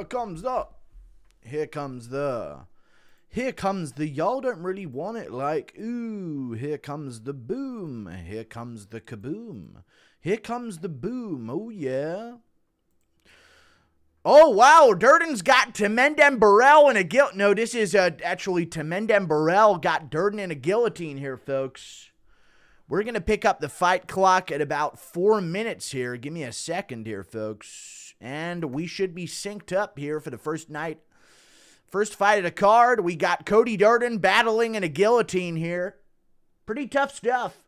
comes the. Here comes the. Here comes the y'all don't really want it like, ooh, here comes the boom. Here comes the kaboom. Here comes the boom. Oh, yeah. Oh, wow. Durden's got Temendem Borralho in a guillotine. No, this is actually Temendem Borralho got Durden in a guillotine here, folks. We're going to pick up the fight clock at about 4 minutes here. Give me a second here, folks. And we should be synced up here for the first night. First fight of the card, we got Cody Durden battling in a guillotine here. Pretty tough stuff.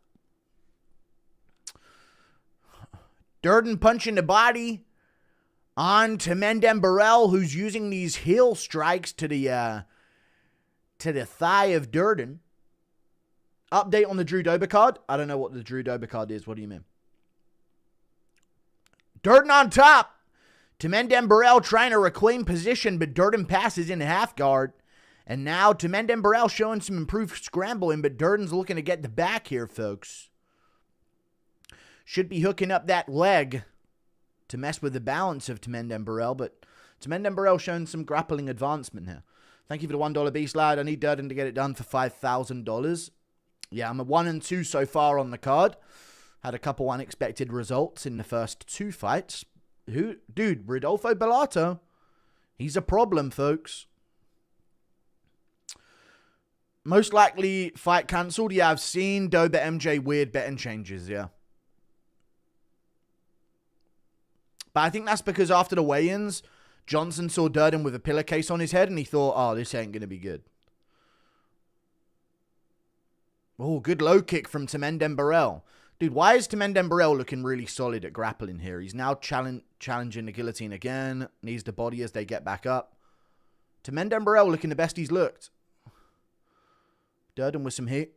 Durden punching the body on Temendem Borralho, who's using these heel strikes to the thigh of Durden. Update on the Drew Dober card. I don't know what the Drew Dober card is. What do you mean? Durden on top. Temendem Borralho trying to reclaim position, but Durden passes in half guard. And now Temendem Borralho showing some improved scrambling, but Durden's looking to get the back here, folks. Should be hooking up that leg to mess with the balance of Temendem Borralho, but Temendem Borralho showing some grappling advancement here. Thank you for the $1 beast lad. I need Durden to get it done for $5,000. Yeah, I'm a 1 and 2 so far on the card. Had a couple unexpected results in the first 2 fights. Dude, Rodolfo Bellato. He's a problem, folks. Most likely fight cancelled. Yeah, I've seen Dober MJ weird betting changes, yeah. But I think that's because after the weigh-ins, Johnson saw Durden with a pillowcase on his head and he thought, oh, this ain't going to be good. Oh, good low kick from Temendem Borralho. Dude, why is Temendem Borralho looking really solid at grappling here? He's now challenging the guillotine again. Needs the body as they get back up. Temendem Borralho looking the best he's looked. Durden with some heat.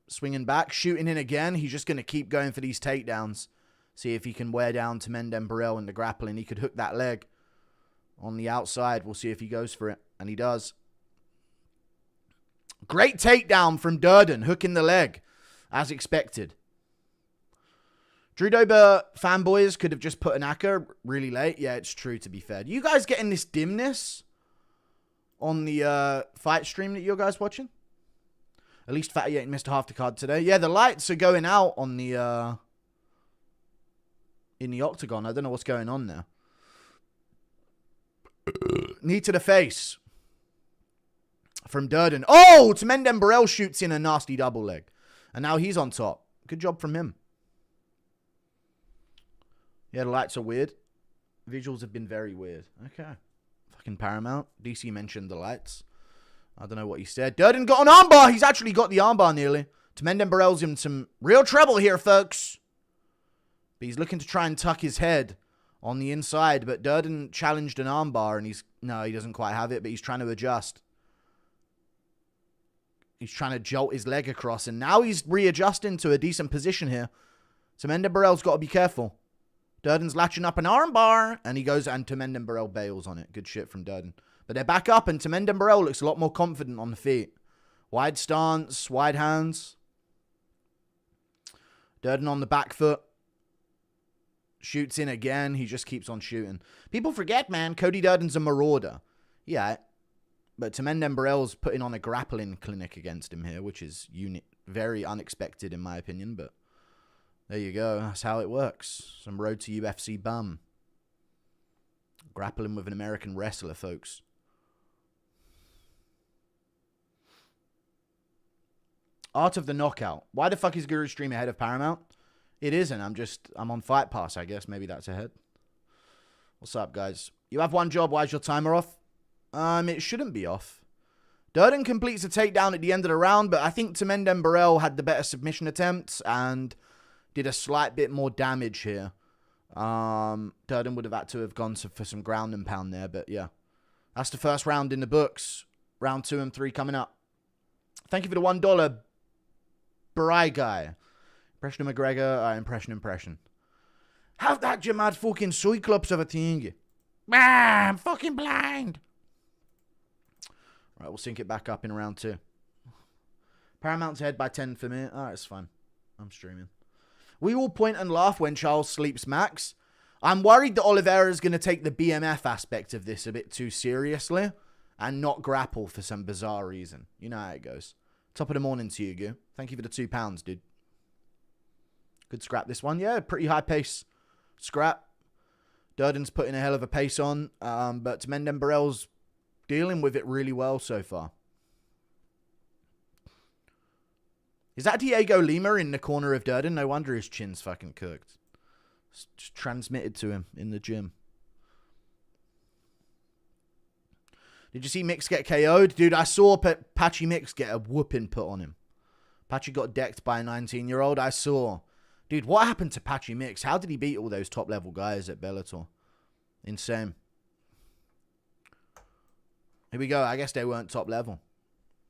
Swinging back. Shooting in again. He's just going to keep going for these takedowns. See if he can wear down Temendem Borralho in the grappling. He could hook that leg on the outside. We'll see if he goes for it. And he does. Great takedown from Durden. Hooking the leg. As expected. Drew Dober fanboys could have just put an ACCA really late. Yeah, it's true, to be fair. You guys getting this dimness on the fight stream that you guys watching? At least Fatty ain't missed half the card today. Yeah, the lights are going out on the in the octagon. I don't know what's going on there. Knee to the face from Durden. Oh, Temendem Borralho shoots in a nasty double leg. And now he's on top. Good job from him. Yeah, the lights are weird. Visuals have been very weird. Okay. Fucking Paramount. DC mentioned the lights. I don't know what he said. Durden got an armbar. He's actually got the armbar nearly. Temendem Borralho's in some real trouble here, folks. But he's looking to try and tuck his head on the inside. But Durden challenged an armbar and no, he doesn't quite have it, but he's trying to adjust. He's trying to jolt his leg across. And now he's readjusting to a decent position here. Temendem Borralho's got to be careful. Durden's latching up an armbar, and he goes, and Temendem Borralho bails on it. Good shit from Durden. But they're back up, and Temendem Borralho looks a lot more confident on the feet. Wide stance, wide hands. Durden on the back foot. Shoots in again. He just keeps on shooting. People forget, man, Cody Durden's a marauder. Yeah, but Temendem Borralho's putting on a grappling clinic against him here, which is very unexpected in my opinion, but there you go. That's how it works. Some road to UFC bum. Grappling with an American wrestler, folks. Art of the Knockout. Why the fuck is Guru Stream ahead of Paramount? It isn't. I'm on Fight Pass, I guess. Maybe that's ahead. What's up, guys? You have one job. Why is your timer off? It shouldn't be off. Durden completes a takedown at the end of the round, but I think Temendem Borralho had the better submission attempts and did a slight bit more damage here. Durden would have had to have gone for some ground and pound there, but yeah. That's the first round in the books. Round 2 and 3 coming up. Thank you for the $1, Bry guy. Impression of McGregor, impression. Have that you mad fucking cyclops of a thing. I'm fucking blind. Right, we'll sync it back up in round 2. Paramount's ahead by 10 for me. Alright, it's fine. I'm streaming. We will point and laugh when Charles sleeps Max. I'm worried that Oliveira is going to take the BMF aspect of this a bit too seriously and not grapple for some bizarre reason. You know how it goes. Top of the morning to you, Gu. Thank you for the £2, dude. Good scrap this one. Yeah, pretty high pace scrap. Durden's putting a hell of a pace on, but Temendem Borrell's dealing with it really well so far. Is that Diego Lima in the corner of Durden? No wonder his chin's fucking cooked. It's just transmitted to him in the gym. Did you see Mix get KO'd? Dude, I saw Patchy Mix get a whooping put on him. Patchy got decked by a 19-year-old. I saw. Dude, what happened to Patchy Mix? How did he beat all those top-level guys at Bellator? Insane. Here we go. I guess they weren't top-level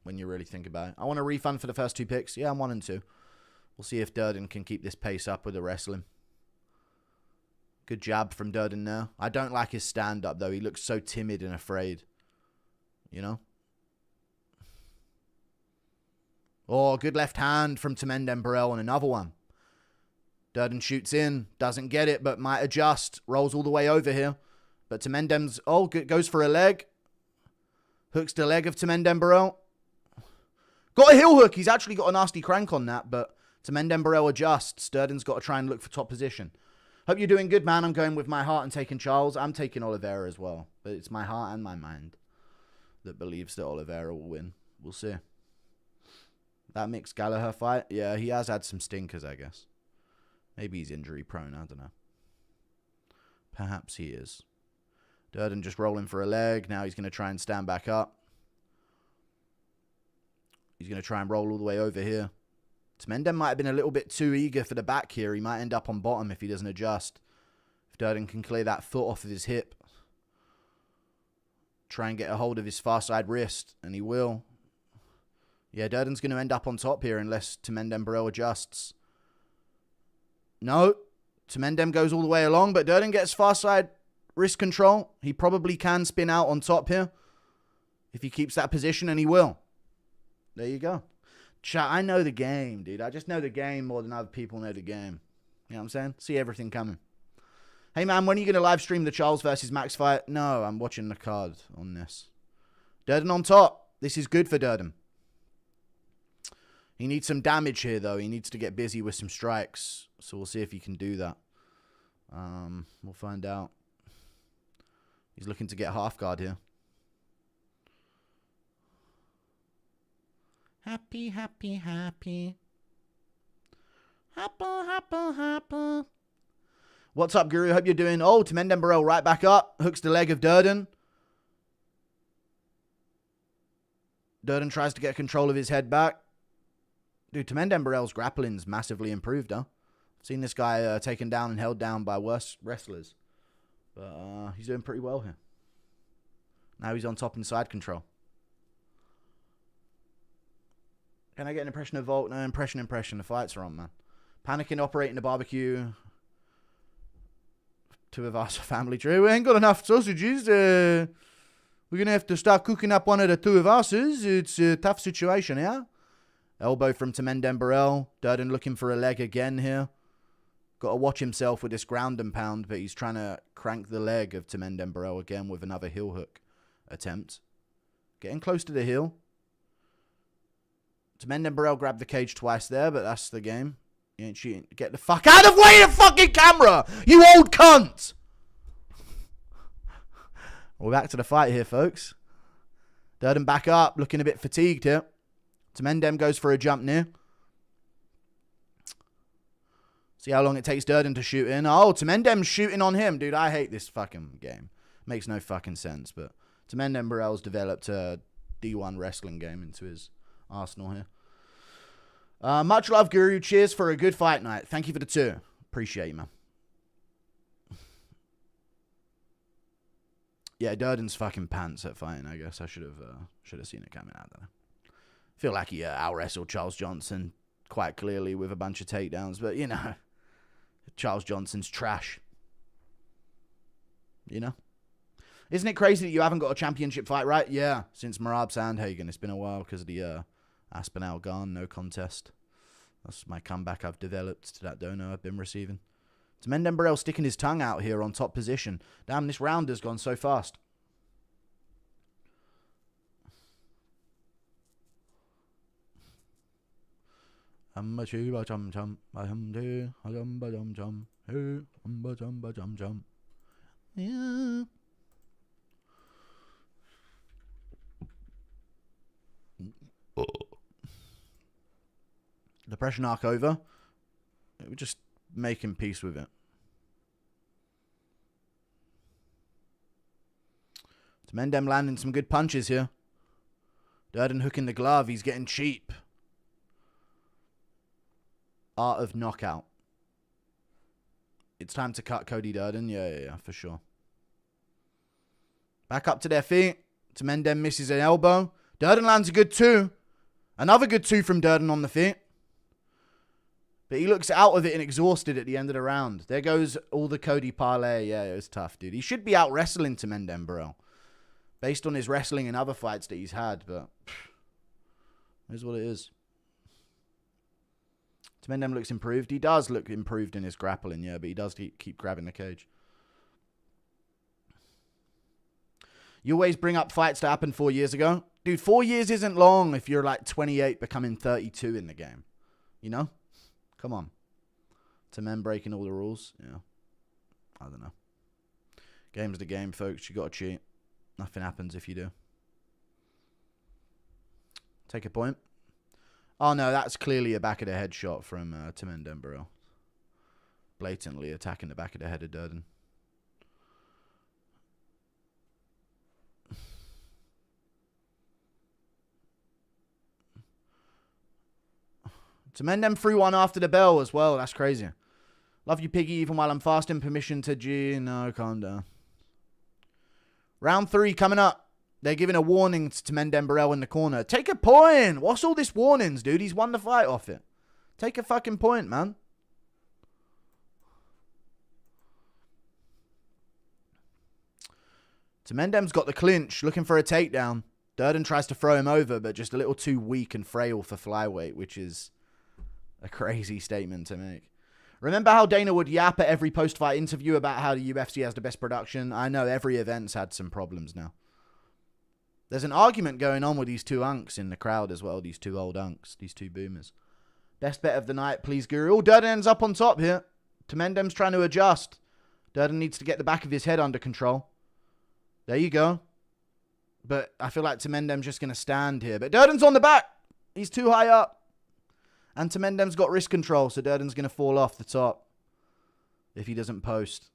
when you really think about it. I want a refund for the first 2 picks. Yeah, I'm 1 and 2. We'll see if Durden can keep this pace up with the wrestling. Good jab from Durden now. I don't like his stand-up, though. He looks so timid and afraid. You know? Oh, good left hand from Temendem Borrell and another one. Durden shoots in. Doesn't get it, but might adjust. Rolls all the way over here. But Temendem's... Oh, goes for a leg. Hooks the leg of Temendem Borrell. Got a heel hook. He's actually got a nasty crank on that, but Temendem Borrell adjusts. Durden's got to try and look for top position. Hope you're doing good, man. I'm going with my heart and taking Charles. I'm taking Oliveira as well. But it's my heart and my mind that believes that Oliveira will win. We'll see. That Mix Gallagher fight? Yeah, he has had some stinkers, I guess. Maybe he's injury prone. I don't know. Perhaps he is. Durden just rolling for a leg. Now he's going to try and stand back up. He's going to try and roll all the way over here. Temendem might have been a little bit too eager for the back here. He might end up on bottom if he doesn't adjust. If Durden can clear that foot off of his hip. Try and get a hold of his far side wrist. And he will. Yeah, Durden's going to end up on top here unless Temendem Borrell adjusts. No. Temendem goes all the way along, but Durden gets far side wrist control. He probably can spin out on top here. If he keeps that position, and he will. There you go. Chat, I know the game, dude. I just know the game more than other people know the game. You know what I'm saying? See everything coming. Hey, man, when are you going to live stream the Charles versus Max fight? No, I'm watching the card on this. Durden on top. This is good for Durden. He needs some damage here, though. He needs to get busy with some strikes. So we'll see if he can do that. We'll find out. He's looking to get half guard here. Happy, happy, happy. Happy. What's up, Guru? Hope you're doing... Oh, Temendem Borrell right back up. Hooks the leg of Durden. Durden tries to get control of his head back. Dude, Temendem Borrell's grappling's massively improved, huh? I've seen this guy taken down and held down by worse wrestlers. But he's doing pretty well here. Now he's on top in side control. Can I get an impression of Volt? No, impression. The fights are on, man. Panicking, operating the barbecue. 2 of us are family tree. We ain't got enough sausages. We're going to have to start cooking up one of the 2 of us. It's a tough situation, yeah? Elbow from Temendem Borrell. Durden looking for a leg again here. Got to watch himself with this ground and pound, but he's trying to crank the leg of Temendem Borrell again with another heel hook attempt. Getting close to the heel. Temendem Borrell grabbed the cage twice there, but that's the game. You ain't cheating. Get the fuck out of the way of the fucking camera, you old cunt! We're back to the fight here, folks. Durden back up, looking a bit fatigued here. Temendem goes for a jump near. See how long it takes Durden to shoot in. Oh, Temendem's shooting on him. Dude, I hate this fucking game. Makes no fucking sense, but Temendem Borrell's developed a D1 wrestling game into his arsenal here. Much love, Guru. Cheers for a good fight night. Thank you for the 2. Appreciate you, man. Yeah, Durden's fucking pants at fighting, I guess. I should have seen it coming out there. Feel like he out-wrestled Charles Johnson quite clearly with a bunch of takedowns, but, you know, Charles Johnson's trash. You know? Isn't it crazy that you haven't got a championship fight, right? Yeah, since Marab Sandhagen. It's been a while because of the Aspinall Garn no contest. That's my comeback I've developed to that dono I've been receiving. Temendem Borralho sticking his tongue out here on top position. Damn, this round has gone so fast. Yeah. Depression arc over. We're just making peace with it. Temendem landing some good punches here. Durden hooking the glove. He's getting cheap. Art of knockout. It's time to cut Cody Durden. Yeah, for sure. Back up to their feet. Temendem misses an elbow. Durden lands a good 2. Another good 2 from Durden on the feet. But he looks out of it and exhausted at the end of the round. There goes all the Cody parlay. Yeah, it was tough, dude. He should be out wrestling Temendem Borralho, based on his wrestling and other fights that he's had. But here's what it is. Temendem looks improved. He does look improved in his grappling, yeah, but he does keep grabbing the cage. You always bring up fights that happened 4 years ago. Dude, 4 years isn't long if you're like 28 becoming 32 in the game. You know? Come on. Temendem breaking all the rules. Yeah. I don't know. Game's the game, folks. You got to cheat. Nothing happens if you do. Take a point. Oh, no, that's clearly a back of the head shot from Temendem Borralho. Blatantly attacking the back of the head of Durden. Temendem threw one after the bell as well. That's crazy. Love you, Piggy, even while I'm fasting. Permission to G. No, calm down. Round 3 coming up. They're giving a warning to Temendem Borralho in the corner. Take a point. What's all this warnings, dude? He's won the fight off it. Take a fucking point, man. Temendem's got the clinch, looking for a takedown. Durden tries to throw him over, but just a little too weak and frail for flyweight, which is a crazy statement to make. Remember how Dana would yap at every post-fight interview about how the UFC has the best production? I know every event's had some problems now. There's an argument going on with these 2 unks in the crowd as well. These 2 old unks. These 2 boomers. Best bet of the night, please, Guru. Oh, Durden ends up on top here. Temendem's trying to adjust. Durden needs to get the back of his head under control. There you go. But I feel like Temendem's just going to stand here. But Durden's on the back. He's too high up. And Temendem's got wrist control, so Durden's going to fall off the top if he doesn't post.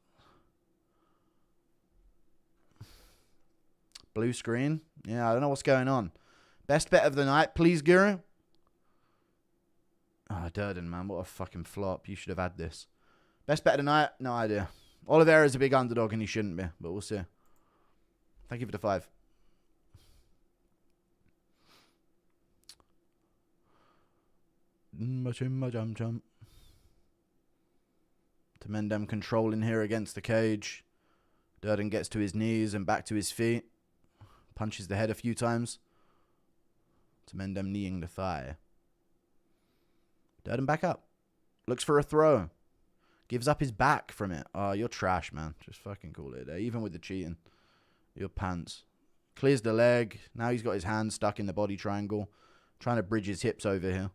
Blue screen. Yeah, I don't know what's going on. Best bet of the night, please, Guru. Oh, Durden, man. What a fucking flop. You should have had this. Best bet of the night? No idea. Oliveira's a big underdog and he shouldn't be, but we'll see. Thank you for the 5. Temendem controlling here against the cage. Durden gets to his knees and back to his feet. Punches the head a few times. Temendem kneeing the thigh. Durden back up. Looks for a throw. Gives up his back from it. Oh, you're trash, man. Just fucking call it there. Even with the cheating. Your pants. Clears the leg. Now he's got his hand stuck in the body triangle. Trying to bridge his hips over here.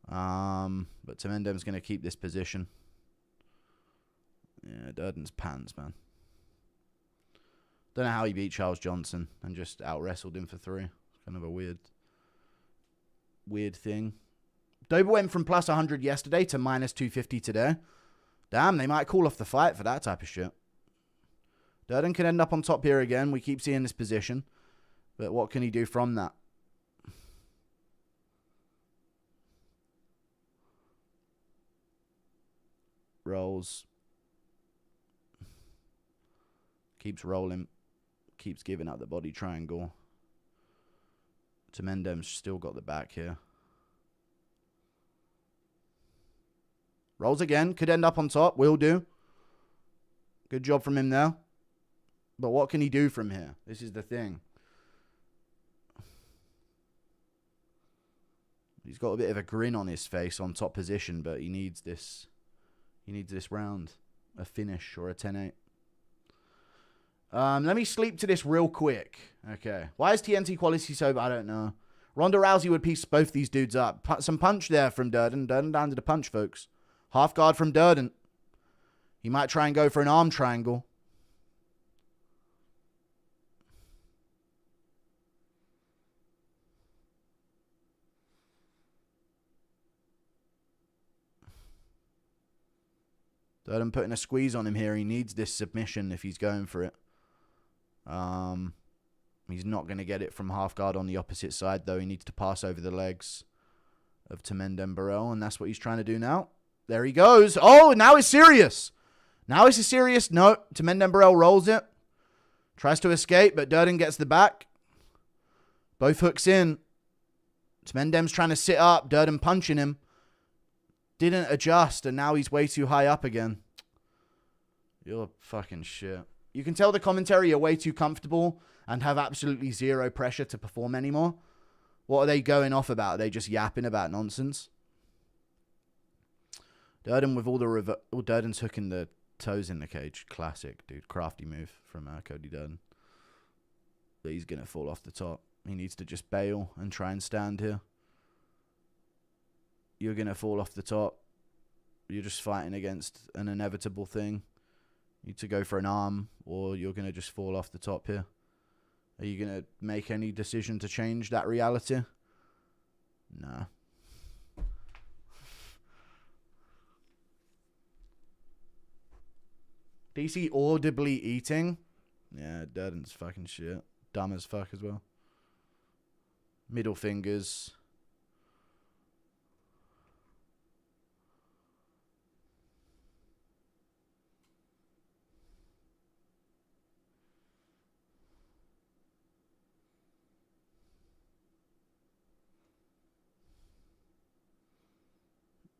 But Temendem's going to keep this position. Yeah, Durden's pants, man. Don't know how he beat Charles Johnson and just out-wrestled him for 3. Kind of a weird thing. Dober went from plus 100 yesterday to minus 250 today. Damn, they might call off the fight for that type of shit. Durden can end up on top here again. We keep seeing this position. But what can he do from that? Rolls. Keeps rolling. Keeps giving up the body triangle. Temendem's still got the back here. Rolls again. Could end up on top. Will do. Good job from him there. But what can he do from here? This is the thing. He's got a bit of a grin on his face on top position, but he needs this He needs this round. A finish or a 10-8. Let me sleep to this real quick. Okay. Why is TNT quality so bad? I don't know. Ronda Rousey would piece both these dudes up. Some punch there from Durden. Durden down to the punch, folks. Half guard from Durden. He might try and go for an arm triangle. Durden putting a squeeze on him here. He needs this submission if he's going for it. He's not going to get it from half guard on the opposite side, though. He needs to pass over the legs of Temendem Borralho, and that's what he's trying to do now. There he goes. Oh, now it's serious. Now it's a serious. No, Temendem Borralho rolls it. Tries to escape, but Durden gets the back. Both hooks in. Temendem's trying to sit up. Durden punching him. Didn't adjust, and now he's way too high up again. You're fucking shit. You can tell the commentary are way too comfortable and have absolutely zero pressure to perform anymore. What are they going off about? Are they just yapping about nonsense? Durden with all the Durden's hooking the toes in the cage. Classic, dude. Crafty move from Cody Durden. But he's going to fall off the top. He needs to just bail and try and stand here. You're going to fall off the top. You're just fighting against an inevitable thing. You need to go for an arm, or you're going to just fall off the top here. Are you going to make any decision to change that reality? Nah. DC audibly eating? Yeah, Durden's fucking shit. Dumb as fuck as well. Middle fingers.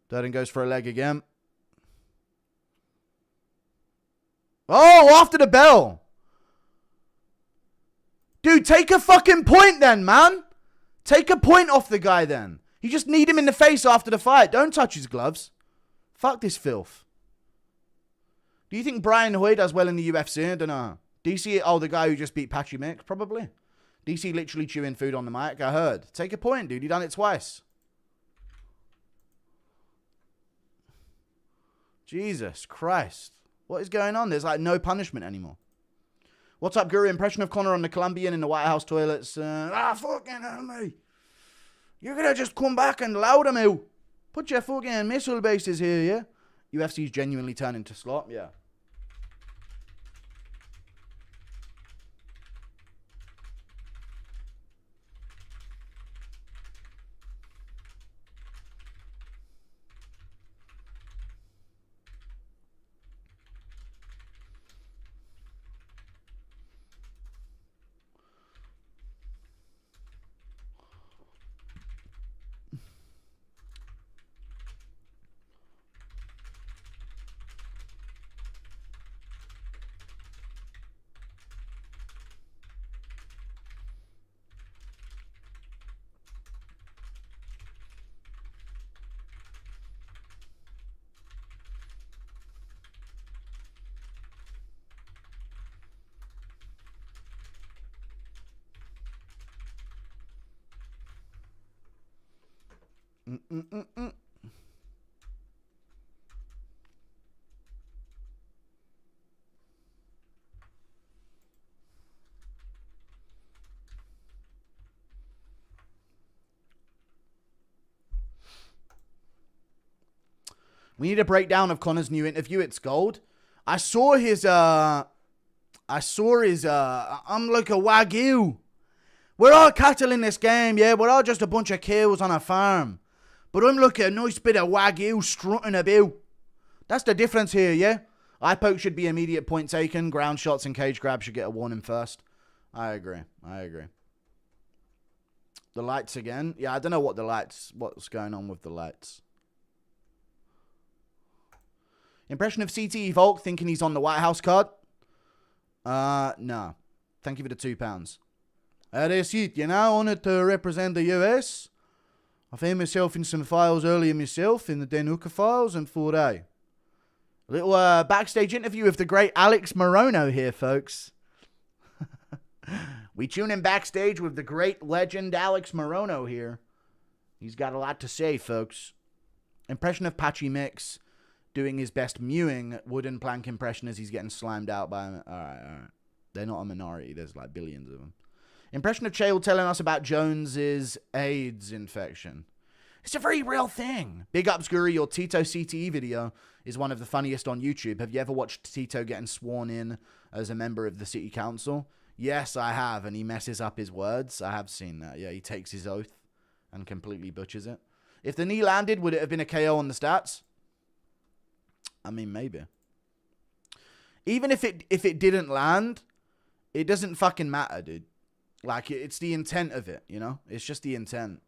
Durden goes for a leg again. Oh, after the bell. Dude, take a fucking point then, man. Take a point off the guy then. You just need him in the face after the fight. Don't touch his gloves. Fuck this filth. Do you think Brian Hoy does well in the UFC? I don't know. DC, oh, the guy who just beat Patchy Mick? Probably. DC literally chewing food on the mic. I heard. Take a point, dude. You done it twice. Jesus Christ. What is going on? There's like no punishment anymore. What's up, Guru? Impression of Conor on the Colombian in the White House toilets. Fucking hell, me. You're going to just come back and loud him out. Put your fucking missile bases here, yeah? UFC's genuinely turning to slop, yeah. We need a breakdown of Conor's new interview. It's gold. I saw his, I'm like a Wagyu. We're all cattle in this game, yeah? We're all just a bunch of cows on a farm. But I'm like a nice bit of Wagyu strutting about. That's the difference here, yeah? Eye poke should be immediate point taken. Ground shots and cage grab should get a warning first. I agree. The lights again. Yeah, I don't know what's going on with the lights. Impression of CTE Volk thinking he's on the White House card? No. Thank you for the £2. That's it, you know, honoured to represent the US. I found myself in some files earlier myself, in the Den Hooker files, and thought, hey, Little backstage interview with the great Alex Morono here, folks. We tune in backstage with the great legend Alex Morono here. He's got a lot to say, folks. Impression of Patchy Mix doing his best mewing wooden plank impression as he's getting slimed out by him. All right. They're not a minority. There's like billions of them. Impression of Xiao telling us about Jones's AIDS infection. It's a very real thing. Big ups, Guru. Your Tito CTE video is one of the funniest on YouTube. Have you ever watched Tito getting sworn in as a member of the city council? Yes, I have, and he messes up his words. I have seen that. Yeah, he takes his oath and completely butchers it. If the knee landed, would it have been a KO on the stats? I mean, maybe. Even if it didn't land, it doesn't fucking matter, dude. Like, it's the intent of it, you know? It's just the intent.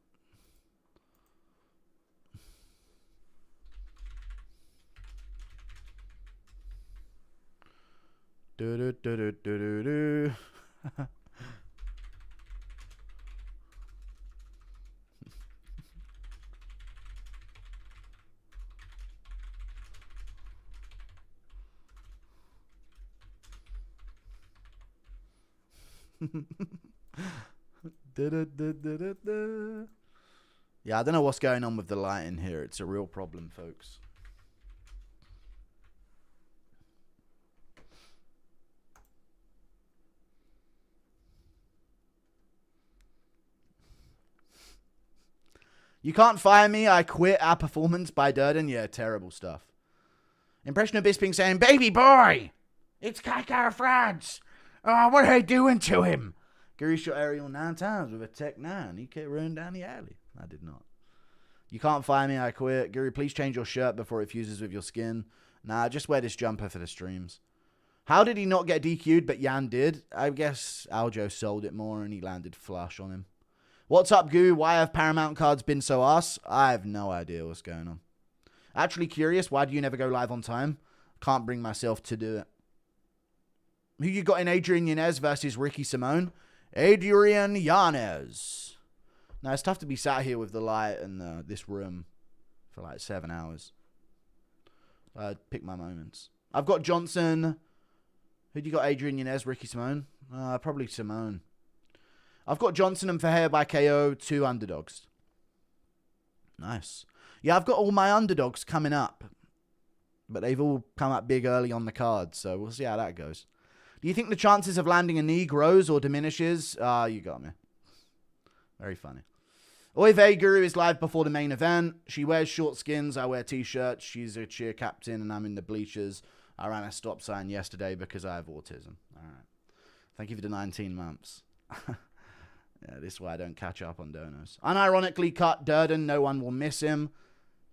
Do-do-do-do-do-do-do. Yeah, I don't know what's going on with the lighting here. It's a real problem, folks. You can't fire me. I quit our performance by Durden. Yeah, terrible stuff. Impression of Bisping saying, "Baby boy, it's Kaka France. Oh, what are they doing to him?" Gary shot Ariel 9 times with a Tech 9. He kept running down the alley. I did not. You can't fire me. I quit. Gary, please change your shirt before it fuses with your skin. Nah, just wear this jumper for the streams. How did he not get DQ'd, but Yan did? I guess Aljo sold it more and he landed flush on him. What's up, Goo? Why have Paramount cards been so ass? I have no idea what's going on. Actually curious, why do you never go live on time? Can't bring myself to do it. Who you got in Adrian Yanez versus Ricky Simone? Adrian Yanez. Now, it's tough to be sat here with the light and this room for like 7 hours. I'd pick my moments. I've got Johnson. Who do you got? Adrian Yanez, Ricky Simone? Probably Simone. I've got Johnson and Fahir by KO, 2 underdogs. Nice. Yeah, I've got all my underdogs coming up. But they've all come up big early on the card, so we'll see how that goes. Do you think the chances of landing a knee grows or diminishes? You got me. Very funny. Oive Guru is live before the main event. She wears short skins. I wear t-shirts. She's a cheer captain and I'm in the bleachers. I ran a stop sign yesterday because I have autism. All right. Thank you for the 19 months. Yeah, this is why I don't catch up on donos. Unironically cut Durden. No one will miss him.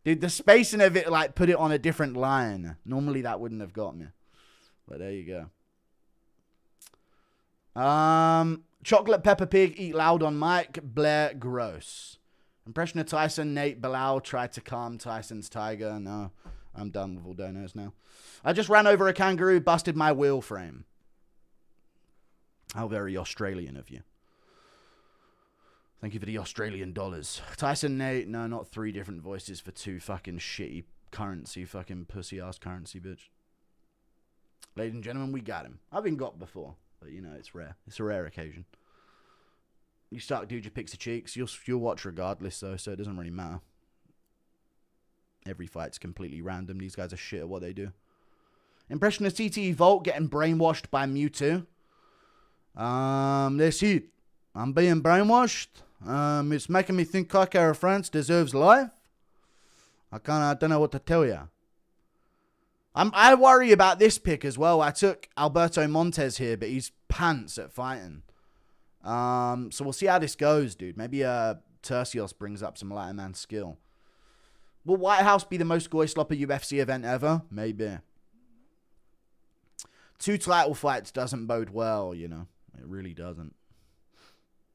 Dude, the spacing of it, like, put it on a different line. Normally that wouldn't have got me. But there you go. Chocolate Pepper Pig, eat loud on mic. Blair, gross. Impression of Tyson, Nate Bilal tried to calm Tyson's tiger. No, I'm done with all donos now. I just ran over a kangaroo, busted my wheel frame. How very Australian of you. Thank you for the Australian dollars. Tyson, Nate, no, not 3 different voices for 2 fucking shitty currency, fucking pussy-ass currency, bitch. Ladies and gentlemen, we got him. I've been got before, but, you know, it's rare. It's a rare occasion. You start dude your picks of cheeks, you'll watch regardless, though, so it doesn't really matter. Every fight's completely random. These guys are shit at what they do. Impression of CTE Volt getting brainwashed by Mewtwo. That's it. I'm being brainwashed. It's making me think Kaikaira France deserves life. I don't know what to tell you. I worry about this pick as well. I took Alberto Montes here, but he's pants at fighting. So we'll see how this goes, dude. Maybe Tersios brings up some lighter man skill. Will White House be the most goy slopper UFC event ever? Maybe. 2 title fights doesn't bode well, you know. It really doesn't.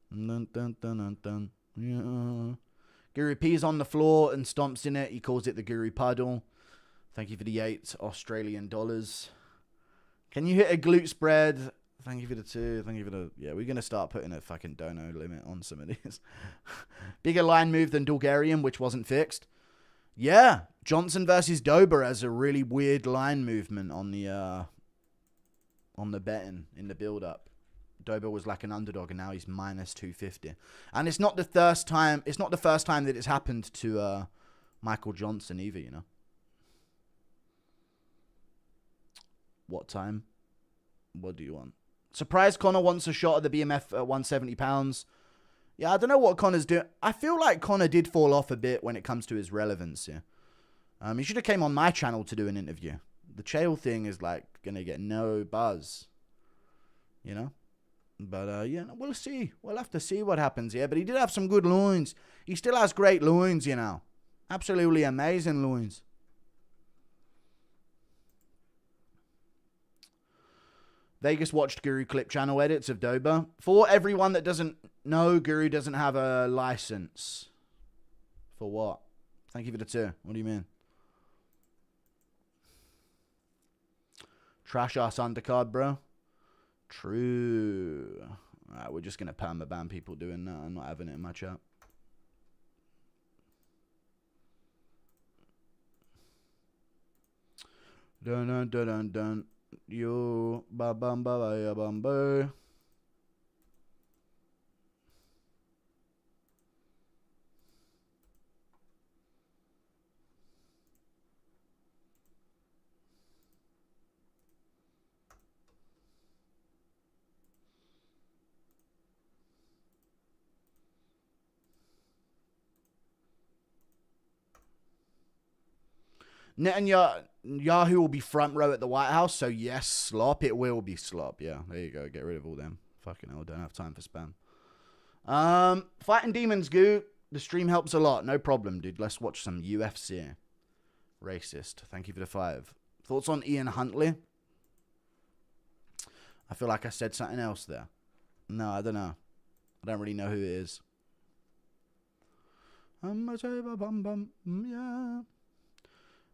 Dun, dun, dun, dun, dun. Yeah. Guru pees on the floor and stomps in it. He calls it the Guru puddle. Thank you for the 8 Australian dollars. Can you hit a glute spread? Thank you for the 2. Thank you for the... Yeah, we're going to start putting a fucking dono limit on some of these. Bigger line move than Bulgarian, which wasn't fixed. Yeah, Johnson versus Dober has a really weird line movement on the betting in the build-up. Dober was like an underdog, and now he's minus 250. And it's not the first time. It's not the first time that it's happened to Michael Johnson either. You know. What time? What do you want? Surprise Connor wants a shot at the BMF at 170 pounds. Yeah, I don't know what Connor's doing. I feel like Connor did fall off a bit when it comes to his relevance. Yeah. He should have came on my channel to do an interview. The Chael thing is like gonna get no buzz. You know. But, yeah, we'll see. We'll have to see what happens here. But he did have some good loins. He still has great loins, you know. Absolutely amazing loins. Vegas watched Guru clip channel edits of Dober. For everyone that doesn't know, Guru doesn't have a license. For what? Thank you for the 2. What do you mean? Trash ass undercard, bro. True. Alright, we're just going to permaban people doing that. I'm not having it in my chat. Dun dun dun dun dun. Yo ba bum ba ba ya bum ba. Netanyahu will be front row at the White House, so yes, slop. It will be slop. Yeah, there you go. Get rid of all them. Fucking hell, don't have time for spam. Fighting Demons, Goo. The stream helps a lot. No problem, dude. Let's watch some UFC. Racist. Thank you for the 5. Thoughts on Ian Huntley? I feel like I said something else there. No, I don't know. I don't really know who it is. Yeah.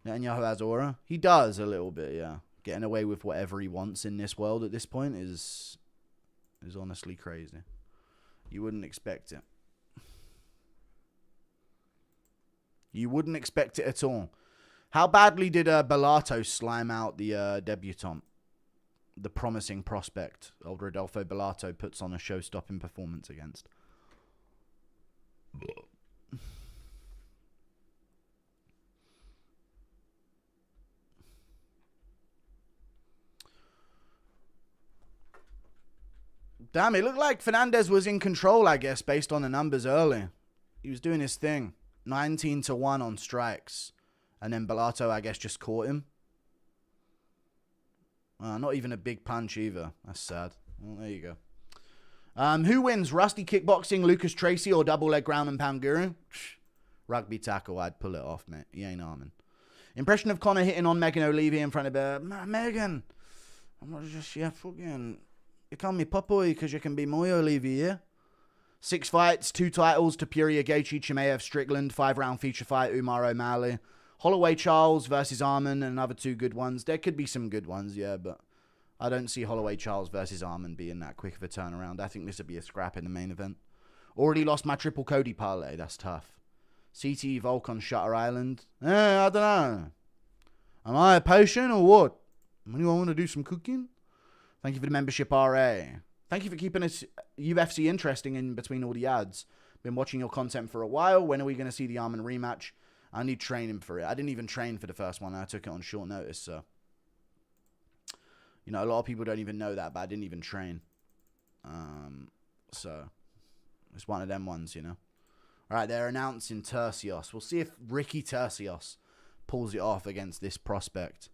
Netanyahu has aura. He does a little bit, yeah. Getting away with whatever he wants in this world at this point is honestly crazy. You wouldn't expect it. You wouldn't expect it at all. How badly did Bellato slime out the debutante? The promising prospect old Rodolfo Bellato puts on a show-stopping performance against. Damn, it looked like Fernandez was in control, I guess, based on the numbers early. He was doing his thing. 19-1 on strikes. And then Bellato, I guess, just caught him. Not even a big punch either. That's sad. Well, there you go. Who wins? Rusty kickboxing, Lucas Tracy, or double leg ground and pound Guru? Rugby tackle, I'd pull it off, mate. He ain't arming. Impression of Connor hitting on Megan O'Leary in front of her. Megan, I'm not just, yeah, fucking... You call me Popoy because you can be my Olivier, yeah? 6 fights, 2 titles to Puria Gaethje, Chimaev, Strickland, 5-round feature fight, Umar O'Malley. Holloway Charles versus Arman, and another 2 good ones. There could be some good ones, yeah, but I don't see Holloway Charles versus Arman being that quick of a turnaround. I think this would be a scrap in the main event. Already lost my triple Cody parlay. That's tough. CT Volk on Shutter Island. I don't know. Am I a patient or what? Anyone want to do some cooking? Thank you for the membership, RA. Thank you for keeping us UFC interesting in between all the ads. Been watching your content for a while. When are we going to see the Arman rematch? I need training for it. I didn't even train for the first one. I took it on short notice, so. You know, a lot of people don't even know that, but I didn't even train. So, it's one of them ones, you know. All right, they're announcing Tersios. We'll see if Ricky Tersios pulls it off against this prospect.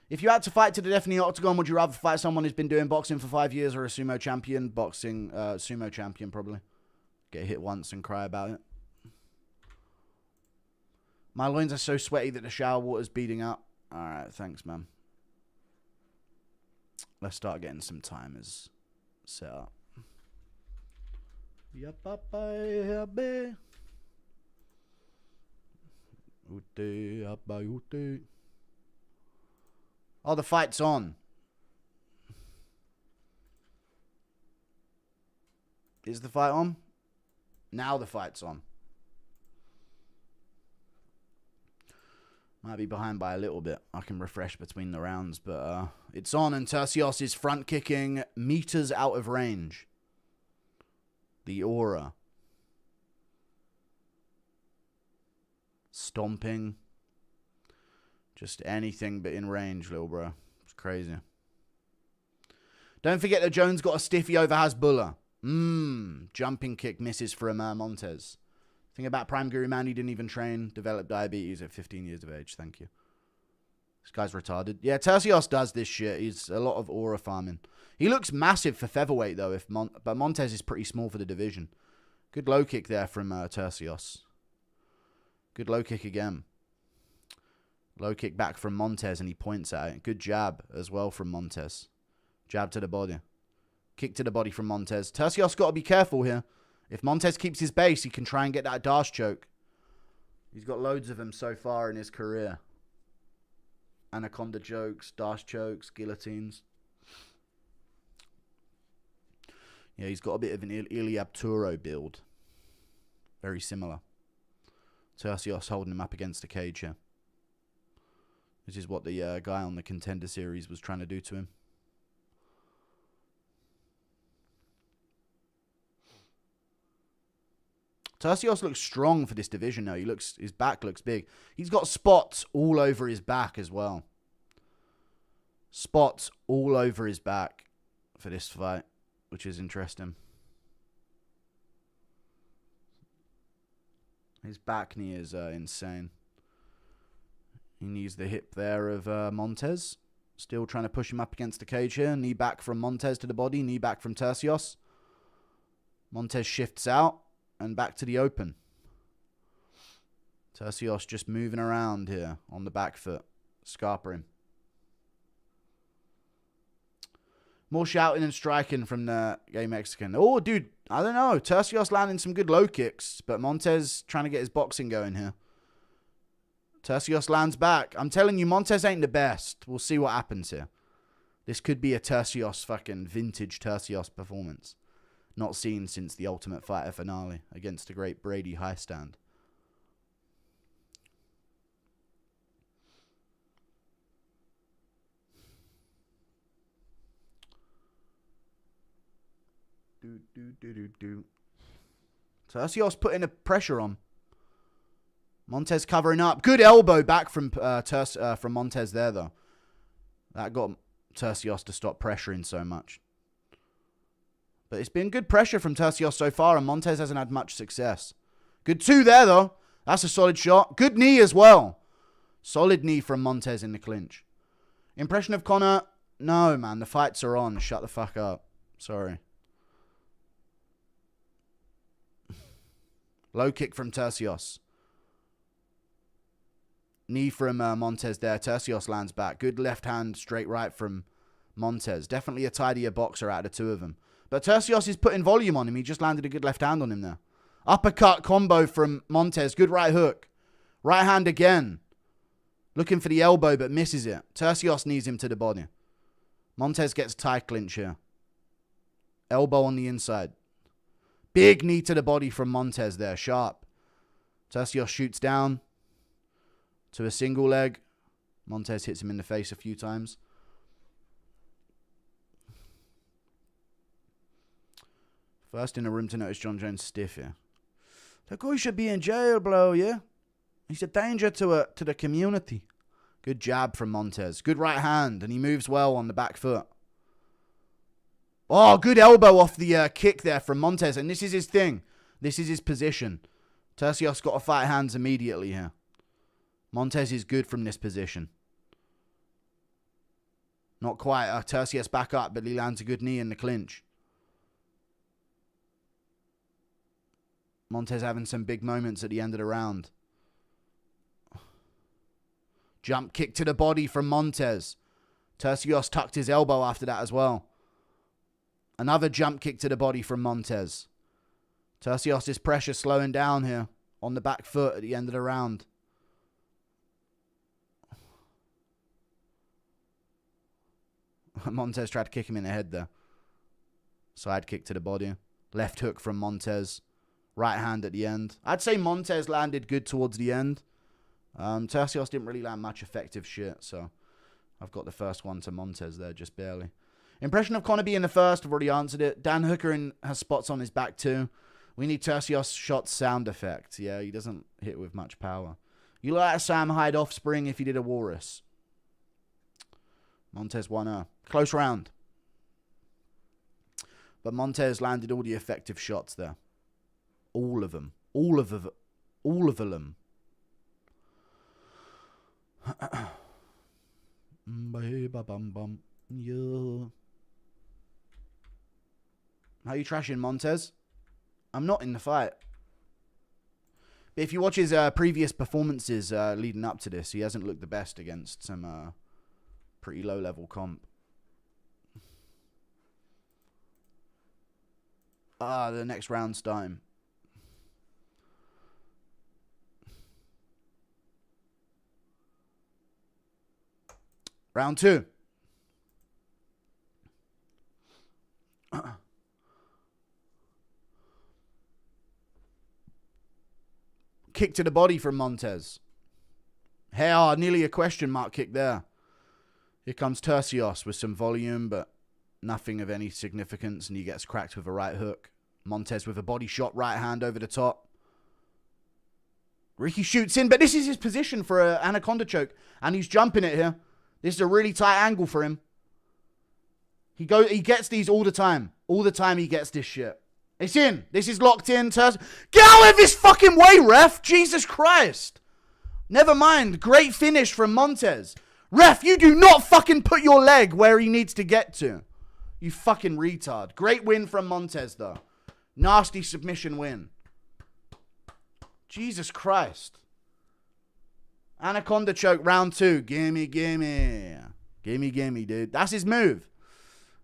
If you had to fight to the death in the octagon, would you rather fight someone who's been doing boxing for 5 years or a sumo champion? Boxing, sumo champion, probably. Get hit once and cry about it. My loins are so sweaty that the shower water's beating up. All right, thanks, man. Let's start getting some timers set up. Oh, the fight's on. Is the fight on? Now the fight's on. Might be behind by a little bit. I can refresh between the rounds, but it's on, and Tersios is front kicking meters out of range. The aura. Stomping. Just anything but in range, little bro. It's crazy. Don't forget that Jones got a stiffy over Hasbulla. Jumping kick misses from Montes. Thing about Prime Guru Man, he didn't even train. Developed diabetes at 15 years of age. Thank you. This guy's retarded. Yeah, Tersios does this shit. He's a lot of aura farming. He looks massive for featherweight, though. But Montes is pretty small for the division. Good low kick there from Tersios. Good low kick again. Low kick back from Montes, and he points at it. Good jab as well from Montes. Jab to the body. Kick to the body from Montes. Tersios got to be careful here. If Montes keeps his base, he can try and get that dash choke. He's got loads of them so far in his career. Anaconda chokes, dash chokes, guillotines. Yeah, he's got a bit of an Iliabturo build. Very similar. Tersios holding him up against the cage here. This is what the guy on the Contender Series was trying to do to him. Tersios looks strong for this division now. His back looks big. He's got spots all over his back as well. Spots all over his back for this fight, which is interesting. His back knee is insane. He knees the hip there of Montes. Still trying to push him up against the cage here. Knee back from Montes to the body. Knee back from Tersios. Montes shifts out. And back to the open. Tersios just moving around here on the back foot. Scarper him. More shouting and striking from the gay Mexican. Oh, dude, I don't know. Tersios landing some good low kicks. But Montes trying to get his boxing going here. Tersios lands back. I'm telling you, Montes ain't the best. We'll see what happens here. This could be a Tersios fucking vintage Tersios performance. Not seen since the Ultimate Fighter finale against the great Brady Highstand. Tersios putting a pressure on. Montes covering up. Good elbow back from Montes there, though. That got Tersios to stop pressuring so much. But it's been good pressure from Tersios so far, and Montes hasn't had much success. Good two there, though. That's a solid shot. Good knee as well. Solid knee from Montes in the clinch. Impression of Connor? No, man. The fights are on. Shut the fuck up. Sorry. Low kick from Tersios. Knee from Montes there. Tersios lands back. Good left hand, straight right from Montes. Definitely a tidier boxer out of the two of them. But Tersios is putting volume on him. He just landed a good left hand on him there. Uppercut combo from Montes. Good right hook. Right hand again. Looking for the elbow, but misses it. Tersios knees him to the body. Montes gets tie clinch here. Elbow on the inside. Big knee to the body from Montes there. Sharp. Tersios shoots down to a single leg. Montes hits him in the face a few times. First in the room to notice John Jones stiff here. The guy should be in jail, bro, yeah? He's a danger to the community. Good jab from Montes. Good right hand, and he moves well on the back foot. Oh, good elbow off the kick there from Montes, and this is his thing. This is his position. Tersios got to fight hands immediately here. Montes is good from this position. Not quite. Tersios back up, but he lands a good knee in the clinch. Montes having some big moments at the end of the round. Jump kick to the body from Montes. Tersios tucked his elbow after that as well. Another jump kick to the body from Montes. Tersios' pressure slowing down here on the back foot at the end of the round. Montes tried to kick him in the head there. Side kick to the body. Left hook from Montes. Right hand at the end. I'd say Montes landed good towards the end. Tersios didn't really land much effective shit, so I've got the first one to Montes there, just barely. Impression of Connaby in the first, I've already answered it. Dan Hooker has spots on his back too. We need Tersios shot sound effect. Yeah, he doesn't hit with much power. You like a Sam Hyde offspring if you did a walrus. Montes 1-0. Close round. But Montes landed all the effective shots there. All of them. All of them. Yeah. How you trashing Montes? I'm not in the fight. But if you watch his previous performances leading up to this, he hasn't looked the best against some pretty low-level comp. The next round's time. Round 2. Kick to the body from Montes. Hey, nearly a question mark kick there. Here comes Tersios with some volume, but nothing of any significance, and he gets cracked with a right hook. Montes with a body shot, right hand over the top. Ricky shoots in, but this is his position for an anaconda choke, and he's jumping it here. This is a really tight angle for him. He gets these all the time. All the time he gets this shit. It's in. This is locked in. Get out of his fucking way, ref. Jesus Christ. Never mind. Great finish from Montes. Ref, you do not fucking put your leg where he needs to get to. You fucking retard. Great win from Montes, though. Nasty submission win. Jesus Christ. Anaconda choke round 2. Gimme, gimme. Gimme, gimme, dude. That's his move.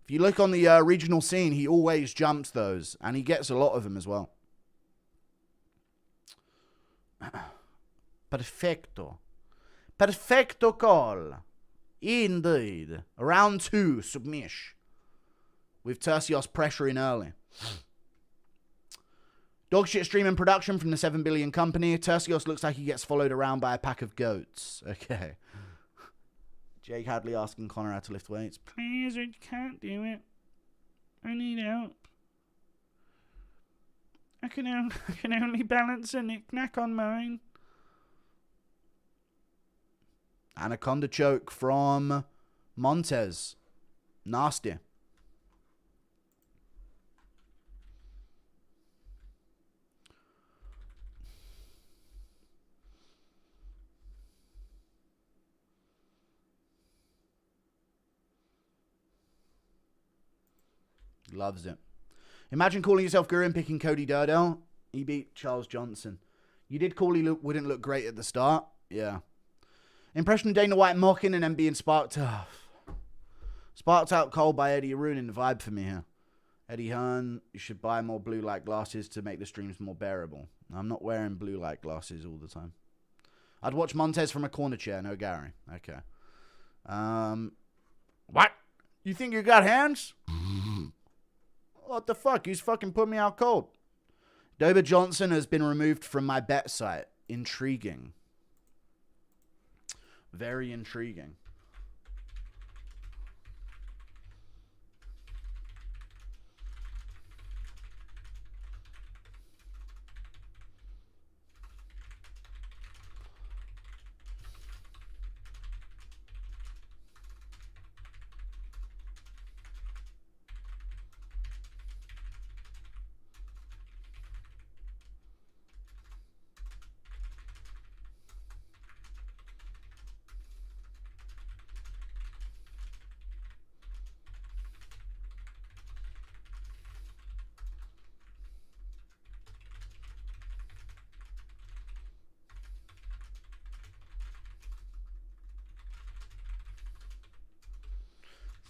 If you look on the regional scene, he always jumps those. And he gets a lot of them as well. Perfecto. Perfecto call. Indeed. Round 2, submish. With Tersios pressuring early. Dogshit streaming production from the 7 Billion Company. Tersios looks like he gets followed around by a pack of goats. Okay. Jake Hadley asking Connor how to lift weights. Please, I can't do it. I need help. I can only balance a knick-knack on mine. Anaconda choke from Montes. Nasty. Loves it. Imagine calling yourself Guru and picking Cody Durdell. He beat Charles Johnson. You did call he wouldn't look great at the start. Yeah. Impression of Dana White mocking and then being sparked out cold by Eddie ruining the vibe for me here. Eddie Hearn, you should buy more blue light glasses to make the streams more bearable. I'm not wearing blue light glasses all the time. I'd watch Montes from a corner chair, no Gary. Okay. What? You think you got hands? What the fuck? He's fucking put me out cold. Dober Johnson has been removed from my bet site. Intriguing. Very intriguing.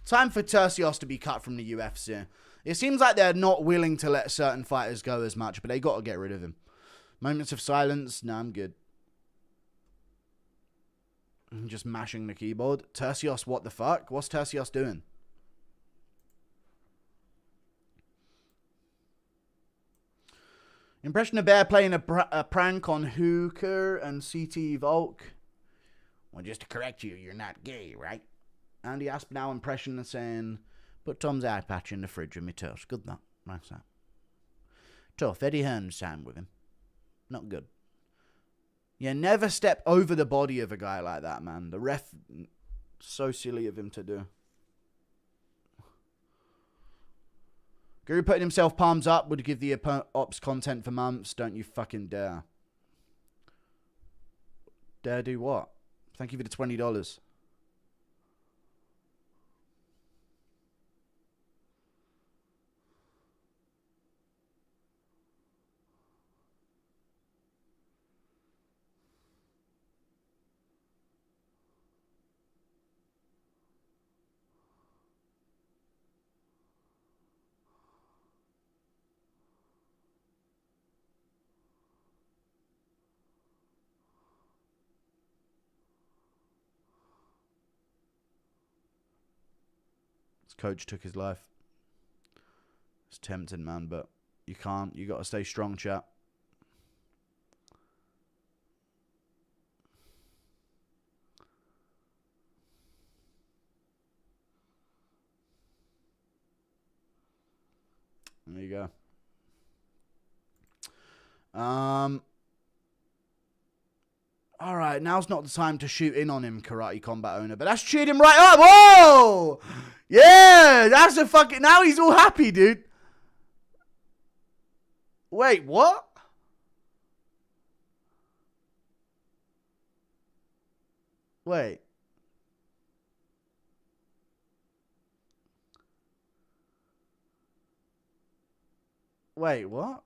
Time for Tersios to be cut from the UFC. It seems like they're not willing to let certain fighters go as much, but they got to get rid of him. Moments of silence. No, I'm good. I'm just mashing the keyboard. Tersios, what the fuck? What's Tersios doing? Impression of Bear playing a prank on Hooker and CT Volk. Well, just to correct you, you're not gay, right? Andy Aspinall impression of saying, put Tom's eye patch in the fridge with me toast. Good that. Nice that. Tough. Eddie Hearn's time with him. Not good. Yeah, never step over the body of a guy like that, man. The ref, so silly of him to do. Guru putting himself palms up would give the ops content for months. Don't you fucking dare. Dare do what? Thank you for the $20. Coach took his life. It's tempting, man, but you can't. You got to stay strong, chat. There you go. All right, now's not the time to shoot in on him, Karate Combat owner, but that's cheered him right up. Whoa! Yeah, that's a fucking... Now he's all happy, dude. Wait, what? Wait. Wait, what?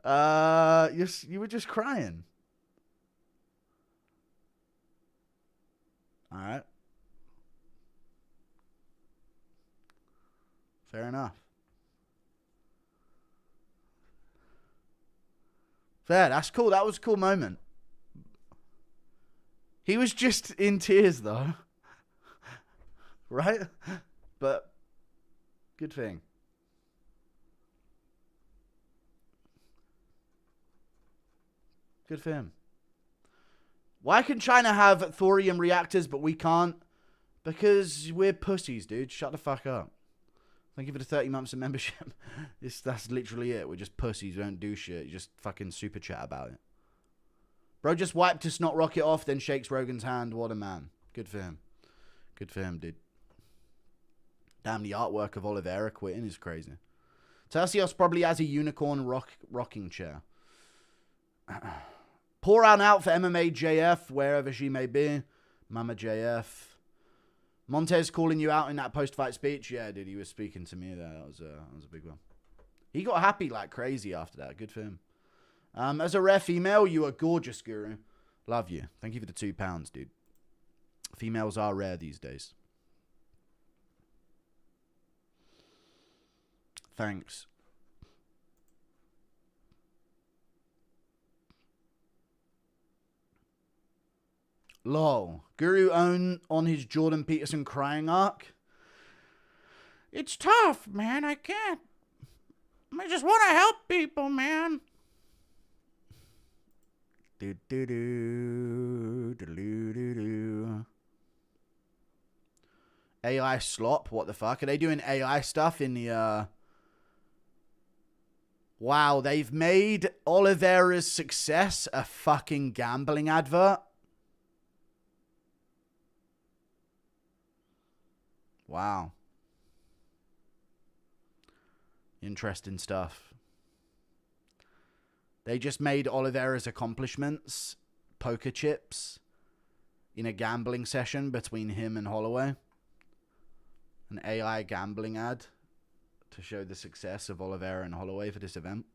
You were just crying. All right. Fair enough. Fair, that's cool. That was a cool moment. He was just in tears, though. Right? But, good thing. Good for him. Why can China have thorium reactors, but we can't? Because we're pussies, dude. Shut the fuck up. Thank you for the 30 months of membership. That's literally it. We're just pussies. We don't do shit. You just fucking super chat about it. Bro just wiped his snot rocket off, then shakes Rogan's hand. What a man. Good for him. Good for him, dude. Damn, the artwork of Oliveira quitting is crazy. Tersios probably has a unicorn rocking chair. Pour on out for MMA JF, wherever she may be. Mama JF. Montes calling you out in that post-fight speech. Yeah, dude, he was speaking to me there. That was a big one. He got happy like crazy after that. Good for him. As a rare female, you are gorgeous, Guru. Love you. Thank you for the £2, dude. Females are rare these days. Thanks. Lol. Guru on his Jordan Peterson crying arc. It's tough, man. I can't. I just want to help people, man. Do do do do do do do. AI slop. What the fuck are they doing? AI stuff in the Wow, they've made Oliveira's success a fucking gambling advert. Wow. Interesting stuff. They just made Oliveira's accomplishments poker chips in a gambling session between him and Holloway. An AI gambling ad to show the success of Oliveira and Holloway for this event.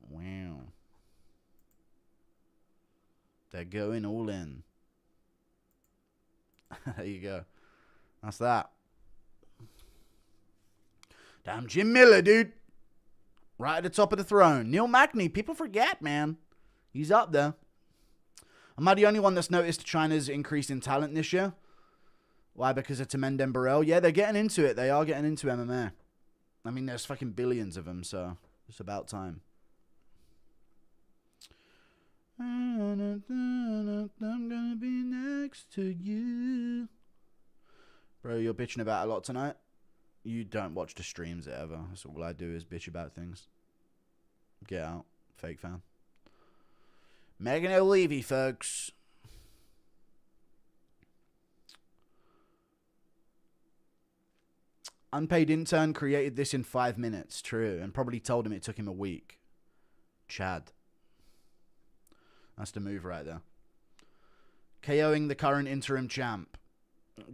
Wow. They're going all in. There you go. That's that. Damn Jim Miller, dude. Right at the top of the throne. Neil Magny. People forget, man. He's up there. Am I the only one that's noticed China's increase in talent this year? Why? Because it's Amend and Borralho? Yeah, they're getting into it. They are getting into MMA. I mean, there's fucking billions of them, so it's about time. I'm gonna be next to you. Bro, you're bitching about a lot tonight. You don't watch the streams ever. That's all I do is bitch about things. Get out, fake fan. Megan O'Leary, folks. Unpaid intern created this in 5 minutes. True. And probably told him it took him a week. Chad. That's the move right there. KOing the current interim champ.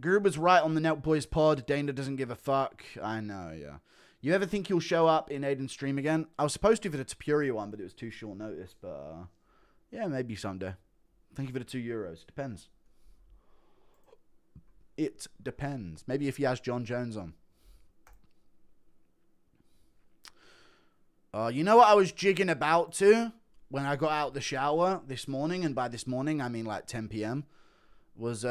Guru was right on the Net Boys pod. Dana doesn't give a fuck. I know, yeah. You ever think he'll show up in Aiden's stream again? I was supposed to for the Tapuria one, but it was too short notice. But, yeah, maybe someday. Thank you for the €2. Depends. It depends. Maybe if he has John Jones on. You know what I was jigging about to when I got out the shower this morning? And by this morning, I mean like 10 p.m. Was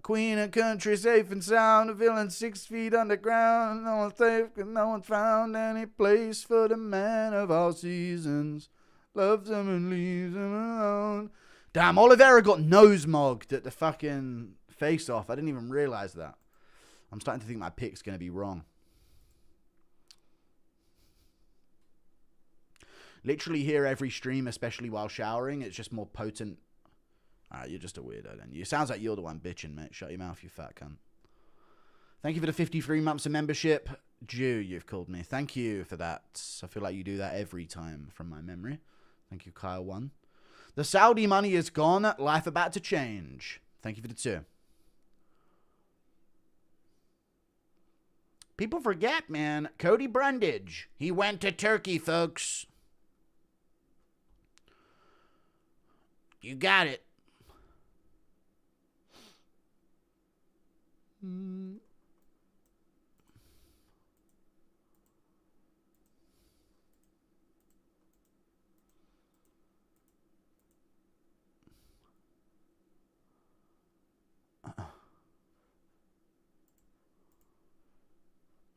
Queen and Country safe and sound, a villain 6 feet underground. No one's safe because no one found any place for the man of all seasons. Loves him and leaves him alone. Damn, Oliveira got nose mogged at the fucking face-off. I didn't even realize that. I'm starting to think my pick's going to be wrong. Literally hear every stream, especially while showering. It's just more potent. Alright, you're just a weirdo then. It sounds like you're the one bitching, mate. Shut your mouth, you fat cunt. Thank you for the 53 months of membership. Jew, you've called me. Thank you for that. I feel like you do that every time from my memory. Thank you, Kyle1. The Saudi money is gone. Life about to change. Thank you for the 2. People forget, man. Cody Brundage. He went to Turkey, folks. You got it.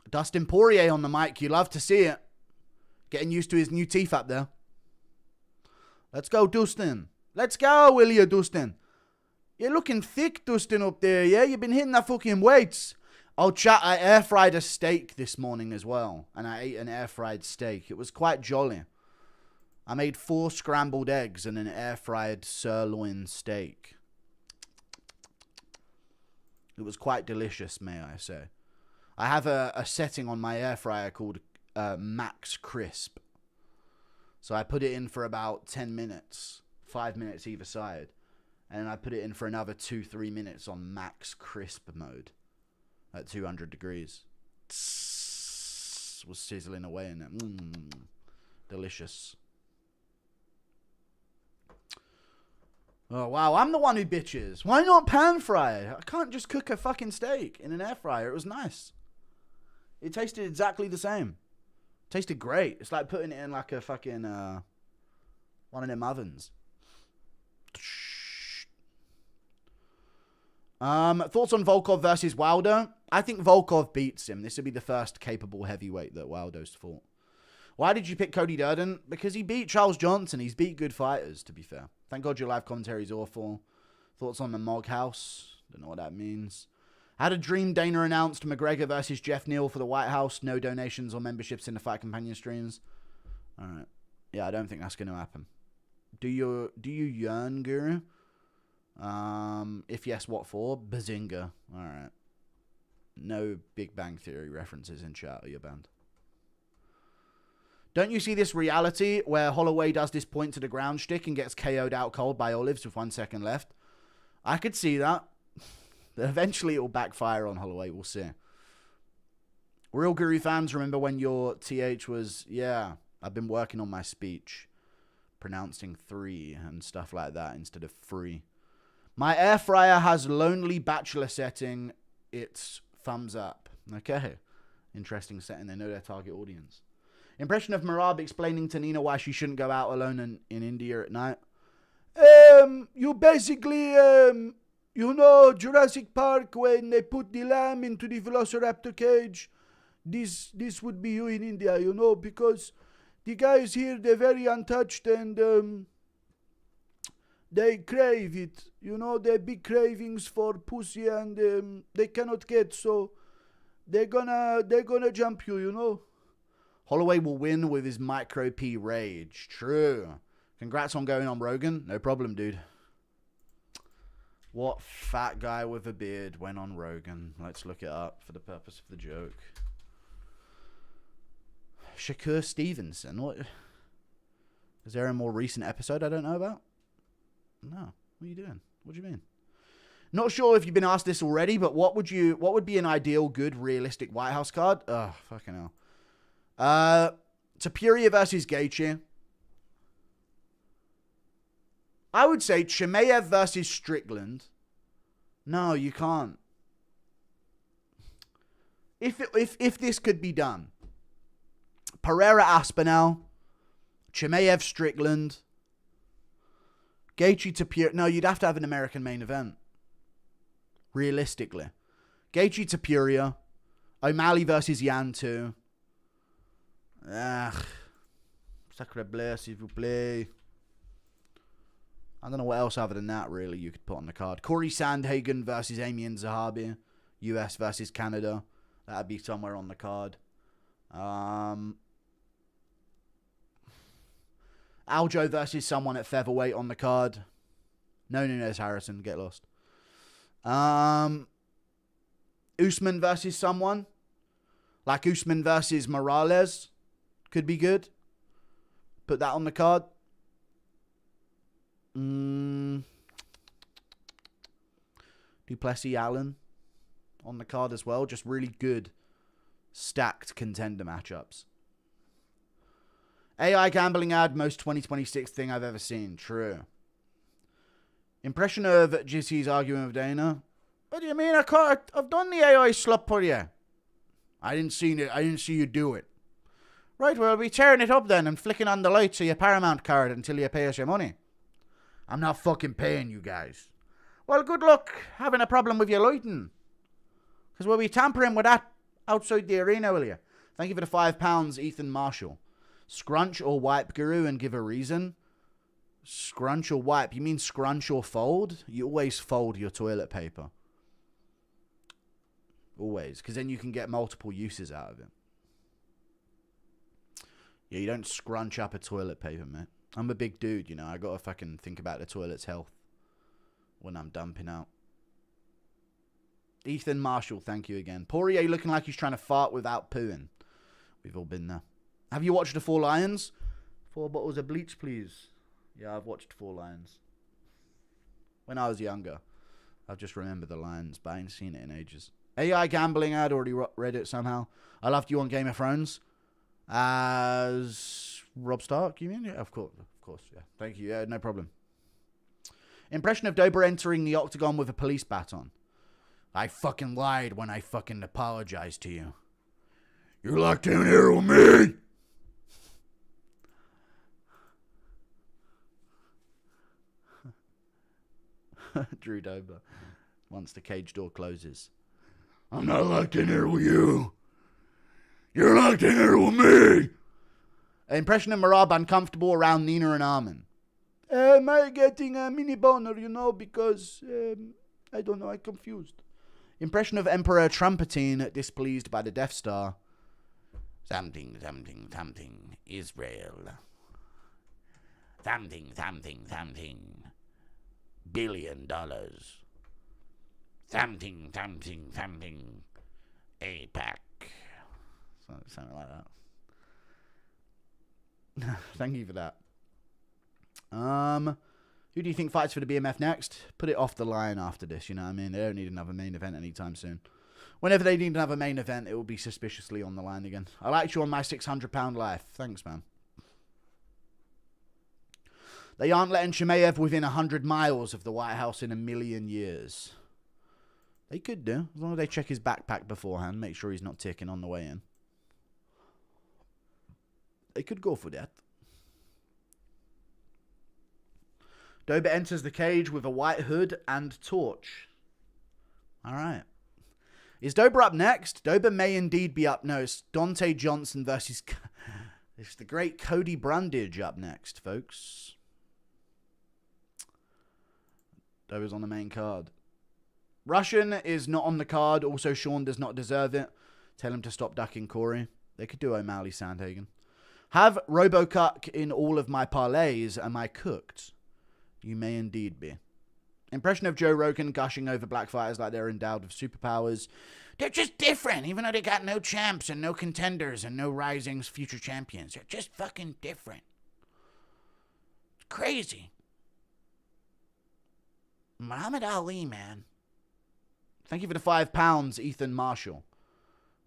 Dustin Poirier on the mic. You love to see it. Getting used to his new teeth up there. Let's go, Dustin. Let's go, will you, Dustin? You're looking thick, Dustin, up there, yeah? You've been hitting that fucking weights. Oh, chat, I air-fried a steak this morning as well. And I ate an air-fried steak. It was quite jolly. I made 4 scrambled eggs and an air-fried sirloin steak. It was quite delicious, may I say. I have a setting on my air fryer called Max Crisp. So I put it in for about 10 minutes, 5 minutes either side. And then I put it in for another 2-3 minutes on Max Crisp mode at 200 degrees. Was sizzling away in it. Delicious. Oh, wow. I'm the one who bitches. Why not pan fry it? I can't just cook a fucking steak in an air fryer. It was nice. It tasted exactly the same. Tasted great. It's like putting it in like a fucking, one of them ovens. Thoughts on Volkov versus Wilder? I think Volkov beats him. This would be the first capable heavyweight that Wilder's fought. Why did you pick Cody Durden? Because he beat Charles Johnson. He's beat good fighters, to be fair. Thank God your live commentary is awful. Thoughts on the Mog House? Don't know what that means. Had a dream Dana announced McGregor versus Jeff Neal for the White House. No donations or memberships in the Fight Companion streams. All right. Yeah, I don't think that's going to happen. Do you yearn, Guru? If yes, what for? Bazinga. All right. No Big Bang Theory references in chat, or you're banned. Don't you see this reality where Holloway does this point to the ground shtick and gets KO'd out cold by Olives with 1 second left? I could see that. Eventually it will backfire on Holloway. We'll see. Real Guru fans, remember when your TH was, yeah, I've been working on my speech. Pronouncing 3 and stuff like that instead of free. My air fryer has lonely bachelor setting. It's thumbs up. Okay. Interesting setting. They know their target audience. Impression of Marab explaining to Nina why she shouldn't go out alone in India at night. You basically, You know, Jurassic Park, when they put the lamb into the velociraptor cage, this would be you in India, you know, because the guys here, they're very untouched and they crave it. You know, they're big cravings for pussy and they cannot get, so they're gonna jump you, you know. Holloway will win with his micro P rage. True. Congrats on going on Rogan. No problem, dude. What fat guy with a beard went on Rogan? Let's look it up for the purpose of the joke. Shakur Stevenson. What? Is there a more recent episode I don't know about? No. What are you doing? What do you mean? Not sure if you've been asked this already, but what would be an ideal, good, realistic White House card? Oh, fucking hell. Topuria versus Gaethje. I would say Chimaev versus Strickland. No, you can't. If this could be done, Pereira Aspinall, Chimaev Strickland, Gaethje Topuria. No, you'd have to have an American main event. Realistically, Gaethje Topuria, O'Malley versus Yantu. Sacre bleu, s'il vous plaît. I don't know what else other than that, really, you could put on the card. Corey Sandhagen versus Amian Zahabi. US versus Canada. That'd be somewhere on the card. Aljo versus someone at featherweight on the card. No Nunes Harrison. Get lost. Usman versus someone. Like Usman versus Morales. Could be good. Put that on the card. Duplessis Allen on the card as well. Just really good stacked contender matchups. AI gambling ad, most 2026 thing I've ever seen. True. Impression of GC's arguing with Dana. What do you mean? I've done the AI slop for you. I didn't see you do it. Right, well, we'll be tearing it up then and flicking on the lights of your Paramount card until you pay us your money. I'm not fucking paying you guys. Well, good luck having a problem with your lighting. Because we'll be tampering with that outside the arena, will you? Thank you for the £5, Ethan Marshall. Scrunch or wipe, Guru, and give a reason. Scrunch or wipe? You mean scrunch or fold? You always fold your toilet paper. Always. Because then you can get multiple uses out of it. Yeah, you don't scrunch up a toilet paper, mate. I'm a big dude, you know. I gotta fucking think about the toilet's health when I'm dumping out. Ethan Marshall, thank you again. Poirier looking like he's trying to fart without pooing. We've all been there. Have you watched The Four Lions? 4 bottles of bleach, please. Yeah, I've watched Four Lions. When I was younger. I've just remembered the lines, but I ain't seen it in ages. AI gambling ad, already read it somehow. I loved you on Game of Thrones. As Rob Stark, you mean? Yeah, of course, yeah. Thank you, yeah, no problem. Impression of Dober entering the octagon with a police baton. I fucking lied when I fucking apologized to you. You're locked in here with me! Drew Dober. Once the cage door closes. I'm not locked in here with you. You're locked in here with me. Impression of Marab uncomfortable around Nina and Armin. Am I getting a mini boner, you know, because, I don't know, I'm confused. Impression of Emperor Trumpetine displeased by the Death Star. Something, Israel. Something, $1 billion. Something, APAC. Something like that. Thank you for that. Who do you think fights for the BMF next? Put it off the line after this, you know what I mean? They don't need another main event anytime soon. Whenever they need another main event, it will be suspiciously on the line again. I liked you on my £600 life. Thanks, man. They aren't letting Chimaev within 100 miles of the White House in a million years. They could do, as long as they check his backpack beforehand, make sure he's not ticking on the way in. They could go for that. Dober enters the cage with a white hood and torch. All right. Is Dober up next? Dober may indeed be up. No, it's Dante Johnson versus... It's the great Cody Brundage up next, folks. Dober's on the main card. Russian is not on the card. Also, Sean does not deserve it. Tell him to stop ducking Corey. They could do O'Malley Sandhagen. Have RoboCuck in all of my parlays. Am I cooked? You may indeed be. Impression of Joe Rogan gushing over black fighters like they're endowed with superpowers. They're just different, even though they got no champs and no contenders and no rising future champions. They're just fucking different. It's crazy. Muhammad Ali, man. Thank you for the £5, Ethan Marshall.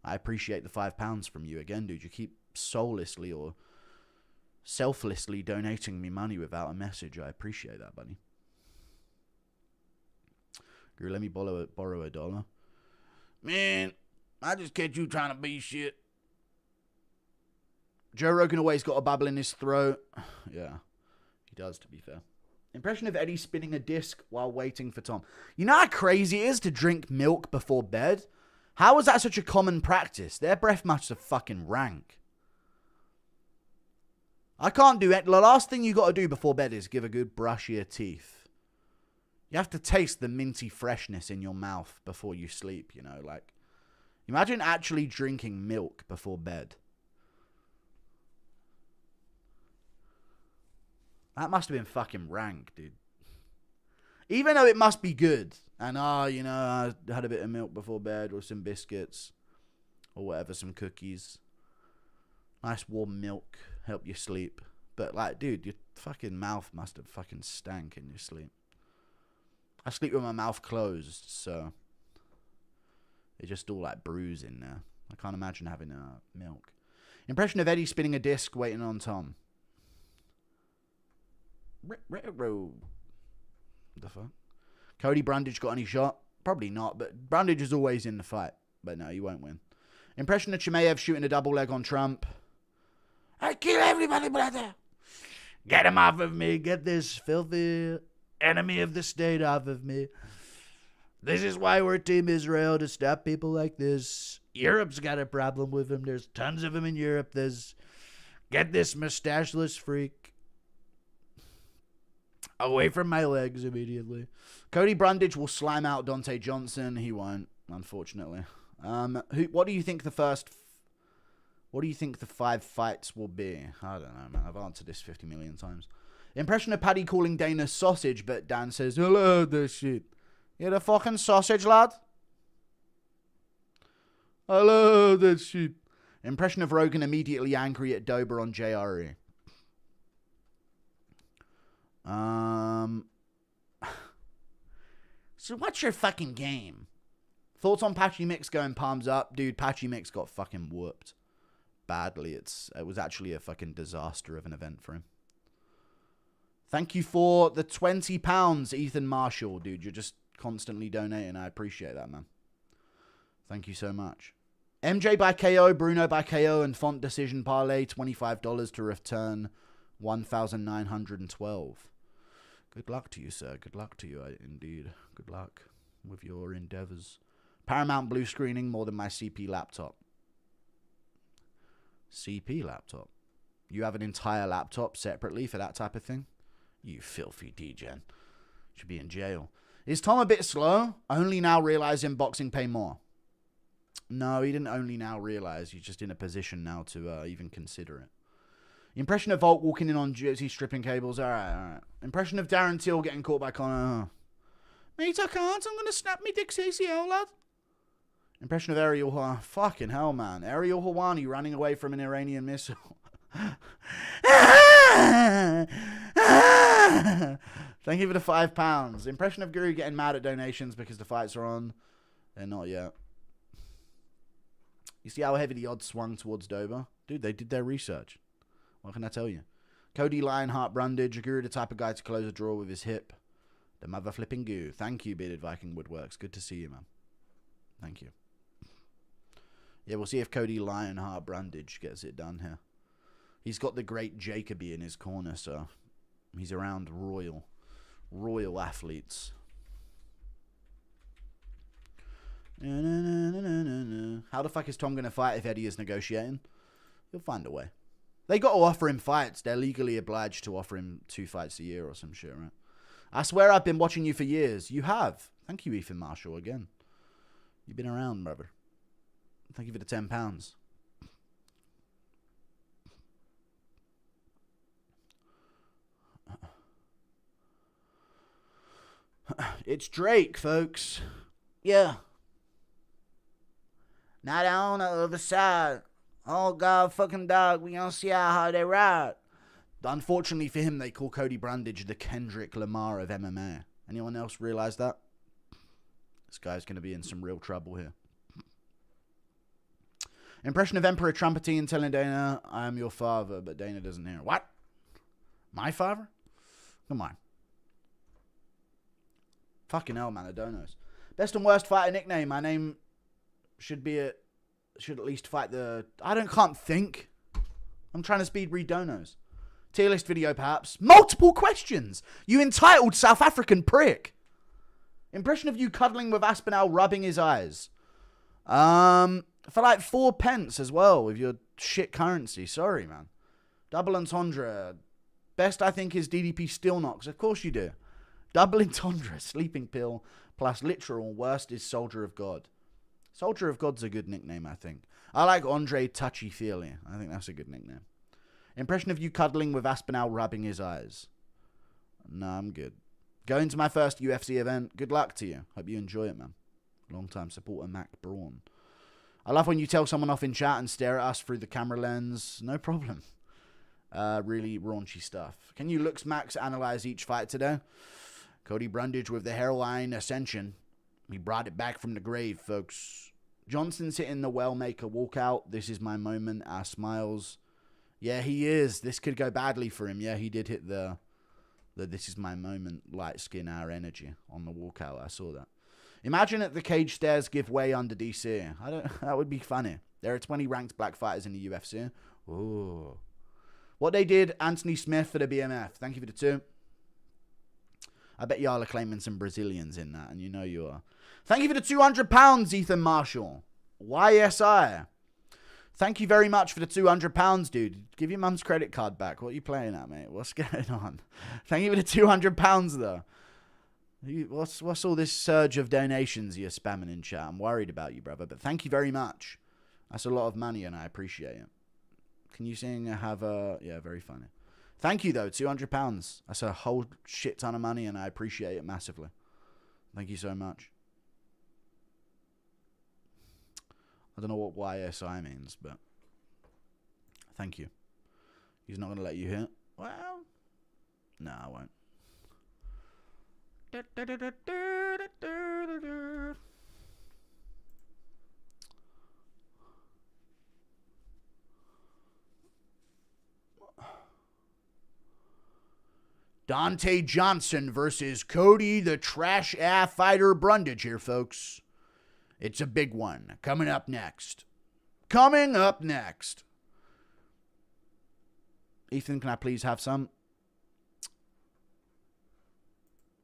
I appreciate the £5 from you again, dude. You keep soullessly or selflessly donating me money without a message. I appreciate that, buddy. Girl, let me borrow $1. Man, I just catch you trying to be shit. Joe Rogan always got a bubble in his throat. Yeah, he does, to be fair. Impression of Eddie spinning a disc while waiting for Tom. You know how crazy it is to drink milk before bed? How is that such a common practice? Their breath must have fucking rank. I can't do it. The last thing you got to do before bed is give a good brush of your teeth. You have to taste the minty freshness in your mouth before you sleep, you know, like. Imagine actually drinking milk before bed. That must have been fucking rank, dude. Even though it must be good. And, you know, I had a bit of milk before bed or some biscuits or whatever, some cookies. Nice warm milk, help you sleep. But, like, dude, your fucking mouth must have fucking stank in your sleep. I sleep with my mouth closed, so it's just all like bruise in there. I can't imagine having milk. Impression of Eddie spinning a disc, waiting on Tom. The fuck? Cody Brundage got any shot? Probably not, but Brundage is always in the fight. But no, he won't win. Impression of Chimaev shooting a double leg on Trump. I kill everybody, brother. Get him off of me. Get this filthy enemy of the state off of me. This is why we're Team Israel, to stop people like this. Europe's got a problem with him. There's tons of them in Europe. Get this mustacheless freak away from my legs immediately. Cody Brundage will slime out Dante Johnson. He won't, unfortunately. What do you think the 5 fights will be? I don't know, man. I've answered this 50 million times. Impression of Paddy calling Dana sausage, but Dan says, hello, this shit. You're a fucking sausage, lad? Hello, this shit. Impression of Rogan immediately angry at Dober on JRE. So what's your fucking game? Thoughts on Patchy Mix going palms up? Dude, Patchy Mix got fucking whooped badly. It was actually a fucking disaster of an event for him. Thank you for the £20, Ethan Marshall, dude. You're just constantly donating. I appreciate that, man. Thank you so much. MJ by KO, Bruno by KO, and Font Decision Parlay, $25 to return 1,912. Good luck to you, sir. Good luck to you, indeed. Good luck with your endeavors. Paramount blue screening more than my CP laptop. CP laptop? You have an entire laptop separately for that type of thing? You filthy degen. Should be in jail. Is Tom a bit slow? Only now realizing boxing pay more. No, he didn't only now realize. He's just in a position now to even consider it. Impression of Volt walking in on Jersey stripping cables. All right. Impression of Darren Till getting caught by Connor. Mate, I can't. I'm going to snap me dick's ACL, lad. Impression of Ariel Hawani. Fucking hell, man. Ariel Hawani running away from an Iranian missile. Thank you for the £5. Impression of Guru getting mad at donations because the fights are on. They're not yet. You see how heavy the odds swung towards Dober? Dude, they did their research. What can I tell you? Cody Lionheart Brundage. Guru the type of guy to close a draw with his hip. The mother flipping goo. Thank you, Bearded Viking Woodworks. Good to see you, man. Thank you. Yeah, we'll see if Cody Lionheart Brundage gets it done here. He's got the great Jacoby in his corner, so he's around royal. Royal athletes. How the fuck is Tom going to fight if Eddie is negotiating? He'll find a way. They got to offer him fights. They're legally obliged to offer him 2 fights a year or some shit, right? I swear I've been watching you for years. You have. Thank you, Ethan Marshall, again. You've been around, brother. Thank you for the £10. It's Drake, folks. Yeah. Not on the other side. Oh, God, fucking dog. We gonna see how hard they ride. Unfortunately for him, they call Cody Brundage the Kendrick Lamar of MMA. Anyone else realize that? This guy's going to be in some real trouble here. Impression of Emperor Trumpetine telling Dana, I am your father, but Dana doesn't hear. What? My father? Come on. Fucking hell, man, I don't know. Best and worst fighter nickname. My name should at least fight the... can't think. I'm trying to speed read donos. Tier list video, perhaps. Multiple questions. You entitled South African prick. Impression of you cuddling with Aspinall rubbing his eyes. For like 4 pence as well with your shit currency. Sorry, man. Double entendre. Best, I think, is DDP Steel Knocks. Of course you do. Double entendre. Sleeping pill plus literal. Worst is Soldier of God. Soldier of God's a good nickname, I think. I like Andre Touchy Feely. I think that's a good nickname. Impression of you cuddling with Aspinall rubbing his eyes. No, I'm good. Going to my first UFC event. Good luck to you. Hope you enjoy it, man. Long-time supporter Mac Braun. I love when you tell someone off in chat and stare at us through the camera lens. No problem. Really raunchy stuff. Can you Lux Max analyze each fight today? Cody Brundage with the hairline ascension. He brought it back from the grave, folks. Johnson's hitting the Wellmaker walkout. This is my moment. Our smiles. Yeah, he is. This could go badly for him. Yeah, he did hit the this is my moment, light skin, our energy on the walkout. I saw that. Imagine that the cage stairs give way under DC. That would be funny. There are 20 ranked black fighters in the UFC. Ooh. What they did, Anthony Smith for the BMF. Thank you for the 2. I bet y'all are claiming some Brazilians in that, and you know you are. Thank you for the £200, Ethan Marshall. YSI. Thank you very much for the £200, dude. Give your mum's credit card back. What are you playing at, mate? What's going on? Thank you for the £200, though. What's all this surge of donations you're spamming in chat? I'm worried about you, brother. But thank you very much. That's a lot of money, and I appreciate it. Can you sing have a... Yeah, very funny. Thank you, though. £200. That's a whole shit ton of money, and I appreciate it massively. Thank you so much. I don't know what YSI means, but thank you. He's not going to let you hit? Well, no, I won't. Dante Johnson versus Cody the Trash Ass Fighter Brundage here, folks. It's a big one. Coming up next. Ethan, can I please have some?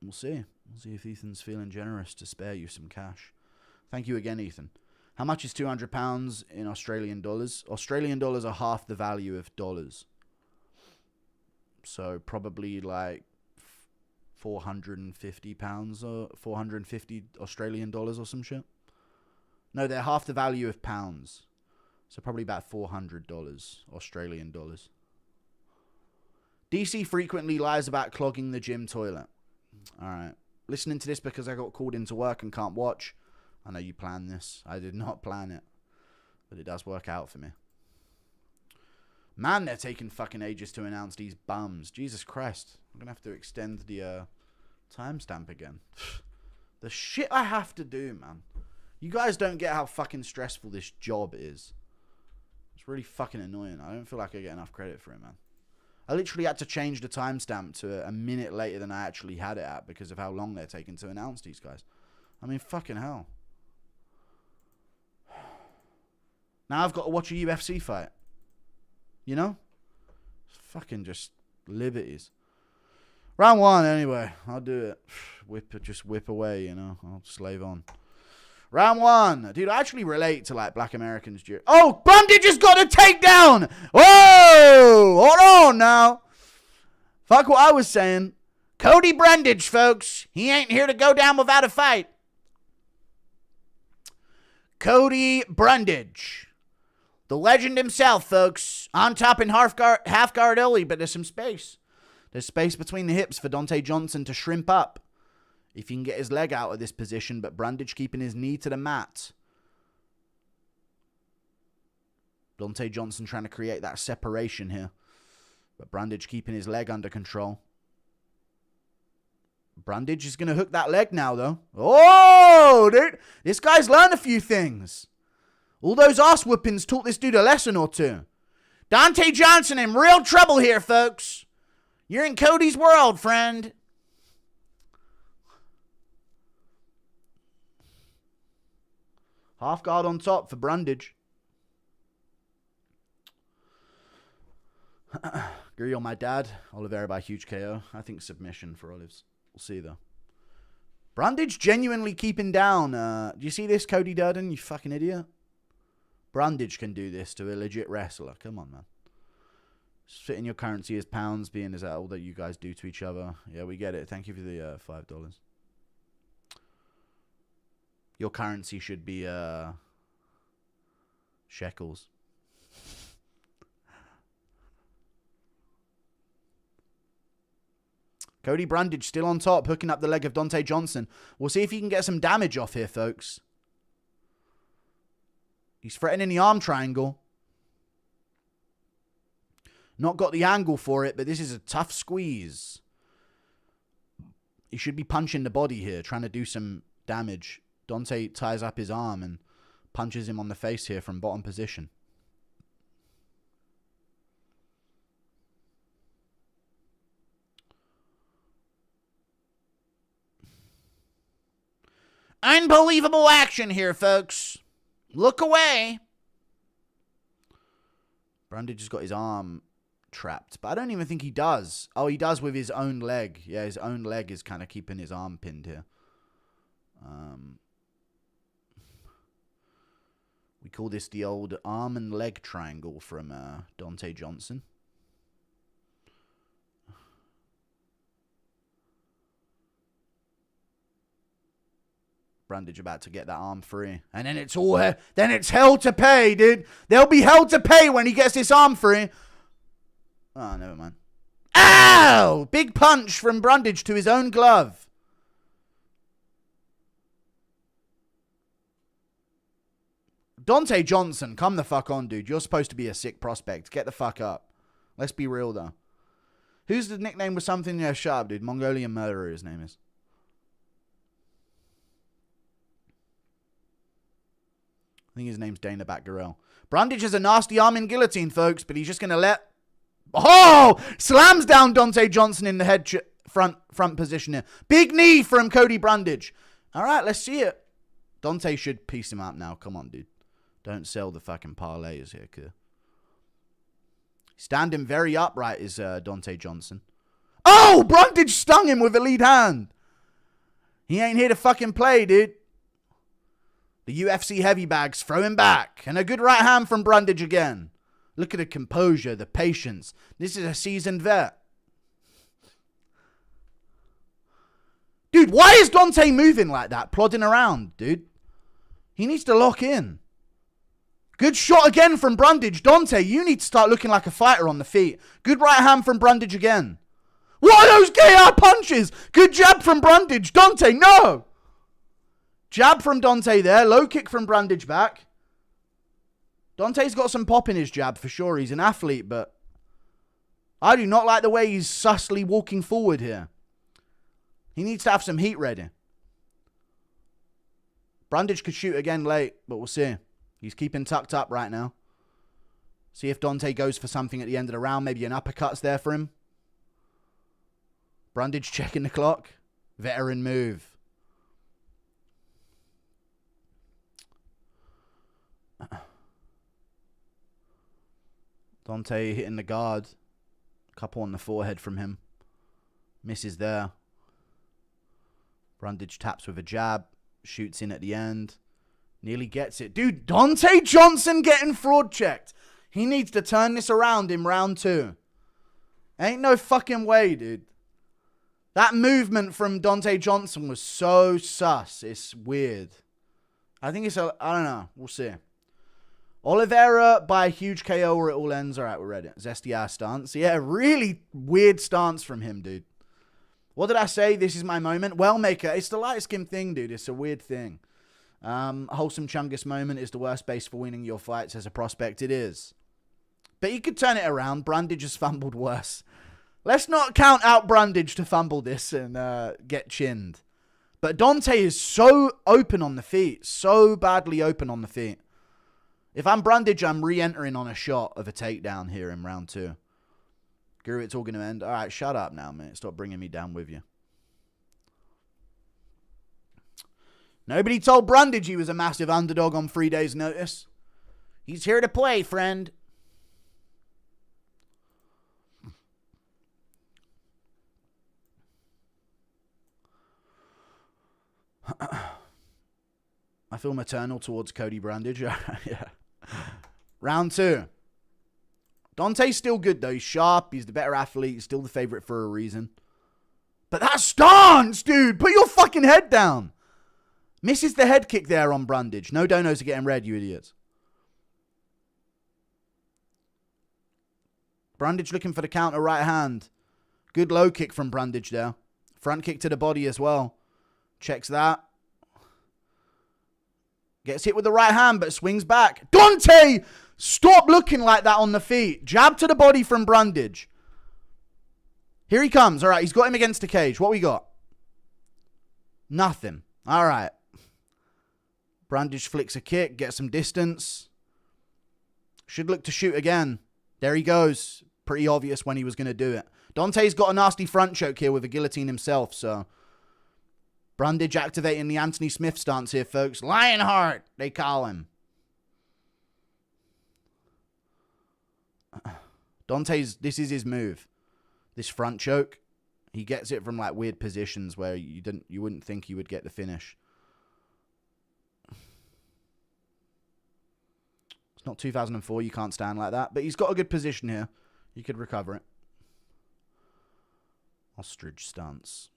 We'll see. We'll see if Ethan's feeling generous to spare you some cash. Thank you again, Ethan. How much is £200 in Australian dollars? Australian dollars are half the value of dollars. So probably like £450 or 450 Australian dollars or some shit. No, they're half the value of pounds. So probably about $400 Australian dollars. DC frequently lies about clogging the gym toilet. All right. Listening to this because I got called into work and can't watch. I know you planned this. I did not plan it. But it does work out for me. Man, they're taking fucking ages to announce these bums. Jesus Christ. I'm going to have to extend the timestamp again. The shit I have to do, man. You guys don't get how fucking stressful this job is. It's really fucking annoying. I don't feel like I get enough credit for it, man. I literally had to change the timestamp to a minute later than I actually had it at because of how long they're taking to announce these guys. I mean, fucking hell. Now I've got to watch a UFC fight. You know? It's fucking just liberties. Round 1, anyway. I'll do it. Just whip away, you know. I'll slave on. Round 1. Dude, I actually relate to, like, black Americans. Oh, Brundage just got a takedown. Whoa. Hold on now. Fuck what I was saying. Cody Brundage, folks. He ain't here to go down without a fight. Cody Brundage. The legend himself, folks. On top in half guard only, but there's some space. There's space between the hips for Dante Johnson to shrimp up. If he can get his leg out of this position, but Brundage keeping his knee to the mat. Dante Johnson trying to create that separation here. But Brundage keeping his leg under control. Brundage is going to hook that leg now, though. Oh, dude. This guy's learned a few things. All those ass whoopings taught this dude a lesson or two. Dante Johnson in real trouble here, folks. You're in Cody's world, friend. Half guard on top for Brundage. Agree on my dad. Oliveira by huge KO. I think submission for Olives. We'll see, though. Brundage genuinely keeping down. Do you see this, Cody Durden? You fucking idiot. Brundage can do this to a legit wrestler. Come on, man. Spitting your currency as pounds, being as that all that you guys do to each other. Yeah, we get it. Thank you for the $5. Your currency should be shekels. Cody Brundage still on top, hooking up the leg of Dante Johnson. We'll see if he can get some damage off here, folks. He's threatening the arm triangle. Not got the angle for it, but this is a tough squeeze. He should be punching the body here, trying to do some damage. Dante ties up his arm and punches him on the face here from bottom position. Unbelievable action here, folks. Look away. Brundage has got his arm trapped, but I don't even think he does. Oh, he does with his own leg. Yeah, his own leg is kind of keeping his arm pinned here. We call this the old arm and leg triangle from Dante Johnson. Brundage about to get that arm free. And then it's all then it's hell to pay, dude. There'll be hell to pay when he gets this arm free. Oh, never mind. Ow! Big punch from Brundage to his own glove. Dante Johnson, come the fuck on, dude. You're supposed to be a sick prospect. Get the fuck up. Let's be real, though. Who's the nickname with something? Yeah, shut up, dude. Mongolian Murderer, his name is. I think his name's Dana Batgarel. Brundage has a nasty arm in guillotine, folks, but he's just going to let... Oh! Slams down Dante Johnson in the head front position here. Big knee from Cody Brundage. All right, let's see it. Dante should piece him up now. Come on, dude. Don't sell the fucking parlays here, kid. Standing very upright is Dante Johnson. Oh! Brundage stung him with a lead hand. He ain't here to fucking play, dude. The UFC heavy bags throw him back. And a good right hand from Brundage again. Look at the composure, the patience. This is a seasoned vet. Dude, why is Dante moving like that? Plodding around, dude. He needs to lock in. Good shot again from Brundage. Dante, you need to start looking like a fighter on the feet. Good right hand from Brundage again. What are those gay punches? Good jab from Brundage. Dante, no! Jab from Dante there. Low kick from Brundage back. Dante's got some pop in his jab for sure. He's an athlete, but I do not like the way he's sussly walking forward here. He needs to have some heat ready. Brundage could shoot again late, but we'll see. He's keeping tucked up right now. See if Dante goes for something at the end of the round. Maybe an uppercut's there for him. Brundage checking the clock. Veteran move. Dante hitting the guard. Couple on the forehead from him. Misses there. Brundage taps with a jab. Shoots in at the end. Nearly gets it. Dude, Dante Johnson getting fraud checked. He needs to turn this around in round 2. Ain't no fucking way, dude. That movement from Dante Johnson was so sus. It's weird. I think it's I don't know. We'll see. Oliveira by a huge KO where it all ends. All right, we're ready. Zesty ass stance. Yeah, really weird stance from him, dude. What did I say? This is my moment. Well, Maker, it's the light skin thing, dude. It's a weird thing. Wholesome Chungus moment is the worst base for winning your fights as a prospect. It is. But you could turn it around. Brundage has fumbled worse. Let's not count out Brundage to fumble this and get chinned. But Dante is so open on the feet. So badly open on the feet. If I'm Brundage, I'm re-entering on a shot of a takedown here in round 2. Guru, it's all going to end. All right, shut up now, mate. Stop bringing me down with you. Nobody told Brundage he was a massive underdog on 3 days' notice. He's here to play, friend. I feel maternal towards Cody Brundage. Yeah. Round 2. Dante's still good, though. He's sharp. He's the better athlete. He's still the favorite for a reason. But that stance, dude. Put your fucking head down. Misses the head kick there on Brundage. No donos are getting red, you idiots. Brundage looking for the counter right hand. Good low kick from Brundage there. Front kick to the body as well. Checks that. Gets hit with the right hand, but swings back. Dante! Stop looking like that on the feet. Jab to the body from Brundage. Here he comes. All right, he's got him against the cage. What we got? Nothing. All right. Brundage flicks a kick, gets some distance. Should look to shoot again. There he goes. Pretty obvious when he was going to do it. Dante's got a nasty front choke here with a guillotine himself, so... Brundage activating the Anthony Smith stance here, folks. Lionheart, they call him. This is his move. This front choke. He gets it from like weird positions where you wouldn't think he would get the finish. It's not 2004, you can't stand like that. But he's got a good position here. You could recover it. Ostrich stance.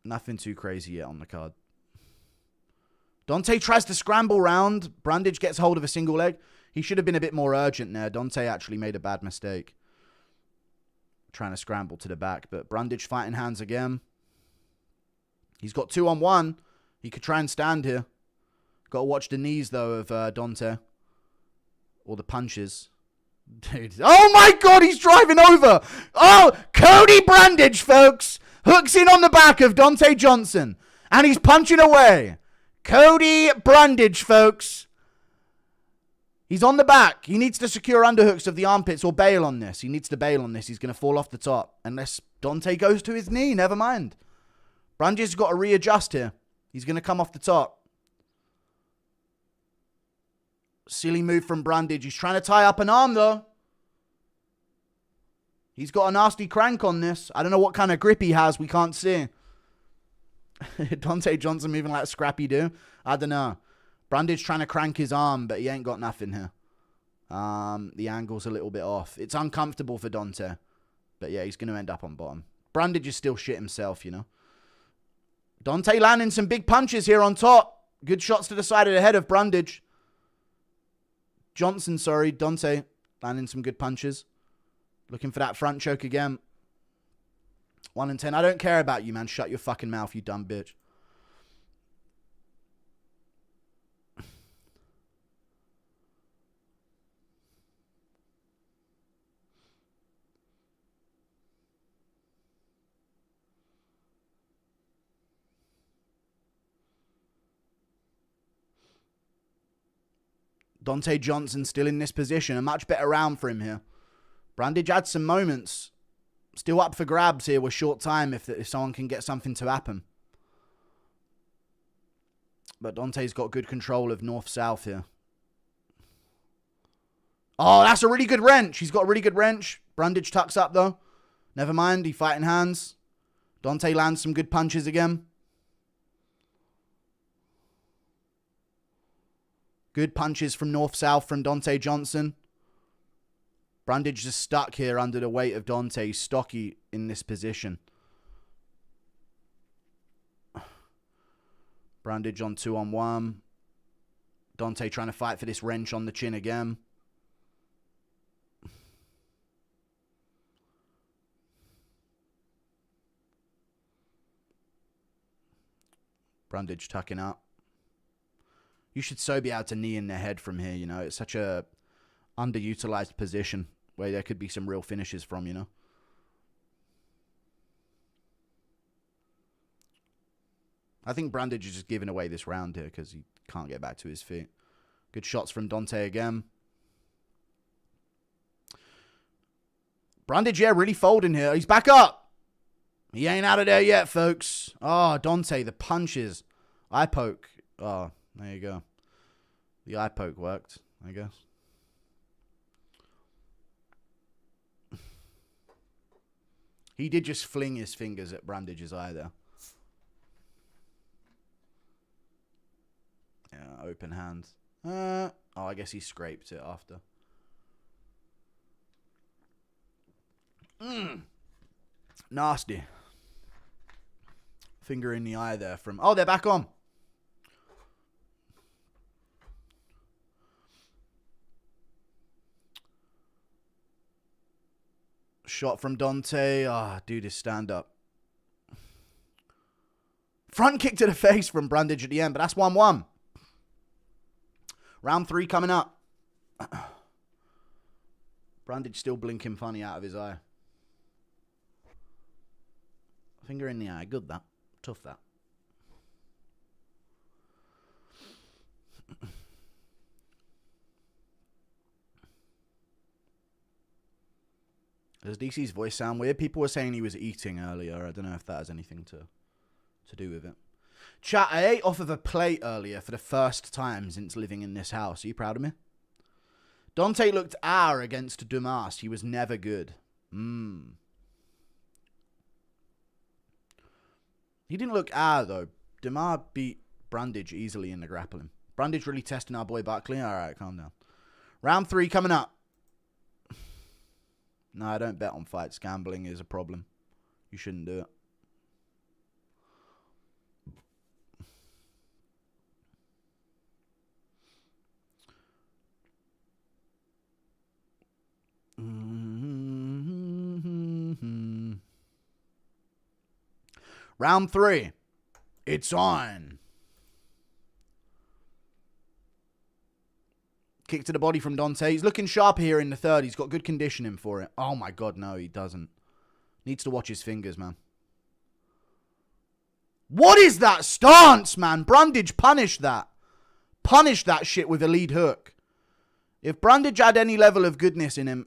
Nothing too crazy yet on the card. Dante tries to scramble round. Brundage gets hold of a single leg. He should have been a bit more urgent there. Dante actually made a bad mistake. Trying to scramble to the back. But Brundage fighting hands again. He's got 2-on-1. He could try and stand here. Got to watch the knees, though, of Dante. Or the punches. Dude. Oh, my God. He's driving over. Oh, Cody Brundage, folks. Hooks in on the back of Dante Johnson. And he's punching away. Cody Brundage, folks. He's on the back. He needs to secure underhooks of the armpits or bail on this. He needs to bail on this. He's going to fall off the top. Unless Dante goes to his knee. Never mind. Brundage's got to readjust here. He's going to come off the top. Silly move from Brundage. He's trying to tie up an arm, though. He's got a nasty crank on this. I don't know what kind of grip he has. We can't see. Dante Johnson moving like Scrappy-Doo. I don't know. Brundage trying to crank his arm, but he ain't got nothing here. The angle's a little bit off. It's uncomfortable for Dante. But yeah, he's going to end up on bottom. Brundage is still shit himself, you know. Dante landing some big punches here on top. Good shots to the side of the head of Brundage. Dante landing some good punches. Looking for that front choke again. 1-10. I don't care about you, man. Shut your fucking mouth, you dumb bitch. Dante Johnson still in this position. A much better round for him here. Brundage had some moments. Still up for grabs here with short time if someone can get something to happen. But Dante's got good control of north-south here. Oh, that's a really good wrench. He's got a really good wrench. Brundage tucks up, though. Never mind. He fighting hands. Dante lands some good punches again. Good punches from north-south from Dante Johnson. Brundage just stuck here under the weight of Dante. He's stocky in this position. Brundage on 2-on-1. Dante trying to fight for this wrench on the chin again. Brundage tucking up. You should so be able to knee in their head from here, you know. It's such a underutilized position where there could be some real finishes from, you know. I think Brundage is just giving away this round here because he can't get back to his feet. Good shots from Dante again. Brundage, yeah, really folding here. He's back up. He ain't out of there yet, folks. Oh, Dante, the punches. Eye poke. Oh, there you go. The eye poke worked, I guess. He did just fling his fingers at Brundage's eye there. Yeah, open hands. Oh, I guess he scraped it after. Nasty. Finger in the eye there from... Oh, they're back on. Shot from Dante. Ah, oh, dude is stand up. Front kick to the face from Brundage at the end, but that's 1-1. Round 3 coming up. Brundage still blinking funny out of his eye. Finger in the eye. Good, that. Tough, that. Does DC's voice sound weird? People were saying he was eating earlier. I don't know if that has anything to do with it. Chat, I ate off of a plate earlier for the first time since living in this house. Are you proud of me? Dante looked against Dumas. He was never good. He didn't look though. Dumas beat Brundage easily in the grappling. Brundage really testing our boy Buckley. All right, calm down. Round 3 coming up. No, I don't bet on fights. Gambling is a problem. You shouldn't do it. Round 3. It's on. Kick to the body from Dante. He's looking sharper here in the third. He's got good conditioning for it. Oh my God, no, he doesn't. Needs to watch his fingers, man. What is that stance, man? Brundage punished that. Punished that shit with a lead hook. If Brundage had any level of goodness in him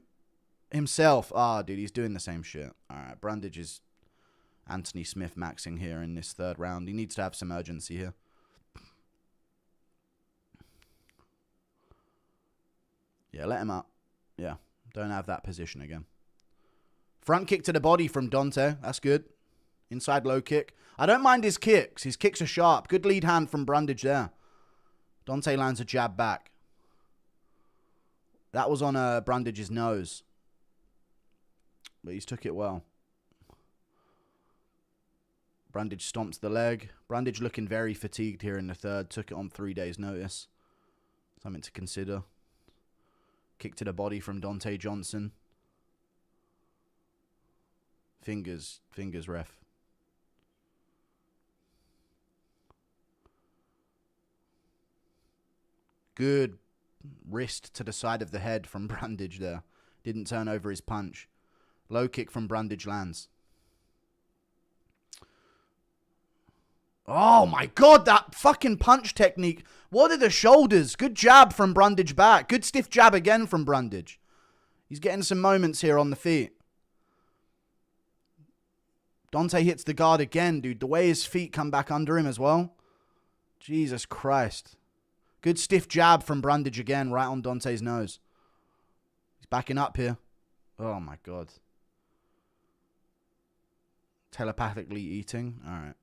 himself. Dude, he's doing the same shit. All right, Brundage is Anthony Smith maxing here in this third round. He needs to have some urgency here. Yeah, let him up. Yeah, don't have that position again. Front kick to the body from Dante. That's good. Inside low kick. I don't mind his kicks. His kicks are sharp. Good lead hand from Brundage there. Dante lands a jab back. That was on Brundage's nose. But he's took it well. Brundage stomps the leg. Brundage looking very fatigued here in the third. Took it on 3 days' notice. Something to consider. Kick to the body from Dante Johnson. Fingers, ref. Good wrist to the side of the head from Brundage there. Didn't turn over his punch. Low kick from Brundage lands. Oh my God, that fucking punch technique. What are the shoulders? Good jab from Brundage back. Good stiff jab again from Brundage. He's getting some moments here on the feet. Dante hits the guard again, dude. The way his feet come back under him as well. Jesus Christ. Good stiff jab from Brundage again, right on Dante's nose. He's backing up here. Oh my God. Telepathically eating. All right.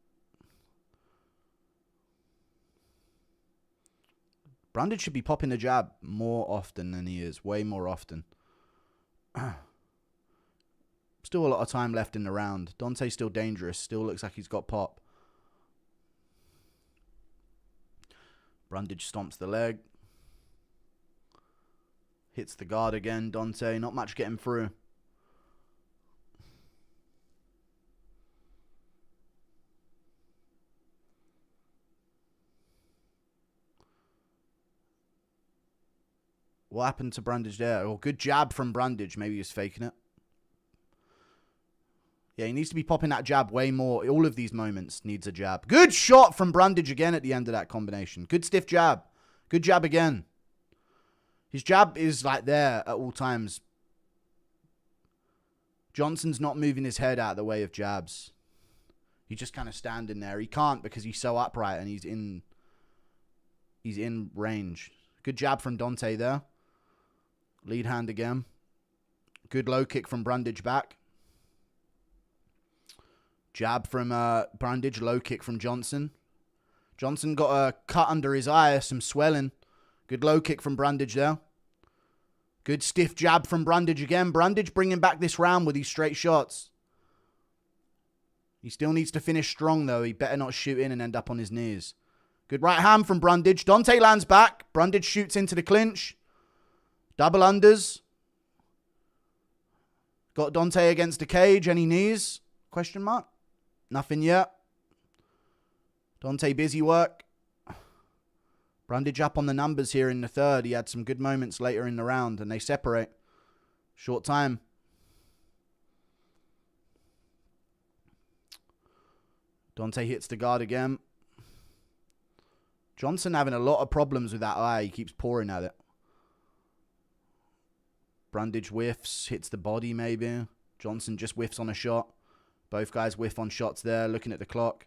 Brundage should be popping the jab more often than he is. Way more often. Still a lot of time left in the round. Dante's still dangerous. Still looks like he's got pop. Brundage stomps the leg. Hits the guard again. Dante, not much getting through. What happened to Brundage there? Oh, good jab from Brundage. Maybe he's faking it. Yeah, he needs to be popping that jab way more. All of these moments needs a jab. Good shot from Brundage again at the end of that combination. Good stiff jab. Good jab again. His jab is like there at all times. Johnson's not moving his head out of the way of jabs. He's just kind of standing there. He can't because he's so upright and he's in range. Good jab from Dante there. Lead hand again. Good low kick from Brundage back. Jab from Brundage. Low kick from Johnson. Johnson got a cut under his eye. Some swelling. Good low kick from Brundage there. Good stiff jab from Brundage again. Brundage bringing back this round with these straight shots. He still needs to finish strong, though. He better not shoot in and end up on his knees. Good right hand from Brundage. Dante lands back. Brundage shoots into the clinch. Double unders. Got Dante against the cage. Any knees? Question mark. Nothing yet. Dante busy work. Brundage up on the numbers here in the third. He had some good moments later in the round and they separate. Short time. Dante hits the guard again. Johnson having a lot of problems with that eye. He keeps pouring at it. Brundage whiffs, hits the body maybe. Johnson just whiffs on a shot. Both guys whiff on shots there, looking at the clock.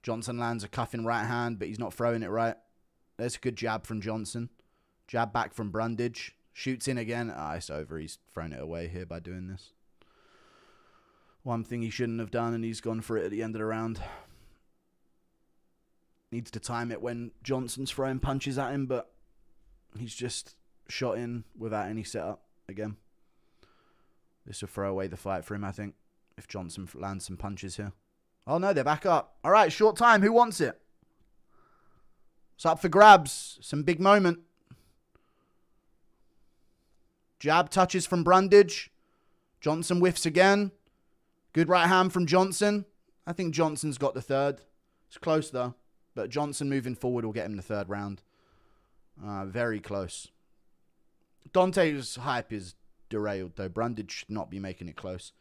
Johnson lands a cuffing right hand, but he's not throwing it right. There's a good jab from Johnson. Jab back from Brundage. Shoots in again. It's over. He's thrown it away here by doing this. One thing he shouldn't have done, and he's gone for it at the end of the round. Needs to time it when Johnson's throwing punches at him, but he's just shot in without any setup again. This will throw away the fight for him, I think, if Johnson lands some punches here. Oh, no, they're back up. All right, short time. Who wants it? It's up for grabs. Some big moment. Jab touches from Brundage. Johnson whiffs again. Good right hand from Johnson. I think Johnson's got the third. It's close, though. But Johnson moving forward will get him the third round. Very close. Dante's hype is derailed, though. Brundage should not be making it close.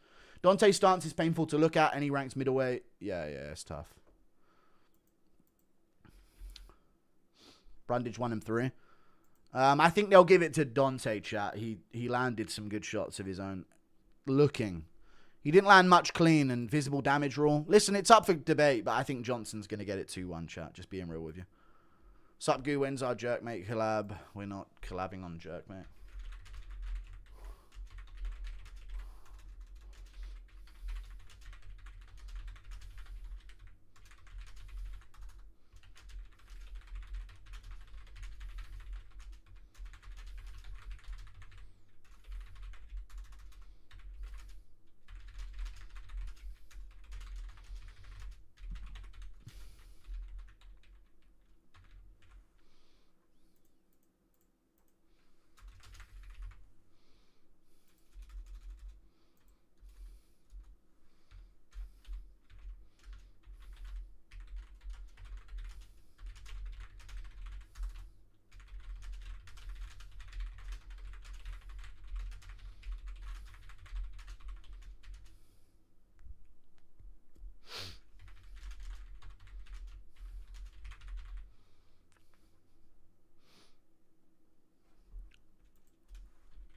Dante's stance is painful to look at, and he ranks middleweight. Yeah, it's tough. Brundage won him 3. I think they'll give it to Dante, chat. He landed some good shots of his own. Looking. He didn't land much clean and visible damage rule. Listen, it's up for debate, but I think Johnson's going to get it 2-1, chat. Just being real with you. Sup, Goo, when's our Jerkmate collab? We're not collabing on Jerkmate.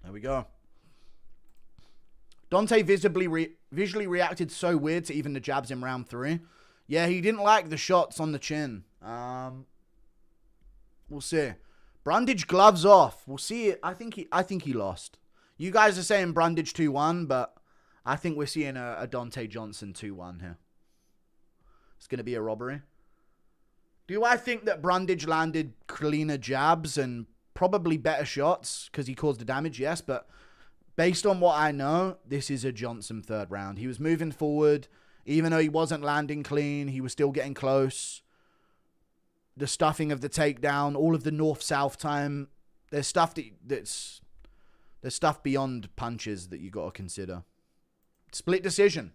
There we go. Dante visually reacted so weird to even the jabs in round 3. Yeah, he didn't like the shots on the chin. We'll see. Brundage gloves off. We'll see. I think he lost. You guys are saying Brundage 2-1, but I think we're seeing a Dante Johnson 2-1 here. It's going to be a robbery. Do I think that Brundage landed cleaner jabs and probably better shots because he caused the damage? Yes, but based on what I know, this is a Johnson third round. He was moving forward. Even though he wasn't landing clean, he was still getting close. The stuffing of the takedown, all of the north-south time. There's stuff there's stuff beyond punches that you got to consider. Split decision.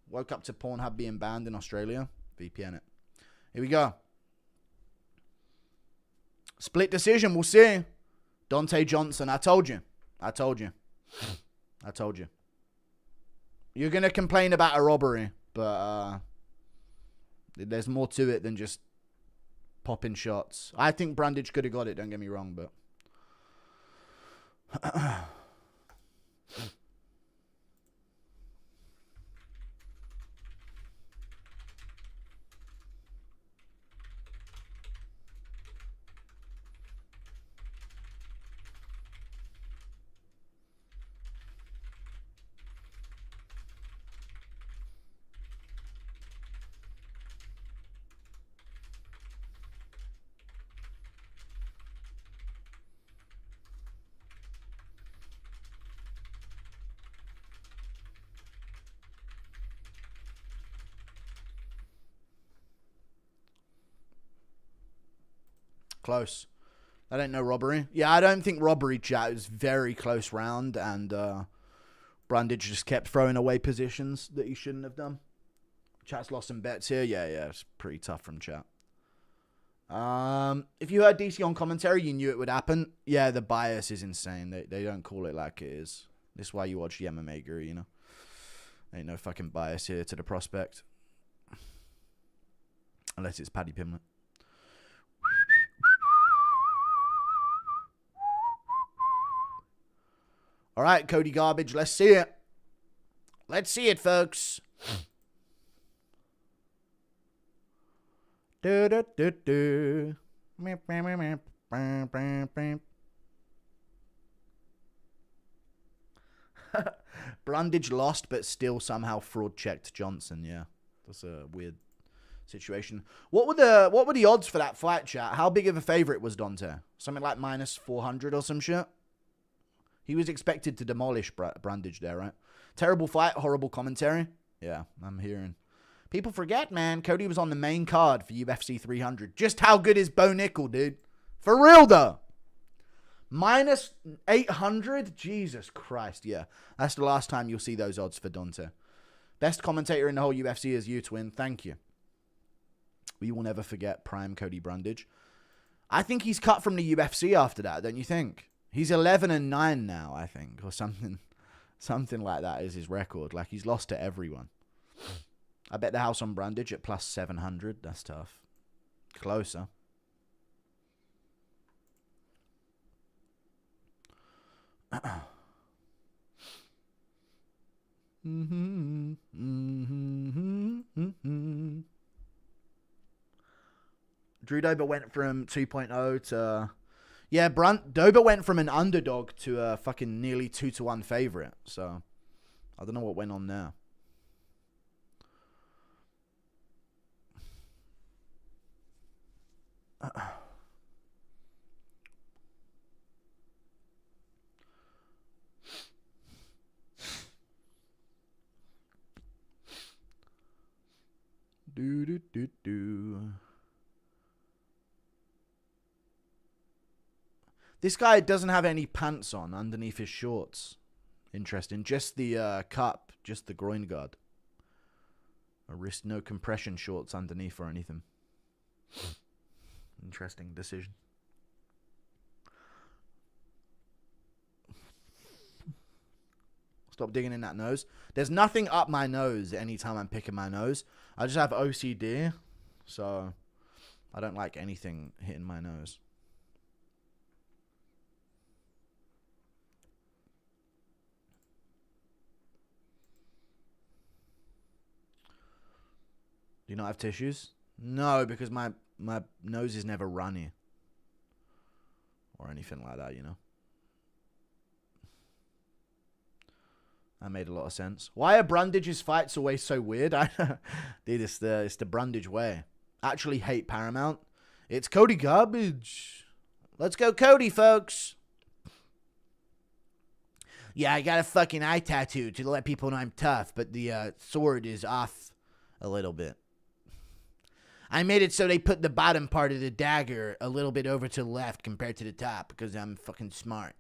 Woke up to Pornhub being banned in Australia. VPN it. Here we go. Split decision. We'll see. Dante Johnson. I told you. I told you. I told you. You're going to complain about a robbery, but there's more to it than just popping shots. I think Brundage could have got it, don't get me wrong, but... Close. That ain't no robbery. Yeah, I don't think robbery, chat. It was very close round, and Brundage just kept throwing away positions that he shouldn't have done. Chat's lost some bets here. Yeah, it's pretty tough from chat. If you heard DC on commentary, you knew it would happen. Yeah, the bias is insane. They don't call it like it is. This is why you watch the MMA Guru, you know. Ain't no fucking bias here to the prospect. Unless it's Paddy Pimlet. All right, Cody Garbage, let's see it. Let's see it, folks. Brundage lost, but still somehow fraud checked Johnson. Yeah, that's a weird situation. What were the odds for that fight, chat? How big of a favorite was Dante? Something like minus 400 or some shit. He was expected to demolish Brundage there, right? Terrible fight, horrible commentary. Yeah, I'm hearing. People forget, man. Cody was on the main card for UFC 300. Just how good is Bo Nickel, dude? For real, though. Minus 800? Jesus Christ, yeah. That's the last time you'll see those odds for Dante. Best commentator in the whole UFC is you, Twin. Thank you. We will never forget prime Cody Brundage. I think he's cut from the UFC after that, don't you think? He's 11-9 now, I think, or something. Something like that is his record. Like, he's lost to everyone. I bet the house on Brundage at plus 700. That's tough. Closer. Drew Dober went from 2.0 to... Yeah, Dober went from an underdog to a fucking nearly 2-1 favorite. So, I don't know what went on there. This guy doesn't have any pants on underneath his shorts. Interesting. Just the cup. Just the groin guard. A wrist, no compression shorts underneath or anything. Interesting decision. Stop digging in that nose. There's nothing up my nose anytime I'm picking my nose. I just have OCD. So I don't like anything hitting my nose. Do you not have tissues? No, because my nose is never runny. Or anything like that, you know. That made a lot of sense. Why are Brundage's fights always so weird? Dude, it's the Brundage way. Actually hate Paramount. It's Cody garbage. Let's go Cody, folks. Yeah, I got a fucking eye tattoo to let people know I'm tough, but the sword is off a little bit. I made it so they put the bottom part of the dagger a little bit over to the left compared to the top because I'm fucking smart.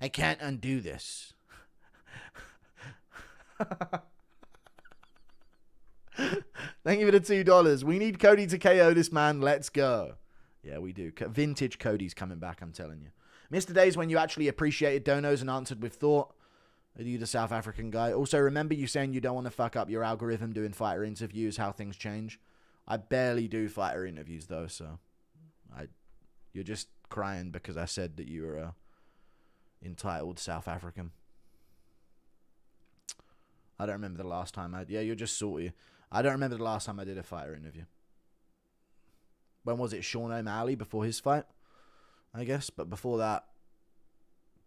I can't undo this. Thank you for the $2. We need Cody to KO this man. Let's go. Yeah, we do. Vintage Cody's coming back, I'm telling you. Missed the days when you actually appreciated donos and answered with thought. Are you the South African guy? Also, remember you saying you don't want to fuck up your algorithm doing fighter interviews, how things change. I barely do fighter interviews, though, so you're just crying because I said that you were a entitled South African. I don't remember the last time yeah, you're just salty. I don't remember the last time I did a fighter interview. When was it? Sean O'Malley before his fight, I guess. But before that,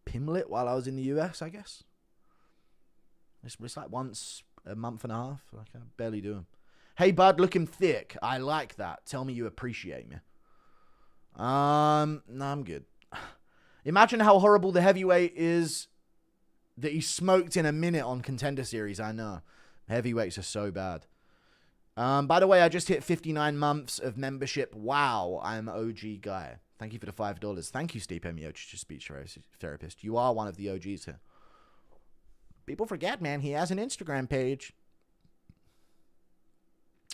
Pimlet while I was in the US, I guess. It's like once a month and a half. Like I barely do them. Hey, bud, looking thick. I like that. Tell me you appreciate me. No, I'm good. Imagine how horrible the heavyweight is that he smoked in a minute on Contender Series. I know. Heavyweights are so bad. By the way, I just hit 59 months of membership. Wow, I'm OG guy. Thank you for the $5. Thank you, Steve Miocic, speech therapist. You are one of the OGs here. People forget, man, he has an Instagram page.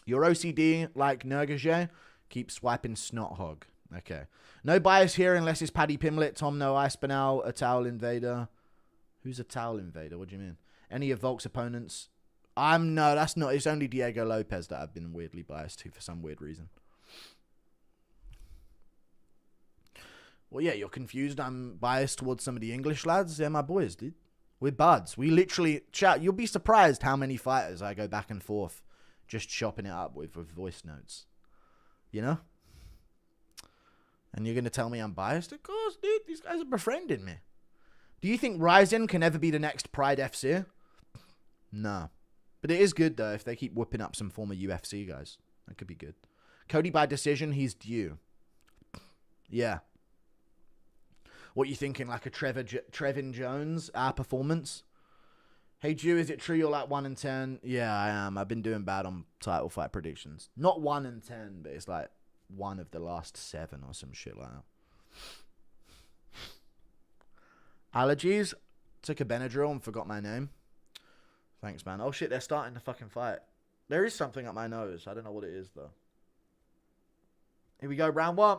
Your OCD, like Nergaget, keep swiping snot hog. Okay. No bias here unless it's Paddy Pimlet, Tom No Ispinal, a towel invader. Who's a towel invader? What do you mean? Any of Volk's opponents? No, that's not. It's only Diego Lopez that I've been weirdly biased to for some weird reason. Well, yeah, you're confused. I'm biased towards some of the English lads. They're my boys, dude. We're buds. We literally chat. You'll be surprised how many fighters I go back and forth just chopping it up with voice notes. You know? And you're going to tell me I'm biased? Of course, dude. These guys are befriending me. Do you think Ryzen can ever be the next Pride FC? No. But it is good, though, if they keep whipping up some former UFC guys. That could be good. Cody by decision, he's due. Yeah. What you thinking, like a Trevin Jones performance? Hey, Jew, is it true you're like 1 in 10? Yeah, I am. I've been doing bad on title fight predictions. Not 1 in 10, but it's like 1 of the last 7 or some shit like that. Allergies? Took a Benadryl and forgot my name. Thanks, man. Oh, shit, they're starting to fucking fight. There is something up my nose. I don't know what it is, though. Here we go, round 1.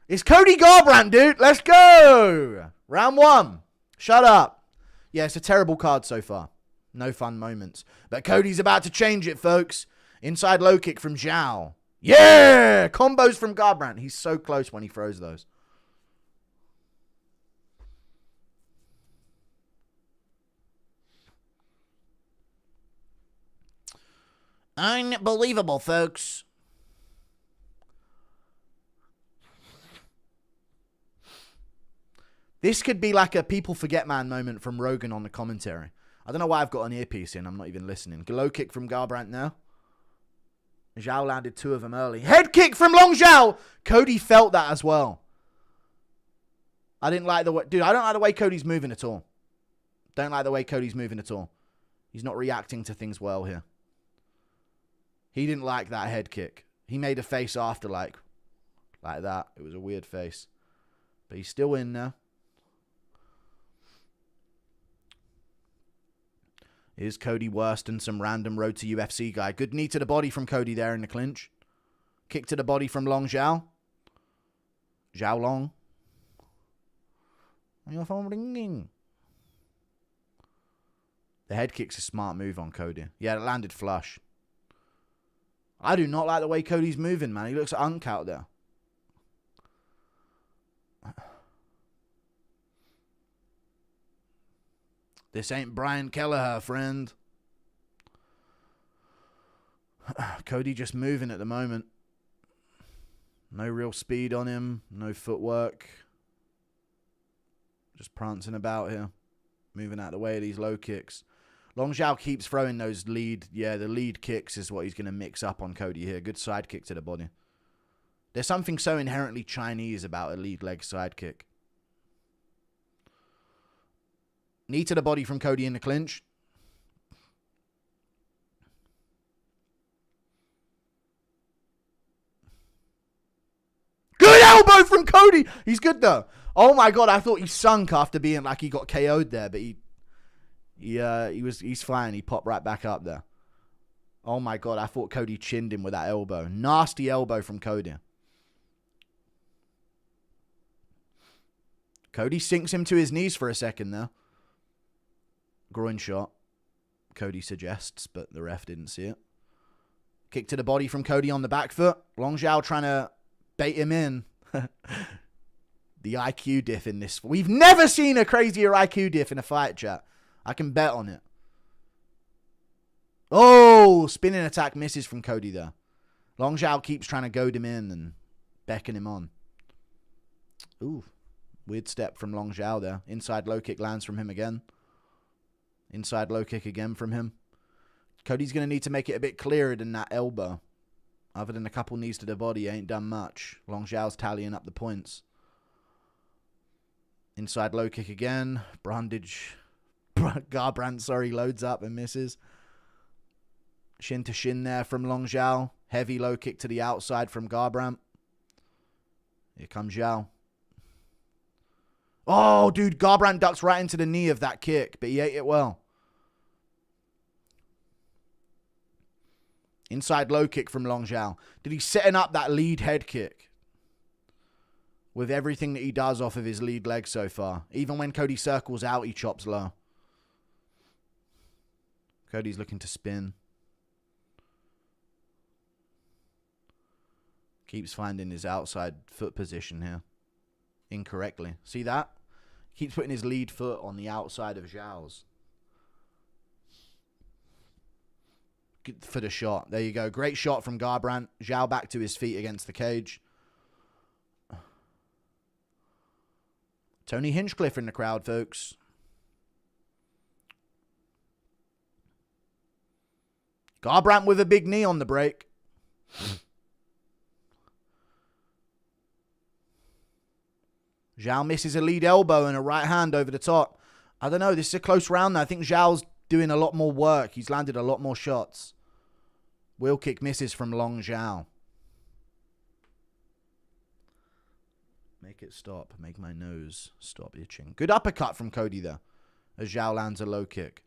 It's Cody Garbrandt, dude. Let's go. Round 1. Shut up. Yeah, it's a terrible card so far. No fun moments. But Cody's about to change it, folks. Inside low kick from Xiao. Yeah! Combos from Garbrandt. He's so close when he throws those. Unbelievable, folks. This could be like a people forget man moment from Rogan on the commentary. I don't know why I've got an earpiece in. I'm not even listening. Low kick from Garbrandt now. Xiao landed 2 of them early. Head kick from Long Xiao. Cody felt that as well. I didn't like the way... Dude, I don't like the way Cody's moving at all. Don't like the way Cody's moving at all. He's not reacting to things well here. He didn't like that head kick. He made a face after like that. It was a weird face. But he's still in now. Is Cody worse than some random road to UFC guy? Good knee to the body from Cody there in the clinch. Kick to the body from Long Xiao. Xiao Long. Your phone ringing. The head kick's a smart move on Cody. Yeah, it landed flush. I do not like the way Cody's moving, man. He looks unk out there. This ain't Brian Kelleher, friend. Cody just moving at the moment. No real speed on him. No footwork. Just prancing about here. Moving out of the way of these low kicks. Long Xiao keeps throwing those lead. Yeah, the lead kicks is what he's going to mix up on Cody here. Good side kick to the body. There's something so inherently Chinese about a lead leg side kick. Knee to the body from Cody in the clinch. Good elbow from Cody. He's good though. Oh my god, I thought he sunk after being like he got KO'd there, but he's fine. He popped right back up there. Oh my god, I thought Cody chinned him with that elbow. Nasty elbow from Cody. Cody sinks him to his knees for a second there. Groin shot. Cody suggests, but the ref didn't see it. Kick to the body from Cody on the back foot. Long Xiao trying to bait him in. The IQ diff in this. We've never seen a crazier IQ diff in a fight, chat. I can bet on it. Oh, spinning attack misses from Cody there. Long Xiao keeps trying to goad him in and beckon him on. Ooh, weird step from Long Xiao there. Inside low kick lands from him again. Inside low kick again from him. Cody's going to need to make it a bit clearer than that elbow. Other than a couple knees to the body, ain't done much. Long Xiao's tallying up the points. Inside low kick again. Brundage. Garbrandt, sorry, loads up and misses. Shin to shin there from Long Xiao. Heavy low kick to the outside from Garbrandt. Here comes Xiao. Oh, dude, Garbrandt ducks right into the knee of that kick, but he ate it well. Inside low kick from Long Xiao. Did he setting up that lead head kick? With everything that he does off of his lead leg so far. Even when Cody circles out, he chops low. Cody's looking to spin. Keeps finding his outside foot position here. Incorrectly. See that? Keeps putting his lead foot on the outside of Xiao's. For the shot. There you go. Great shot from Garbrandt. Xiao back to his feet against the cage. Tony Hinchcliffe in the crowd, folks. Garbrandt with a big knee on the break. Xiao misses a lead elbow and a right hand over the top. I don't know. This is a close round now. I think Xiao's doing a lot more work. He's landed a lot more shots. Wheel kick misses from Long Xiao. Make it stop. Make my nose stop itching. Good uppercut from Cody there. As Xiao lands a low kick.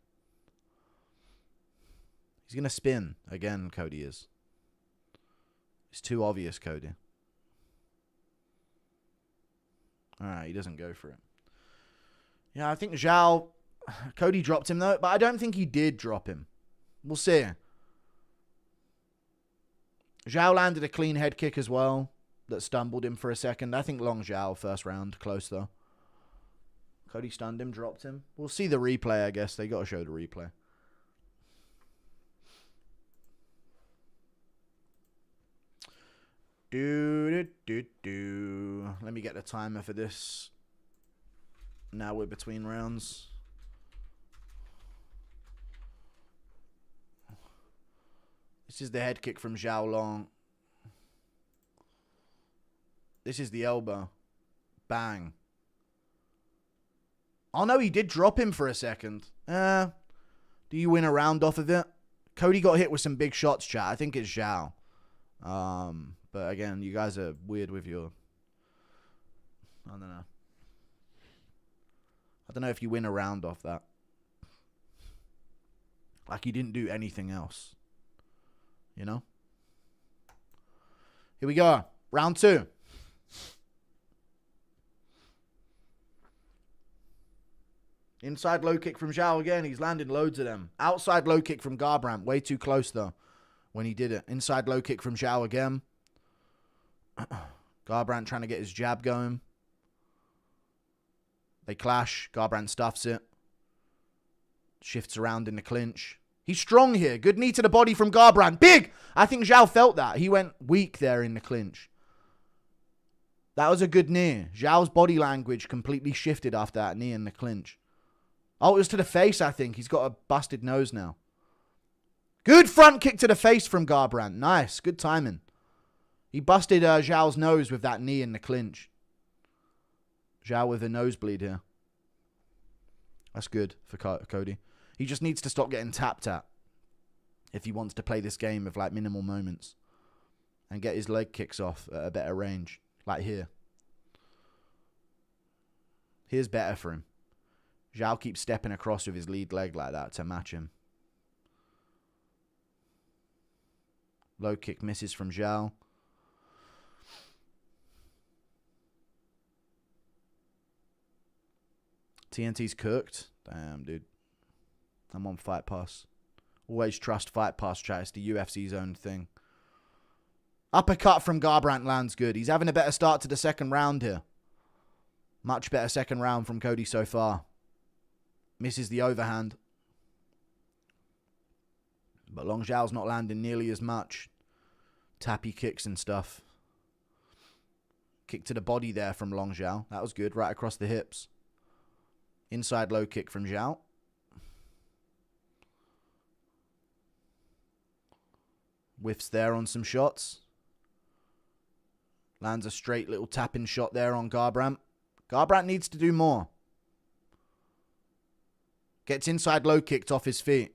He's going to spin. Again, Cody is. It's too obvious, Cody. Alright, he doesn't go for it. Yeah, I think Xiao... Cody dropped him though, but I don't think he did drop him. We'll see. Xiao landed a clean head kick as well that stumbled him for a second. I think Long Xiao first round, close though. Cody stunned him, dropped him. We'll see the replay, I guess. They got to show the replay. Let me get the timer for this. Now we're between rounds. This is the head kick from Xiao Long. This is the elbow. Bang. Oh no, he did drop him for a second. Do you win a round off of it? Cody got hit with some big shots, chat. I think it's Xiao. But again, you guys are weird with your... I don't know. I don't know if you win a round off that. Like he didn't do anything else. You know? Here we go. Round 2. Inside low kick from Xiao again. He's landed loads of them. Outside low kick from Garbrandt. Way too close though when he did it. Inside low kick from Xiao again. Garbrandt trying to get his jab going. They clash. Garbrandt stuffs it. Shifts around in the clinch. He's strong here. Good knee to the body from Garbrandt. Big! I think Xiao felt that. He went weak there in the clinch. That was a good knee. Xiao's body language completely shifted after that knee in the clinch. Oh, it was to the face, I think. He's got a busted nose now. Good front kick to the face from Garbrandt. Nice. Good timing. He busted Xiao's nose with that knee in the clinch. Xiao with a nosebleed here. That's good for Cody. He just needs to stop getting tapped at if he wants to play this game of like minimal moments and get his leg kicks off at a better range. Like here. Here's better for him. Xiao keeps stepping across with his lead leg like that to match him. Low kick misses from Xiao. TNT's cooked. Damn, dude. I'm on Fight Pass. Always trust Fight Pass chat. It's the UFC's own thing. Uppercut from Garbrandt lands good. He's having a better start to the second round here. Much better second round from Cody so far. Misses the overhand. But Long Xiao's not landing nearly as much. Tappy kicks and stuff. Kick to the body there from Long Xiao. That was good. Right across the hips. Inside low kick from Xiao. Whiffs there on some shots. Lands a straight little tapping shot there on Garbrandt. Garbrandt needs to do more. Gets inside low kicked off his feet.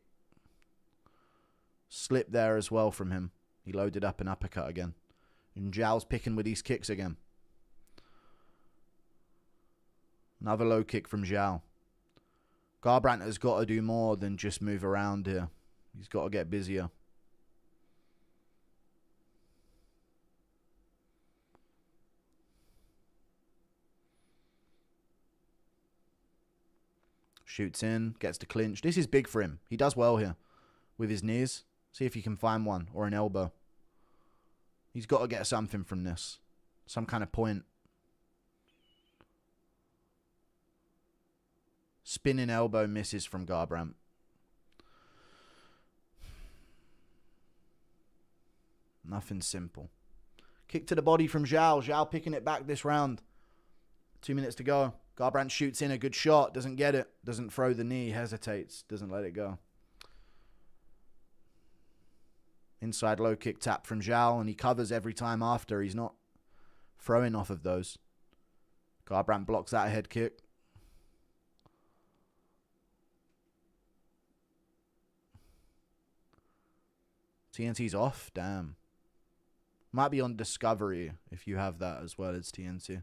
Slip there as well from him. He loaded up an uppercut again. And Xiao's picking with these kicks again. Another low kick from Xiao. Garbrandt has got to do more than just move around here. He's got to get busier. Shoots in, gets to clinch. This is big for him. He does well here with his knees. See if he can find one or an elbow. He's got to get something from this. Some kind of point. Spinning elbow misses from Garbrandt. Nothing simple. Kick to the body from Xiao. Xiao picking it back this round. 2 minutes to go. Garbrandt shoots in a good shot. Doesn't get it. Doesn't throw the knee. Hesitates. Doesn't let it go. Inside low kick tap from Xiao. And he covers every time after. He's not throwing off of those. Garbrandt blocks that head kick. TNT's off. Damn. Might be on Discovery if you have that as well as TNT.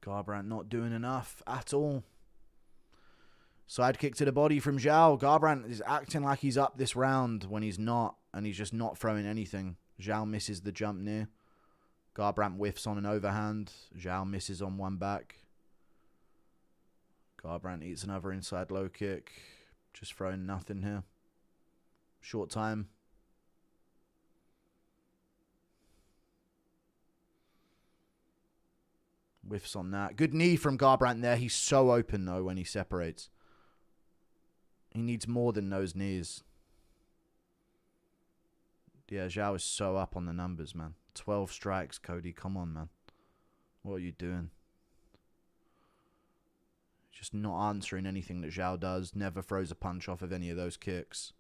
Garbrandt not doing enough at all. Side kick to the body from Xiao. Garbrandt is acting like he's up this round when he's not, and he's just not throwing anything. Xiao misses the jump near. Garbrandt whiffs on an overhand. Xiao misses on one back. Garbrandt eats another inside low kick. Just throwing nothing here. Short time. Whiffs on that. Good knee from Garbrandt there. He's so open, though, when he separates. He needs more than those knees. Yeah, Xiao is so up on the numbers, man. 12 strikes, Cody. Come on, man. What are you doing? Just not answering anything that Xiao does. Never throws a punch off of any of those kicks.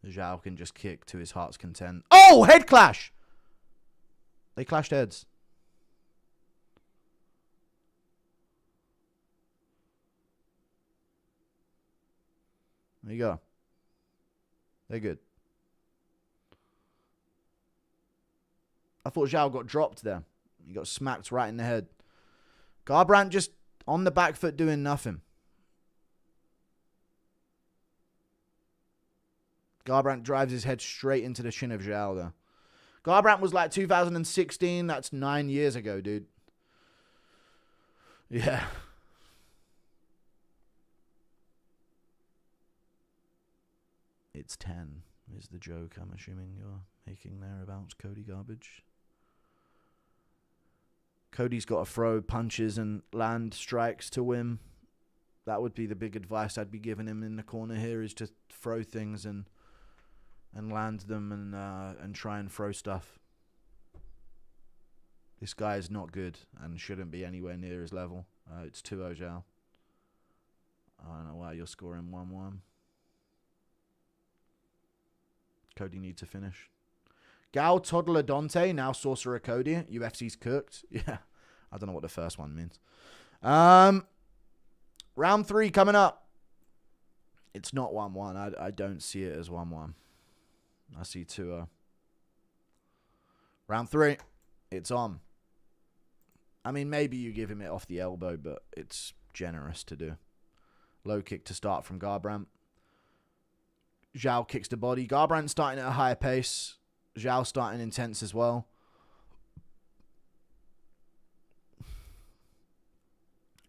Xiao can just kick to his heart's content. Oh, head clash! They clashed heads. There you go. They're good. I thought Xiao got dropped there. He got smacked right in the head. Garbrandt just on the back foot doing nothing. Garbrandt drives his head straight into the chin of Xiao there. Garbrandt was like 2016. That's 9 years ago, dude. Yeah. It's 10 is the joke I'm assuming you're making there about Cody Garbage. Cody's got to throw punches and land strikes to win. That would be the big advice I'd be giving him in the corner here, is to throw things and land them and try and throw stuff. This guy is not good and shouldn't be anywhere near his level. It's 2-0 Xiao. I don't know why you're scoring 1-1. Cody needs to finish. Gal, Toddler, Dante, now Sorcerer Cody. UFC's cooked. Yeah, I don't know what the first one means. Round 3 coming up. It's not 1-1. I don't see it as 1-1. I see 2-0. Round 3. It's on. I mean, maybe you give him it off the elbow, but it's generous to do. Low kick to start from Garbrandt. Xiao kicks the body. Garbrandt starting at a higher pace. Xiao starting intense as well.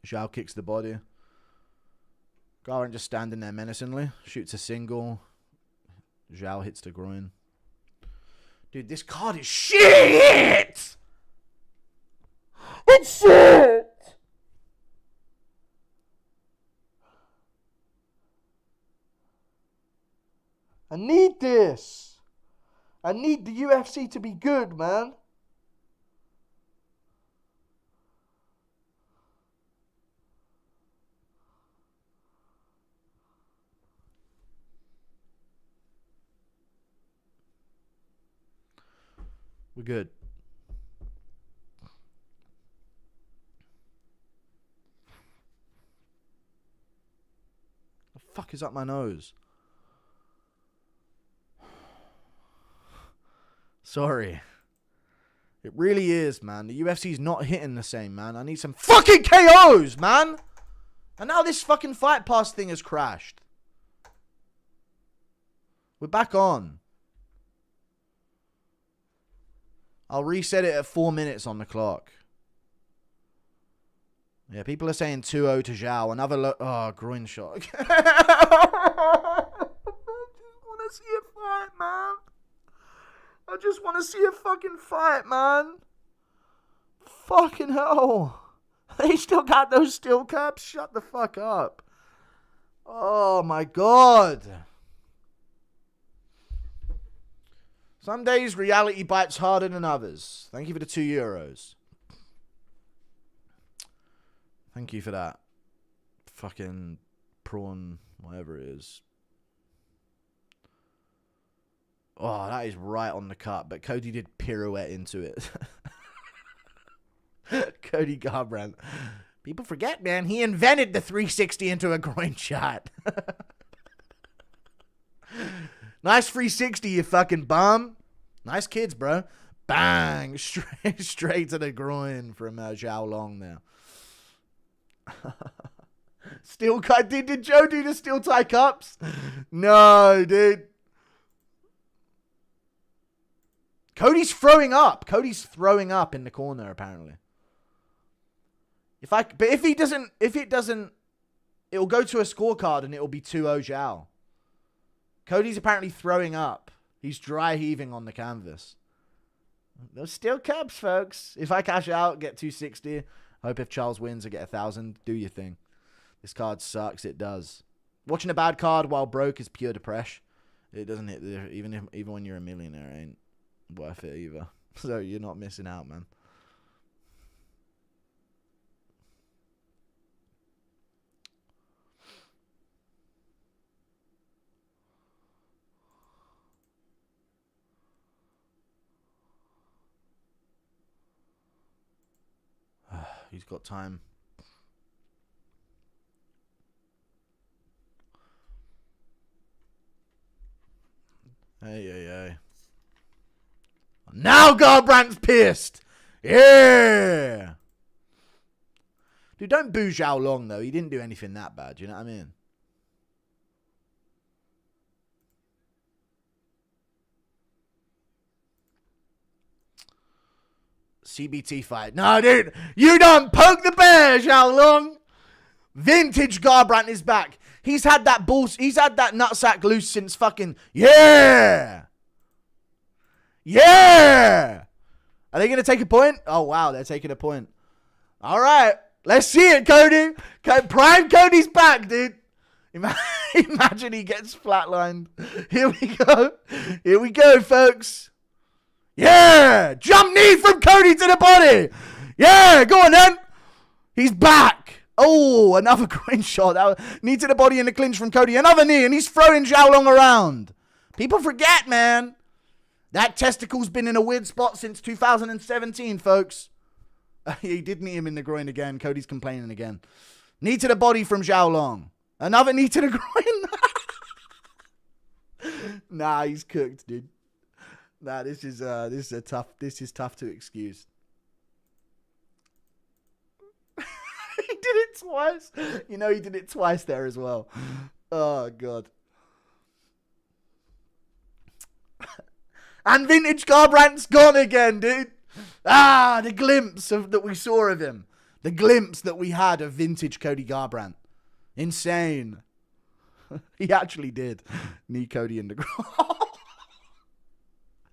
Xiao kicks the body. Garbrandt just standing there menacingly. Shoots a single. Xiao hits the groin. Dude, this card is shit! It's shit! I need this. I need the UFC to be good, man. We're good. The fuck is up my nose? Sorry. It really is, man. The UFC's not hitting the same, man. I need some fucking KOs, man. And now this fucking Fight Pass thing has crashed. We're back on. I'll reset it at 4 minutes on the clock. Yeah, people are saying 2-0 to Xiao. Another groin shot. I just want to see a fight, man. I just want to see a fucking fight, man. Fucking hell. They still got those steel caps? Shut the fuck up. Oh, my God. Some days reality bites harder than others. Thank you for the €2. Thank you for that. Fucking prawn, whatever it is. Oh, that is right on the cut. But Cody did pirouette into it. Cody Garbrandt. People forget, man. He invented the 360 into a groin shot. Nice 360, you fucking bum. Nice kids, bro. Bang. Straight to the groin from Xiao Long there. Steel cut. Did Joe do the steel tie cups? No, dude. Cody's throwing up. Cody's throwing up in the corner, apparently. But if it doesn't, it'll go to a scorecard and it'll be 2-0 Xiao. Cody's apparently throwing up. He's dry heaving on the canvas. Those steel caps, folks. If I cash out, get 260. Hope if Charles wins, I get 1,000. Do your thing. This card sucks. It does. Watching a bad card while broke is pure depression. It doesn't hit even when you're a millionaire, ain't worth it either. So you're not missing out, man. He's got time. Hey. Now Garbrandt's pissed. Yeah. Dude, don't boo Xiao Long, though. He didn't do anything that bad. You know what I mean? CBT fight. No, dude. You done poke the bear, Xiao Long. Vintage Garbrandt is back. He's had that nutsack loose since fucking... Yeah! Are they going to take a point? Oh, wow. They're taking a point. All right. Let's see it, Cody. Prime Cody's back, dude. Imagine he gets flatlined. Here we go. Here we go, folks. Yeah. Jump knee from Cody to the body. Yeah. Go on, then. He's back. Oh, another groin shot. Knee to the body in the clinch from Cody. Another knee, and he's throwing Xiao Long around. People forget, man. That testicle's been in a weird spot since 2017, folks. He did knee him in the groin again. Cody's complaining again. Knee to the body from Xiao Long. Another knee to the groin. Nah, he's cooked, dude. Nah, this is tough to excuse. He did it twice. You know, he did it twice there as well. Oh, God. And vintage Garbrandt's gone again, dude. Ah, the glimpse that we saw of him. The glimpse that we had of vintage Cody Garbrandt. Insane. He actually did knee Cody in the groin.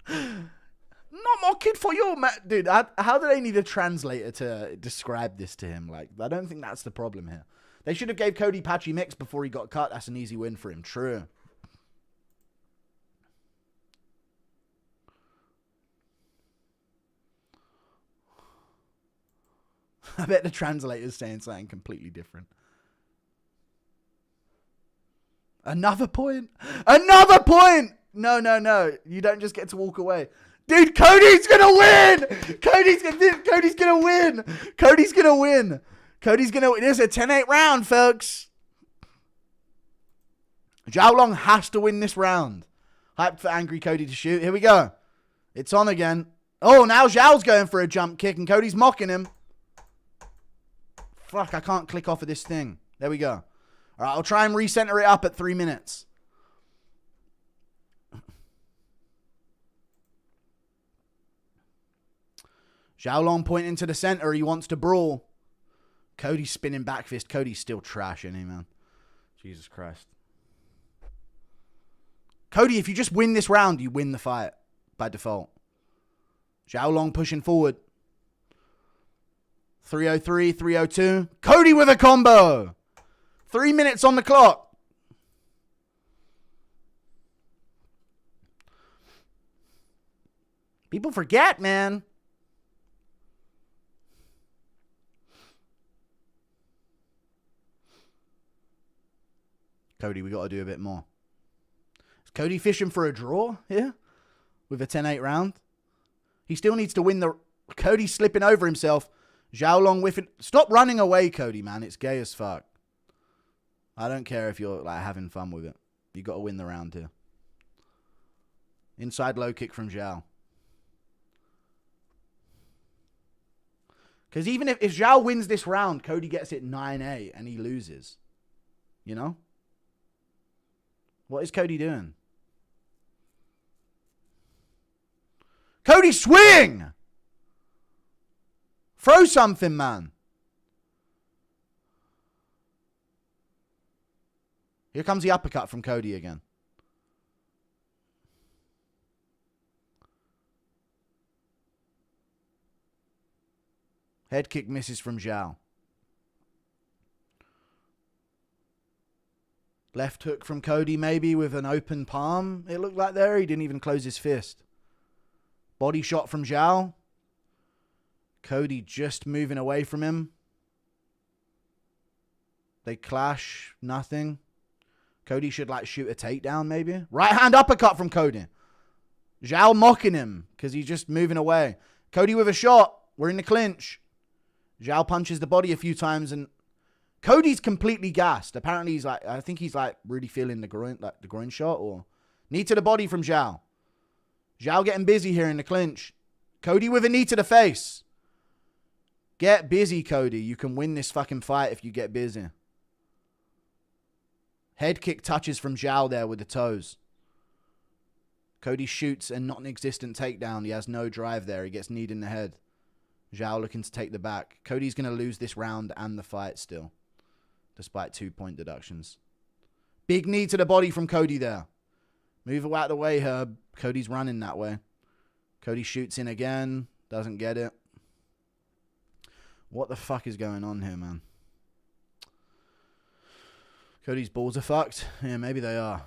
Not more kid for you, man. Dude, how do they need a translator to describe this to him? Like, I don't think that's the problem here. They should have gave Cody patchy mix before he got cut. That's an easy win for him. True. I bet the translator's saying something completely different. Another point? Another point! No. You don't just get to walk away. Dude, Cody's gonna win! Cody's gonna win! Cody's gonna win! Cody's gonna win. It's a 10-8 round, folks. Xiao Long has to win this round. Hyped for angry Cody to shoot. Here we go. It's on again. Oh, now Xiao's going for a jump kick and Cody's mocking him. Fuck, I can't click off of this thing. There we go. All right, I'll try and recenter it up at 3 minutes. Xiao Long pointing to the center. He wants to brawl. Cody's spinning back fist. Cody's still trash, isn't he, man? Jesus Christ. Cody, if you just win this round, you win the fight by default. Xiao Long pushing forward. 303, 302. Cody with a combo. 3 minutes on the clock. People forget, man. Cody, we got to do a bit more. Is Cody fishing for a draw here with a 10-8 round? He still needs to win the... Cody's slipping over himself. Xiao Long whiffing. Stop running away, Cody, man. It's gay as fuck. I don't care if you're like having fun with it. You got to win the round here. Inside low kick from Xiao. Because even if Xiao wins this round, Cody gets it 9-8 and he loses. You know? What is Cody doing? Cody, swing! Throw something, man. Here comes the uppercut from Cody again. Head kick misses from Xiao. Left hook from Cody maybe with an open palm. It looked like there. He didn't even close his fist. Body shot from Xiao. Cody just moving away from him. They clash. Nothing. Cody should like shoot a takedown maybe. Right hand uppercut from Cody. Xiao mocking him because he's just moving away. Cody with a shot. We're in the clinch. Xiao punches the body a few times and Cody's completely gassed. Apparently he's like, I think he's like really feeling the groin shot or knee to the body from Xiao. Xiao getting busy here in the clinch. Cody with a knee to the face. Get busy, Cody. You can win this fucking fight if you get busy. Head kick touches from Xiao there with the toes. Cody shoots a non-existent takedown. He has no drive there. He gets kneed in the head. Xiao looking to take the back. Cody's going to lose this round and the fight still, despite 2-point deductions. Big knee to the body from Cody there. Move out of the way, Herb. Cody's running that way. Cody shoots in again. Doesn't get it. What the fuck is going on here, man? Cody's balls are fucked. Yeah, maybe they are.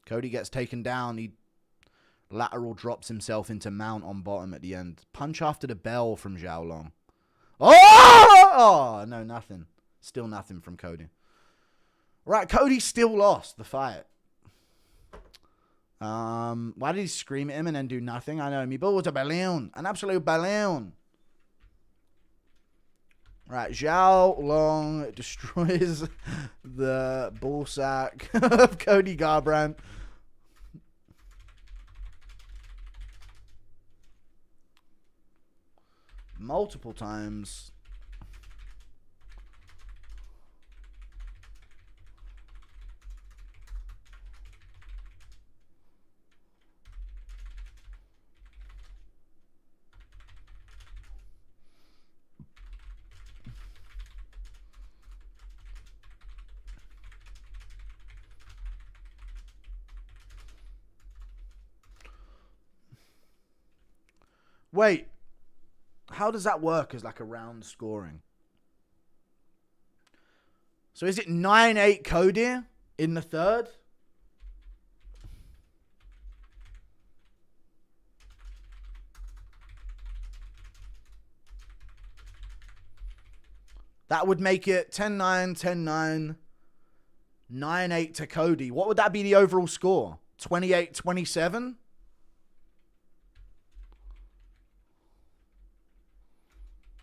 Cody gets taken down. He lateral drops himself into mount on bottom at the end. Punch after the bell from Xiao Long. Oh, no, nothing. Still nothing from Cody. Right, Cody still lost the fight. Why did he scream at him and then do nothing? I know. Me ball was a balloon. An absolute balloon. Right, Xiao Long destroys the ball sack of Cody Garbrandt. Multiple times. Wait. How does that work as like a round scoring? So is it 9-8 Cody in the third? That would make it 10-9, 10-9, 9-8 to Cody. What would that be the overall score? 28-27?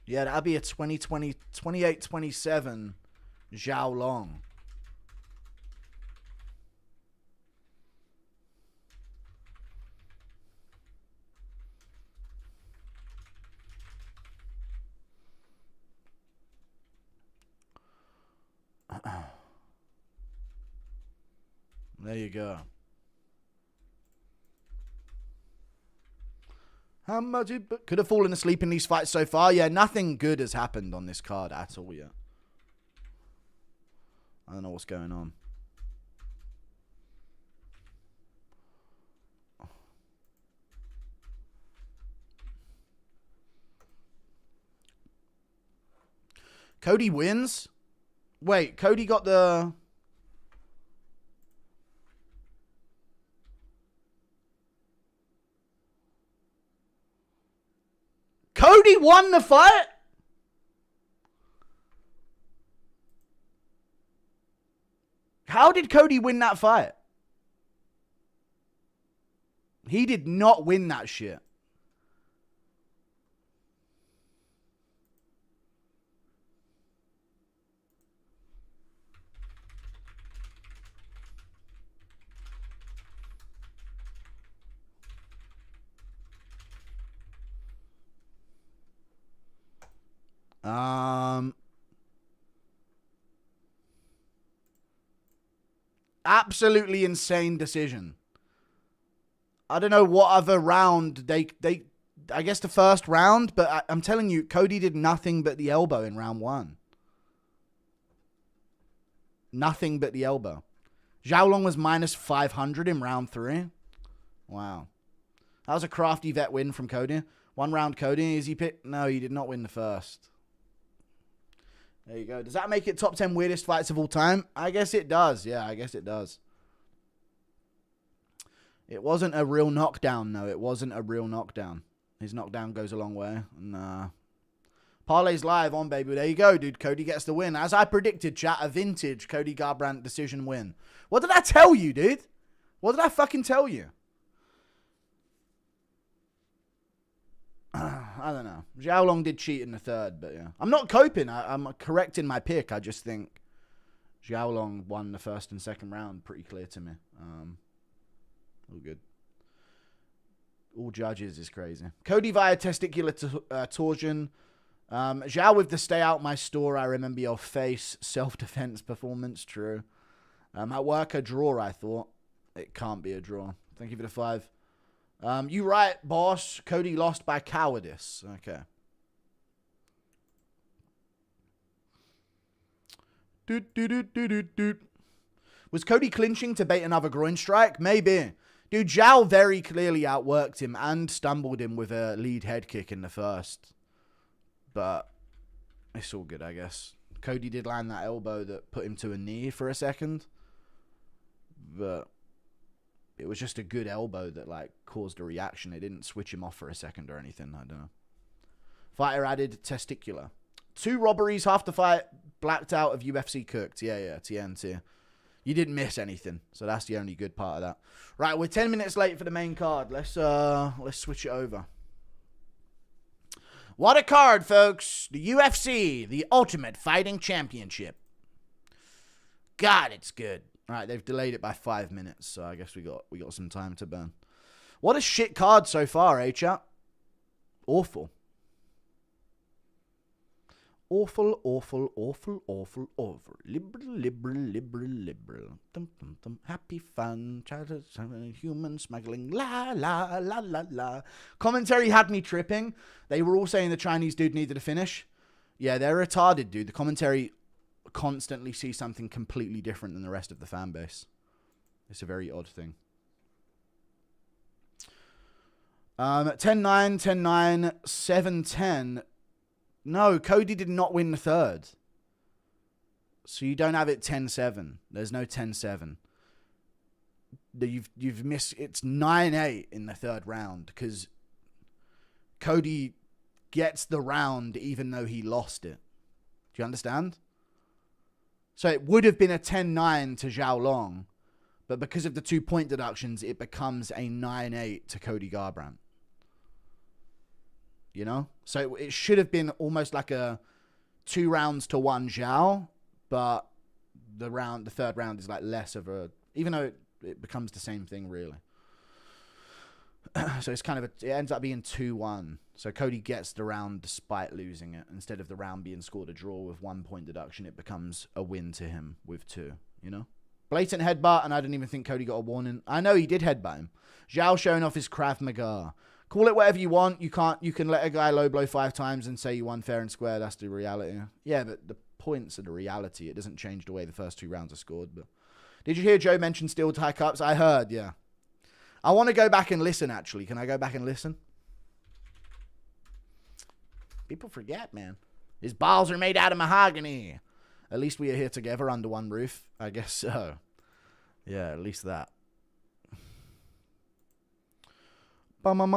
Yeah, that'd be a 28-27 Xiao Long. There you go. How much could have fallen asleep in these fights so far? Yeah, nothing good has happened on this card at all yet. I don't know what's going on. Cody wins? Wait, Cody got the... Cody won the fight? How did Cody win that fight? He did not win that shit. Absolutely insane decision. I don't know what other round they I guess the first round, but I'm telling you, Cody did nothing but the elbow in round one. Nothing but the elbow. Xiao Long was minus 500 in round 3. Wow. That was a crafty vet win from Cody. One round Cody. Is he picked? No, he did not win the first. There you go. Does that make it top 10 weirdest fights of all time? I guess it does. Yeah, I guess it does. It wasn't a real knockdown, no. It wasn't a real knockdown. His knockdown goes a long way. And, Parlay's live on, baby. There you go, dude. Cody gets the win. As I predicted, chat, a vintage Cody Garbrandt decision win. What did I tell you, dude? What did I fucking tell you? I don't know. Xiao Long did cheat in the third, but yeah. I'm not coping. I'm correcting my pick. I just think Xiao Long won the first and second round. Pretty clear to me. All good. All judges is crazy. Cody via testicular torsion. Xiao with the stay out my store. I remember your face. Self-defense performance. True. At work, a draw, I thought. It can't be a draw. Thank you for the 5. You right, boss. Cody lost by cowardice. Okay. Was Cody clinching to bait another groin strike? Maybe. Dude, Xiao very clearly outworked him and stumbled him with a lead head kick in the first. But it's all good, I guess. Cody did land that elbow that put him to a knee for a second. But it was just a good elbow that, like, caused a reaction. It didn't switch him off for a second or anything. I don't know. Fighter added testicular. 2 robberies, half the fight, blacked out of UFC cooked. Yeah, TNT. You didn't miss anything, so that's the only good part of that. Right, we're 10 minutes late for the main card. Let's switch it over. What a card, folks. The UFC, the Ultimate Fighting Championship. God, it's good. All right, they've delayed it by 5 minutes, so I guess we got some time to burn. What a shit card so far, eh, chat? Awful. Awful. Liberal. Happy fun. Human smuggling. La. Commentary had me tripping. They were all saying the Chinese dude needed a finish. Yeah, they're retarded, dude. The commentary constantly see something completely different than the rest of the fan base. It's a very odd thing. 10-9, 10-9, 7-10. No, Cody did not win the third. So you don't have it 10-7. There's no 10-7. You've missed. It's 9-8 in the third round because Cody gets the round even though he lost it. Do you understand? So it would have been a 10-9 to Xiao Long, but because of the 2-point deductions, it becomes a 9-8 to Cody Garbrandt. You know? So it should have been almost like a 2 rounds to 1 Xiao, but the third round is like less of a, even though it becomes the same thing really. So it's kind of it ends up being 2-1. So Cody gets the round despite losing it. Instead of the round being scored a draw with 1-point deduction, it becomes a win to him with 2, you know? Blatant headbutt, and I didn't even think Cody got a warning. I know he did headbutt him. Xiao showing off his Krav Maga. Call it whatever you want. You can let a guy low blow 5 times and say you won fair and square. That's the reality. Yeah, but the points are the reality. It doesn't change the way the first 2 rounds are scored. But did you hear Joe mention steel tie cups? I heard, yeah. I want to go back and listen, actually. Can I go back and listen? People forget, man. His balls are made out of mahogany. At least we are here together under one roof. I guess so. Yeah, at least that. Coming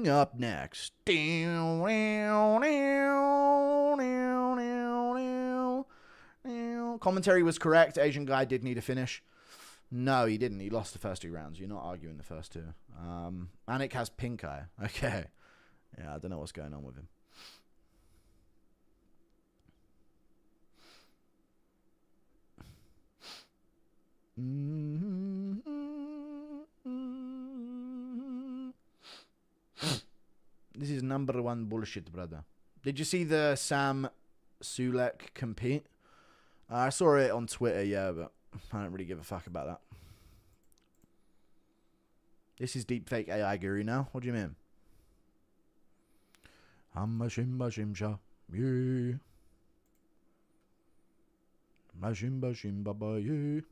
up next. Commentary was correct. Asian guy did need a finish. No, he didn't. He lost the first 2 rounds. You're not arguing the first 2. Anik has pink eye. Okay. Yeah, I don't know what's going on with him. This is number 1 bullshit, brother. Did you see the Sam Sulek compete? I saw it on Twitter, yeah, but I don't really give a fuck about that. This is deepfake AI guru now. What do you mean? I'm a shimba shimsha. Yeah. Mashimba shimba ba yeah.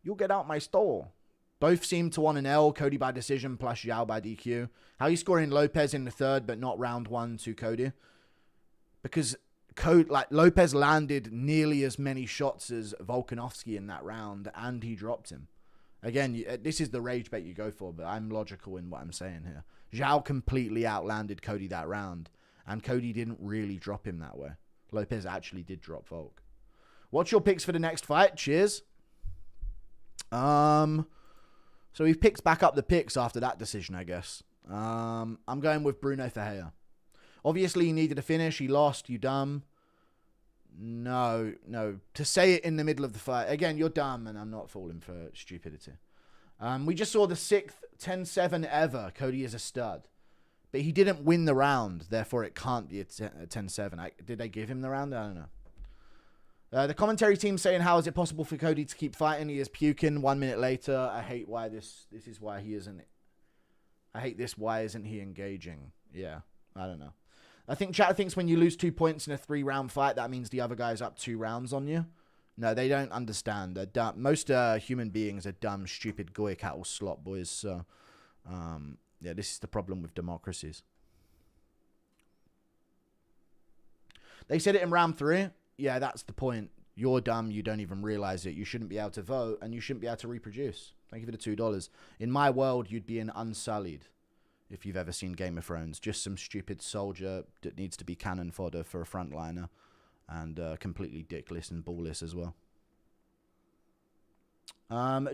You get out my store. Both seem to want an L. Cody by decision plus Xiao by DQ. How are you scoring Lopez in the third but not round 1 to Cody? Because Lopez landed nearly as many shots as Volkanovski in that round, and he dropped him. Again, this is the rage bait you go for, but I'm logical in what I'm saying here. Xiao completely outlanded Cody that round, and Cody didn't really drop him that way. Lopez actually did drop Volk. What's your picks for the next fight? Cheers. So we've picked back up the picks after that decision, I guess. I'm going with Bruno Ferreira. Obviously, he needed a finish. He lost. You dumb. No. To say it in the middle of the fight. Again, you're dumb, and I'm not falling for stupidity. We just saw the 6th 10-7 ever. Cody is a stud. But he didn't win the round. Therefore, it can't be a 10-7. Did they give him the round? I don't know. The commentary team saying, how is it possible for Cody to keep fighting? He is puking 1 minute later. I hate why this is why he isn't. I hate this. Why isn't he engaging? Yeah, I don't know. I think chat thinks when you lose 2 points in a 3-round fight, that means the other guy's up 2 rounds on you. No, they don't understand. They're dumb. Most human beings are dumb, stupid, goy cattle slot boys. So, yeah, this is the problem with democracies. They said it in round 3. Yeah, that's the point. You're dumb. You don't even realize it. You shouldn't be able to vote, and you shouldn't be able to reproduce. Thank you for the $2. In my world, you'd be an Unsullied if you've ever seen Game of Thrones. Just some stupid soldier that needs to be cannon fodder for a frontliner, and completely dickless and ballless as well.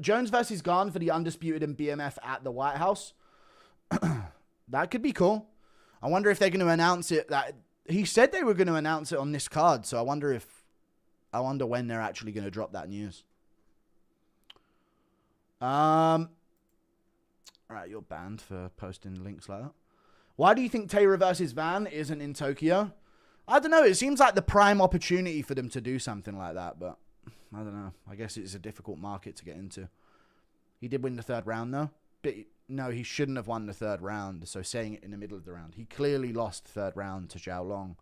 Jones versus Garn for the undisputed and BMF at the White House. That could be cool. I wonder if they're going to announce it. That he said they were going to announce it on this card, so I wonder when they're actually going to drop that news. All right, you're banned for posting links like that. Why do you think Taylor versus Van isn't in Tokyo? I don't know. It seems like the prime opportunity for them to do something like that, but I don't know. I guess it's a difficult market to get into. He did win the 3rd round, though. But no, he shouldn't have won the 3rd round, so saying it in the middle of the round. He clearly lost the 3rd round to Xiao Long,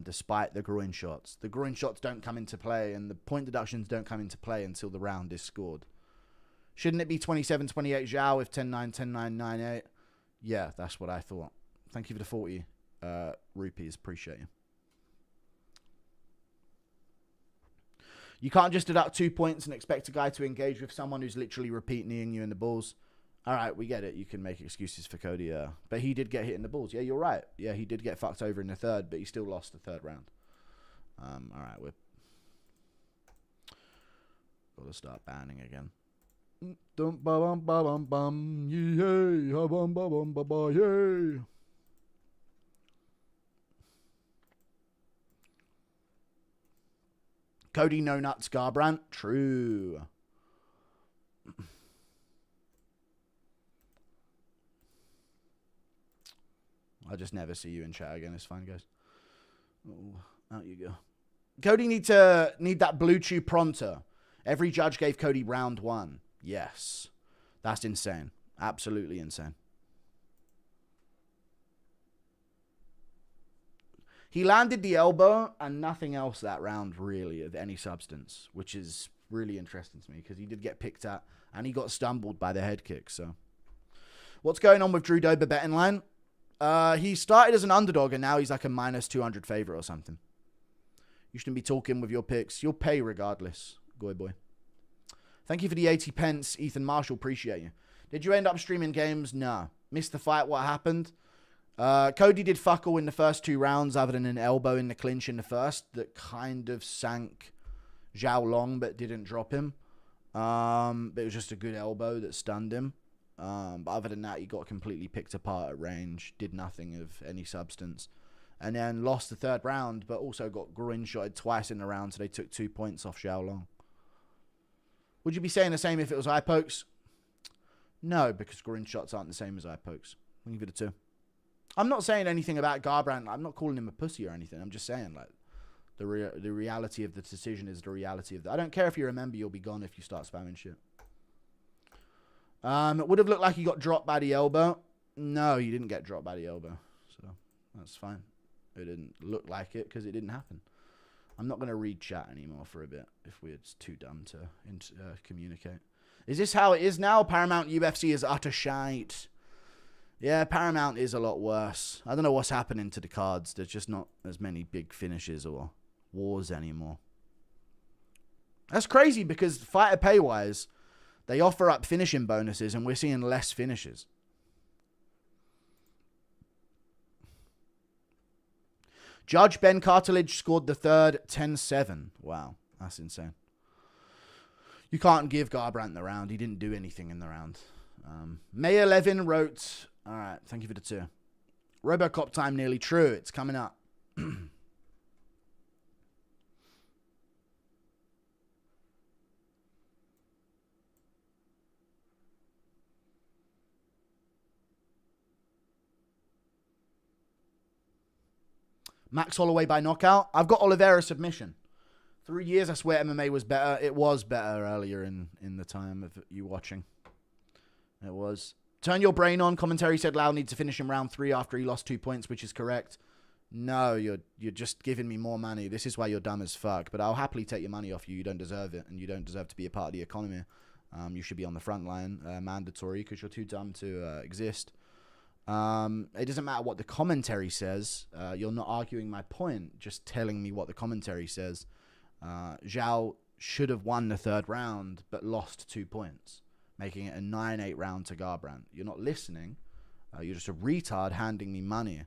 despite the groin shots. The groin shots don't come into play, and the point deductions don't come into play until the round is scored. Shouldn't it be 27-28 Xiao with 10-9, 10-9, 9-8? Yeah, that's what I thought. Thank you for the 40 rupees. Appreciate you. You can't just deduct 2 points and expect a guy to engage with someone who's literally repeat kneeing you in the balls. All right, we get it. You can make excuses for Cody. But he did get hit in the balls. Yeah, you're right. Yeah, he did get fucked over in the 3rd, but he still lost the 3rd round. All right, we're got to start banning again. Cody no nuts Garbrandt. True. I'll just never see you in chat again. It's fine, guys. Oh, out you go. Cody need that blue chew pronto. Every judge gave Cody round 1. Yes. That's insane. Absolutely insane. He landed the elbow and nothing else that round, really, of any substance, which is really interesting to me because he did get picked at and he got stumbled by the head kick. So, what's going on with Drew Dober betting line? He started as an underdog and now he's like a minus 200 favorite or something. You shouldn't be talking with your picks. You'll pay regardless, goy boy. Thank you for the 80 pence, Ethan Marshall. Appreciate you. Did you end up streaming games? No. Missed the fight. What happened? Cody did fuck all in the first 2 rounds other than an elbow in the clinch in the first that kind of sank Xiao Long but didn't drop him. But it was just a good elbow that stunned him. But other than that, he got completely picked apart at range, did nothing of any substance. And then lost the 3rd round, but also got groin shotted twice in the round, so they took 2 points off Xiao Long. Would you be saying the same if it was eye pokes? No, because groin shots aren't the same as eye pokes. I'll give it a 2. I'm not saying anything about Garbrandt. I'm not calling him a pussy or anything. I'm just saying, like, the reality of the decision is the reality of I don't care if you remember, you'll be gone if you start spamming shit. It would have looked like he got dropped by the elbow. No, he didn't get dropped by the elbow. So, that's fine. It didn't look like it because it didn't happen. I'm not going to read chat anymore for a bit if we're too dumb to communicate. Is this how it is now? Paramount UFC is utter shite. Yeah, Paramount is a lot worse. I don't know what's happening to the cards. There's just not as many big finishes or wars anymore. That's crazy because fighter pay-wise, they offer up finishing bonuses and we're seeing less finishes. Judge Ben Cartilage scored the 3rd 10-7. Wow, that's insane. You can't give Garbrandt the round. He didn't do anything in the round. May 11 wrote... All right, thank you for the 2. Robocop time nearly true. It's coming up. Max Holloway by knockout. I've got Oliveira submission. 3 years, I swear MMA was better. It was better earlier in the time of you watching. It was. Turn your brain on. Commentary said Lau needs to finish in round 3 after he lost 2 points, which is correct. No, you're just giving me more money. This is why you're dumb as fuck. But I'll happily take your money off you. You don't deserve it, and you don't deserve to be a part of the economy. You should be on the front line, mandatory, because you're too dumb to exist. It doesn't matter what the commentary says. You're not arguing my point, just telling me what the commentary says. Xiao should have won the 3rd round, but lost 2 points, making it a 9-8 round to Garbrandt. You're not listening. You're just a retard handing me money.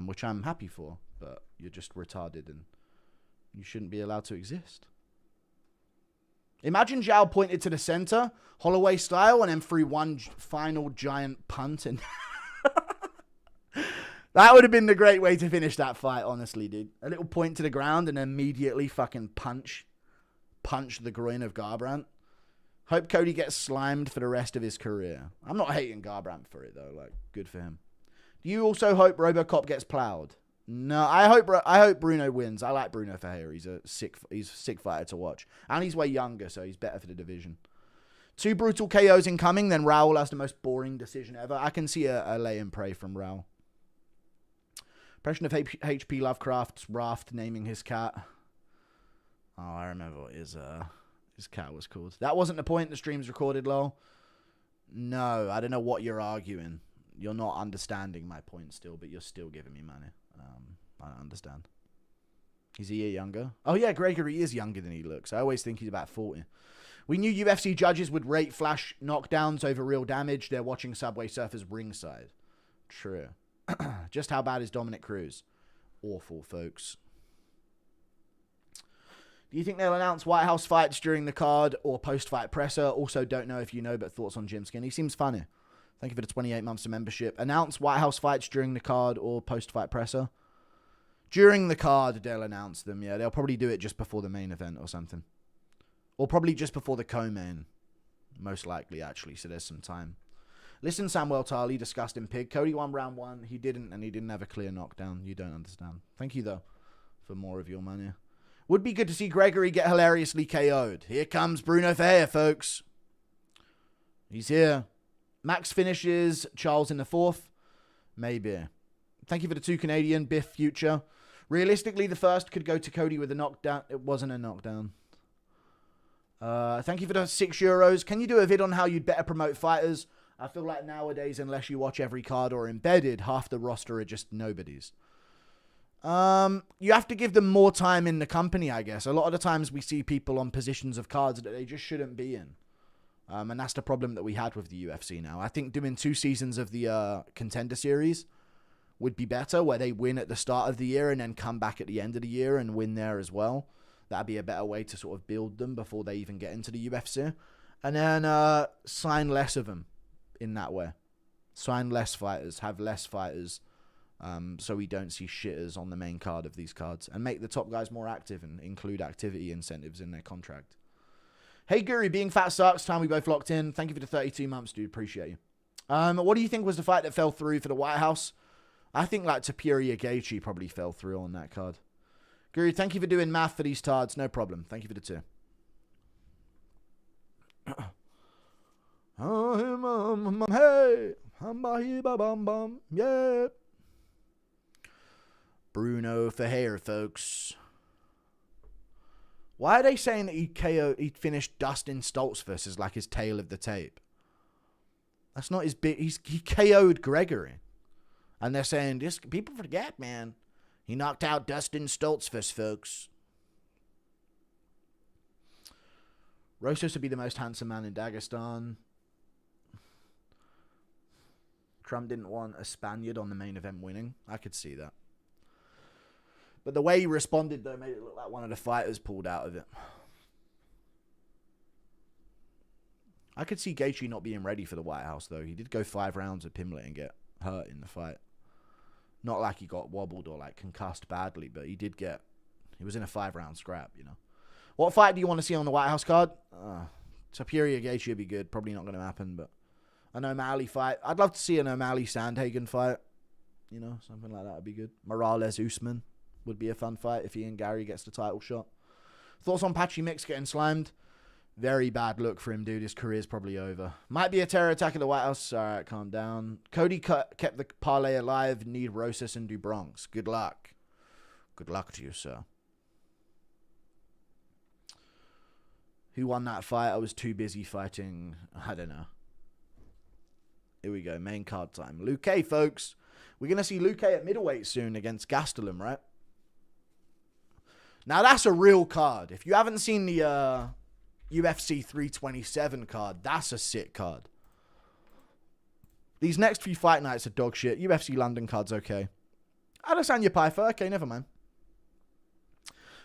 Which I'm happy for, but you're just retarded and you shouldn't be allowed to exist. Imagine Xiao pointed to the center, Holloway style, and then threw one final giant punt. And that would have been the great way to finish that fight, honestly, dude. A little point to the ground and immediately fucking punch the groin of Garbrandt. Hope Cody gets slimed for the rest of his career. I'm not hating Garbrandt for it, though. Like, good for him. Do you also hope RoboCop gets plowed? No, I hope Bruno wins. I like Bruno Ferreira. He's a sick fighter to watch. And he's way younger, so he's better for the division. 2 brutal KOs incoming, then Raul has the most boring decision ever. I can see a lay and pray from Raul. Impression of HP Lovecraft's Raft naming his cat. Oh, I remember what his cat was called. That wasn't the point. The stream's recorded, lol. No, I don't know what you're arguing. You're not understanding my point still, but you're still giving me money. I don't understand. He's a year younger. Oh, yeah, Gregory is younger than he looks. I always think he's about 40. We knew UFC judges would rate flash knockdowns over real damage. They're watching Subway Surfers ringside. True. Just how bad is Dominic Cruz? Awful, folks. Do you think they'll announce White House fights during the card or post-fight presser? Also, don't know if you know, but thoughts on Jim Skin. He seems funny. Thank you for the 28 months of membership. Announce White House fights during the card or post-fight presser? During the card, they'll announce them, yeah. They'll probably do it just before the main event or something. Or probably just before the co-main. Most likely, actually, so there's some time. Listen, Samuel Tarley, disgusting pig. Cody won round 1. He didn't, and he didn't have a clear knockdown. You don't understand. Thank you, though, for more of your money. Would be good to see Gregory get hilariously KO'd. Here comes Bruno Ferreira, folks. He's here. Max finishes Charles in the 4th. Maybe. Thank you for the 2 Canadian. Biff Future. Realistically, the first could go to Cody with a knockdown. It wasn't a knockdown. Thank you for the €6. Can you do a vid on how you'd better promote fighters? I feel like nowadays, unless you watch every card or embedded, half the roster are just nobodies. You have to give them more time in the company, I guess. A lot of the times we see people on positions of cards that they just shouldn't be in. And that's the problem that we had with the UFC now. I think doing 2 seasons of the Contender Series would be better, where they win at the start of the year and then come back at the end of the year and win there as well. That'd be a better way to sort of build them before they even get into the UFC. And then sign less of them in that way. Sign less fighters, have less fighters, so we don't see shitters on the main card of these cards. And make the top guys more active and include activity incentives in their contract. Hey, Guri, being fat sucks. Time we both locked in. Thank you for the 32 months, dude. Appreciate you. What do you think was the fight that fell through for the White House? I think like Tapiria Gaethje probably fell through on that card. Guru, thank you for doing math for these tards. No problem. Thank you for the 2. Hey, yeah. Bruno Ferreira, folks. Why are they saying that he finished Dustin Stoltz versus like his tail of the tape? That's not his big. He KO'd Gregory. And they're saying, just people forget, man. He knocked out Dustin Stoltz first, folks. Rosas would be the most handsome man in Dagestan. Trump didn't want a Spaniard on the main event winning. I could see that. But the way he responded, though, made it look like one of the fighters pulled out of it. I could see Gaethje not being ready for the White House, though. He did go 5 rounds with Pimlet and get hurt in the fight. Not like he got wobbled or like concussed badly, but he was in a 5-round scrap, you know. What fight do you want to see on the White House card? Tapiria Gaethje would be good. Probably not going to happen, but an O'Malley fight. I'd love to see an O'Malley Sandhagen fight. You know, something like that would be good. Morales Usman. Would be a fun fight if he and Gary gets the title shot. Thoughts on Patchy Mix getting slimed? Very bad look for him, dude. His career's probably over. Might be a terror attack at the White House. All right, calm down. Cody kept the parlay alive. Need Rosas and do Bronx. Good luck. Good luck to you, sir. Who won that fight? I was too busy fighting. I don't know. Here we go. Main card time. Luke, folks. We're going to see Luke at middleweight soon against Gastelum, right? Now, that's a real card. If you haven't seen the UFC 327 card, that's a sick card. These next few fight nights are dog shit. UFC London card's okay. Adesanya Piper, okay, never mind.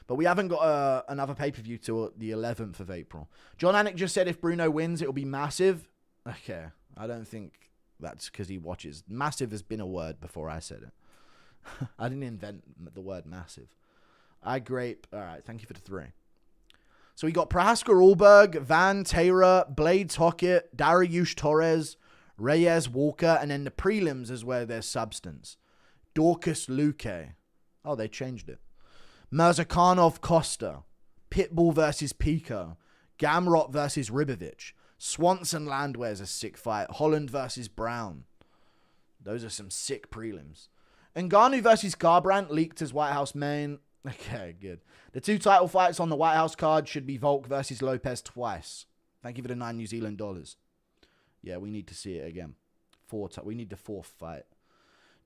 But we haven't got another pay-per-view till the 11th of April. John Anik just said if Bruno wins, it'll be massive. Okay, I don't think that's because he watches. Massive has been a word before I said it. I didn't invent the word massive. Grape. All right, thank you for the 3. So we got Prohaska Allberg, Van Tara, Blades Hockett, Dariush Torres, Reyes Walker, and then the prelims is where there's substance. Dorcas Luque. Oh, they changed it. Mirzakhanov Costa, Pitbull versus Pico, Gamrot versus Ribovic, Swanson Landwehr's a sick fight, Holland versus Brown. Those are some sick prelims. Ngannou versus Garbrandt leaked as White House main. Okay, good. The 2 title fights on the White House card should be Volk versus Lopez twice. Thank you for the 9 New Zealand dollars. Yeah, we need to see it again. We need the 4th fight.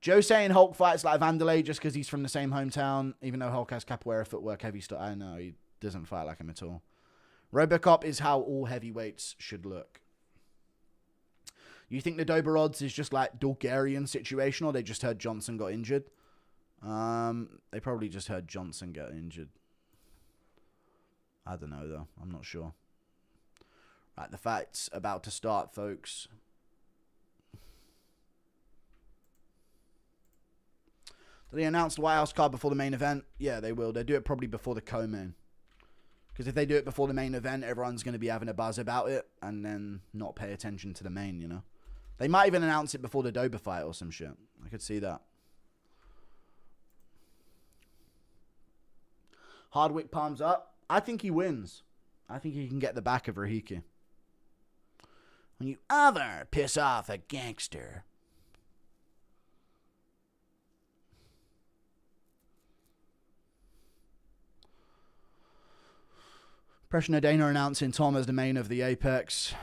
Joe saying Hulk fights like Vanderlei just because he's from the same hometown, even though Hulk has capoeira footwork, heavy stuff. I know, he doesn't fight like him at all. Robocop is how all heavyweights should look. You think the Dober odds is just like Bulgarian situation, or they just heard Johnson got injured? They probably just heard Johnson get injured. I don't know, though. I'm not sure. Right, the fight's about to start, folks. Do they announce the White House card before the main event? Yeah, they will. They'll do it probably before the co-main. Because if they do it before the main event, everyone's going to be having a buzz about it and then not pay attention to the main, you know? They might even announce it before the Dober fight or some shit. I could see that. Hardwick palms up. I think he wins. I think he can get the back of Rahiki. When you ever piss off a gangster. Impression of Dana announcing Tom as the main of the Apex.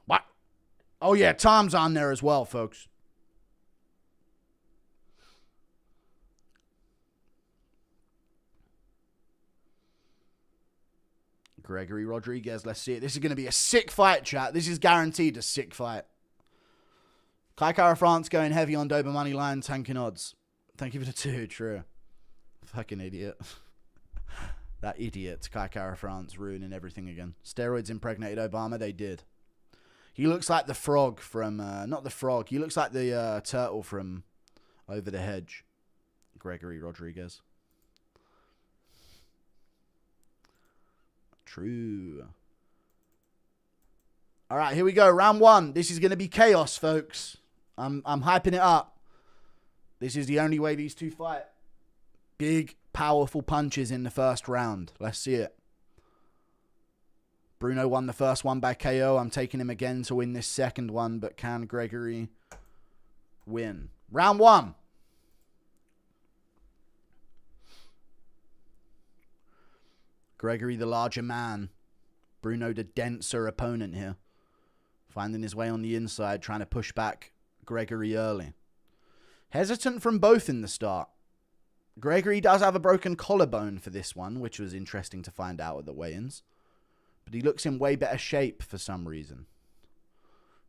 What? Oh yeah, Tom's on there as well, folks. Gregory Rodriguez, let's see it. This is going to be a sick fight, chat. This is guaranteed a sick fight. Kai Kara France going heavy on Dober money line, tanking odds. Thank you for the 2, true. Fucking idiot. That idiot, Kai Kara France, ruining everything again. Steroids impregnated Obama, they did. He looks like the frog from, not the frog, he looks like the turtle from Over the Hedge. Gregory Rodriguez. True. All right, here we go. Round 1. This is going to be chaos, folks. I'm hyping it up. This is the only way these two fight. Big, powerful punches in the first round. Let's see it. Bruno won the first one by KO. I'm taking him again to win this second one, but can Gregory win? Round 1. Gregory, the larger man. Bruno, the denser opponent here. Finding his way on the inside, trying to push back Gregory early. Hesitant from both in the start. Gregory does have a broken collarbone for this one, which was interesting to find out at the weigh-ins. But he looks in way better shape for some reason.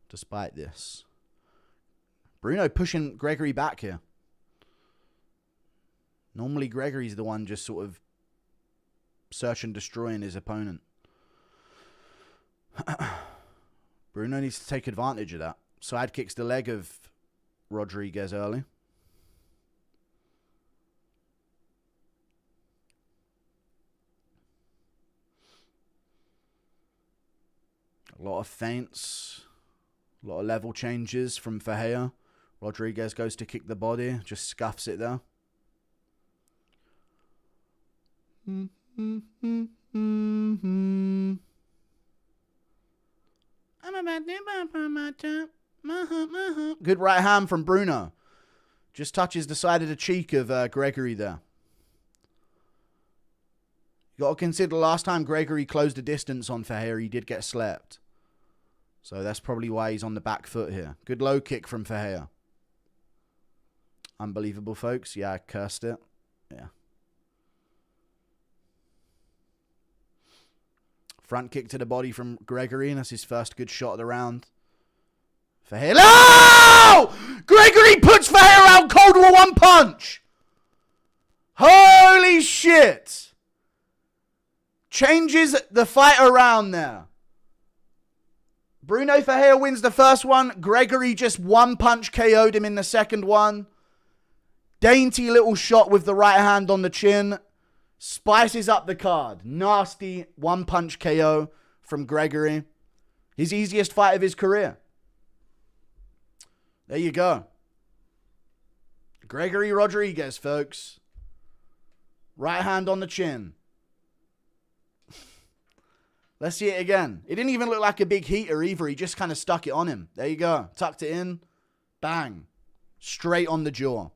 Despite this. Bruno pushing Gregory back here. Normally Gregory's the one just sort of search and destroying his opponent. Bruno needs to take advantage of that. Side kicks the leg of Rodriguez early. A lot of feints. A lot of level changes from Fajea. Rodriguez goes to kick the body. Just scuffs it there. Good right hand from Bruno. Just touches the side of the cheek of Gregory there. You got to consider last time Gregory closed the distance on Ferreira, he did get slept. So that's probably why he's on the back foot here. Good low kick from Ferreira. Unbelievable, folks. Yeah, I cursed it. Yeah. Front kick to the body from Gregory, and that's his first good shot of the round. Ferreira. No! Gregory puts Ferreira out cold with one punch. Holy shit. Changes the fight around there. Bruno Ferreira wins the first one. Gregory just one punch KO'd him in the second one. Dainty little shot with the right hand on the chin. Spices up the card. Nasty one punch KO from Gregory. His easiest fight of his career. There you go. Gregory Rodriguez, folks. Right hand on the chin. Let's see it again. It didn't even look like a big heater either. He just kind of stuck it on him. There you go. Tucked it in. Bang. Straight on the jaw.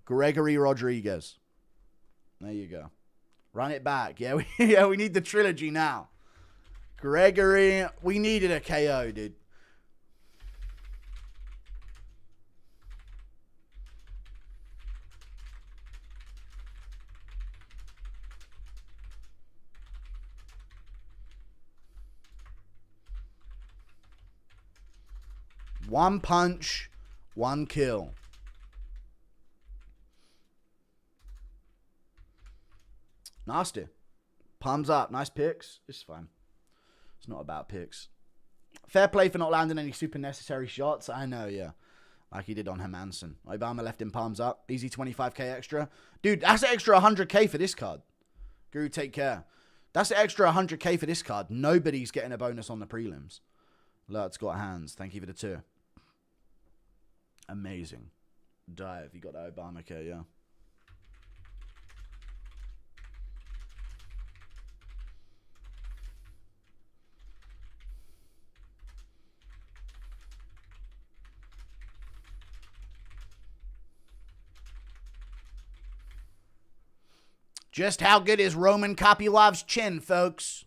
Gregory Rodriguez. There you go. Run it back. Yeah, we need the trilogy now. Gregory, we needed a KO, dude. One punch, one kill. Nasty. Palms up. Nice picks. It's fine. It's not about picks. Fair play for not landing any super necessary shots. I know, yeah. Like he did on Hermanson. Obama left him palms up. Easy 25k extra. Dude, that's an extra 100k for this card. Guru, take care. That's an extra 100k for this card. Nobody's getting a bonus on the prelims. Lert's got hands. Thank you for the 2. Amazing. Dive. You got that Obamacare, yeah. Just how good is Roman Kopylov's chin, folks?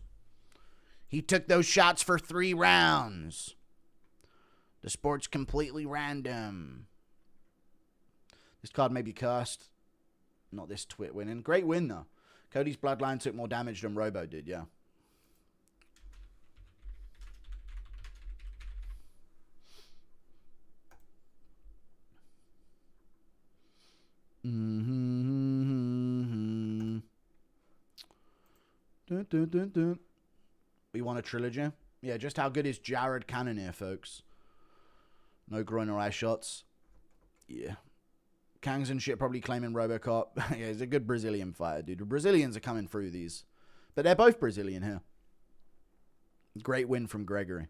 He took those shots for 3 rounds. The sport's completely random. This card may be cursed. Not this twit winning. Great win, though. Cody's bloodline took more damage than Robo did, yeah. Dun, dun, dun, dun. We want a trilogy? Yeah, just how good is Jared Cannonier, folks? No groin or eye shots. Yeah. Kangs and shit probably claiming Robocop. Yeah, he's a good Brazilian fighter, dude. The Brazilians are coming through these. But they're both Brazilian here. Great win from Gregory.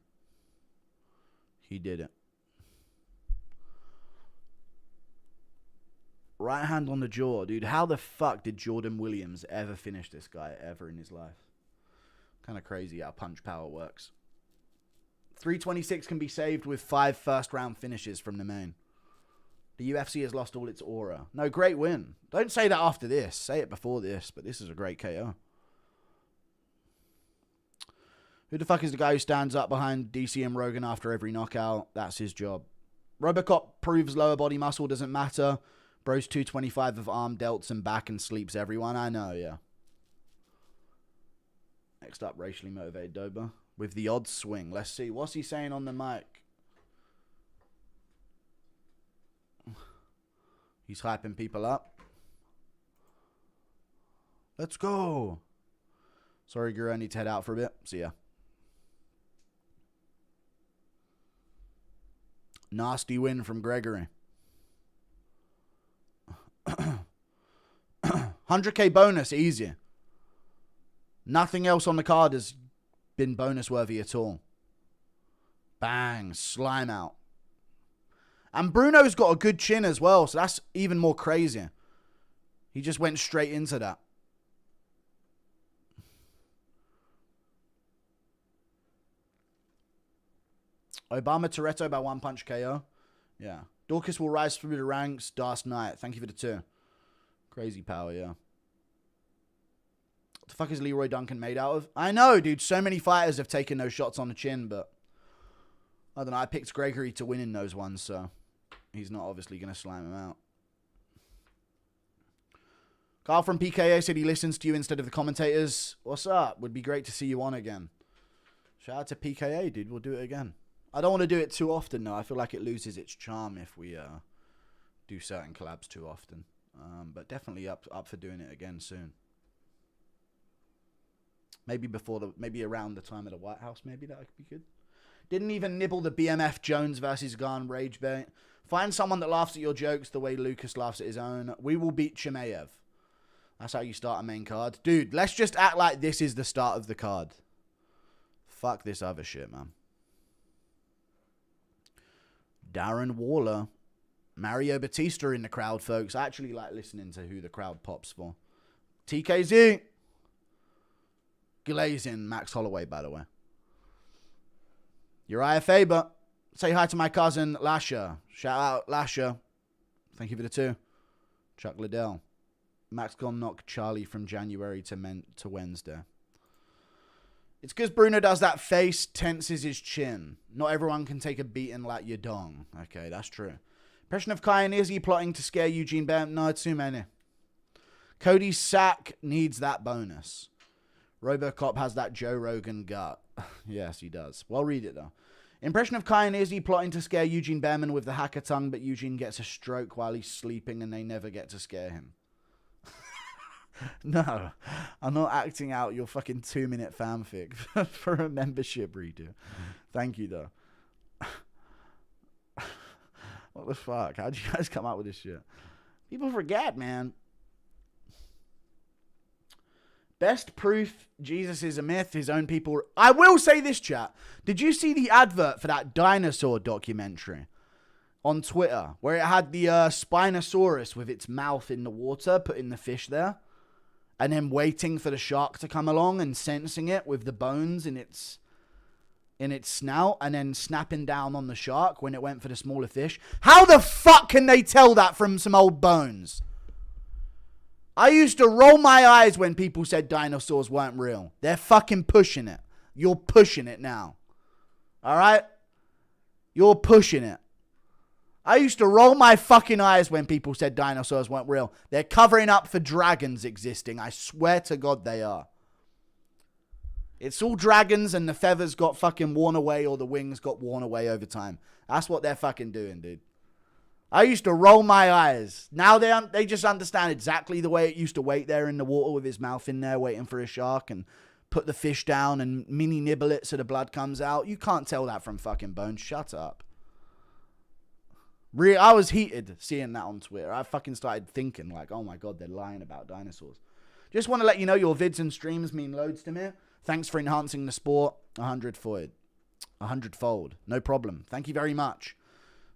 He did it. Right hand on the jaw, dude. How the fuck did Jordan Williams ever finish this guy ever in his life? Kind of crazy how punch power works. 326 can be saved with 5 first-round finishes from the main. The UFC has lost all its aura. No, great win. Don't say that after this. Say it before this, but this is a great KO. Who the fuck is the guy who stands up behind DC and Rogan after every knockout? That's his job. Robocop proves lower body muscle doesn't matter. Bro's 225 of arm, delts, and back and sleeps everyone. I know, yeah. Next up, racially motivated Dober. With the odd swing. Let's see. What's he saying on the mic? He's hyping people up. Let's go. Sorry, Guru. I need to head out for a bit. See ya. Nasty win from Gregory. 100k bonus, easy. Nothing else on the card has been bonus worthy at all. Bang, slime out. And Bruno's got a good chin as well, so that's even more crazy. He just went straight into that. Obama Toretto by one punch KO. Yeah. Dorcas will rise through the ranks. Dark Knight. Thank you for the 2. Crazy power, yeah. What the fuck is Leroy Duncan made out of? I know, dude. So many fighters have taken those shots on the chin, but I don't know. I picked Gregory to win in those ones, so he's not obviously going to slam him out. Carl from PKA said he listens to you instead of the commentators. What's up? Would be great to see you on again. Shout out to PKA, dude. We'll do it again. I don't want to do it too often, though. I feel like it loses its charm if we do certain collabs too often. But definitely up for doing it again soon. Maybe maybe around the time of the White House. Maybe that could be good. Didn't even nibble the BMF Jones versus Garn rage bait. Find someone that laughs at your jokes the way Lucas laughs at his own. We will beat Chimaev. That's how you start a main card. Dude, let's just act like this is the start of the card. Fuck this other shit, man. Darren Waller. Mario Batista in the crowd, folks. I actually like listening to who the crowd pops for. TKZ. Glazing. Max Holloway, by the way. Uriah Faber. Say hi to my cousin, Lasher. Shout out, Lasher. Thank you for the 2. Chuck Liddell. Max gone knock Charlie from January to Wednesday. It's because Bruno does that face, tenses his chin. Not everyone can take a beating like your dong. Okay, that's true. Impression of Kai and Izzy plotting to scare Eugene Bam. No, too many. Cody's sack needs that bonus. Robocop has that Joe Rogan gut. Yes, he does. Well, read it, though. Impression of Kai and Izzy plotting to scare Eugene Behrman with the hacker tongue, but Eugene gets a stroke while he's sleeping and they never get to scare him. No, I'm not acting out your fucking 2-minute fanfic for a membership redo. Thank you, though. What the fuck? How'd you guys come up with this shit? People forget, man. Best proof Jesus is a myth, his own people. I will say this, chat. Did you see the advert for that dinosaur documentary on Twitter where it had the Spinosaurus with its mouth in the water, putting the fish there, and then waiting for the shark to come along and sensing it with the bones in its snout, and then snapping down on the shark when it went for the smaller fish? How the fuck can they tell that from some old bones? I used to roll my eyes when people said dinosaurs weren't real. They're fucking pushing it. You're pushing it now. All right? You're pushing it. I used to roll my fucking eyes when people said dinosaurs weren't real. They're covering up for dragons existing. I swear to God they are. It's all dragons and the feathers got fucking worn away or the wings got worn away over time. That's what they're fucking doing, dude. I used to roll my eyes. Now they just understand exactly the way it used to wait there in the water with his mouth in there waiting for a shark and put the fish down and mini nibble it so the blood comes out. You can't tell that from fucking bones. Shut up. I was heated seeing that on Twitter. I fucking started thinking like, oh my God, they're lying about dinosaurs. Just want to let you know your vids and streams mean loads to me. Thanks for enhancing the sport 100-fold. No problem. Thank you very much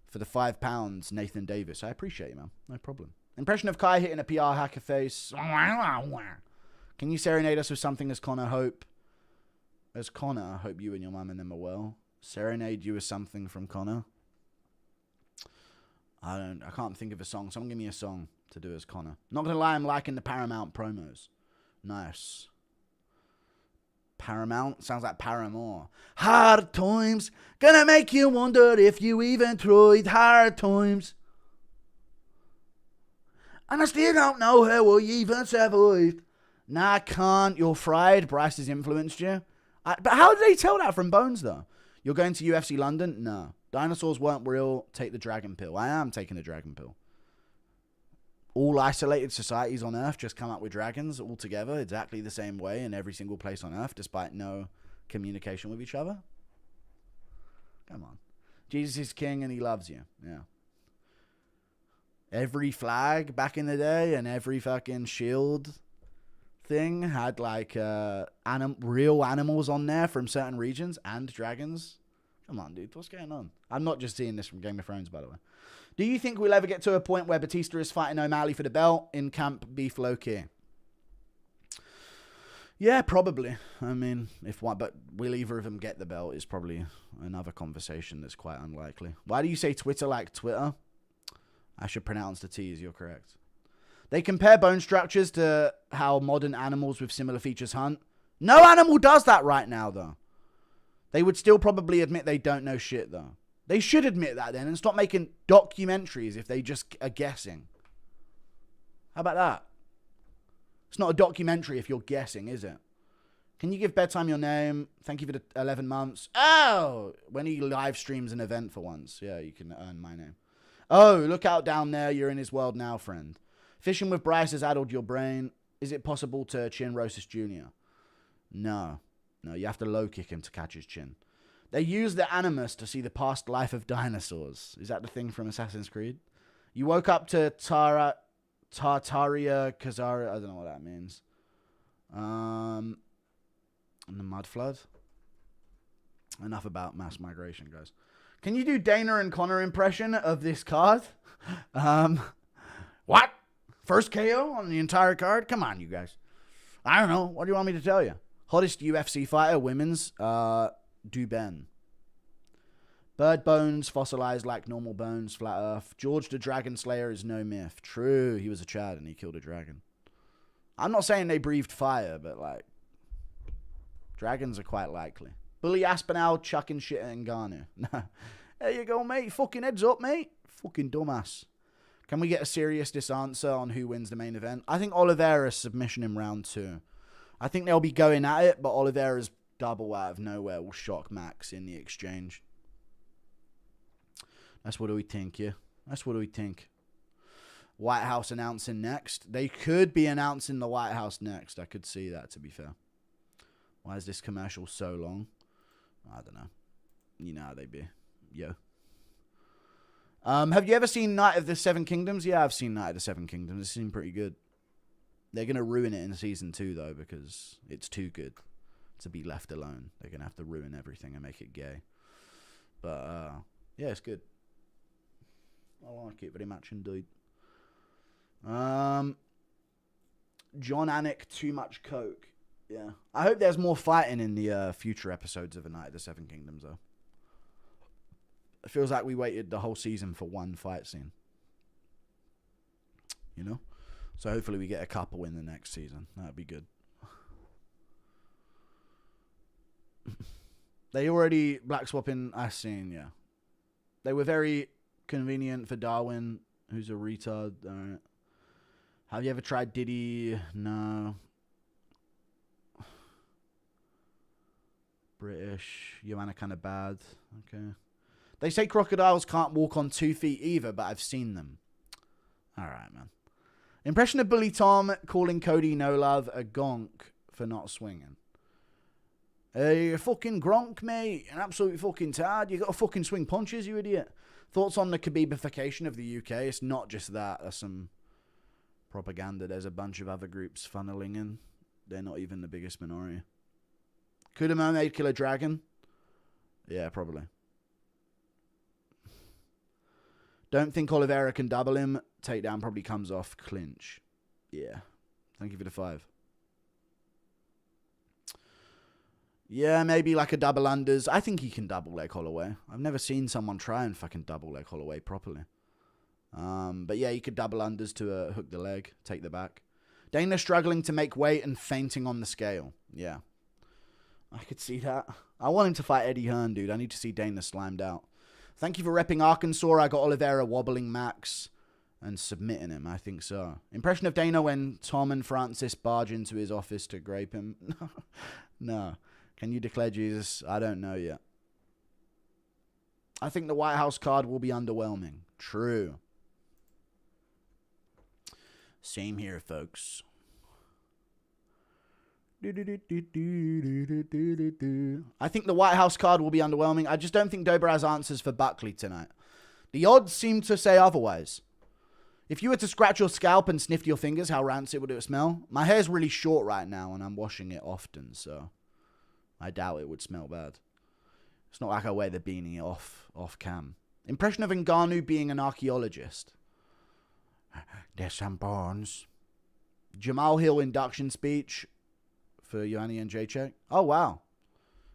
for the £5, Nathan Davis. I appreciate you, man. No problem. Impression of Kai hitting a PR hacker face. Can you serenade us with something as Connor? Hope you and your mum and them are well. Serenade you with something from Connor. I can't think of a song. Someone give me a song to do as Connor. Not gonna lie, I'm liking the Paramount promos. Nice. Paramount sounds like Paramore. Hard times gonna make you wonder if you even tried. Hard times, and I still don't know how I even survived. Nah, I can't. You're fried. Bryce has influenced you. But how did they tell that from Bones though? You're going to UFC London? No. Dinosaurs weren't real. Take the dragon pill. I am taking the dragon pill. All isolated societies on Earth just come up with dragons all together exactly the same way in every single place on Earth, despite no communication with each other. Come on. Jesus is king and he loves you. Yeah. Every flag back in the day and every fucking shield thing had like real animals on there from certain regions and dragons. Come on, dude. What's going on? I'm not just seeing this from Game of Thrones, by the way. Do you think we'll ever get to a point where Batista is fighting O'Malley for the belt in camp beef low-key? Yeah, probably. I mean, if one, but will either of them get the belt is probably another conversation that's quite unlikely. Why do you say Twitter like Twitter? I should pronounce the T's, you're correct. They compare bone structures to how modern animals with similar features hunt. No animal does that right now, though. They would still probably admit they don't know shit, though. They should admit that then and stop making documentaries if they just are guessing. How about that? It's not a documentary if you're guessing, is it? Can you give Bedtime your name? Thank you for the 11 months. Oh! When he live streams an event for once. Yeah, you can earn my name. Oh, look out down there. You're in his world now, friend. Fishing with Bryce has addled your brain. Is it possible to chin Rosas Jr.? No. No, you have to low kick him to catch his chin. They use the animus to see the past life of dinosaurs. Is that the thing from Assassin's Creed? You woke up to Tartaria Kazara. I don't know what that means. And the mud flood. Enough about mass migration, guys. Can you do Dana and Connor impression of this card? What? First KO on the entire card? Come on, you guys. I don't know. What do you want me to tell you? Hottest UFC fighter, women's, Duben. Bird bones, fossilized like normal bones, flat earth. George the Dragon Slayer is no myth. True, he was a Chad and he killed a dragon. I'm not saying they breathed fire, but like, dragons are quite likely. Bully Aspinall chucking shit at Ngannou. There you go, mate. Fucking heads up, mate. Fucking dumbass. Can we get a serious answer on who wins the main event? I think Oliveira's submission in round 2. I think they'll be going at it, but Oliveira's double out of nowhere will shock Max in the exchange. That's what do we think, yeah? That's what do we think. White House announcing next. They could be announcing the White House next. I could see that, to be fair. Why is this commercial so long? I don't know. You know how they be. Yo. Have you ever seen Night of the Seven Kingdoms? Yeah, I've seen Night of the Seven Kingdoms. It seemed pretty good. They're going to ruin it in season 2, though, because it's too good to be left alone. They're going to have to ruin everything and make it gay. But, yeah, it's good. I like it very much indeed. John Anik, too much coke. Yeah. I hope there's more fighting in the future episodes of A Night of the Seven Kingdoms, though. It feels like we waited the whole season for one fight scene. You know? So hopefully we get a couple in the next season. That'd be good. They already black swapping I've seen, yeah. They were very convenient for Darwin, who's a retard. Alright. Have you ever tried Diddy? No. British. Joanna kind of bad. Okay. They say crocodiles can't walk on 2 feet either, but I've seen them. Alright, man. Impression of Bully Tom calling Cody No Love a gonk for not swinging. Hey, you fucking gronk, mate. An absolute fucking tad. You got to fucking swing punches, you idiot. Thoughts on the Khabibification of the UK? It's not just that. There's some propaganda. There's a bunch of other groups funneling in. They're not even the biggest minority. Could a mermaid kill a dragon? Yeah, probably. Don't think Oliveira can double him. Takedown probably comes off clinch. Yeah. Thank you for the 5. Yeah, maybe like a double unders. I think he can double leg Holloway. I've never seen someone try and fucking double leg Holloway properly. But yeah, you could double unders to hook the leg, take the back. Dana struggling to make weight and fainting on the scale. Yeah. I could see that. I want him to fight Eddie Hearn, dude. I need to see Dana slammed out. Thank you for repping Arkansas. I got Oliveira wobbling Max and submitting him. I think so. Impression of Dana when Tom and Francis barge into his office to grape him. No. Can you declare Jesus? I don't know yet. I think the White House card will be underwhelming. True. Same here, folks. I think the White House card will be underwhelming. I just don't think Dober has answers for Buckley tonight. The odds seem to say otherwise. If you were to scratch your scalp and sniff your fingers, how rancid would it smell? My hair's really short right now and I'm washing it often, so I doubt it would smell bad. It's not like I wear the beanie off cam. Impression of Ngannou being an archaeologist. There's some bones. Jamal Hill induction speech. for Ioanni and Jacek. Oh, wow.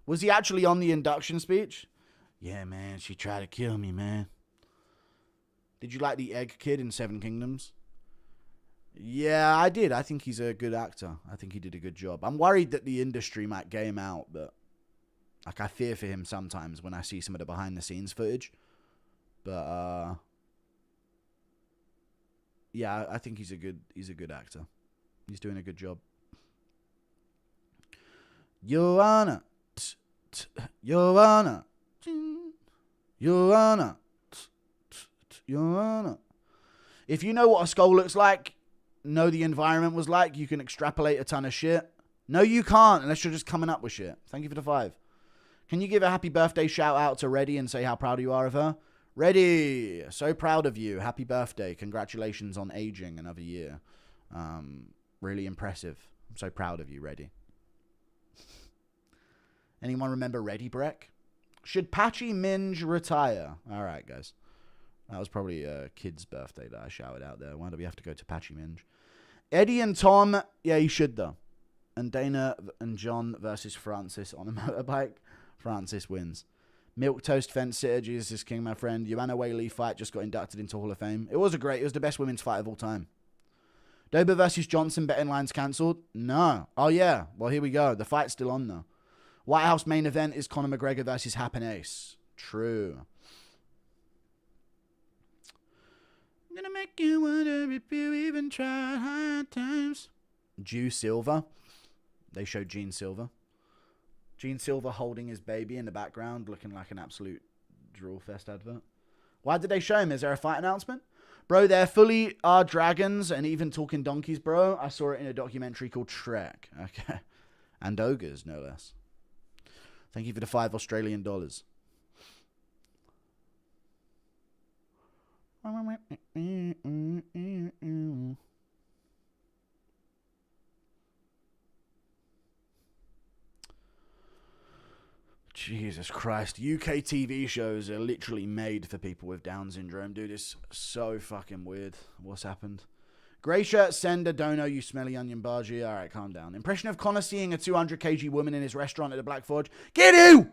Was he actually on the induction speech? Yeah, man, she tried to kill me, man. Did you like the Egg Kid in Seven Kingdoms? Yeah, I did. I think he's a good actor. I think he did a good job. I'm worried that the industry might gay him out, but like I fear for him sometimes when I see some of the behind the scenes footage. But yeah, I think he's a good actor. He's doing a good job. Joanna, Joanna, Joanna, Joanna. If you know what a skull looks like, know the environment was like, you can extrapolate a ton of shit. No, you can't unless you're just coming up with shit. Thank you for the 5. Can you give a happy birthday shout out to Reddy and say how proud you are of her? Reddy, so proud of you. Happy birthday. Congratulations on aging another year. Really impressive. I'm so proud of you, Reddy. Anyone remember Reddy Breck? Should Patchy Minge retire? All right, guys. That was probably a kid's birthday that I shouted out there. Why do we have to go to Patchy Minge? Eddie and Tom. Yeah, you should, though. And Dana and John versus Francis on a motorbike. Francis wins. Milk Toast Fence Sitter. Jesus is King, my friend. Joanna Whaley fight just got inducted into Hall of Fame. It was the best women's fight of all time. Dober versus Johnson. Betting lines cancelled? No. Oh, yeah. Well, here we go. The fight's still on, though. White House main event is Conor McGregor versus Happen Ace. True. I'm gonna make you wonder if you even tried hard times. Jew Silva. They showed Gene Silva. Gene Silva holding his baby in the background, looking like an absolute Draw Fest advert. Why did they show him? Is there a fight announcement? Bro, they're fully are dragons and even talking donkeys, bro. I saw it in a documentary called Shrek. Okay. And ogres, no less. Thank you for the $5 Australian. Jesus Christ. UK TV shows are literally made for people with Down syndrome. Dude, it's so fucking weird what's happened. Grey shirt sender, dono, you smelly onion bargy. All right, calm down. Impression of Connor seeing a 200 kg woman in his restaurant at the Black Forge. Get you!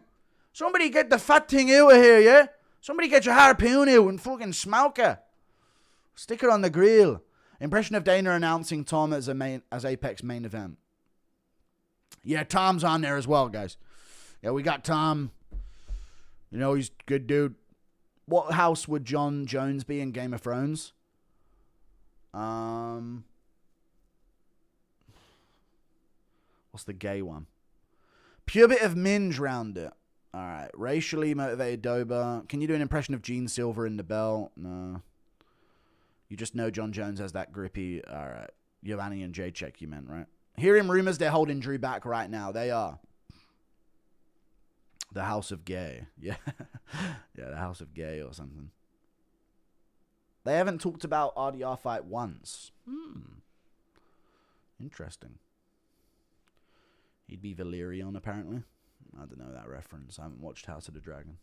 Somebody get the fat thing out of here, yeah? Somebody get your harpoon out and fucking smoke her. Stick her on the grill. Impression of Dana announcing Tom as Apex main event. Yeah, Tom's on there as well, guys. Yeah, we got Tom. You know, he's a good dude. What house would Jon Jones be in Game of Thrones? What's the gay one? Pure bit of minge round it. All right. Racially motivated Dober. Can you do an impression of Gene Silver in the belt? No. You just know Jon Jones has that grippy. All right. Ioanni and Jacek, you meant, right? Hearing rumors they're holding Drew back right now. They are. The House of Gay. Yeah. Yeah, the House of Gay or something. They haven't talked about RDR fight once. Interesting. He'd be Valyrian, apparently. I don't know that reference. I haven't watched House of the Dragon.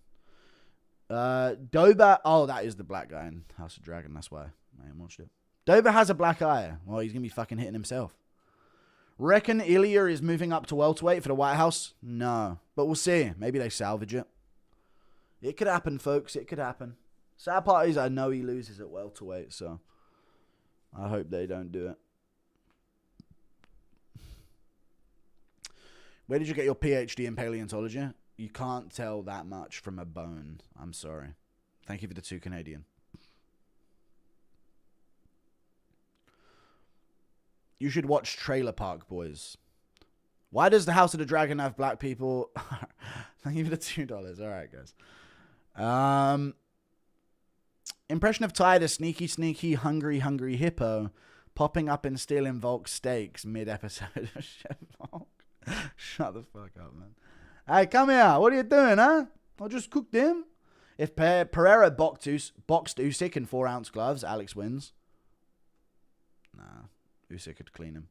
Dober. Oh, that is the black guy in House of Dragon. That's why I haven't watched it. Dober has a black eye. Well, he's going to be fucking hitting himself. Reckon Ilya is moving up to welterweight for the White House? No. But we'll see. Maybe they salvage it. It could happen, folks. It could happen. Sad part is I know he loses at welterweight, so I hope they don't do it. Where did you get your PhD in paleontology? You can't tell that much from a bone. I'm sorry. Thank you for the 2 Canadian. You should watch Trailer Park Boys. Why does the House of the Dragon have black people? Thank you for the $2. All right, guys. Impression of Ty, the sneaky, hungry hippo, popping up and stealing Volk steaks mid-episode of Chef Volk. Shut the fuck up, man. Hey, come here. What are you doing, huh? I just cooked him. If Pereira boxed Usyk in 4-ounce gloves, Alex wins. Nah, Usyk could clean him.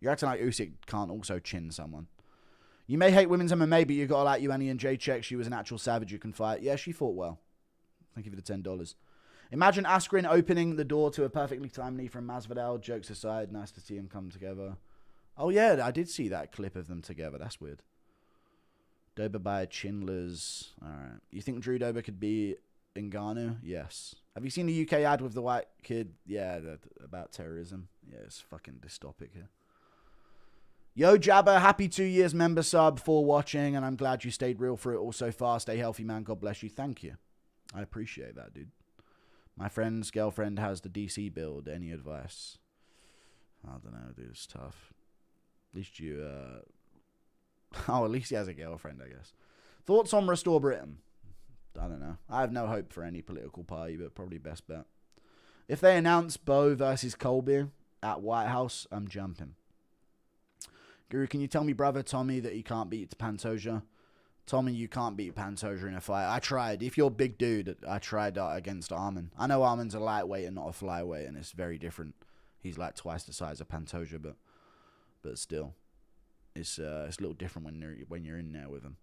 You're acting like Usyk can't also chin someone. You may hate women's MMA, but you got to like Ioanni and Jacek. She was an actual savage you can fight. Yeah, she fought well. Thank you for the $10. Imagine Askren opening the door to a perfectly timed knee from Masvidal. Jokes aside, nice to see him come together. Oh, yeah, I did see that clip of them together. That's weird. Dober by Chinlers. All right. You think Drew Dober could be Ngannou? Yes. Have you seen the UK ad with the white kid? Yeah, about terrorism. Yeah, it's fucking dystopic here. Yo, Jabba, happy 2 years member sub for watching, and I'm glad you stayed real through it all so far. Stay healthy, man. God bless you. Thank you. I appreciate that, dude. My friend's girlfriend has the DC build. Any advice? I don't know, dude. It's tough. At least you, oh, at least he has a girlfriend, I guess. Thoughts on Restore Britain? I don't know. I have no hope for any political party, but probably best bet. If they announce Bo versus Colby at White House, I'm jumping. Guru, can you tell me brother Tommy that he can't beat Pantoja? Tommy, you can't beat Pantoja in a fight. I tried. If you're a big dude, I tried against Arman. I know Arman's a lightweight and not a flyweight, and it's very different. He's like twice the size of Pantoja, but still, it's a little different when you're in there with him.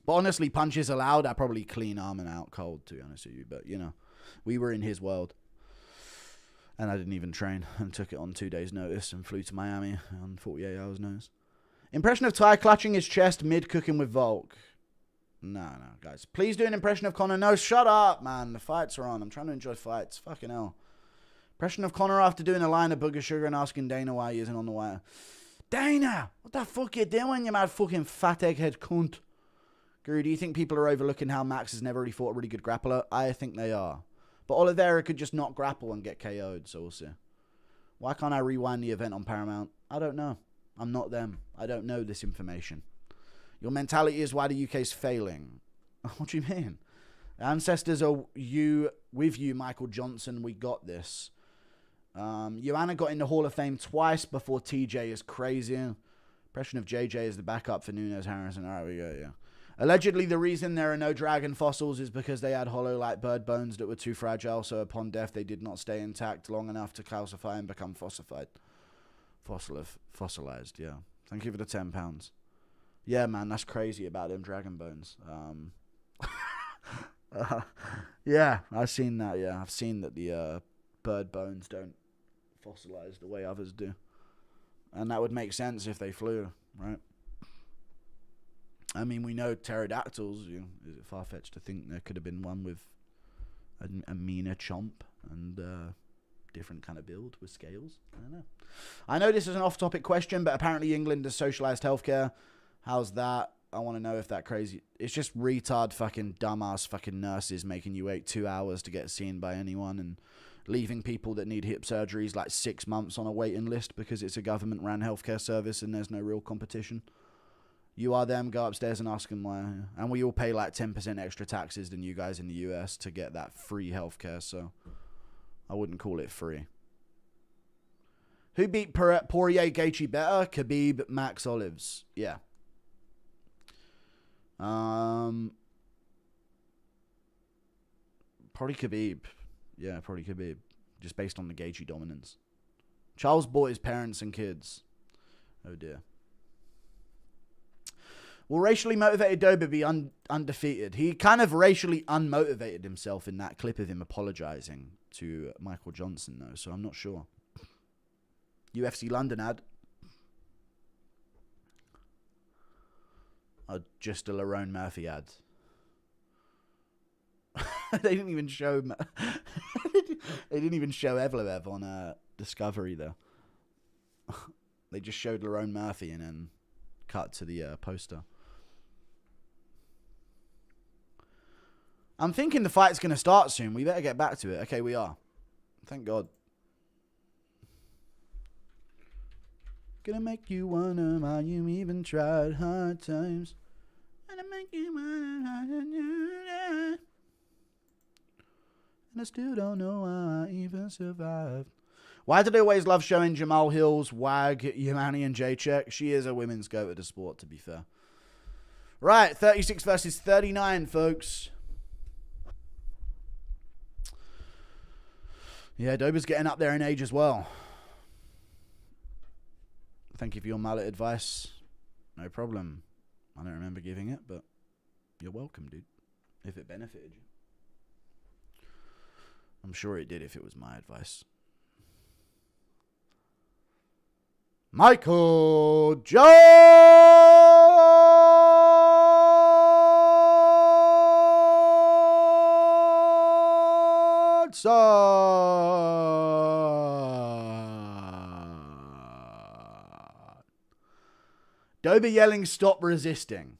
But honestly, punches allowed. I probably clean Arman out cold, to be honest with you. But you know, we were in his world. And I didn't even train and took it on 2 days' notice and flew to Miami on 48 hours' notice. Impression of Ty clutching his chest mid-cooking with Volk. No, guys. Please do an impression of Conor. No, shut up, man. The fights are on. I'm trying to enjoy fights. Fucking hell. Impression of Conor after doing a line of Booger Sugar and asking Dana why he isn't on the wire. Dana! What the fuck you doing, you mad fucking fat egghead cunt? Guru, do you think people are overlooking how Max has never really fought a really good grappler? I think they are. But Oliveira could just not grapple and get KO'd, so we'll see. Why can't I rewind the event on Paramount? I don't know. I'm not them. I don't know this information. Your mentality is why the UK's failing. What do you mean? The ancestors are with you, Michael Johnson. We got this. Joanna got in the Hall of Fame twice before TJ is crazy. Impression of JJ is the backup for Nunes Harrison. All right, we go, yeah. Allegedly, the reason there are no dragon fossils is because they had hollow like bird bones that were too fragile, so upon death they did not stay intact long enough to calcify and become fossified. Fossilized, yeah. Thank you for the £10. Yeah, man, that's crazy about them dragon bones. Yeah, I've seen that, yeah. I've seen that the bird bones don't fossilize the way others do. And that would make sense if they flew, right? I mean, we know pterodactyls. You know, is it far-fetched to think there could have been one with a meaner chomp and different kind of build with scales? I don't know. I know this is an off-topic question, but apparently England has socialised healthcare. How's that? I want to know if that crazy... It's just retard fucking dumbass fucking nurses making you wait 2 hours to get seen by anyone and leaving people that need hip surgeries like 6 months on a waiting list because it's a government-run healthcare service and there's no real competition. You are them, go upstairs and ask them why. And we all pay like 10% extra taxes than you guys in the US to get that free healthcare, so I wouldn't call it free. Who beat Poirier Gaethje better? Khabib, Max Olives. Yeah. Probably Khabib. Yeah, probably Khabib. Just based on the Gaethje dominance. Charles bought his parents and kids. Oh dear. Will racially motivated Dober be undefeated? He kind of racially unmotivated himself in that clip of him apologizing to Michael Johnson, though, so I'm not sure. UFC London ad. Oh, just a Lerone Murphy ad. They didn't even show... they didn't even show Evloev on Discovery, though. They just showed Lerone Murphy and then cut to the poster. I'm thinking the fight's going to start soon. We better get back to it. Okay, we are. Thank God. Gonna make you wonder why you even tried hard times. Gonna make you wonder how you do that. And I still don't know how I even survived. Why do they always love showing Jamal Hill's Wag, Yamani, and J-Check? She is a women's go to the sport, to be fair. Right, 36 versus 39, folks. Yeah, Dober's getting up there in age as well. Thank you for your mullet advice. No problem. I don't remember giving it, but you're welcome, dude. If it benefited you. I'm sure it did if it was my advice. Michael Johnson. Dober yelling, stop resisting.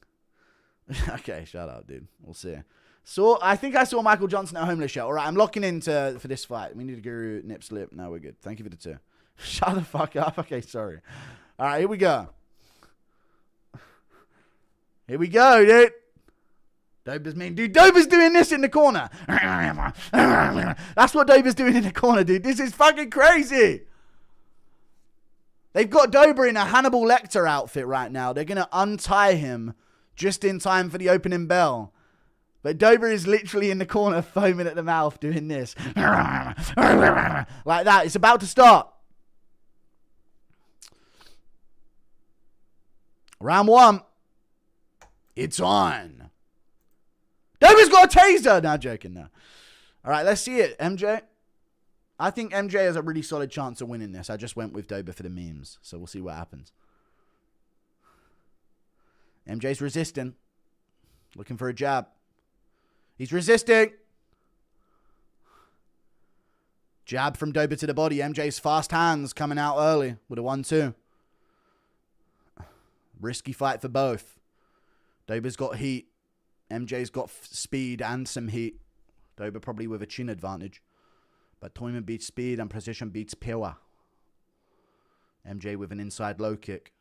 Okay, shut up, dude. We'll see. So I think I saw Michael Johnson at Homeless Show. All right, I'm locking into for this fight. We need to Guru nip slip. No, we're good. Thank you for the 2. Shut the fuck up. Okay, sorry. All right, here we go. Here we go, dude. Dober's mean. Dude, Dober's doing this in the corner. That's what Dober's doing in the corner, dude. This is fucking crazy. They've got Dober in a Hannibal Lecter outfit right now. They're going to untie him just in time for the opening bell. But Dober is literally in the corner foaming at the mouth doing this. Like that. It's about to start. Round 1. It's on. Dober's got a taser. No, joking. No. All right, let's see it. MJ. I think MJ has a really solid chance of winning this. I just went with Dober for the memes. So we'll see what happens. MJ's resisting. Looking for a jab. He's resisting. Jab from Dober to the body. MJ's fast hands coming out early with a 1-2. Risky fight for both. Dober's got heat. MJ's got speed and some heat. Dober probably with a chin advantage. But timing beats speed and precision beats power. MJ with an inside low kick.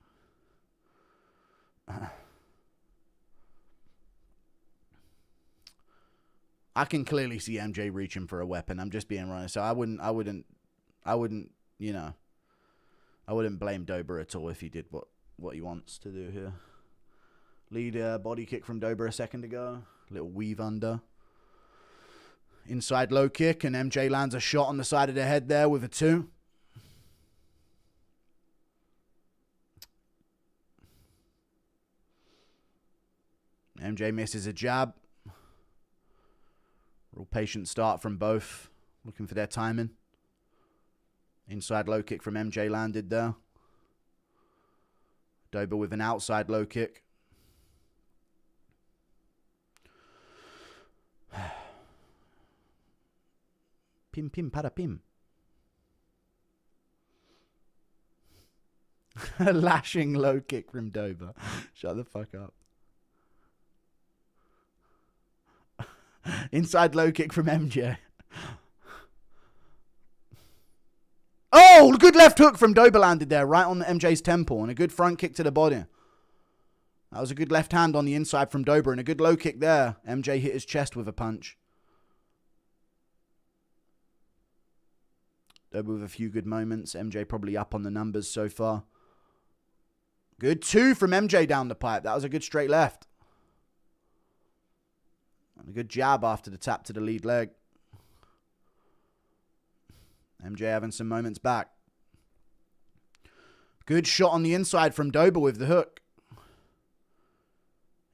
I can clearly see MJ reaching for a weapon. I'm just being honest. So I wouldn't, you know, I wouldn't blame Dober at all if he did what he wants to do here. Lead body kick from Dober a second ago. Little weave under. Inside low kick, and MJ lands a shot on the side of the head there with a 2. MJ misses a jab. Real patient start from both. Looking for their timing. Inside low kick from MJ landed there. Dober with an outside low kick. Pim, pim, para, pim. Lashing low kick from Dober. Shut the fuck up. Inside low kick from MJ. Oh, good left hook from Dober landed there, right on the MJ's temple, and a good front kick to the body. That was a good left hand on the inside from Dober, and a good low kick there. MJ hit his chest with a punch. Dober with a few good moments. MJ probably up on the numbers so far. Good 2 from MJ down the pipe. That was a good straight left. And a good jab after the tap to the lead leg. MJ having some moments back. Good shot on the inside from Dober with the hook.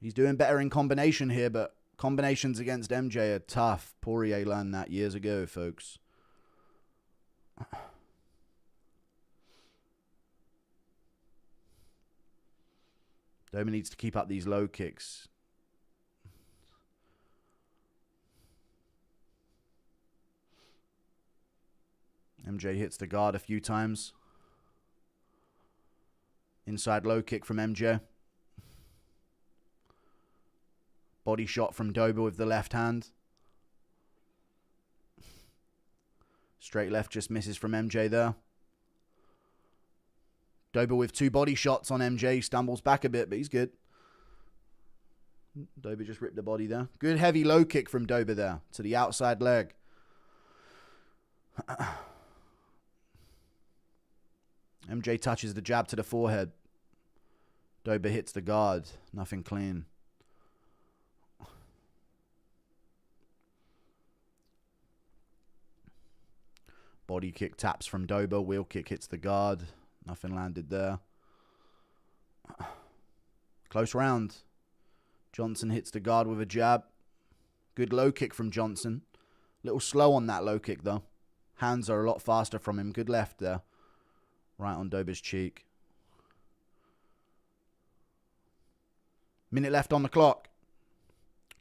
He's doing better in combination here, but combinations against MJ are tough. Poirier learned that years ago, folks. Dober needs to keep up these low kicks. MJ hits the guard a few times. Inside low kick from MJ. Body shot from Dober with the left hand. Straight left just misses from MJ there. Dober with 2 body shots on MJ. Stumbles back a bit, but he's good. Dober just ripped the body there. Good heavy low kick from Dober there to the outside leg. MJ touches the jab to the forehead. Dober hits the guard. Nothing clean. Body kick taps from Dober. Wheel kick hits the guard. Nothing landed there. Close round. Johnson hits the guard with a jab. Good low kick from Johnson. Little slow on that low kick though. Hands are a lot faster from him. Good left there. Right on Dober's cheek. Minute left on the clock.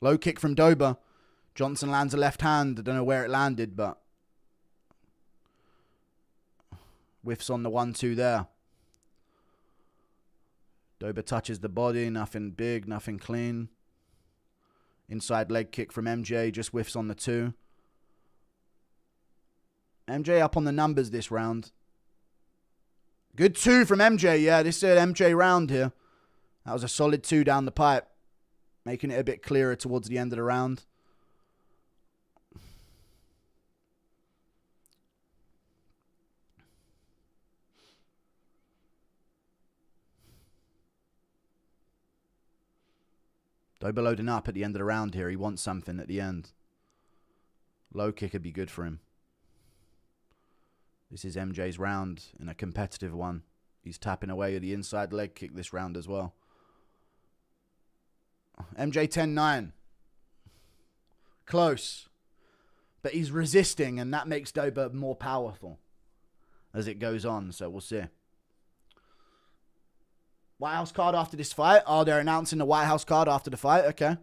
Low kick from Dober. Johnson lands a left hand. I don't know where it landed, but whiffs on the 1-2 there. Dober touches the body. Nothing big, nothing clean. Inside leg kick from MJ. Just whiffs on the 2. MJ up on the numbers this round. Good 2 from MJ. Yeah, this is an MJ round here. That was a solid 2 down the pipe. Making it a bit clearer towards the end of the round. Dober loading up at the end of the round here. He wants something at the end. Low kick would be good for him. This is MJ's round in a competitive one. He's tapping away at the inside leg kick this round as well. MJ 10-9. Close. But he's resisting, and that makes Dober more powerful as it goes on, so we'll see. White House card after this fight. Oh, they're announcing the White House card after the fight. Okay.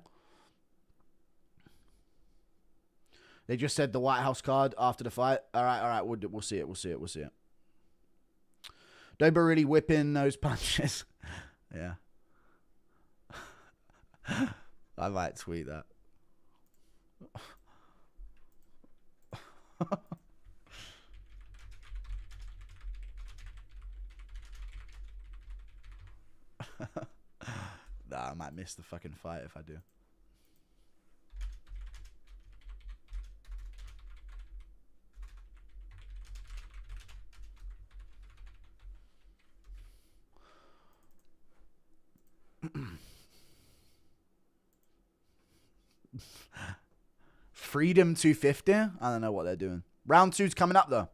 They just said the White House card after the fight. All right. We'll see it. Dober really whipping those punches. Yeah. I might tweet that. Nah, I might miss the fucking fight if I do. Freedom 250? I don't know what they're doing. Round 2's coming up, though.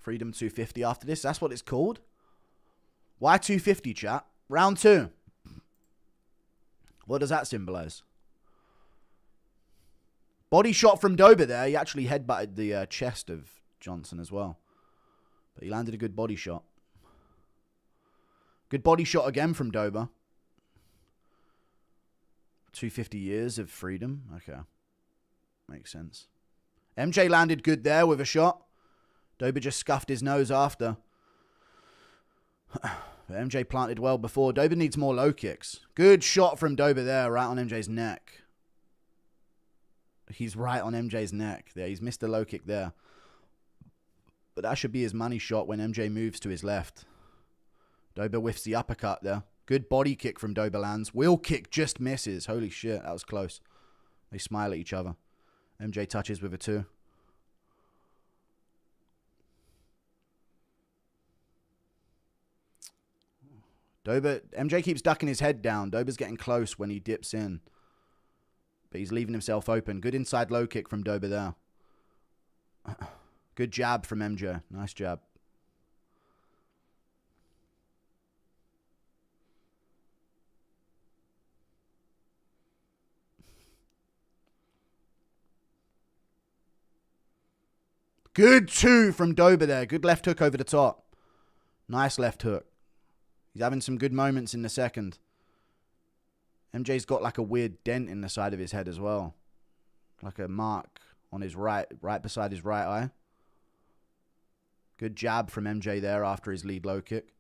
Freedom 250 after this. That's what it's called. Why 250, chat? Round 2. What does that symbolize? Body shot from Dober there. He actually headbutted the chest of Johnson as well. But he landed a good body shot. Good body shot again from Dober. 250 years of freedom. Okay. Makes sense. MJ landed good there with a shot. Dober just scuffed his nose after. But MJ planted well before. Dober needs more low kicks. Good shot from Dober there, right on MJ's neck. He's right on MJ's neck. There, he's missed a low kick there. But that should be his money shot when MJ moves to his left. Dober whiffs the uppercut there. Good body kick from Dober lands. Wheel kick just misses. Holy shit, that was close. They smile at each other. MJ touches with a 2. MJ keeps ducking his head down. Dober's getting close when he dips in. But he's leaving himself open. Good inside low kick from Dober there. Good jab from MJ. Nice jab. Good 2 from Dober there. Good left hook over the top. Nice left hook. He's having some good moments in the second. MJ's got like a weird dent in the side of his head as well. Like a mark on his right beside his right eye. Good jab from MJ there after his lead low kick.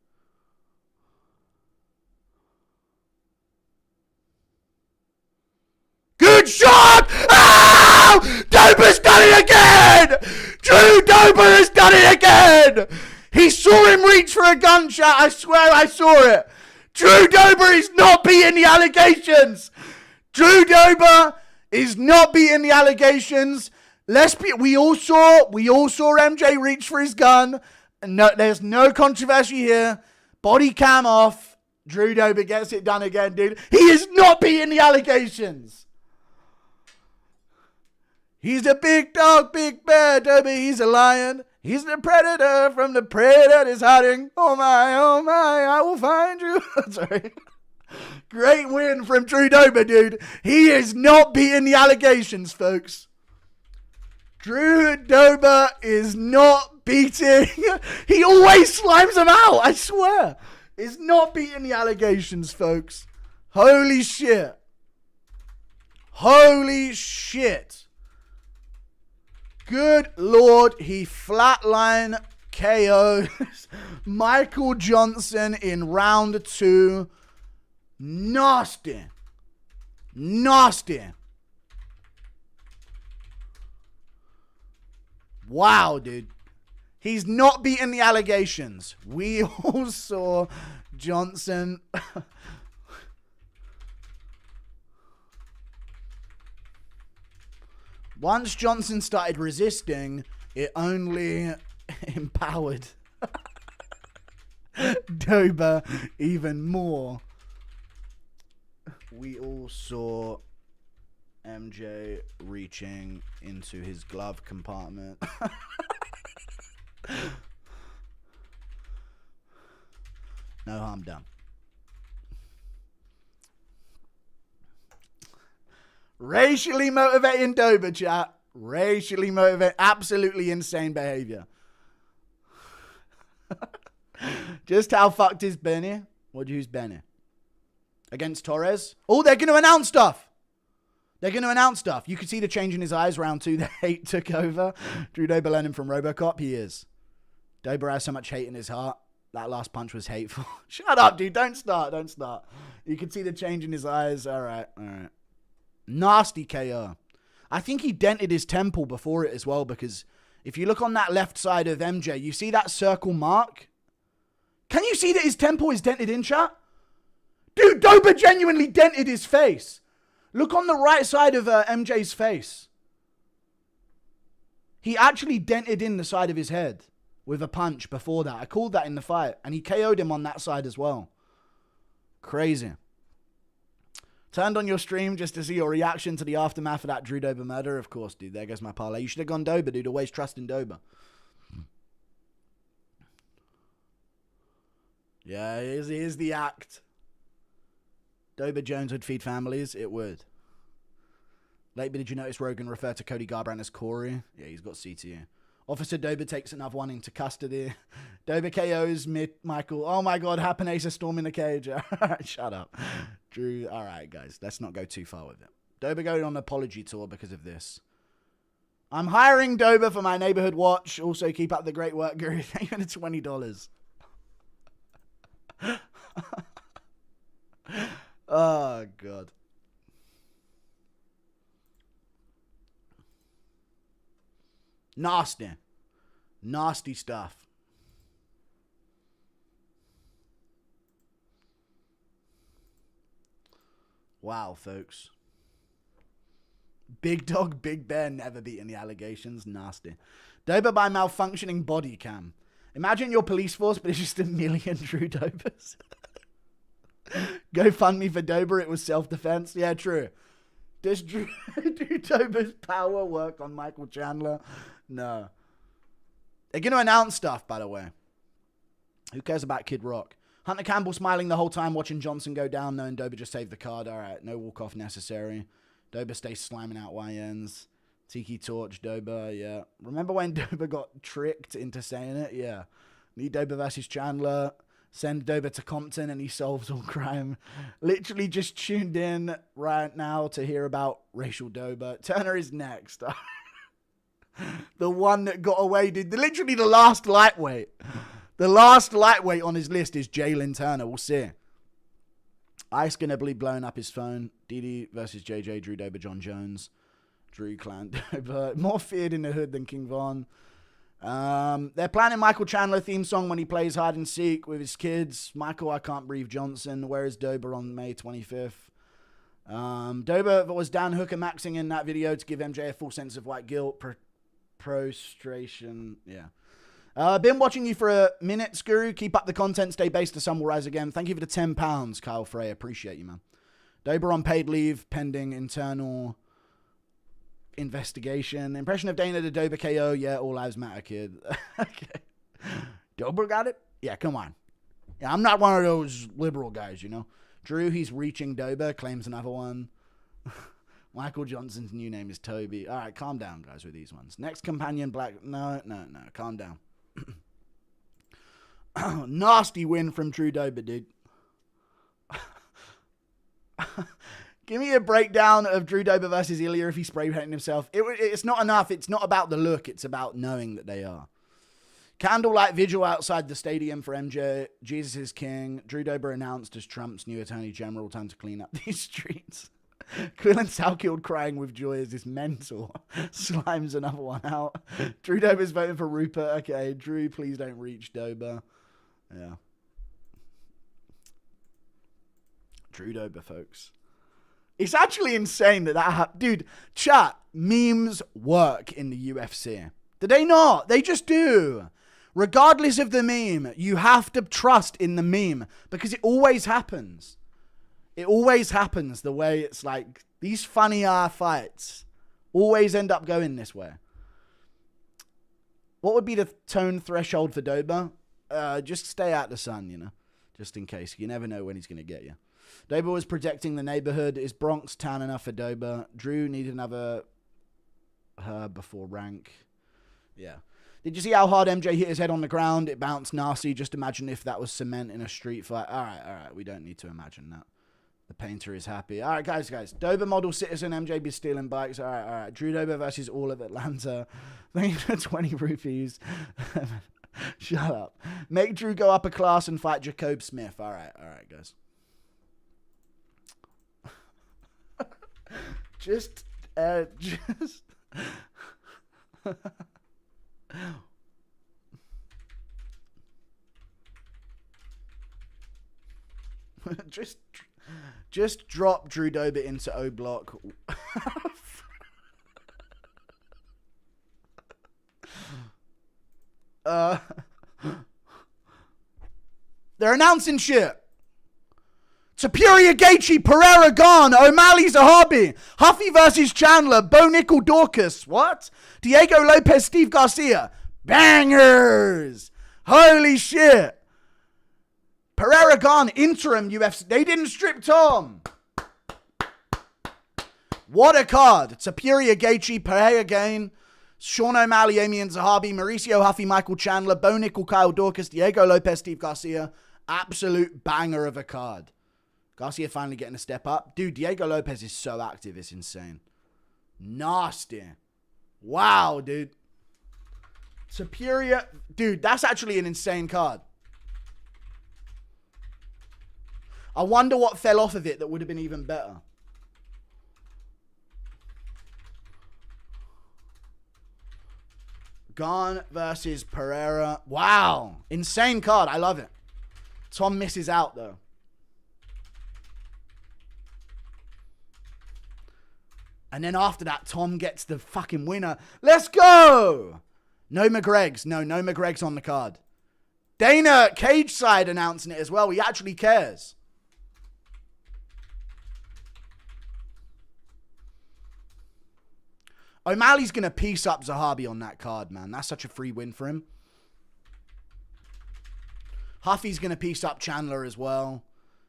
Good shot! Oh! Dober's done it again! Drew Dober has done it again! He saw him reach for a gunshot. I swear I saw it. Drew Dober is not beating the allegations. Drew Dober is not beating the allegations. We all saw MJ reach for his gun. No, there's no controversy here. Body cam off. Drew Dober gets it done again, dude. He is not beating the allegations. He's a big dog, big bear, Dober. He's a lion. He's the predator from the prey that is hiding. Oh my, I will find you. Sorry. Great win from Drew Dober, dude. He is not beating the allegations, folks. Drew Dober is not beating. He always slimes them out, I swear. is not beating the allegations, folks. Holy shit. Holy shit. Good Lord, he flatline KOs Michael Johnson in round 2. Nasty. Nasty. Wow, dude. He's not beating the allegations. We all saw Johnson. Once Johnson started resisting, it only empowered Dober even more. We all saw MJ reaching into his glove compartment. No harm done. Racially motivating Dober, chat. Racially motivated. Absolutely insane behavior. Just how fucked is Benny? What'd you use Benny? Against Torres? Oh, they're going to announce stuff. They're going to announce stuff. You could see the change in his eyes. Round 2, the hate took over. Drew Dober learning from RoboCop. He is. Dober has so much hate in his heart. That last punch was hateful. Shut up, dude. Don't start. Don't start. You can see the change in his eyes. All right. All right. Nasty KO. I think he dented his temple before it as well, because if you look on that left side of MJ, you see that circle mark? Can you see that his temple is dented in, chat? Dude, Dober genuinely dented his face. Look on the right side of MJ's face. He actually dented in the side of his head with a punch before that. I called that in the fight, and he KO'd him on that side as well. Crazy. Turned on your stream just to see your reaction to the aftermath of that Drew Dober murder. Of course, dude. There goes my parlay. You should have gone Dober, dude. Always trust in Dober. Yeah, here's the act. Dober Jones would feed families. It would. Lately, did you notice Rogan refer to Cody Garbrandt as Corey? Yeah, he's got CTE. Officer Dober takes another one into custody. Dober KOs Michael. Oh my God, Hapanesa storming the cage. Shut up. Drew, all right, guys. Let's not go too far with it. Dober going on an apology tour because of this. I'm hiring Dober for my neighborhood watch. Also, keep up the great work, Guru. Thank you for the $20. Oh, God. Nasty. Nasty stuff. Wow, folks. Big Dog, Big Bear never beating the allegations. Nasty. Dober by malfunctioning body cam. Imagine your police force, but it's just a million Drew Dobers. Go fund me for Dober. It was self-defense. Yeah, true. Does Drew Dober's power work on Michael Chandler? No. They're going to announce stuff, by the way. Who cares about Kid Rock? Hunter Campbell smiling the whole time, watching Johnson go down, knowing Dober just saved the card. All right, no walk-off necessary. Dober stays slamming out YNs. Tiki Torch, Dober, yeah. Remember when Dober got tricked into saying it? Yeah. Need Dober versus Chandler. Send Dober to Compton and he solves all crime. Literally just tuned in right now to hear about racial Dober. Turner is next. The one that got away, dude. Literally the last lightweight. The last lightweight on his list is Jalen Turner. We'll see. Ice gonna be blowing up his phone. Didi versus JJ, Drew Dober, John Jones. Drew Clan Dober. More feared in the hood than King Von. They're planning Michael Chandler theme song when he plays hide and seek with his kids. Michael, I Can't Breathe Johnson. Where is Dober on May 25th? Dober was Dan Hooker maxing in that video to give MJ a full sense of white guilt. Prostration. Yeah. Been watching you for a minute, Skuru. Keep up the content. Stay based. The sun will rise again. Thank you for the £10, Kyle Frey. Appreciate you, man. Dober on paid leave pending internal investigation. Impression of Dana to Dober KO. Yeah, all lives matter, kid. Okay. Dober got it? Yeah, come on. Yeah, I'm not one of those liberal guys, you know. Drew, he's reaching Dober. Claims another one. Michael Johnson's new name is Toby. All right, calm down, guys, with these ones. Next companion, Black. No. Calm down. Nasty win from Drew Dober, dude. Give me a breakdown of Drew Dober versus Ilya if he spray painted himself. It's not enough. It's not about the look. It's about knowing that they are. Candlelight vigil outside the stadium for MJ. Jesus is king. Drew Dober announced as Trump's new attorney general. Time to clean up these streets. Quillen Salkilled crying with joy as this mental slimes another one out. Drew Dober's voting for Rupert. Okay, Drew, please don't reach Dober. Yeah. Drew Dober, folks. It's actually insane that happened. Dude, chat, memes work in the UFC. Do they not? They just do. Regardless of the meme, you have to trust in the meme because it always happens. It always happens the way it's like these funny fights always end up going this way. What would be the tone threshold for Dober? Just stay out the sun, you know, just in case. You never know when he's going to get you. Dober was protecting the neighborhood. Is Bronx tan enough for Dober? Drew needed another herb before rank. Yeah. Did you see how hard MJ hit his head on the ground? It bounced nasty. Just imagine if that was cement in a street fight. All right. We don't need to imagine that. The painter is happy. All right, guys. Dober model citizen. MJ be stealing bikes. All right. Drew Dober versus all of Atlanta. Thank you for 20 rupees. Shut up. Make Drew go up a class and fight Jacob Smith. All right, guys. just just drop Drew Dober into O block. They're announcing shit. Superior Gaethje, Pereira gone, O'Malley's a hobby. Huffy versus Chandler, Bo Nickel Dorcas. What? Diego Lopez, Steve Garcia. Bangers. Holy shit. Pereira gone, interim UFC. They didn't strip Tom. What a card. Superior Gaethje, Pereira gain. Sean O'Malley, Amian Zahabi, Mauricio Huffy, Michael Chandler, Bo Nickel, Kyle Dorcas, Diego Lopez, Steve Garcia. Absolute banger of a card. Garcia finally getting a step up. Dude, Diego Lopez is so active. It's insane. Nasty. Wow, dude. Superior. Dude, that's actually an insane card. I wonder what fell off of it that would have been even better. Gane versus Pereira. Wow. Insane card. I love it. Tom misses out, though. And then after that, Tom gets the fucking winner. Let's go! No McGreg's. No McGreg's on the card. Dana, cage side, announcing it as well. He actually cares. O'Malley's going to piece up Zahabi on that card, man. That's such a free win for him. Huffy's going to piece up Chandler as well.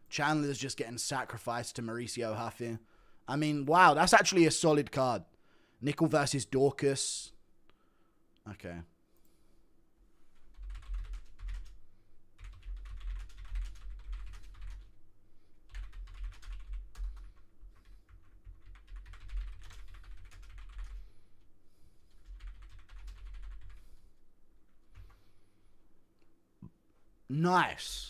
Chandler's just getting sacrificed to Mauricio Huffy. I mean, wow, that's actually a solid card. Nickel versus Dorcas. Okay. Nice.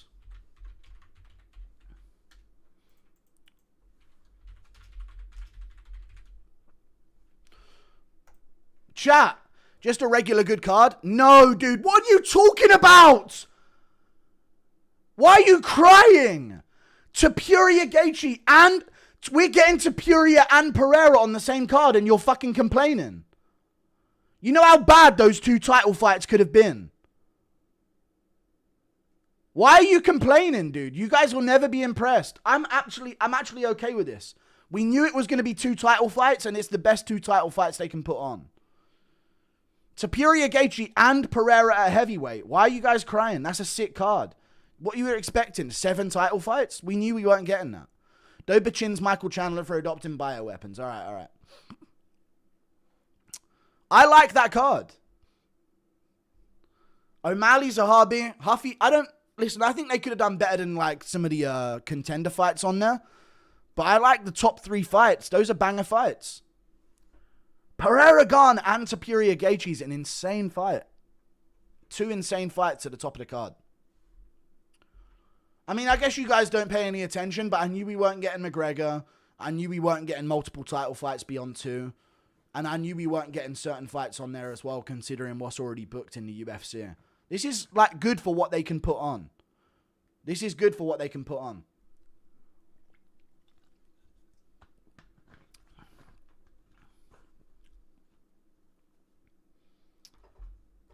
Chat, just a regular good card? No, dude, what are you talking about? Why are you crying? Topuria Gaethje and we're getting Topuria and Pereira on the same card and you're fucking complaining. You know how bad those two title fights could have been. Why are you complaining, dude? You guys will never be impressed. I'm actually okay with this. We knew it was going to be two title fights and it's the best two title fights they can put on. Topuria Gaethje and Pereira at heavyweight. Why are you guys crying? That's a sick card. What you were expecting? 7 title fights? We knew we weren't getting that. Dober chins Michael Chandler for adopting bioweapons. All right. I like that card. O'Malley, Zahabi, Huffy. Listen, I think they could have done better than like some of the contender fights on there. But I like the top 3 fights. Those are banger fights. Pereira Gan and Superior Gaethje is an insane fight. 2 insane fights at the top of the card. I mean, I guess you guys don't pay any attention, but I knew we weren't getting McGregor. I knew we weren't getting multiple title fights beyond 2. And I knew we weren't getting certain fights on there as well, considering what's already booked in the UFC. This is, like, good for what they can put on. This is good for what they can put on.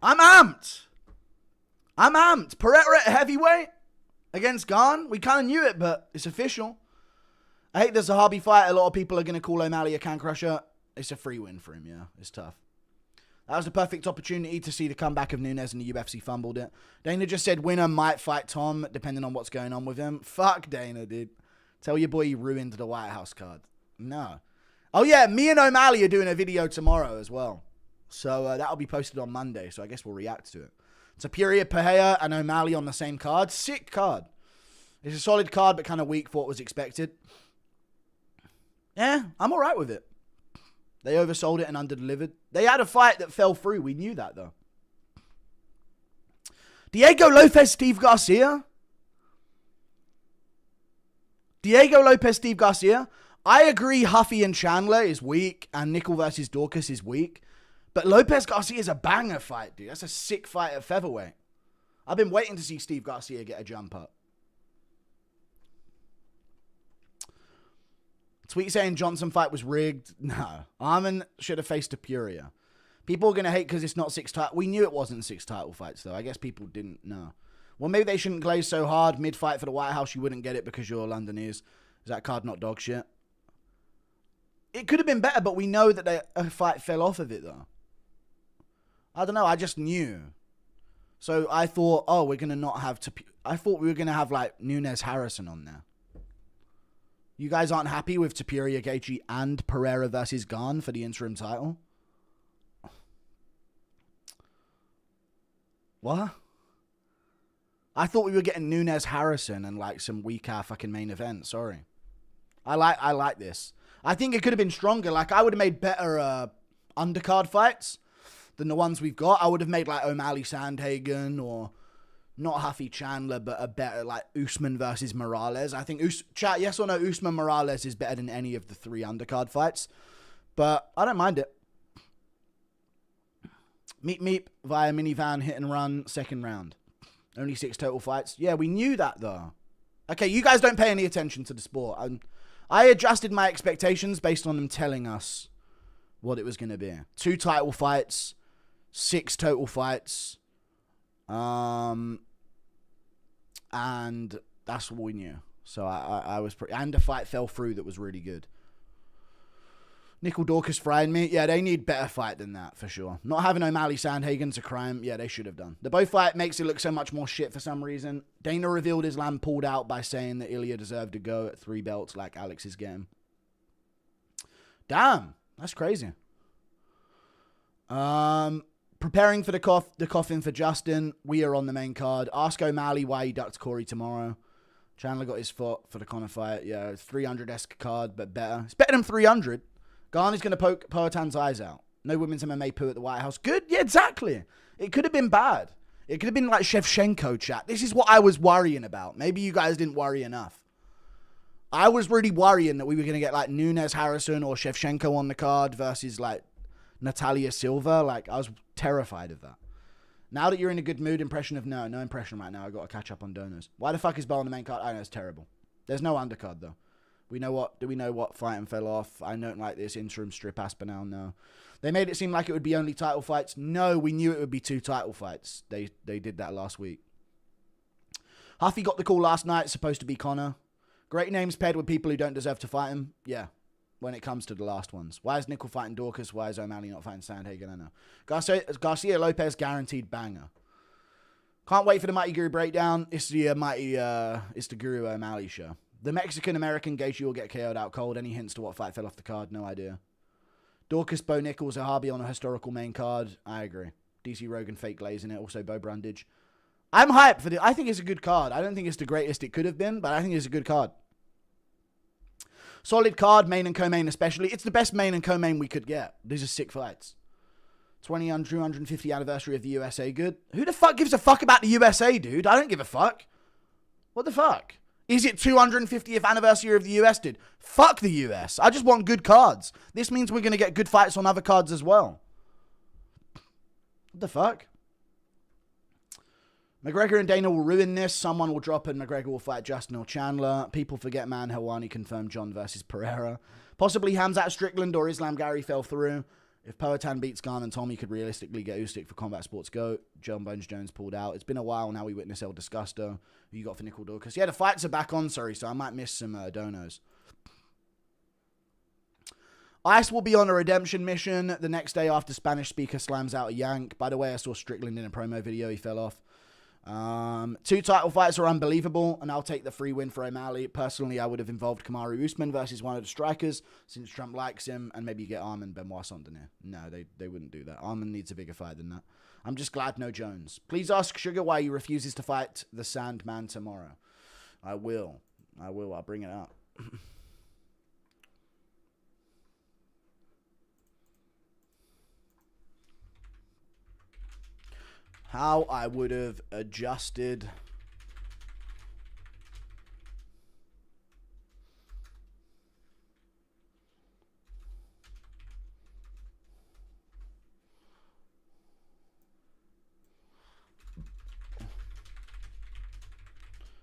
I'm amped. Pereira at heavyweight against Gan. We kind of knew it, but it's official. I hate the Zahabi fight. A lot of people are going to call O'Malley a can crusher. It's a free win for him, yeah. It's tough. That was the perfect opportunity to see the comeback of Nunes, and the UFC fumbled it. Dana just said winner might fight Tom, depending on what's going on with him. Fuck Dana, dude. Tell your boy he ruined the White House card. No. Oh, yeah, me and O'Malley are doing a video tomorrow as well. So that'll be posted on Monday, so I guess we'll react to it. Superior, Pereira, and O'Malley on the same card. Sick card. It's a solid card, but kind of weak for what was expected. Yeah, I'm all right with it. They oversold it and underdelivered. They had a fight that fell through. We knew that, though. Diego Lopez, Steve Garcia. I agree Huffy and Chandler is weak, and Nickel versus Dorcas is weak. But Lopez Garcia is a banger fight, dude. That's a sick fight at featherweight. I've been waiting to see Steve Garcia get a jump up. Tweet saying Johnson fight was rigged. No. Arman should have faced Apuria. People are going to hate because it's not 6 title. We knew it wasn't 6 title fights, though. I guess people didn't know. Well, maybe they shouldn't glaze so hard. Mid-fight for the White House, you wouldn't get it because you're Londonese. Is that card not dog shit? It could have been better, but we know that a fight fell off of it, though. I don't know. I just knew. So I thought, oh, we're going to not have... I thought we were going to have, like, Nunes Harrison on there. You guys aren't happy with Superior Gaethje and Pereira versus Gan for the interim title? What? I thought we were getting Nunes Harrison and, like, some weak-ass fucking main event. Sorry. I like this. I think it could have been stronger. Like, I would have made better undercard fights than the ones we've got. I would have made, like, O'Malley Sandhagen or not Huffy Chandler, but a better, like, Usman versus Morales. I think, chat, yes or no, Usman Morales is better than any of the 3 undercard fights. But I don't mind it. Meep via minivan, hit and run, second round. Only 6 total fights. Yeah, we knew that, though. Okay, you guys don't pay any attention to the sport. I adjusted my expectations based on them telling us what it was going to be. 2 title fights, 6 total fights, and that's what we knew. So I was pretty... And the fight fell through that was really good. Nickel Dorcas frying me. Yeah, they need better fight than that, for sure. Not having O'Malley Sandhagen's a crime. Yeah, they should have done. The both fight makes it look so much more shit for some reason. Dana revealed Islam pulled out by saying that Ilya deserved to go at 3 belts like Alex is getting. Damn, that's crazy. Preparing for the coffin for Justin. We are on the main card. Ask O'Malley why he ducked Corey tomorrow. Chandler got his foot for the Conor fight. Yeah, 300-esque card, but better. It's better than 300. Garney's going to poke Poatan's eyes out. No women's MMA poo at the White House. Good? Yeah, exactly. It could have been bad. It could have been like Shevchenko, chat. This is what I was worrying about. Maybe you guys didn't worry enough. I was really worrying that we were going to get like Nunes Harrison or Shevchenko on the card versus like Natalia Silva. Like, I was terrified of that. Now that you're in a good mood, impression of no impression right now. I got to catch up on donors. Why the fuck is Bell on the main card? I know, it's terrible. There's no undercard though. Do we know what fighting fell off? I don't like this interim strip Aspinall, no. They made it seem like it would be only title fights. No, we knew it would be 2 title fights. They did that last week. Huffy got the call last night. It's supposed to be Conor. Great names paired with people who don't deserve to fight him. Yeah, when it comes to the last ones. Why is Nickel fighting Dorcas? Why is O'Malley not fighting Sandhagen? I know. Garcia Lopez guaranteed banger. Can't wait for the Mighty Guru breakdown. It's the Guru O'Malley show. The Mexican-American Gaethje will get KO'd out cold. Any hints to what fight fell off the card? No idea. Dorcas, Bo Nichols, Zahabi on a historical main card. I agree. DC Rogan fake glaze in it. Also, Bo Brundage. I'm hyped for I think it's a good card. I don't think it's the greatest it could have been, but I think it's a good card. Solid card, main and co-main especially. It's the best main and co-main we could get. These are sick fights. 250th anniversary of the USA. Good. Who the fuck gives a fuck about the USA, dude? I don't give a fuck. What the fuck? Is it 250th anniversary of the US, dude? Fuck the US. I just want good cards. This means we're going to get good fights on other cards as well. What the fuck? McGregor and Dana will ruin this. Someone will drop and McGregor will fight Justin or Chandler. People forget Man Helwani confirmed John versus Pereira. Possibly Hamzat Strickland or Islam Gary fell through. If Poatan beats Garn and Tommy could realistically get Usyk for Combat Sports GOAT. John Bones Jones pulled out. It's been a while now we witness El Disgusto. Who you got for Nickel Dorcas? Yeah, the fights are back on, sorry, so I might miss some donos. Ice will be on a redemption mission the next day after Spanish speaker slams out a yank. By the way, I saw Strickland in a promo video. He fell off. 2 title fights are unbelievable, and I'll take the free win for O'Malley. Personally, I would have involved Kamaru Usman versus one of the strikers, since Trump likes him, and maybe get Arman Benoit Saint-Denis. No, they wouldn't do that. Arman needs a bigger fight than that. I'm just glad no Jones. Please ask Sugar why he refuses to fight the Sandman tomorrow. I will. I'll bring it up. How I would have adjusted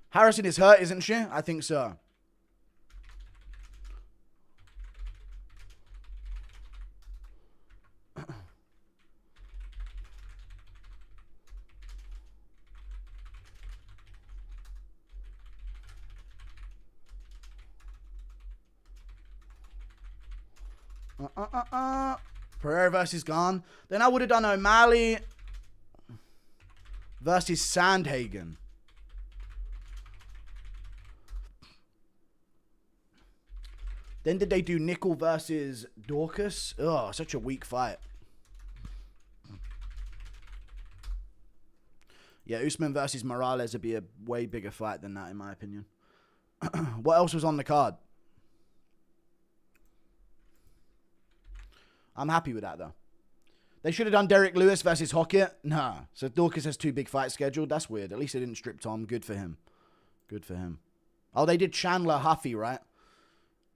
Harrison is hurt, isn't she? I think so. Pereira versus Garn. Then I would have done O'Malley versus Sandhagen. Then did they do Nickel versus Dorcas? Oh, such a weak fight. Yeah, Usman versus Morales would be a way bigger fight than that, in my opinion. What else was on the card? I'm happy with that, though. They should have done Derek Lewis versus Hockett. Nah. So Dorcas has 2 big fights scheduled. That's weird. At least they didn't strip Tom. Good for him. Good for him. Oh, they did Chandler Huffy, right?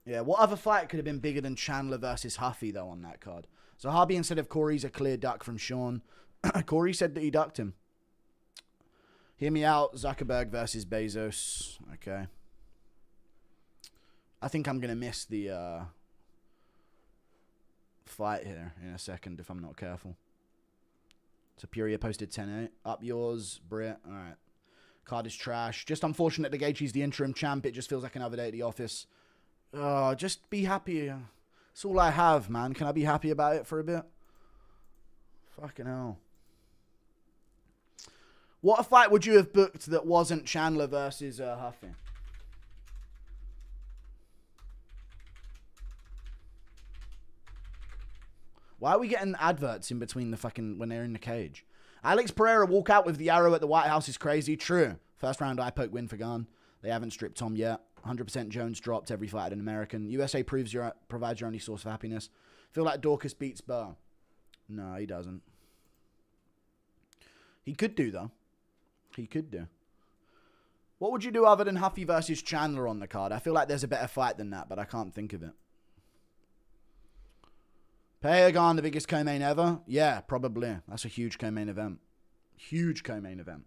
Yeah, what other fight could have been bigger than Chandler versus Huffy, though, on that card? So Harvey instead of Corey's a clear duck from Sean. Corey said that he ducked him. Hear me out. Zuckerberg versus Bezos. Okay. I think I'm going to miss the fight here in a second if I'm not careful. Superior posted 10-8. Up yours, Britt. All right. Card is trash. Just unfortunate that Gaethje's the interim champ. It just feels like another day at the office. Just be happy. That's all I have, man. Can I be happy about it for a bit? Fucking hell. What a fight would you have booked that wasn't Chandler versus Huffy? Why are we getting adverts in between the fucking when they're in the cage? Alex Pereira walk out with the arrow at the White House is crazy. True. First round eye poke win for Garn. They haven't stripped Tom yet. 100% Jones dropped every fight at an American. USA provides your only source of happiness. Feel like Dorcas beats Burr. No, he doesn't. He could do, though. He could do. What would you do other than Huffy versus Chandler on the card? I feel like there's a better fight than that, but I can't think of it. Payagan, the biggest co-main ever? Yeah, probably. That's a huge co-main event. Huge co-main event.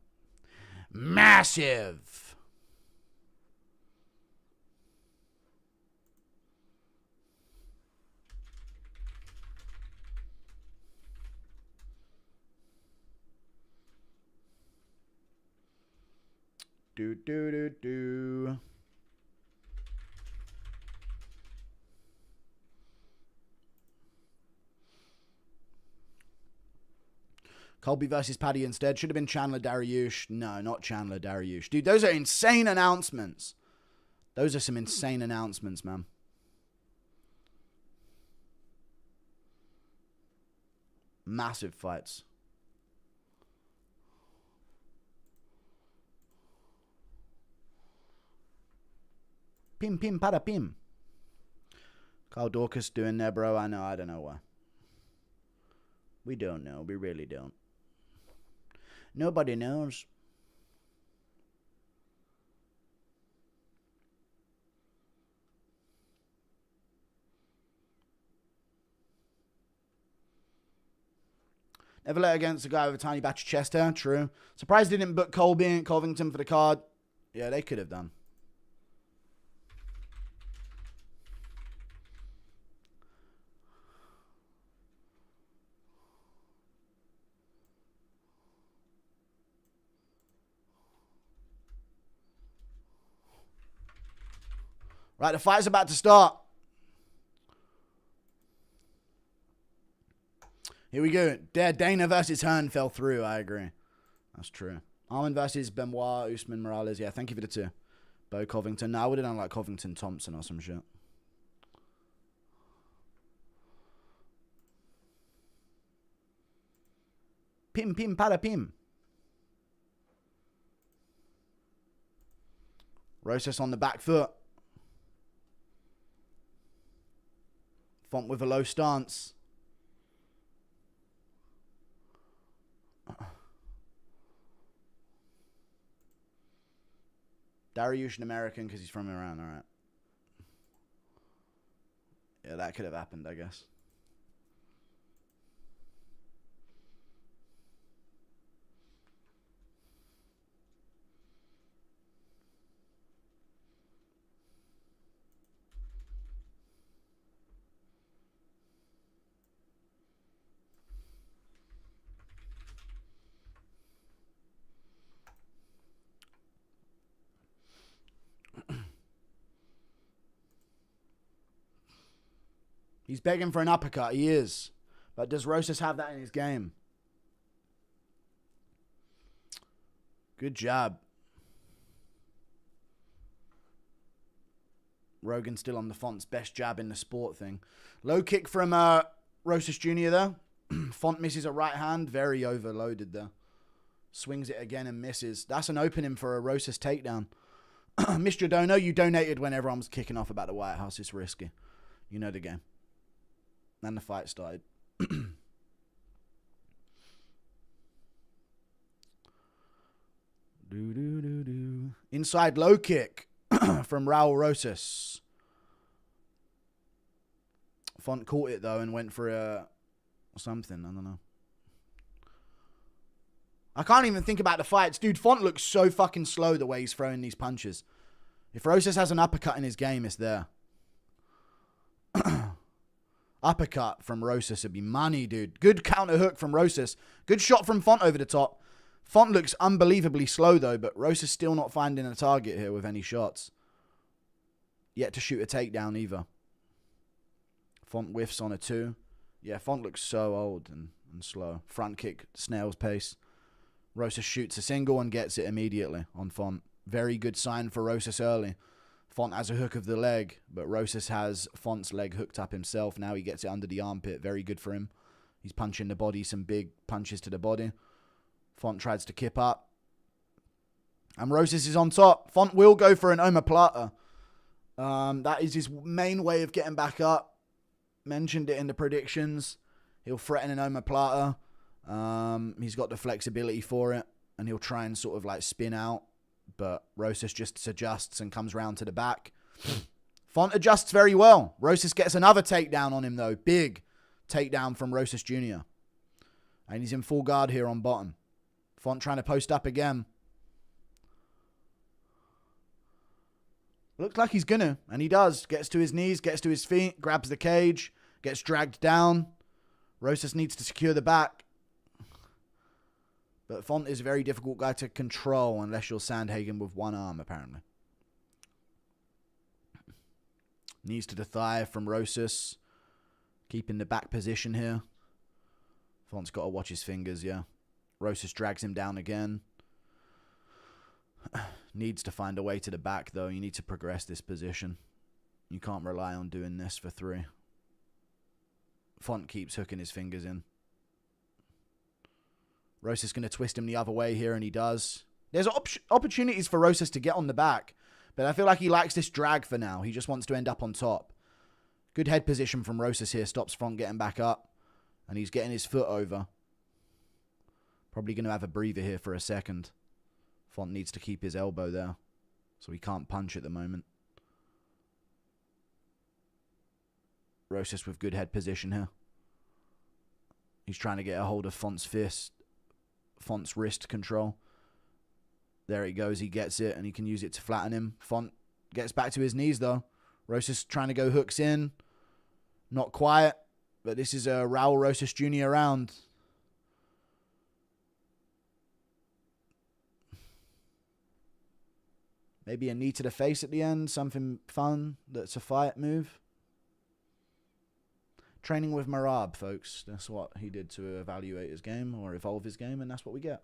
Massive! Do. Colby versus Paddy instead. Should have been Chandler Dariush. No, not Chandler Dariush. Dude, those are insane announcements. Those are some insane announcements, man. Massive fights. Pim, pim, para, pim. Carl Dorcas doing there, bro. I know. I don't know why. We don't know. We really don't. Nobody knows. Never let against a guy with a tiny batch of chest hair. True. Surprised they didn't book Colby and Covington for the card. Yeah, they could have done. Right, the fight's about to start. Here we go. Dana versus Hearn fell through. I agree. That's true. Armin versus Benoit, Usman, Morales. Yeah, thank you for the 2. Bo Covington. No, I would have done like Covington Thompson or some shit. Pim, pim, para, pim. Rosas on the back foot. Font with a low stance. Dariush an American because he's from Iran, alright. Yeah, that could have happened, I guess. He's begging for an uppercut. He is. But does Rosas have that in his game? Good jab. Rogan still on the Font's best jab in the sport thing. Low kick from Rosas Jr. there. Font misses a right hand. Very overloaded there. Swings it again and misses. That's an opening for a Rosas takedown. Mr. Dono, you donated when everyone was kicking off about the White House. It's risky. You know the game. And the fight started. Inside low kick from Raul Rosas. Font caught it though and went for a something. I don't know. I can't even think about the fights. Dude, Font looks so fucking slow the way he's throwing these punches. If Rosas has an uppercut in his game, it's there. Uppercut from Rosas would be money, dude. Good counter hook from Rosas. Good shot from Font over the top. Font looks unbelievably slow, though, but Rosas still not finding a target here with any shots. Yet to shoot a takedown, either. Font whiffs on a 2. Yeah, Font looks so old and slow. Front kick, snail's pace. Rosas shoots a single and gets it immediately on Font. Very good sign for Rosas early. Font has a hook of the leg, but Rosas has Font's leg hooked up himself. Now he gets it under the armpit. Very good for him. He's punching the body, some big punches to the body. Font tries to kip up. And Rosas is on top. Font will go for an omoplata. That is his main way of getting back up. Mentioned it in the predictions. He'll threaten an omoplata. He's got the flexibility for it. And he'll try and sort of like spin out. But Rosas just adjusts and comes round to the back. Font adjusts very well. Rosas gets another takedown on him, though. Big takedown from Rosas Jr. And he's in full guard here on bottom. Font trying to post up again. Looks like he's gonna. And he does. Gets to his knees, gets to his feet, grabs the cage, gets dragged down. Rosas needs to secure the back. But Font is a very difficult guy to control unless you're Sandhagen with one arm, apparently. Knees to the thigh from Rosas. Keeping the back position here. Font's got to watch his fingers, yeah. Rosas drags him down again. Needs to find a way to the back, though. You need to progress this position. You can't rely on doing this for 3. Font keeps hooking his fingers in. Rosas going to twist him the other way here, and he does. There's opportunities for Rosas to get on the back, But I feel like he likes this drag for now. He just wants to end up on top. Good head position from Rosas here. Stops Font getting back up. And he's getting his foot over. Probably going to have a breather here for a second. Font needs to keep his elbow there. So he can't punch at the moment. Rosas with good head position here. He's trying to get a hold of Font's fist. Font's wrist control. There he goes. He gets it and he can use it to flatten him. Font gets back to his knees though. Rosas trying to go hooks in. Not quiet. But this is a Raul Rosas Jr. round. Maybe a knee to the face at the end. Something fun that's a fight move. Training with Marab, folks. That's what he did to evaluate his game or evolve his game, and that's what we get.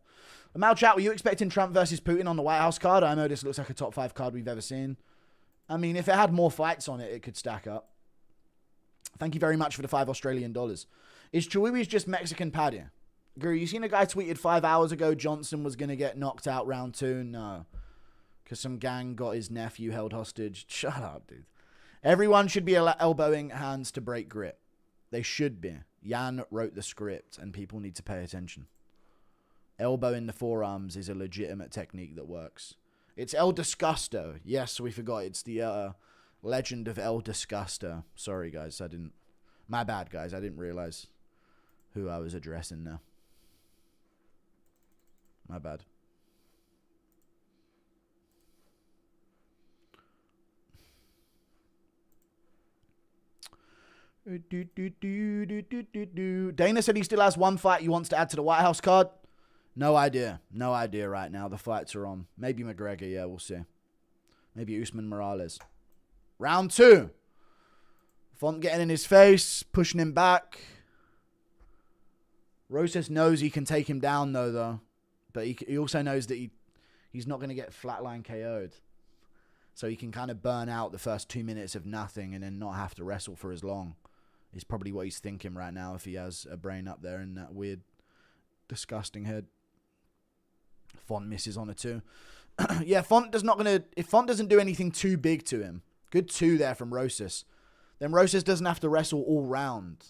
Mal Chat, were you expecting Trump versus Putin on the White House card? I know this looks like a top 5 card we've ever seen. I mean, if it had more fights on it, it could stack up. Thank you very much for the $5 Australian. Is Chihuahua's just Mexican Paddy? Guru, you seen a guy tweeted 5 hours ago Johnson was going to get knocked out round 2? No. Because some gang got his nephew held hostage. Shut up, dude. Everyone should be elbowing hands to break grip. They should be. Jan wrote the script and people need to pay attention. Elbow in the forearms is a legitimate technique that works. It's El Disgusto. Yes, we forgot. It's the legend of El Disgusto. Sorry, guys. My bad, guys. I didn't realize who I was addressing now. My bad. Dana said he still has one fight he wants to add to the White House card. No idea. No idea right now. The fights are on. Maybe McGregor. Yeah, we'll see. Maybe Usman Morales. Round 2. Font getting in his face. Pushing him back. Rosas knows he can take him down, though. But he also knows that he's not going to get flatline KO'd. So he can kind of burn out the first 2 minutes of nothing and then not have to wrestle for as long. Is probably what he's thinking right now if he has a brain up there in that weird, disgusting head. Font misses on a 2. Yeah, if Font doesn't do anything too big to him. Good 2 there from Rosas. Then Rosas doesn't have to wrestle all round.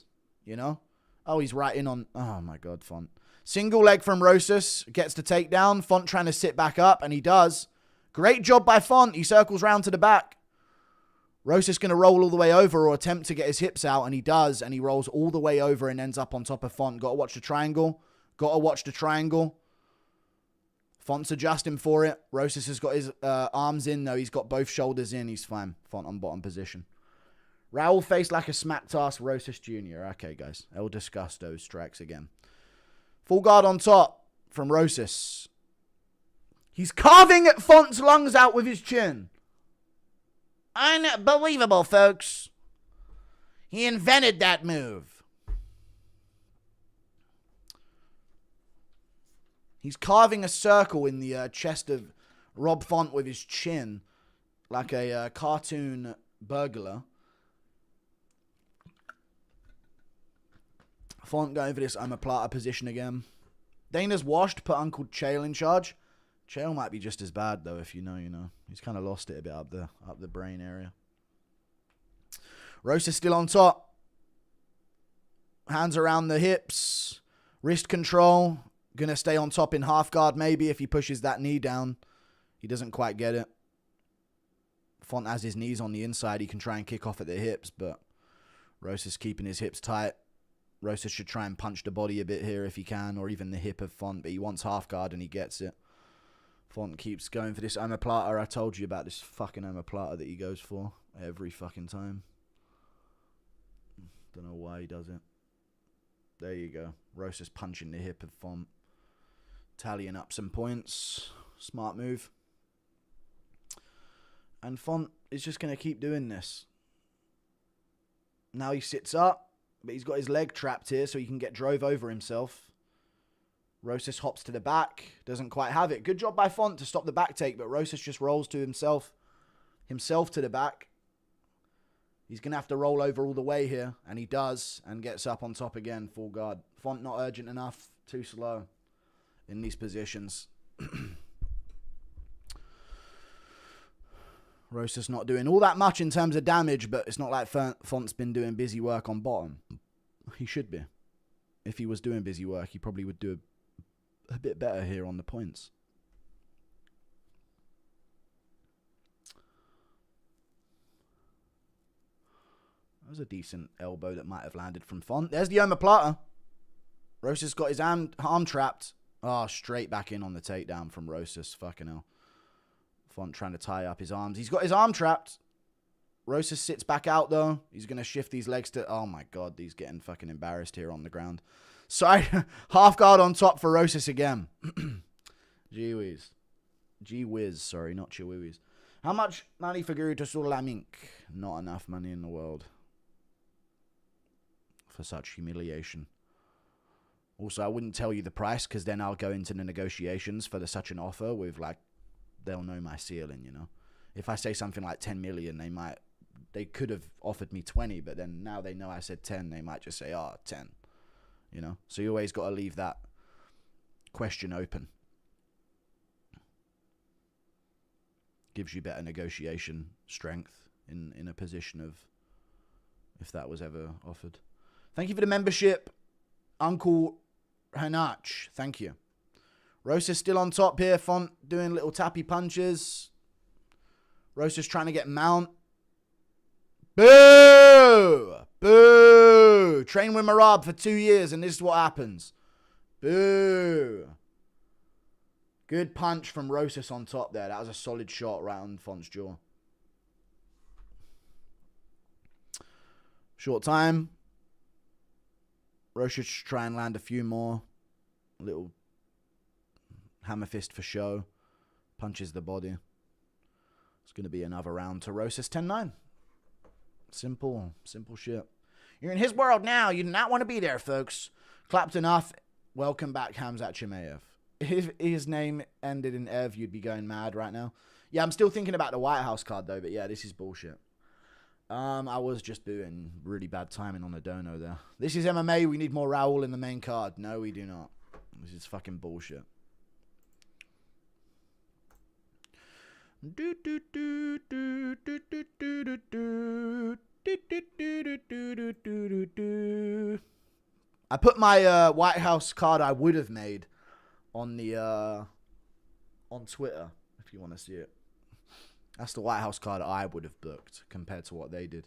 You know? Oh, he's right in on... Oh, my God, Font. Single leg from Rosas. Gets the takedown. Font trying to sit back up, and he does. Great job by Font. He circles round to the back. Rosas going to roll all the way over or attempt to get his hips out, and he does, and he rolls all the way over and ends up on top of Font. Got to watch the triangle. Got to watch the triangle. Font's adjusting for it. Rosas has got his arms in, though. He's got both shoulders in. He's fine. Font on bottom position. Raul faced like a smacked ass Rosas Jr. Okay, guys. El Disgusto strikes again. Full guard on top from Rosas. He's carving Font's lungs out with his chin. Unbelievable, folks. He invented that move. He's carving a circle in the chest of Rob Font with his chin, like a cartoon burglar. Font going for this omoplata position again. Dana's washed, put Uncle Chael in charge. Xiao might be just as bad, though, if you know, you know. He's kind of lost it a bit up the brain area. Rosas still on top. Hands around the hips. Wrist control. Gonna stay on top in half guard, maybe, if he pushes that knee down. He doesn't quite get it. Font has his knees on the inside. He can try and kick off at the hips, but Rosas keeping his hips tight. Rosas should try and punch the body a bit here if he can, or even the hip of Font, but he wants half guard and he gets it. Font keeps going for this omoplata. I told you about this fucking omoplata that he goes for every fucking time. Don't know why he does it. There you go. Rosas punching the hip of Font. Tallying up some points. Smart move. And Font is just going to keep doing this. Now he sits up, but he's got his leg trapped here so he can get drove over himself. Rosas hops to the back. Doesn't quite have it. Good job by Font to stop the back take, but Rosas just rolls to himself to the back. He's going to have to roll over all the way here, and he does, and gets up on top again, full guard. Font not urgent enough, too slow in these positions. Rosas not doing all that much in terms of damage, but it's not like Font's been doing busy work on bottom. He should be. If he was doing busy work, he probably would do a bit better here on the points. That was a decent elbow that might have landed from Font. There's the omoplata. Rosas got his arm trapped. Oh, straight back in on the takedown from Rosas. Fucking hell. Font trying to tie up his arms. He's got his arm trapped. Rosas sits back out, though. He's going to shift these legs to... Oh, my God. He's getting fucking embarrassed here on the ground. Side half guard on top for Rosas again. Gee whiz. Gee whiz. Sorry, not chihuahuas. How much money for Guru to Sulamink? Not enough money in the world for such humiliation. Also, I wouldn't tell you the price because then I'll go into the negotiations for such an offer with, like, they'll know my ceiling, you know. If I say something like 10 million, they could have offered me 20, but then now they know I said 10, they might just say, 10, you know. So you always got to leave that question open. Gives you better negotiation strength in a position of if that was ever offered. Thank you for the membership, Uncle Hanach. Thank you. Rosas still on top here. Font doing little tappy punches. Rosas trying to get mount. Boo! Boo! Train with Marab for 2 years and this is what happens. Boo! Good punch from Rosas on top there. That was a solid shot right on Font's jaw. Short time. Rosas try and land a few more. Little hammer fist for show. Punches the body. It's going to be another round to Rosas. 10-9. Simple shit. You're in his world now. You do not want to be there, folks. Clapped enough. Welcome back, Hamzat Chimaev. If his name ended in Ev, you'd be going mad right now. Yeah, I'm still thinking about the White House card, though. But yeah, this is bullshit. I was just doing really bad timing on the dono there. This is MMA. We need more Raul in the main card. No, we do not. This is fucking bullshit. I put my White House card I would have made on the on Twitter if you want to see it. That's the White House card I would have booked compared to what they did.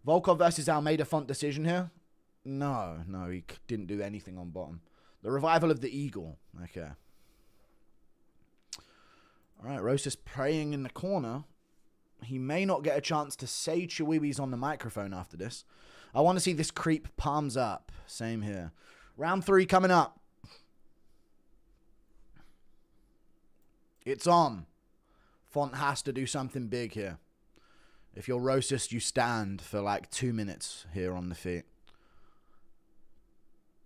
Volkov versus Almeida Font decision here? No, he didn't do anything on bottom. The revival of the Eagle. Okay. All right, Rosas praying in the corner. He may not get a chance to say Chihuahuas on the microphone after this. I want to see this creep palms up. Same here. Round 3 coming up. It's on. Font has to do something big here. If you're Rosas, you stand for like 2 minutes here on the feet.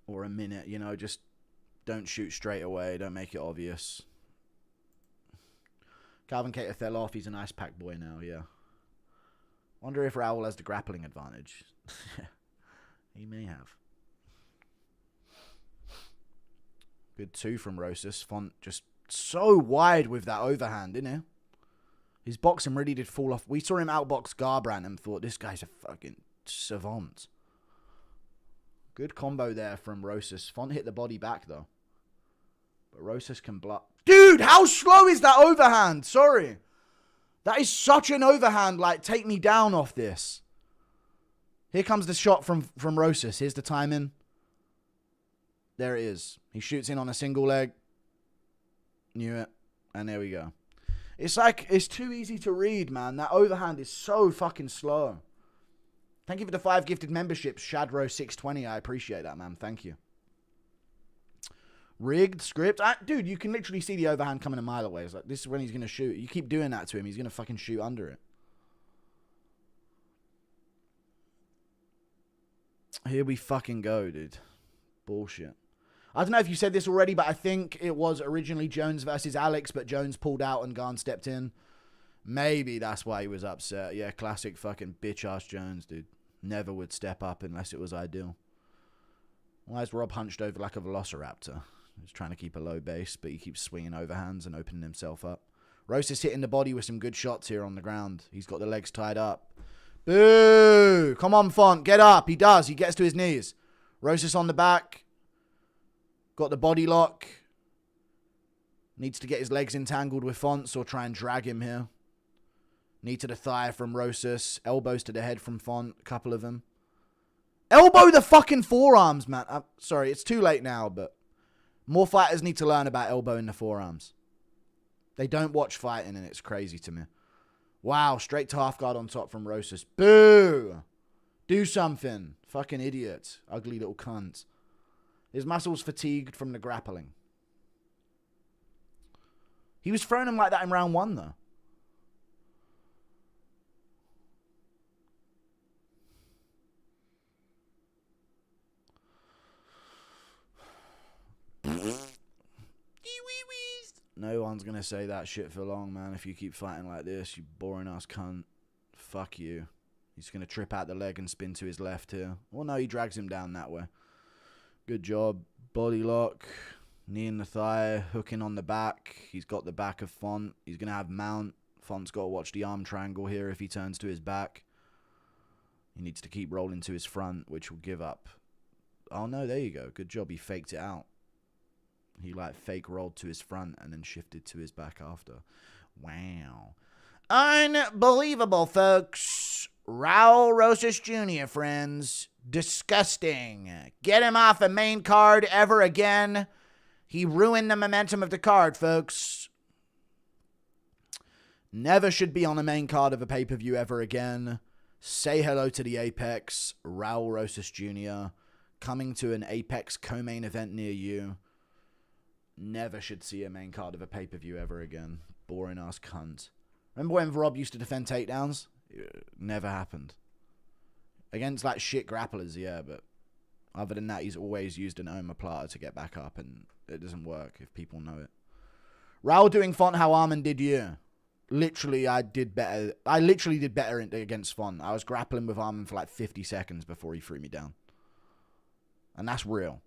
Or a minute, you know, just don't shoot straight away. Don't make it obvious. Calvin Cater fell off. He's an ice pack boy now, yeah. Wonder if Raul has the grappling advantage. He may have. Good 2 from Rosas. Font just so wide with that overhand, isn't he? His boxing really did fall off. We saw him outbox Garbrandt and thought, this guy's a fucking savant. Good combo there from Rosas. Font hit the body back, though. But Rosas can block. Dude, how slow is that overhand? Sorry. That is such an overhand. Like, take me down off this. Here comes the shot from Rosas. Here's the timing. There it is. He shoots in on a single leg. Knew it. And there we go. It's like, it's too easy to read, man. That overhand is so fucking slow. Thank you for the 5 gifted memberships, Shadro620. I appreciate that, man. Thank you. Rigged script. Dude, you can literally see the overhand coming a mile away. It's like, this is when he's going to shoot. You keep doing that to him, he's going to fucking shoot under it. Here we fucking go, dude. Bullshit. I don't know if you said this already, but I think it was originally Jones versus Alex, but Jones pulled out and Garn stepped in. Maybe that's why he was upset. Yeah, classic fucking bitch-ass Jones, dude. Never would step up unless it was ideal. Why is Rob hunched over like a velociraptor? He's trying to keep a low base, but he keeps swinging overhands and opening himself up. Rosas hitting the body with some good shots here on the ground. He's got the legs tied up. Boo! Come on, Font. Get up. He does. He gets to his knees. Rosas on the back. Got the body lock. Needs to get his legs entangled with Fonts or try and drag him here. Knee to the thigh from Rosas. Elbows to the head from Font. A couple of them. Elbow the fucking forearms, man. I'm sorry, it's too late now, but more fighters need to learn about elbowing the forearms. They don't watch fighting, and it's crazy to me. Wow, straight to half guard on top from Rosas. Boo! Do something. Fucking idiot. Ugly little cunt. His muscles fatigued from the grappling. He was throwing him like that in round 1, though. No one's going to say that shit for long, man. If you keep fighting like this, you boring ass cunt. Fuck you. He's going to trip out the leg and spin to his left here. Well, no, he drags him down that way. Good job. Body lock. Knee in the thigh. Hooking on the back. He's got the back of Font. He's going to have mount. Font's got to watch the arm triangle here if he turns to his back. He needs to keep rolling to his front, which will give up. Oh, no, there you go. Good job. He faked it out. He like fake rolled to his front and then shifted to his back after. Wow. Unbelievable, folks. Raul Rosas Jr., friends. Disgusting. Get him off the main card ever again. He ruined the momentum of the card, folks. Never should be on the main card of a pay-per-view ever again. Say hello to the Apex. Raul Rosas Jr. coming to an Apex co-main event near you. Never should see a main card of a pay-per-view ever again. Boring ass cunt. Remember when Rob used to defend takedowns? Never happened. Against like shit grapplers, yeah, but other than that, he's always used an omoplata to get back up, and it doesn't work if people know it. Raul doing Font how Armin did you. Literally, I did better. I literally did better against Font. I was grappling with Armin for like 50 seconds before he threw me down. And that's real.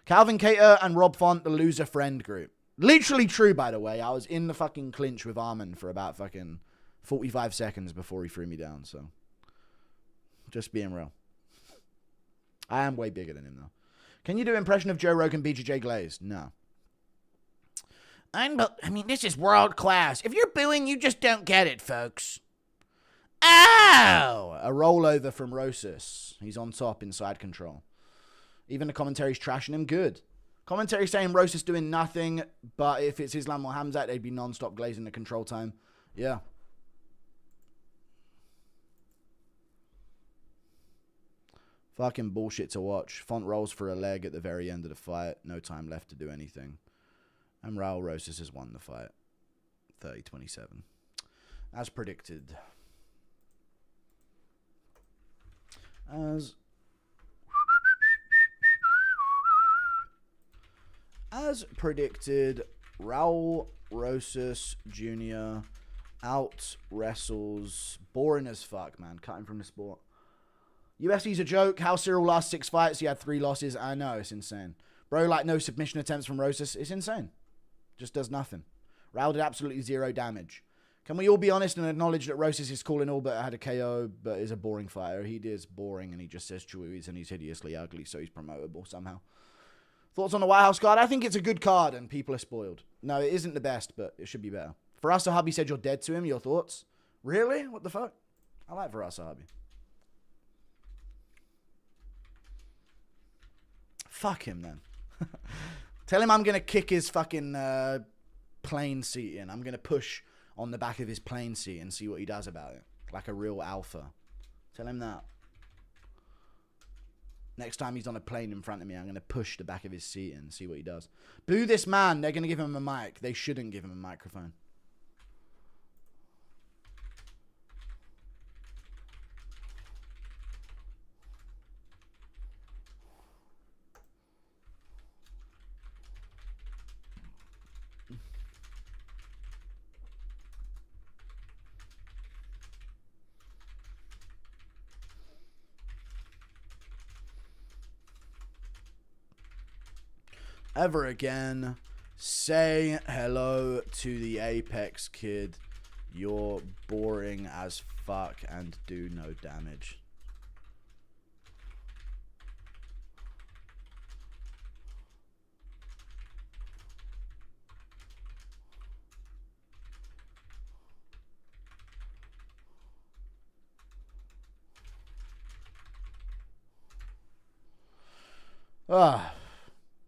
Calvin Cater and Rob Font, the loser friend group. Literally true, by the way. I was in the fucking clinch with Armin for about fucking 45 seconds before he threw me down, so. Just being real. I am way bigger than him, though. Can you do an impression of Joe Rogan, BJJ Glaze? No. I mean, this is world class. If you're booing, you just don't get it, folks. Ow! A rollover from Rosas. He's on top in side control. Even the commentary's trashing him. Good. Commentary saying Rosas doing nothing, but if it's Islam or Hamzat, they'd be non-stop glazing the control time. Yeah. Fucking bullshit to watch. Font rolls for a leg at the very end of the fight. No time left to do anything. And Raul Rosas has won the fight. 30-27. As predicted. As predicted, Raul Rosas Jr. out wrestles. Boring as fuck, man. Cutting from the sport. UFC's a joke. How Cyril last 6 fights, he had 3 losses. I know, it's insane. Bro, like no submission attempts from Rosas. It's insane. Just does nothing. Raul did absolutely 0 damage. Can we all be honest and acknowledge that Rosas is cool and all, but had a KO, but is a boring fighter? He is boring and he just says chewies and he's hideously ugly, so he's promotable somehow. Thoughts on the White House card? I think it's a good card and people are spoiled. No, it isn't the best, but it should be better. Faraz Sahabi said you're dead to him. Your thoughts? Really? What the fuck? I like Faraz Sahabi. Fuck him then. Tell him I'm going to kick his fucking plane seat in. I'm going to push on the back of his plane seat and see what he does about it. Like a real alpha. Tell him that. Next time he's on a plane in front of me, I'm going to push the back of his seat and see what he does. Boo this man. They're going to give him a mic. They shouldn't give him a microphone. Ever again. Say hello to the Apex kid. You're boring as fuck and do no damage.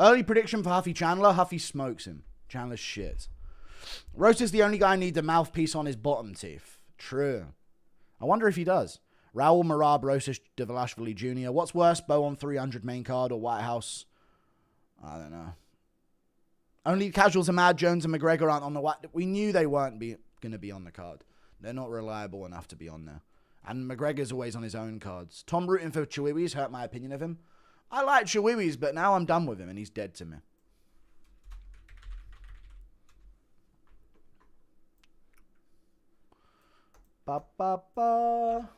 Early prediction for Huffy Chandler. Huffy smokes him. Chandler's shit. Rosas the only guy who needs a mouthpiece on his bottom teeth. True. I wonder if he does. Raul, Marab, Rosas, Devalashvili Jr. What's worse, Bo on 300 main card or White House? I don't know. Only casuals are mad. Jones and McGregor aren't on the White. We knew they weren't going to be on the card. They're not reliable enough to be on there. And McGregor's always on his own cards. Tom rooting for Chihuihuis hurt my opinion of him. I like Chihuihuis, but now I'm done with him and he's dead to me. Ba ba ba.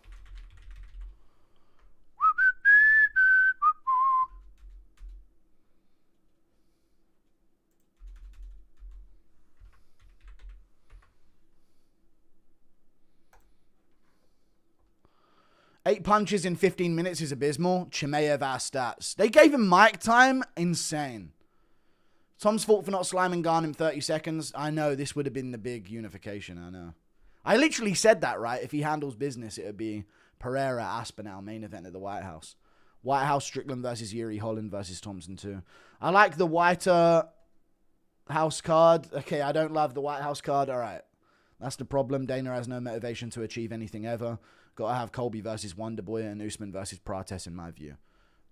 Eight punches in 15 minutes is abysmal. Chimaev our stats. They gave him mic time. Insane. Tom's fault for not slamming Garn in 30 seconds. I know, this would have been the big unification. I know. I literally said that, right? If he handles business, it would be Pereira, Aspinall, main event at the White House. White House, Strickland versus Yuri, Holland versus Thompson too. I like the White House card. Okay, I don't love the White House card. All right. That's the problem. Dana has no motivation to achieve anything ever. Got to have Colby versus Wonderboy and Usman versus Prates in my view.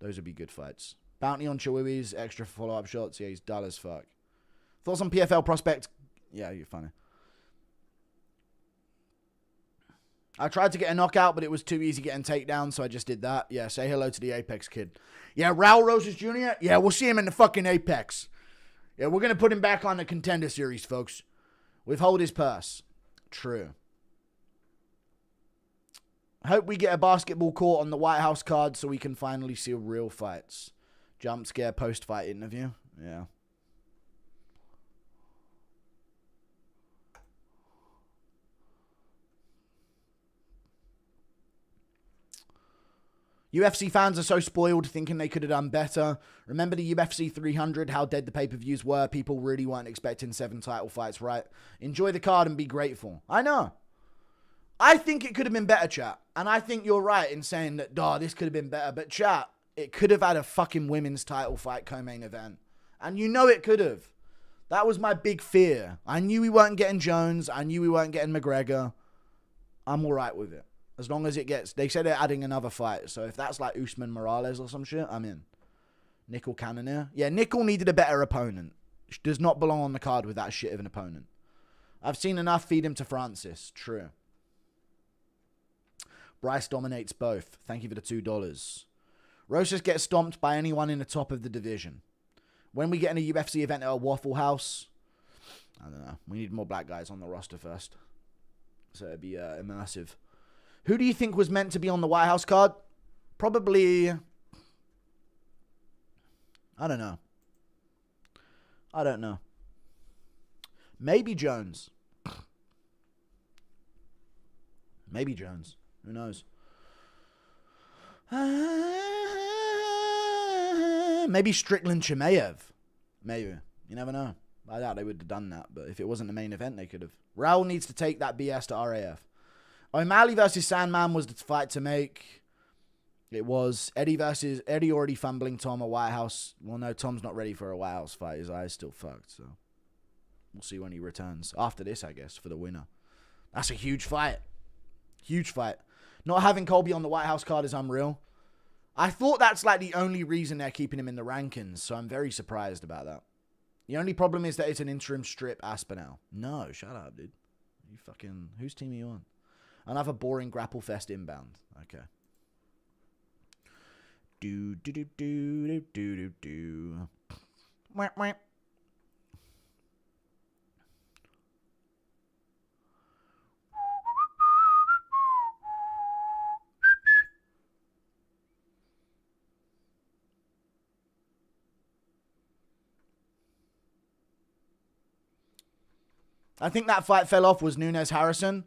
Those would be good fights. Bounty on Chihuihuis, extra follow-up shots. Yeah, he's dull as fuck. Thoughts on PFL prospect? Yeah, you're funny. I tried to get a knockout, but it was too easy getting takedown, so I just did that. Yeah, say hello to the Apex kid. Yeah, Raul Rosas Jr.? Yeah, we'll see him in the fucking Apex. Yeah, we're going to put him back on the Contender Series, folks. Withhold his purse. True. Hope we get a basketball court on the White House card so we can finally see real fights. Jump scare post-fight interview. Yeah. UFC fans are so spoiled thinking they could have done better. Remember the UFC 300, how dead the pay-per-views were? People really weren't expecting 7 title fights, right? Enjoy the card and be grateful. I know. I think it could have been better, chat. And I think you're right in saying that, this could have been better. But chat, it could have had a fucking women's title fight co-main event. And you know it could have. That was my big fear. I knew we weren't getting Jones. I knew we weren't getting McGregor. I'm all right with it. As long as it gets... They said they're adding another fight. So if that's like Usman Morales or some shit, I'm in. Nickel Cannonier. Yeah, Nickel needed a better opponent. Does not belong on the card with that shit of an opponent. I've seen enough. Feed him to Francis. True. Bryce dominates both. Thank you for the $2. Rosas gets stomped by anyone in the top of the division. When we get in a UFC event at a Waffle House, I don't know. We need more black guys on the roster first. So it'd be immersive. Who do you think was meant to be on the White House card? Probably... I don't know. I don't know. Maybe Jones. Maybe Jones. Who knows? Maybe Strickland Chimaev. Maybe. You never know. I doubt they would have done that. But if it wasn't the main event, they could have. Raul needs to take that BS to RAF. O'Malley versus Sandman was the fight to make. It was Eddie already fumbling Tom a White House. Well, no, Tom's not ready for a White House fight. His eye's still fucked. So we'll see when he returns. After this, I guess, for the winner. That's a huge fight. Huge fight. Not having Colby on the White House card is unreal. I thought that's like the only reason they're keeping him in the rankings, so I'm very surprised about that. The only problem is that it's an interim strip Aspinall. No, shut up, dude. You fucking... Whose team are you on? Another boring grapple fest inbound. Okay. Do, do, do, do, do, do, do. Wah, wah. I think that fight fell off was Nunes-Harrison.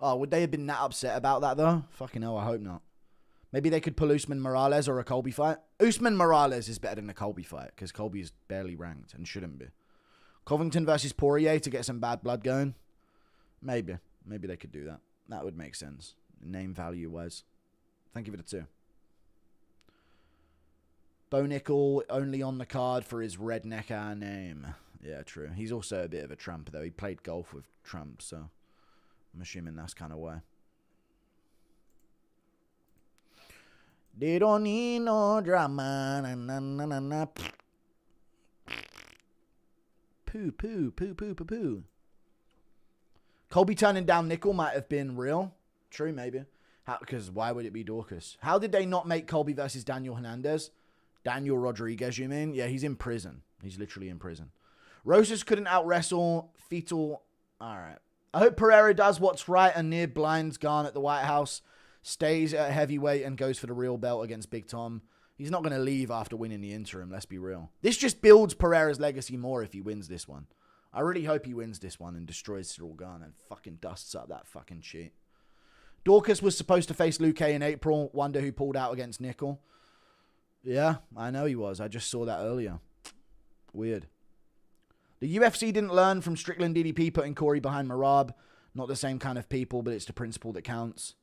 Oh, would they have been that upset about that, though? Fucking hell, I hope not. Maybe they could pull Usman-Morales or a Colby fight. Usman-Morales is better than a Colby fight, because Colby is barely ranked and shouldn't be. Covington versus Poirier to get some bad blood going. Maybe. Maybe they could do that. That would make sense. Name value-wise. Thank you for the 2. Bo Nickel only on the card for his redneck name. Yeah, true. He's also a bit of a Trump, though. He played golf with Trump, so I'm assuming that's kind of why. They don't need no drama. Na, na, na, na, na. Poo, poo, poo, poo, poo, poo. Colby turning down Nickel might have been real. True, maybe. Because why would it be Dorcas? How did they not make Colby versus Daniel Hernandez? Daniel Rodriguez, you mean? Yeah, he's in prison. He's literally in prison. Rosas couldn't out-wrestle Fetal. All right. I hope Pereira does what's right and near blinds Garn at the White House, stays at heavyweight and goes for the real belt against Big Tom. He's not going to leave after winning the interim, let's be real. This just builds Pereira's legacy more if he wins this one. I really hope he wins this one and destroys Cyril Garn and fucking dusts up that fucking cheat. Dorcas was supposed to face Luque in April. Wonder who pulled out against Nickel. Yeah, I know he was. I just saw that earlier. Weird. The UFC didn't learn from Strickland DDP putting Corey behind Merab. Not the same kind of people, but it's the principle that counts.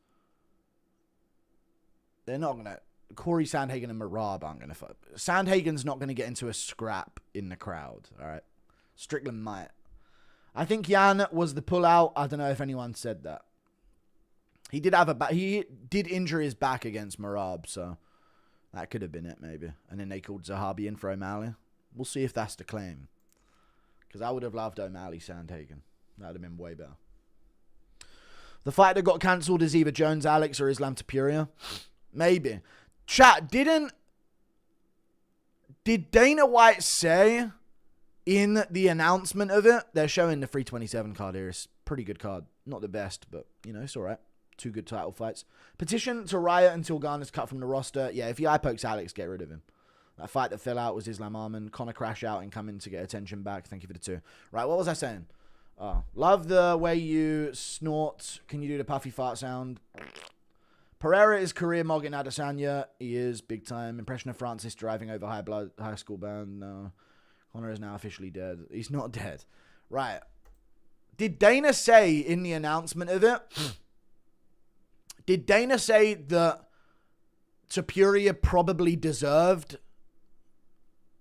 They're not going to... Corey Sandhagen and Merab aren't going to fight. Sandhagen's not going to get into a scrap in the crowd, all right? Strickland might. I think Jan was the pullout. I don't know if anyone said that. He did have a... He did injure his back against Merab, so... That could have been it, maybe. And then they called Zahabi in for O'Malley. We'll see if that's the claim. Because I would have loved O'Malley Sandhagen. That would have been way better. The fight that got cancelled is either Jones Alex or Islam Topuria. Maybe. Chat, did Dana White say in the announcement of it, they're showing the 327 card here. It's a pretty good card. Not the best, but, you know, it's all right. 2 good title fights. Petition to riot until Garner's cut from the roster. Yeah, if he eye pokes Alex, get rid of him. That fight that fell out was Islam Arman. Connor crash out and come in to get attention back. Thank you for the 2. Right, what was I saying? Oh, love the way you snort. Can you do the puffy fart sound? Pereira is career mogging Adesanya. He is big time. Impression of Francis driving over high school band. No. Connor is now officially dead. He's not dead. Right. Did Dana say in the announcement of it... Did Dana say that Topuria probably deserved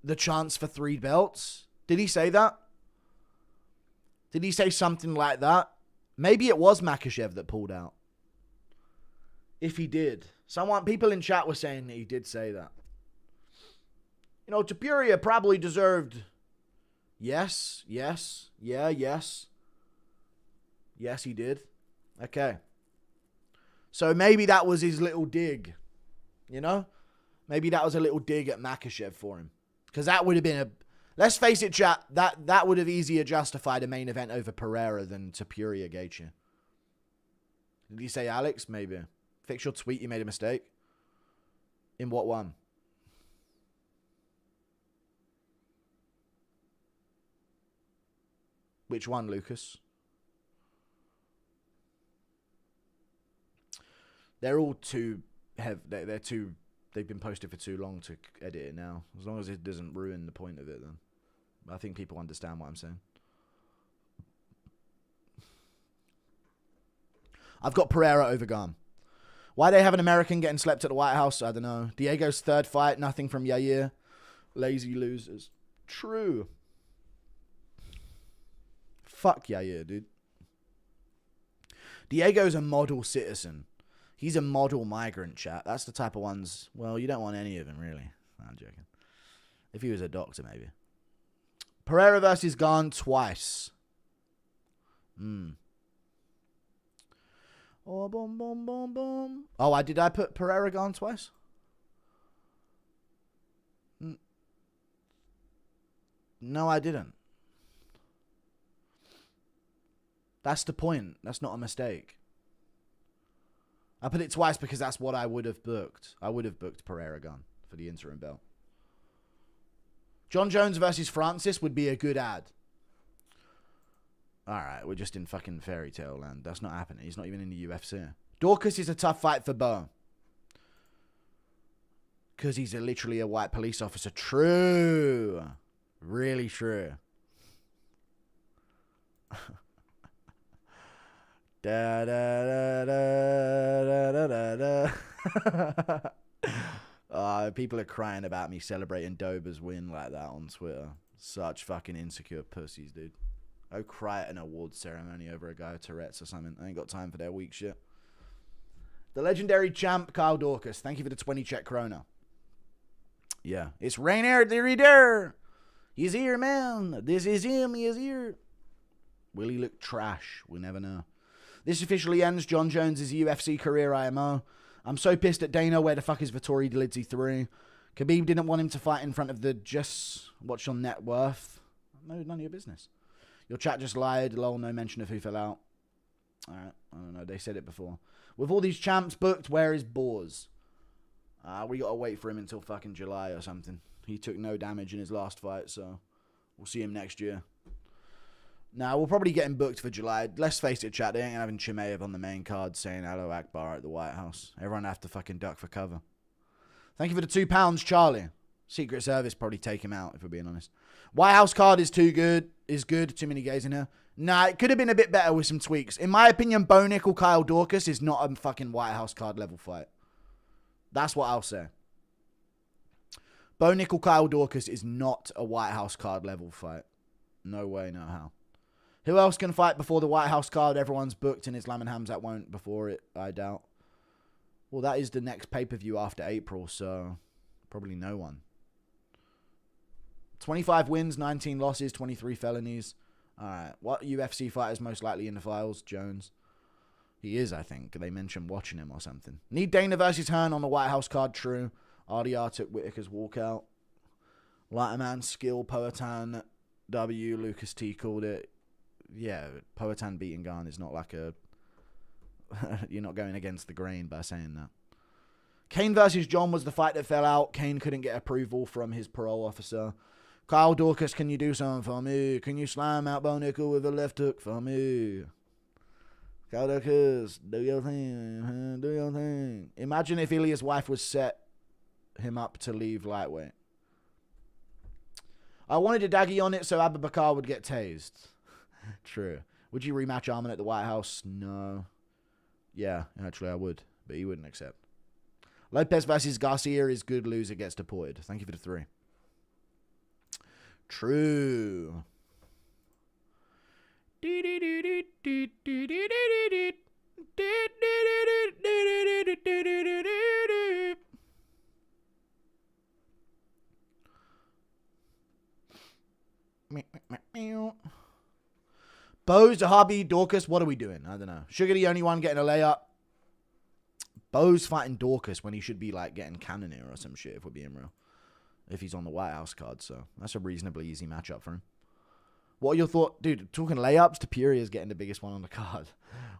the chance for 3 belts? Did he say that? Did he say something like that? Maybe it was Makhachev that pulled out. If he did. People in chat were saying that he did say that. You know, Topuria probably deserved... Yes. Yeah, yes. Yes, he did. Okay. So maybe that was his little dig, you know? Maybe that was a little dig at Makhachev for him. Because that would have been a... Let's face it, chat, that would have easier justified a main event over Pereira than Topuria Gaethje. Did he say Alex? Maybe. Fix your tweet, you made a mistake. In what one? Which one, Lucas? They're all too heavy. They're too. They've been posted for too long to edit it now. As long as it doesn't ruin the point of it, then I think people understand what I'm saying. I've got Pereira over Garn. Why they have an American getting slept at the White House? I don't know. Diego's 3rd fight. Nothing from Yair. Lazy losers. True. Fuck Yair, dude. Diego's a model citizen. He's a model migrant, chat. That's the type of ones... Well, you don't want any of them, really. I'm joking. If he was a doctor, maybe. Pereira versus Garn twice. Oh, boom, boom, boom, boom. Oh, did I put Pereira Garn twice? No, I didn't. That's the point. That's not a mistake. I put it twice because that's what I would have booked. I would have booked Pereira Gun for the interim belt. John Jones versus Francis would be a good ad. Alright, we're just in fucking fairy tale land. That's not happening. He's not even in the UFC. Dorcas is a tough fight for Bo. Because he's literally a white police officer. True. Really true. Da da da da da da da. People are crying about me celebrating Dober's win like that on Twitter. Such fucking insecure pussies, dude. Go cry at an awards ceremony over a guy with Tourette's or something. I ain't got time for their weak shit. The legendary champ, Kyle Dorcas. Thank you for the 20 check krona. Yeah. It's Rainier the Reader. He's here, man. This is him. He is here. Will he look trash? We never know. This officially ends John Jones' UFC career IMO. I'm so pissed at Dana. Where the fuck is Vettori Dlizzy 3? Khabib didn't want him to fight in front of the just what's your net worth? No, none of your business. Your chat just lied. Lol, no mention of who fell out. Alright, I don't know. They said it before. With all these champs booked, where is Boars? We gotta wait for him until fucking July or something. He took no damage in his last fight, so we'll see him next year. Now, we'll probably get him booked for July. Let's face it, chat. They ain't having Chimaev on the main card saying hello Akbar at the White House. Everyone have to fucking duck for cover. Thank you for the £2, Charlie. Secret Service probably take him out, if we're being honest. White House card is too good. Is good. Too many gays in here. Nah, it could have been a bit better with some tweaks. In my opinion, Bo Nickel, Kyle Dorcas is not a fucking White House card level fight. That's what I'll say. Bo Nickel, Kyle Dorcas is not a White House card level fight. No way, no how. Who else can fight before the White House card? Everyone's booked, and Islam and Hamzat won't before it, I doubt. Well, that is the next pay-per-view after April, so probably no one. 25 wins, 19 losses, 23 felonies. Alright, what UFC fighter is most likely in the files? Jones. He is, I think. They mentioned watching him or something. Need Dana versus Hearn on the White House card, true. RDR took Whitaker's walkout. Lighterman, skill, Poatan, W, Lucas T called it. Yeah, Poatan beating Garn is not like a... You're not going against the grain by saying that. Kane versus John was the fight that fell out. Kane couldn't get approval from his parole officer. Kyle Dorcas, can you do something for me? Can you slam out Bo Nickel with a left hook for me? Kyle Dorcas, do your thing. Do your thing. Imagine if Ilya's wife was set him up to leave lightweight. I wanted a daggy on it so Abu Bakr would get tased. True. Would you rematch Arman at the White House? No. Yeah, actually I would, but he wouldn't accept. Lopez versus Garcia is good, loser gets deported. Thank you for the 3. True. Bo's, Harvey, Dorcas, what are we doing? I don't know. Sugar the only one getting a layup. Bo's fighting Dorcas when he should be like getting Cannoneer or some shit, if we're being real. If he's on the White House card, so that's a reasonably easy matchup for him. What are your thoughts? Dude, talking layups, Tapiria is getting the biggest one on the card.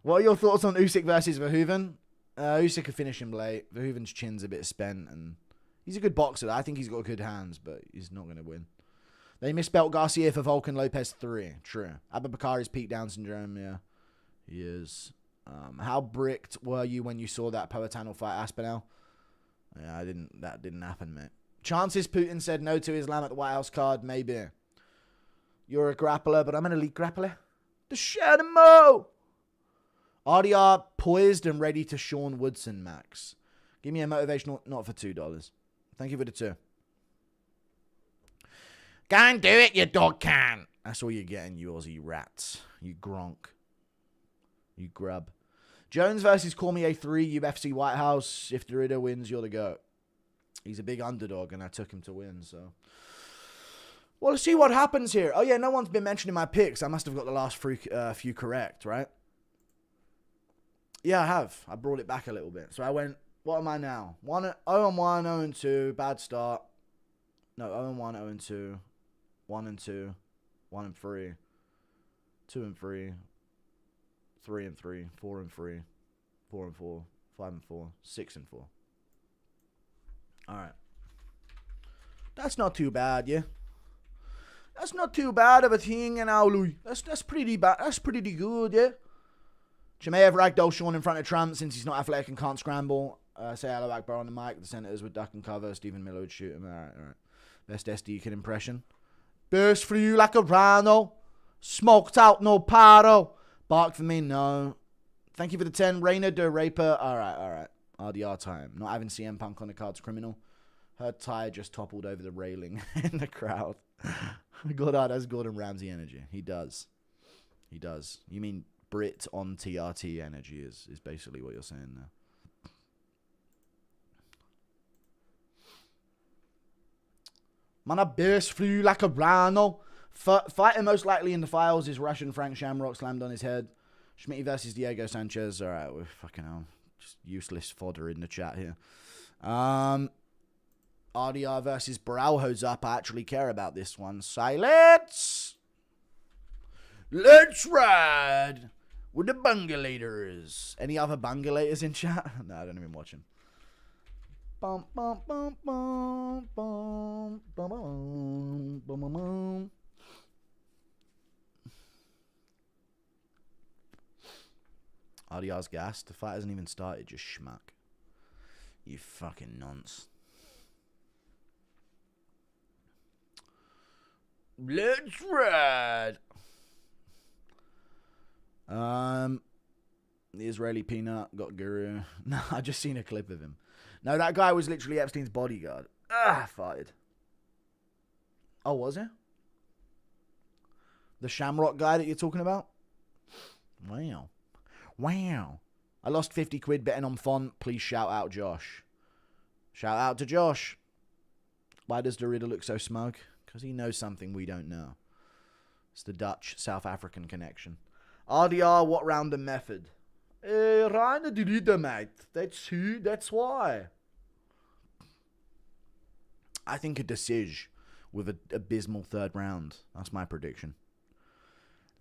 What are your thoughts on Usyk versus Verhoeven? Usyk could finish him late. Verhoeven's chin's a bit spent, and he's a good boxer. I think he's got good hands, but he's not going to win. They misspelled Garcia for Volkan Lopez 3. True. Abu Bakr is peak down syndrome. Yeah, he is. How bricked were you when you saw that Poatan will fight Aspinall? Yeah, that didn't happen, mate. Chances Putin said no to Islam at the White House card. Maybe. You're a grappler, but I'm an elite grappler. The Shadamo! RDR poised and ready to Sean Woodson, Max. Give me a motivational, not for $2. Thank you for the 2. Go and do it, you dog can. That's all you're getting, you Aussie rats. You gronk. You grub. Jones versus Cormier 3, UFC White House. If Derrida wins, you're the GOAT. He's a big underdog, and I took him to win, so... Well, let's see what happens here. Oh, yeah, no one's been mentioning my picks. I must have got the last few correct, right? Yeah, I have. I brought it back a little bit. So I went, what am I now? 0-1, 0-2, bad start. No, 0-1, 0-2, 1-2, 1-3, 2-3, 3-3, 4-3, 4-4, 5-4, 6-4. All right. That's not too bad, yeah? That's not too bad of a thing, you know, Louis. That's pretty bad. That's pretty good, yeah. Chimaev ragdoll Sean in front of Trump since he's not athletic and can't scramble. Say hello Akbar on the mic. The Senators would duck and cover. Stephen Miller would shoot him. All right. Best SD kid impression. Burst for you like a rhino. Smoked out, no paro. Bark for me, no. Thank you for the 10. Rainer de Raper. All right. RDR time. Not having CM Punk on the card's criminal. Her tie just toppled over the railing in the crowd. Goddard has Gordon Ramsay energy. He does. You mean Brit on TRT energy is basically what you're saying there. Man, I burst through like a rhino. Fighting most likely in the files is Russian Frank Shamrock slammed on his head. Schmitty versus Diego Sanchez. All right, we're fucking hell. Just useless fodder in the chat here. RDR versus Borralho's up. I actually care about this one. Silence. Let's ride with the bungalators. Any other bungalators in chat? No, I don't even watch them. Bum, bum, bum, bum, bum, bum, bum, bum, bum, bum. RDR's gas. The fight hasn't even started. Just schmuck. You fucking nonce. Let's ride. The Israeli peanut got Guru. No, I just seen a clip of him. No, that guy was literally Epstein's bodyguard. Farted. Oh, was it? The Shamrock guy that you're talking about? Wow. I lost 50 quid betting on Font. Please shout out Josh. Shout out to Josh. Why does Dorita look so smug? Because he knows something we don't know. It's the Dutch-South African connection. RDR, what round the method? Rainer Dorita, mate. That's why. I think a decision with an abysmal third round. That's my prediction.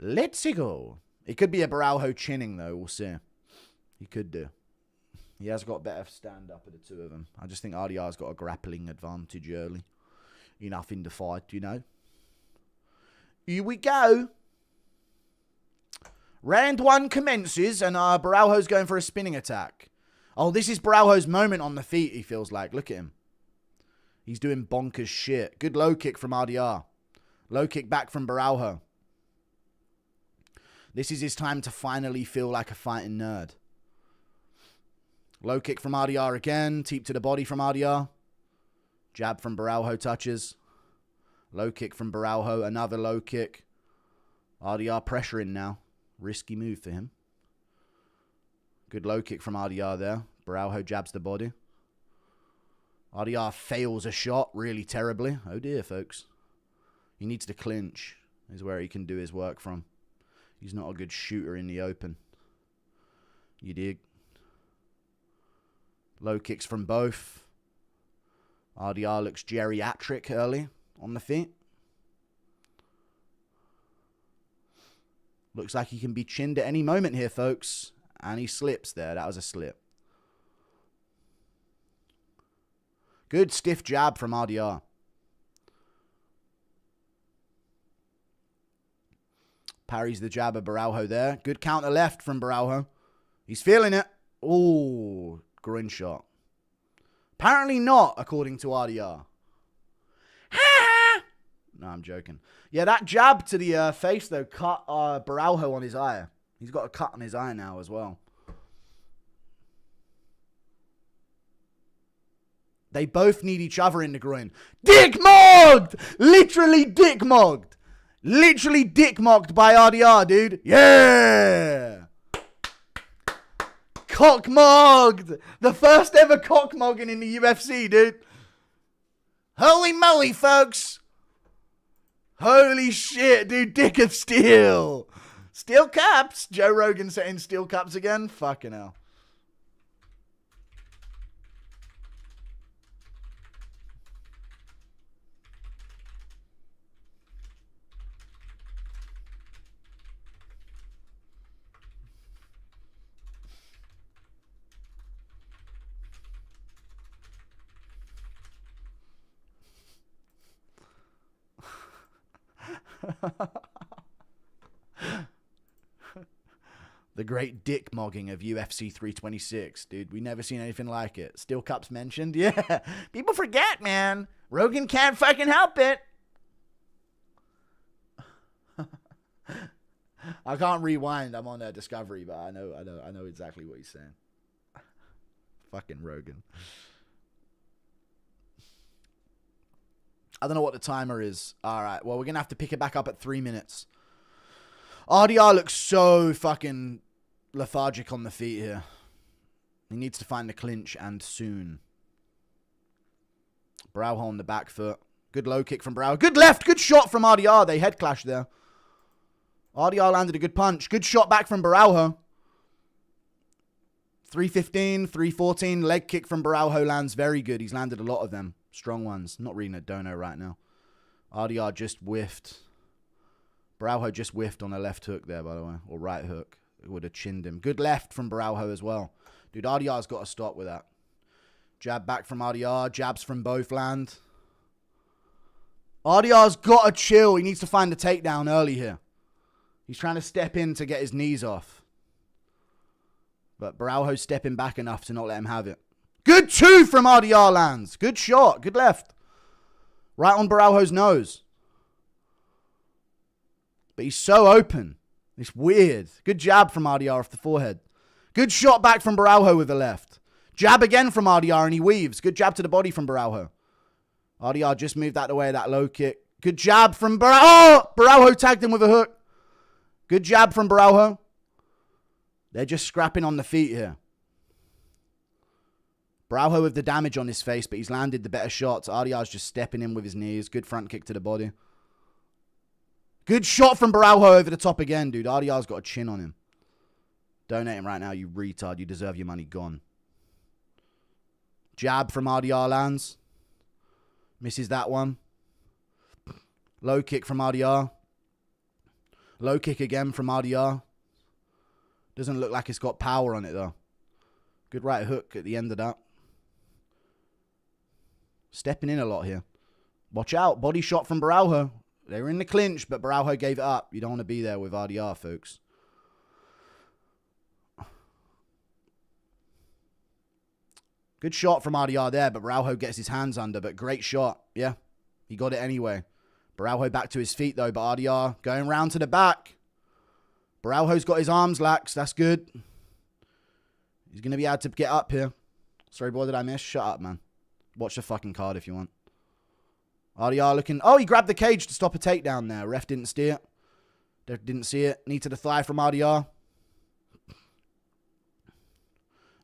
Let's go. It could be a Borralho chinning, though. We'll see. He could do. He has got better stand-up of the two of them. I just think RDR's got a grappling advantage early. Enough in the fight, you know. Here we go. Round one commences, and Borralho's going for a spinning attack. Oh, this is Borralho's moment on the feet, he feels like. Look at him. He's doing bonkers shit. Good low kick from RDR. Low kick back from Borralho. This is his time to finally feel like a fighting nerd. Low kick from RDR again. Teep to the body from RDR. Jab from Borralho touches. Low kick from Borralho. Another low kick. RDR pressuring now. Risky move for him. Good low kick from RDR there. Borralho jabs the body. RDR fails a shot really terribly. Oh dear, folks. He needs to clinch. Is where he can do his work from. He's not a good shooter in the open. You dig? Low kicks from both. RDR looks geriatric early on the feet. Looks like he can be chinned at any moment here, folks. And he slips there. That was a slip. Good stiff jab from RDR. Parries the jab of Borralho there. Good counter left from Borralho. He's feeling it. Ooh, groin shot. Apparently not, according to RDR. No, I'm joking. Yeah, that jab to the face, though, cut Borralho on his eye. He's got a cut on his eye now as well. They both need each other in the groin. Dick-mogged! Literally dick-mogged. Literally dick-mogged by RDR, dude. Yeah! Cock-mogged! The first ever cock-mogging in the UFC, dude. Holy moly, folks. Holy shit, dude. Dick of steel. Steel caps. Joe Rogan setting steel caps again. Fucking hell. The great dick mogging of UFC 326, dude. We never seen anything like it. Steel Cup's mentioned. Yeah. People forget, man. Rogan can't fucking help it. I can't rewind. I'm on Discovery, but I know exactly what he's saying. Fucking Rogan. I don't know what the timer is. All right. Well, we're going to have to pick it back up at 3 minutes. RDR looks so fucking lethargic on the feet here. He needs to find the clinch, and soon. Borralho on the back foot. Good low kick from Borralho. Good left. Good shot from RDR. They head clashed there. RDR landed a good punch. Good shot back from Borralho. 315, 314. Leg kick from Borralho lands very good. He's landed a lot of them. Strong ones. Not reading a dono right now. RDR just whiffed. Borralho just whiffed on a left hook there, by the way. Or right hook. It would have chinned him. Good left from Borralho as well. Dude, RDR's got to stop with that. Jab back from RDR. Jabs from both land. RDR's got to chill. He needs to find the takedown early here. He's trying to step in to get his knees off. But Borralho's stepping back enough to not let him have it. Good 2 from RDR lands. Good shot. Good left. Right on Borralho's nose. But he's so open. It's weird. Good jab from RDR off the forehead. Good shot back from Borralho with the left. Jab again from RDR and he weaves. Good jab to the body from Borralho. RDR just moved out the way of that low kick. Good jab from Borralho. Oh! Borralho tagged him with a hook. Good jab from Borralho. They're just scrapping on the feet here. Borralho with the damage on his face, but he's landed the better shots. RDR's just stepping in with his knees. Good front kick to the body. Good shot from Borralho over the top again, dude. RDR's got a chin on him. Donate him right now, you retard. You deserve your money gone. Jab from RDR lands. Misses that one. Low kick from RDR. Low kick again from RDR. Doesn't look like it's got power on it, though. Good right hook at the end of that. Stepping in a lot here. Watch out. Body shot from Borralho. They were in the clinch, but Borralho gave it up. You don't want to be there with RDR, folks. Good shot from RDR there, but Borralho gets his hands under. But great shot. Yeah, he got it anyway. Borralho back to his feet, though, but RDR going round to the back. Borralho's got his arms lax. That's good. He's going to be able to get up here. Sorry, boy, did I miss? Shut up, man. Watch the fucking card if you want. RDR looking... Oh, he grabbed the cage to stop a takedown there. Ref didn't see it. Didn't see it. Knee to the thigh from RDR.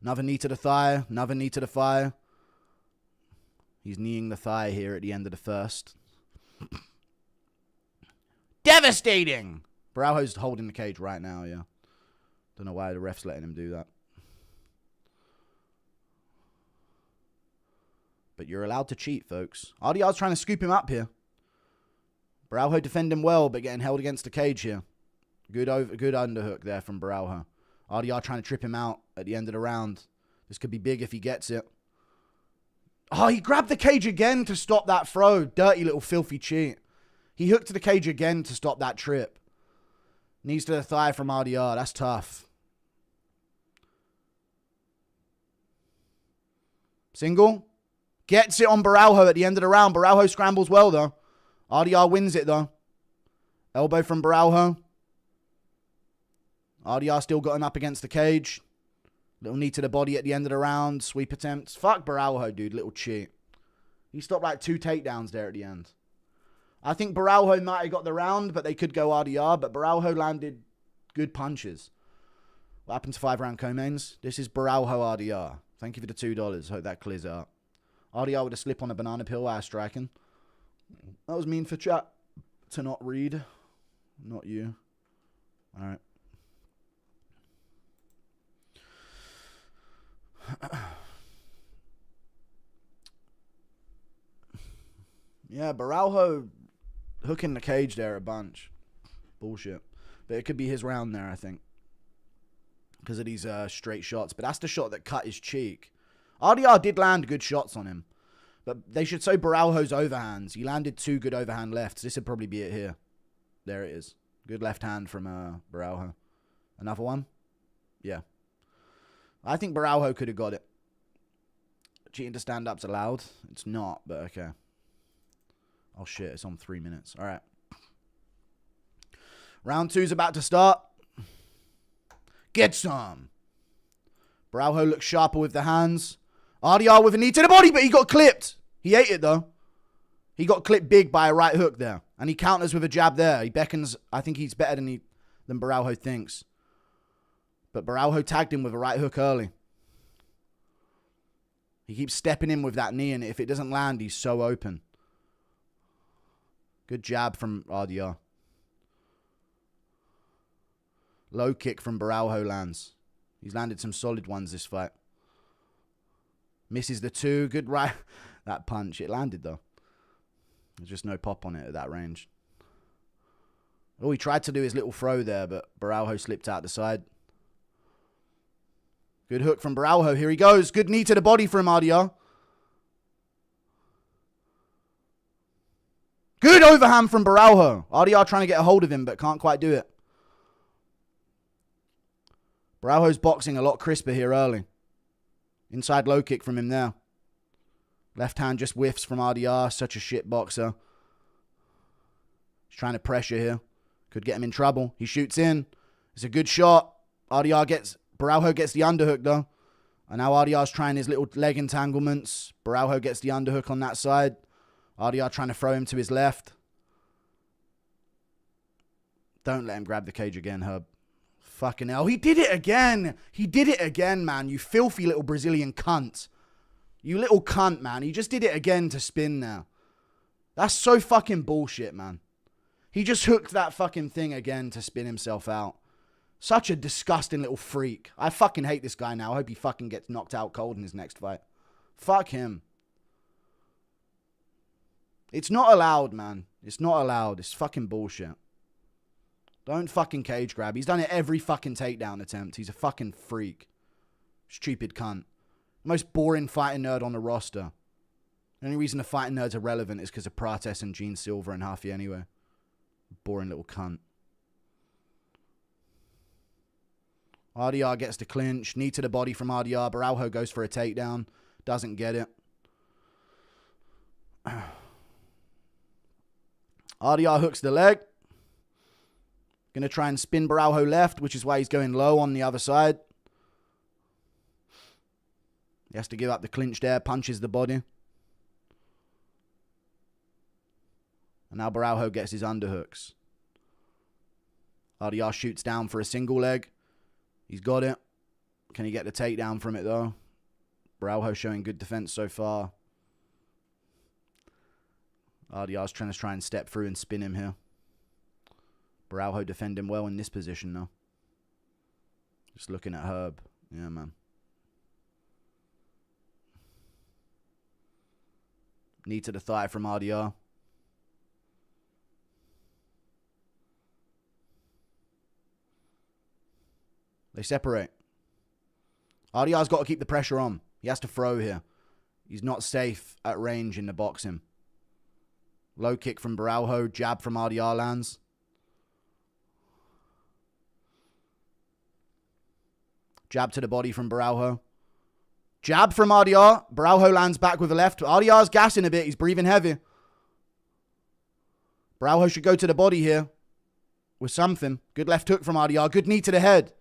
Another knee to the thigh. Another knee to the thigh. He's kneeing the thigh here at the end of the first. Devastating! Borralho's holding the cage right now, yeah. Don't know why the ref's letting him do that. But you're allowed to cheat, folks. RDR's trying to scoop him up here. Borralho defending well, but getting held against the cage here. Good underhook there from Borralho. RDR trying to trip him out at the end of the round. This could be big if he gets it. Oh, he grabbed the cage again to stop that throw. Dirty little filthy cheat. He hooked to the cage again to stop that trip. Knees to the thigh from RDR. That's tough. Single. Gets it on Borralho at the end of the round. Borralho scrambles well, though. RDR wins it, though. Elbow from Borralho. RDR still got him up against the cage. Little knee to the body at the end of the round. Sweep attempts. Fuck Borralho, dude. Little cheat. He stopped like 2 takedowns there at the end. I think Borralho might have got the round, but they could go RDR. But Borralho landed good punches. What happened to 5-round co-mains? This is Borralho RDR. Thank you for the $2. Hope that clears it up. RDR with a slip on a banana peel while striking. That was mean for chat to not read. Not you. All right. Yeah, Borralho hooking the cage there a bunch. Bullshit. But it could be his round there, I think. Because of these straight shots. But that's the shot that cut his cheek. RDR did land good shots on him. But they should show Borralho's overhands. He landed 2 good overhand lefts. This would probably be it here. There it is. Good left hand from Borralho. Another one? Yeah. I think Borralho could have got it. Cheating to stand-up's allowed. It's not, but okay. Oh, shit. It's on 3 minutes. All right. Round 2's about to start. Get some. Borralho looks sharper with the hands. RDR with a knee to the body, but he got clipped. He ate it, though. He got clipped big by a right hook there. And he counters with a jab there. He beckons. I think he's better than Borralho thinks. But Borralho tagged him with a right hook early. He keeps stepping in with that knee, and if it doesn't land, he's so open. Good jab from RDR. Low kick from Borralho lands. He's landed some solid ones this fight. Misses the 2. Good right. That punch. It landed, though. There's just no pop on it at that range. Oh, he tried to do his little throw there, but Borralho slipped out the side. Good hook from Borralho. Here he goes. Good knee to the body from RDR. Good overhand from Borralho. RDR trying to get a hold of him, but can't quite do it. Borralho's boxing a lot crisper here early. Inside low kick from him there. Left hand just whiffs from RDR. Such a shit boxer. He's trying to pressure here. Could get him in trouble. He shoots in. It's a good shot. Borralho gets the underhook though. And now RDR's trying his little leg entanglements. Borralho gets the underhook on that side. RDR trying to throw him to his left. Don't let him grab the cage again, Herb. Fucking hell. He did it again. He did it again, man. You filthy little Brazilian cunt. You little cunt, man. He just did it again to spin now. That's so fucking bullshit, man. He just hooked that fucking thing again to spin himself out. Such a disgusting little freak. I fucking hate this guy now. I hope he fucking gets knocked out cold in his next fight. Fuck him. It's not allowed, man. It's not allowed. It's fucking bullshit. Don't fucking cage grab. He's done it every fucking takedown attempt. He's a fucking freak. Stupid cunt. Most boring fighting nerd on the roster. The only reason the fighting nerds are relevant is because of Prates and Gene Silver and Huffy anyway. Boring little cunt. RDR gets the clinch. Knee to the body from RDR. Borralho goes for a takedown. Doesn't get it. RDR hooks the leg. Going to try and spin Borralho left, which is why he's going low on the other side. He has to give up the clinch there. Punches the body. And now Borralho gets his underhooks. RDR shoots down for a single leg. He's got it. Can he get the takedown from it, though? Borralho showing good defense so far. RDR's trying and step through and spin him here. Borralho defending well in this position, though. Just looking at Herb. Yeah, man. Knee to the thigh from RDR. They separate. RDR's got to keep the pressure on. He has to throw here. He's not safe at range in the boxing. Low kick from Borralho. Jab from RDR lands. Jab to the body from Borralho. Jab from RDR. Borralho lands back with the left. RDR's gassing a bit. He's breathing heavy. Borralho should go to the body here with something. Good left hook from RDR. Good knee to the head.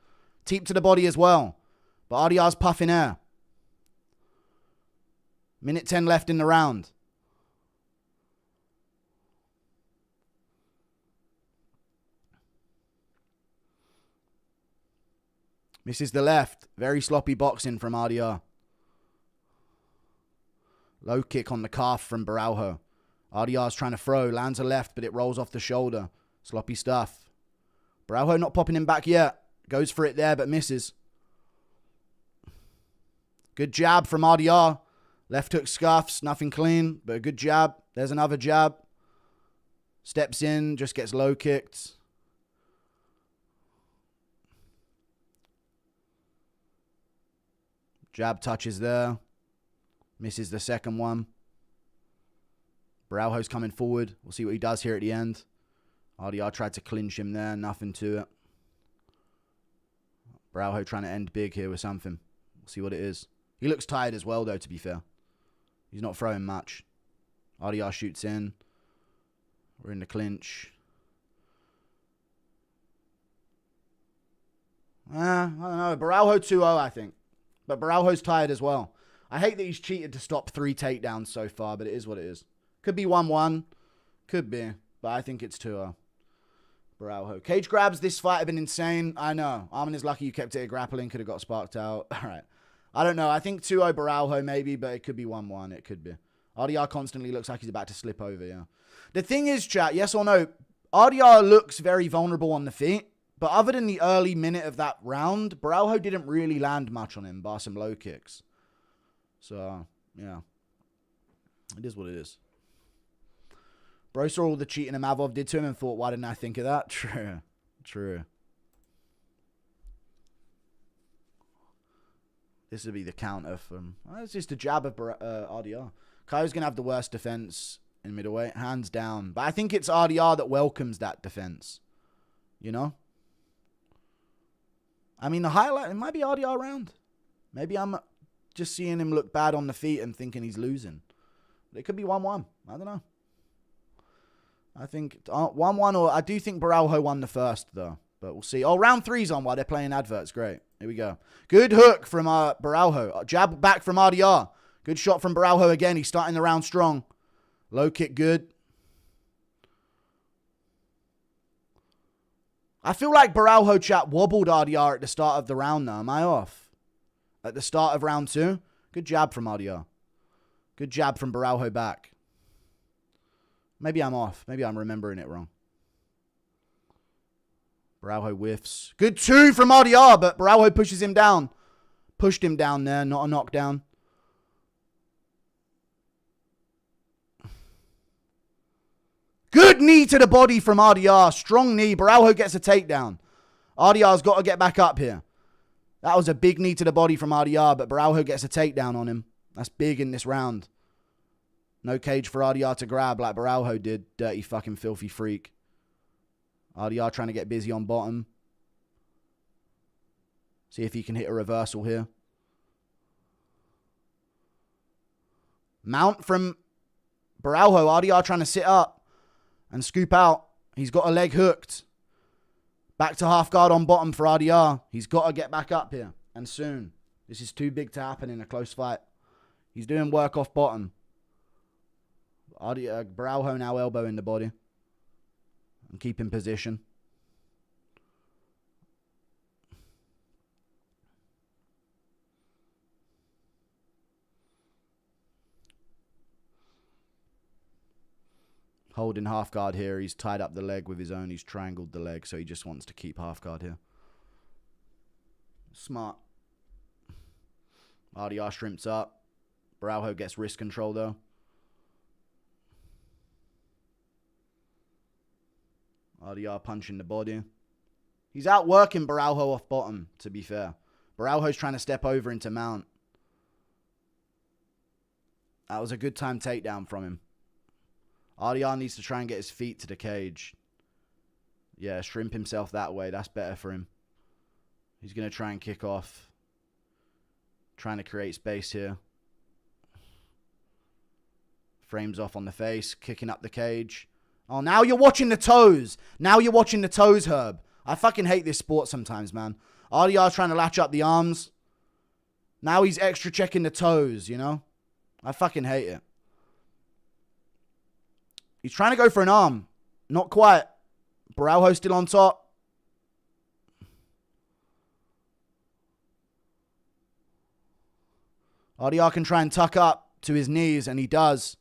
Teep to the body as well. But RDR's puffing air. Minute 10 left in the round. Misses the left. Very sloppy boxing from RDR. Low kick on the calf from Borralho. RDR's trying to throw. Lands a left, but it rolls off the shoulder. Sloppy stuff. Borralho not popping him back yet. Goes for it there, but misses. Good jab from RDR. Left hook scuffs. Nothing clean, but a good jab. There's another jab. Steps in. Just gets low kicked. Jab touches there. Misses the second one. Borralho's coming forward. We'll see what he does here at the end. RDR tried to clinch him there. Nothing to it. Borralho trying to end big here with something. We'll see what it is. He looks tired as well, though, to be fair. He's not throwing much. RDR shoots in. We're in the clinch. I don't know. Borralho 2-0, I think. But Borralho's tired as well. I hate that he's cheated to stop 3 takedowns so far, but it is what it is. Could be 1-1. Could be. But I think it's 2-0. Borralho. Cage grabs this fight have been insane. I know. Armin is lucky you kept it at grappling. Could have got sparked out. All right. I don't know. I think 2-0 Borralho maybe, but it could be 1-1. It could be. RDR constantly looks like he's about to slip over, yeah. The thing is, chat, yes or no, RDR looks very vulnerable on the feet, but other than the early minute of that round, Borralho didn't really land much on him, bar some low kicks. So, yeah. It is what it is. Bro saw all the cheating Amavov did to him and thought, why didn't I think of that? True. True. This would be the counter from... it's just a jab of RDR. Kyo's going to have the worst defense in middleweight, hands down. But I think it's RDR that welcomes that defense. You know? I mean, the highlight, it might be RDR round. Maybe I'm just seeing him look bad on the feet and thinking he's losing. It could be 1-1. I don't know. I think 1-1, or I do think Borralho won the first, though. But we'll see. Oh, round 3's on while they're playing adverts. Great. Here we go. Good hook from Borralho. Jab back from RDR. Good shot from Borralho again. He's starting the round strong. Low kick good. I feel like Borralho, chat, wobbled RDR at the start of the round now. Am I off? At the start of round 2? Good jab from RDR. Good jab from Borralho back. Maybe I'm off. Maybe I'm remembering it wrong. Borralho whiffs. Good 2 from RDR, but Borralho pushes him down. Pushed him down there, not a knockdown. Good knee to the body from RDR. Strong knee. Borralho gets a takedown. RDR's got to get back up here. That was a big knee to the body from RDR, but Borralho gets a takedown on him. That's big in this round. No cage for RDR to grab like Borralho did. Dirty fucking filthy freak. RDR trying to get busy on bottom. See if he can hit a reversal here. Mount from Borralho. RDR trying to sit up and scoop out. He's got a leg hooked. Back to half guard on bottom for RDR. He's got to get back up here. And soon. This is too big to happen in a close fight. He's doing work off bottom. Borralho now elbow in the body. And keep in position. Holding half guard here. He's tied up the leg with his own. He's triangled the leg, so he just wants to keep half guard here. Smart. RDR shrimps up. Borralho gets wrist control, though. RDR punching the body. He's outworking Borralho off bottom, to be fair. Borralho's trying to step over into mount. That was a good time takedown from him. RDR needs to try and get his feet to the cage. Yeah, shrimp himself that way. That's better for him. He's going to try and kick off. Trying to create space here. Frames off on the face. Kicking up the cage. Oh, now you're watching the toes. Now you're watching the toes, Herb. I fucking hate this sport sometimes, man. RDR's trying to latch up the arms. Now he's extra checking the toes, you know? I fucking hate it. He's trying to go for an arm. Not quite. Borralho still on top. RDR can try and tuck up to his knees, and he does.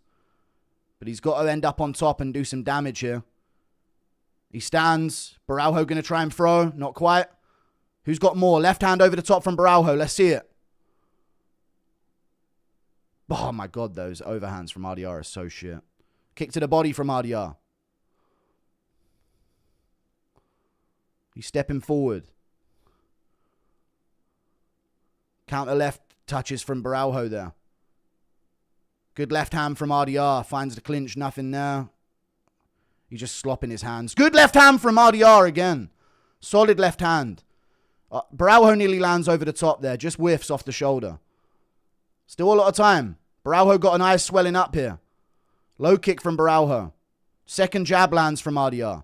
But he's got to end up on top and do some damage here. He stands. Borralho going to try and throw. Not quite. Who's got more? Left hand over the top from Borralho. Let's see it. Oh my God, those overhands from RDR are so shit. Kick to the body from RDR. He's stepping forward. Counter left touches from Borralho there. Good left hand from RDR. Finds the clinch. Nothing there. He's just slopping his hands. Good left hand from RDR again. Solid left hand. Borralho nearly lands over the top there. Just whiffs off the shoulder. Still a lot of time. Borralho got an eye swelling up here. Low kick from Borralho. Second jab lands from RDR.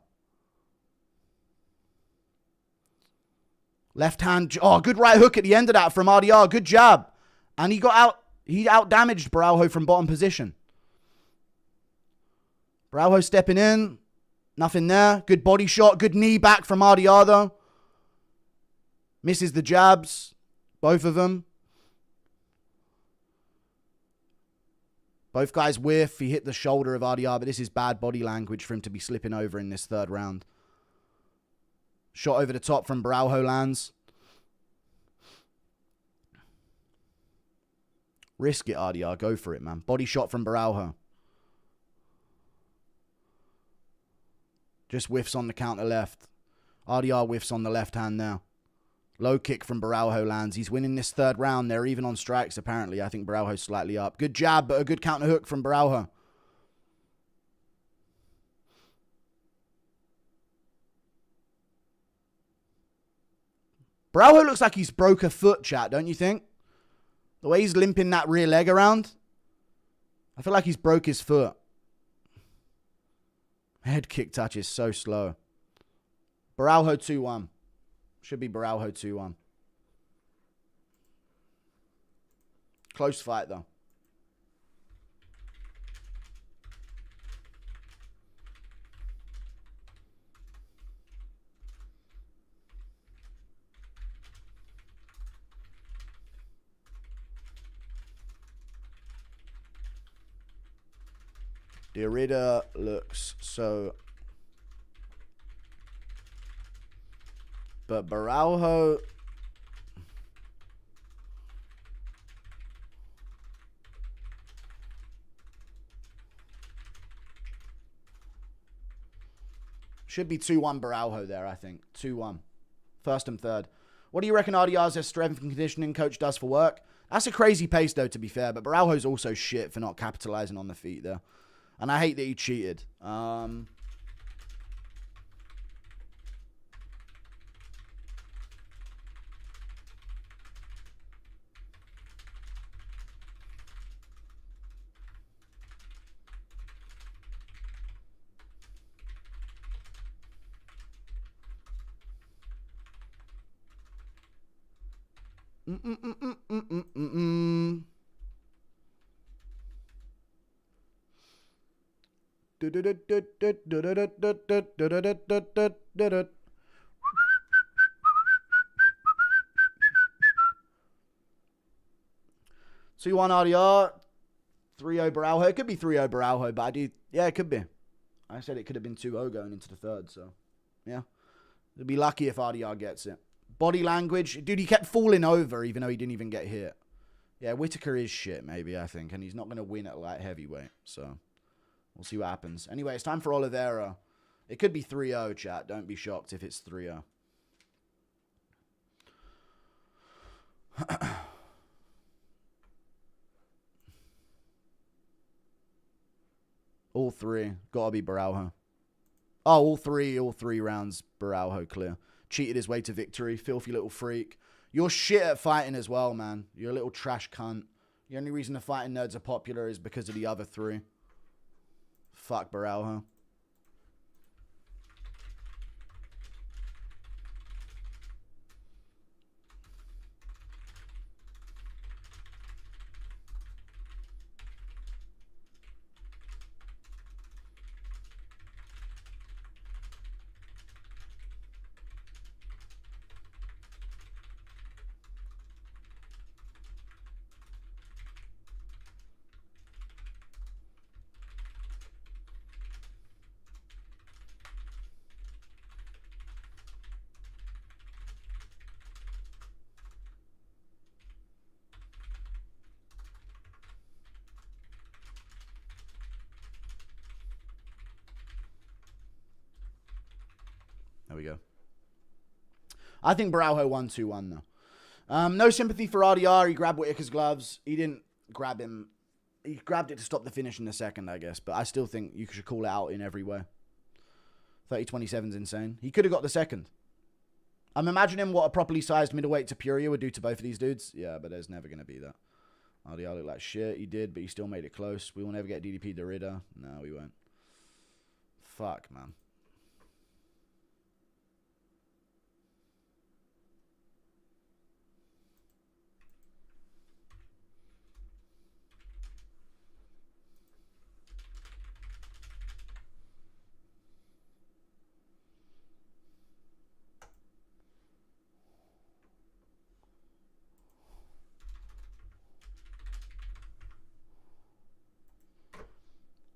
Left hand. Oh, good right hook at the end of that from RDR. Good jab. And he got out. He out-damaged Borralho from bottom position. Borralho stepping in. Nothing there. Good body shot. Good knee back from RDR though. Misses the jabs. Both of them. Both guys whiff. He hit the shoulder of RDR, but this is bad body language for him to be slipping over in this third round. Shot over the top from Borralho lands. Risk it, RDR. Go for it, man. Body shot from Borralho. Just whiffs on the counter left. RDR whiffs on the left hand now. Low kick from Borralho lands. He's winning this third round. They're even on strikes, apparently. I think Borralho's slightly up. Good jab, but a good counter hook from Borralho. Borralho looks like he's broke a foot, chat, don't you think? The way he's limping that rear leg around. I feel like he's broke his foot. Head kick touch is so slow. Borralho 2-1. Should be Borralho 2-1. Close fight, though. The Arida looks so... But Borralho... Should be 2-1 Borralho there, I think. 2-1. First and third. What do you reckon RDR's strength and conditioning coach does for work? That's a crazy pace, though, to be fair. But Borralho's also shit for not capitalizing on the feet there. And I hate that he cheated. Two-1 RDR, 3-0 Borralho. It could be 3-0 Borralho, but it could be. I said it could have been 2-0 going into the third, so yeah. It'd be lucky if RDR gets it. Body language. Dude, he kept falling over even though he didn't even get hit. Yeah, Whittaker is shit, maybe, I think. And he's not going to win at light heavyweight. So, we'll see what happens. Anyway, it's time for Oliveira. It could be 3-0, chat. Don't be shocked if it's 3-0. All three. Gotta be Borralho. Oh, all three rounds, Borralho clear. Cheated his way to victory. Filthy little freak. You're shit at fighting as well, man. You're a little trash cunt. The only reason the fighting nerds are popular is because of the other three. Fuck Borralho. There we go. I think Borralho won 2-1 though. No sympathy for RDR. He grabbed Whittaker's gloves. He didn't grab him. He grabbed it to stop the finish in the second, I guess. But I still think you should call it out in every way. 30-27 is insane. He could have got the second. I'm imagining what a properly sized middleweight to Puria would do to both of these dudes. Yeah, but there's never going to be that. RDR looked like shit. He did, but he still made it close. We will never get DDP Derrida. No, we won't. Fuck, man.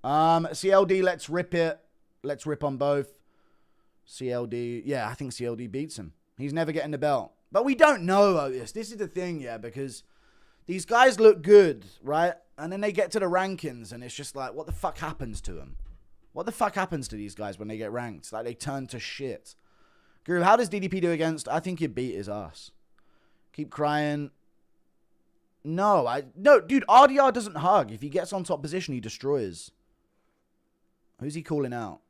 CLD, let's rip it. Let's rip on both. CLD, yeah, I think CLD beats him. He's never getting the belt. But we don't know, Otis. This is the thing, yeah, because these guys look good, right? And then they get to the rankings, and it's just like, what the fuck happens to them? What the fuck happens to these guys when they get ranked? Like, they turn to shit. Guru, how does DDP do against? I think he'd beat his ass. Keep crying. No, dude, RDR doesn't hug. If he gets on top position, he destroys. Who's he calling out?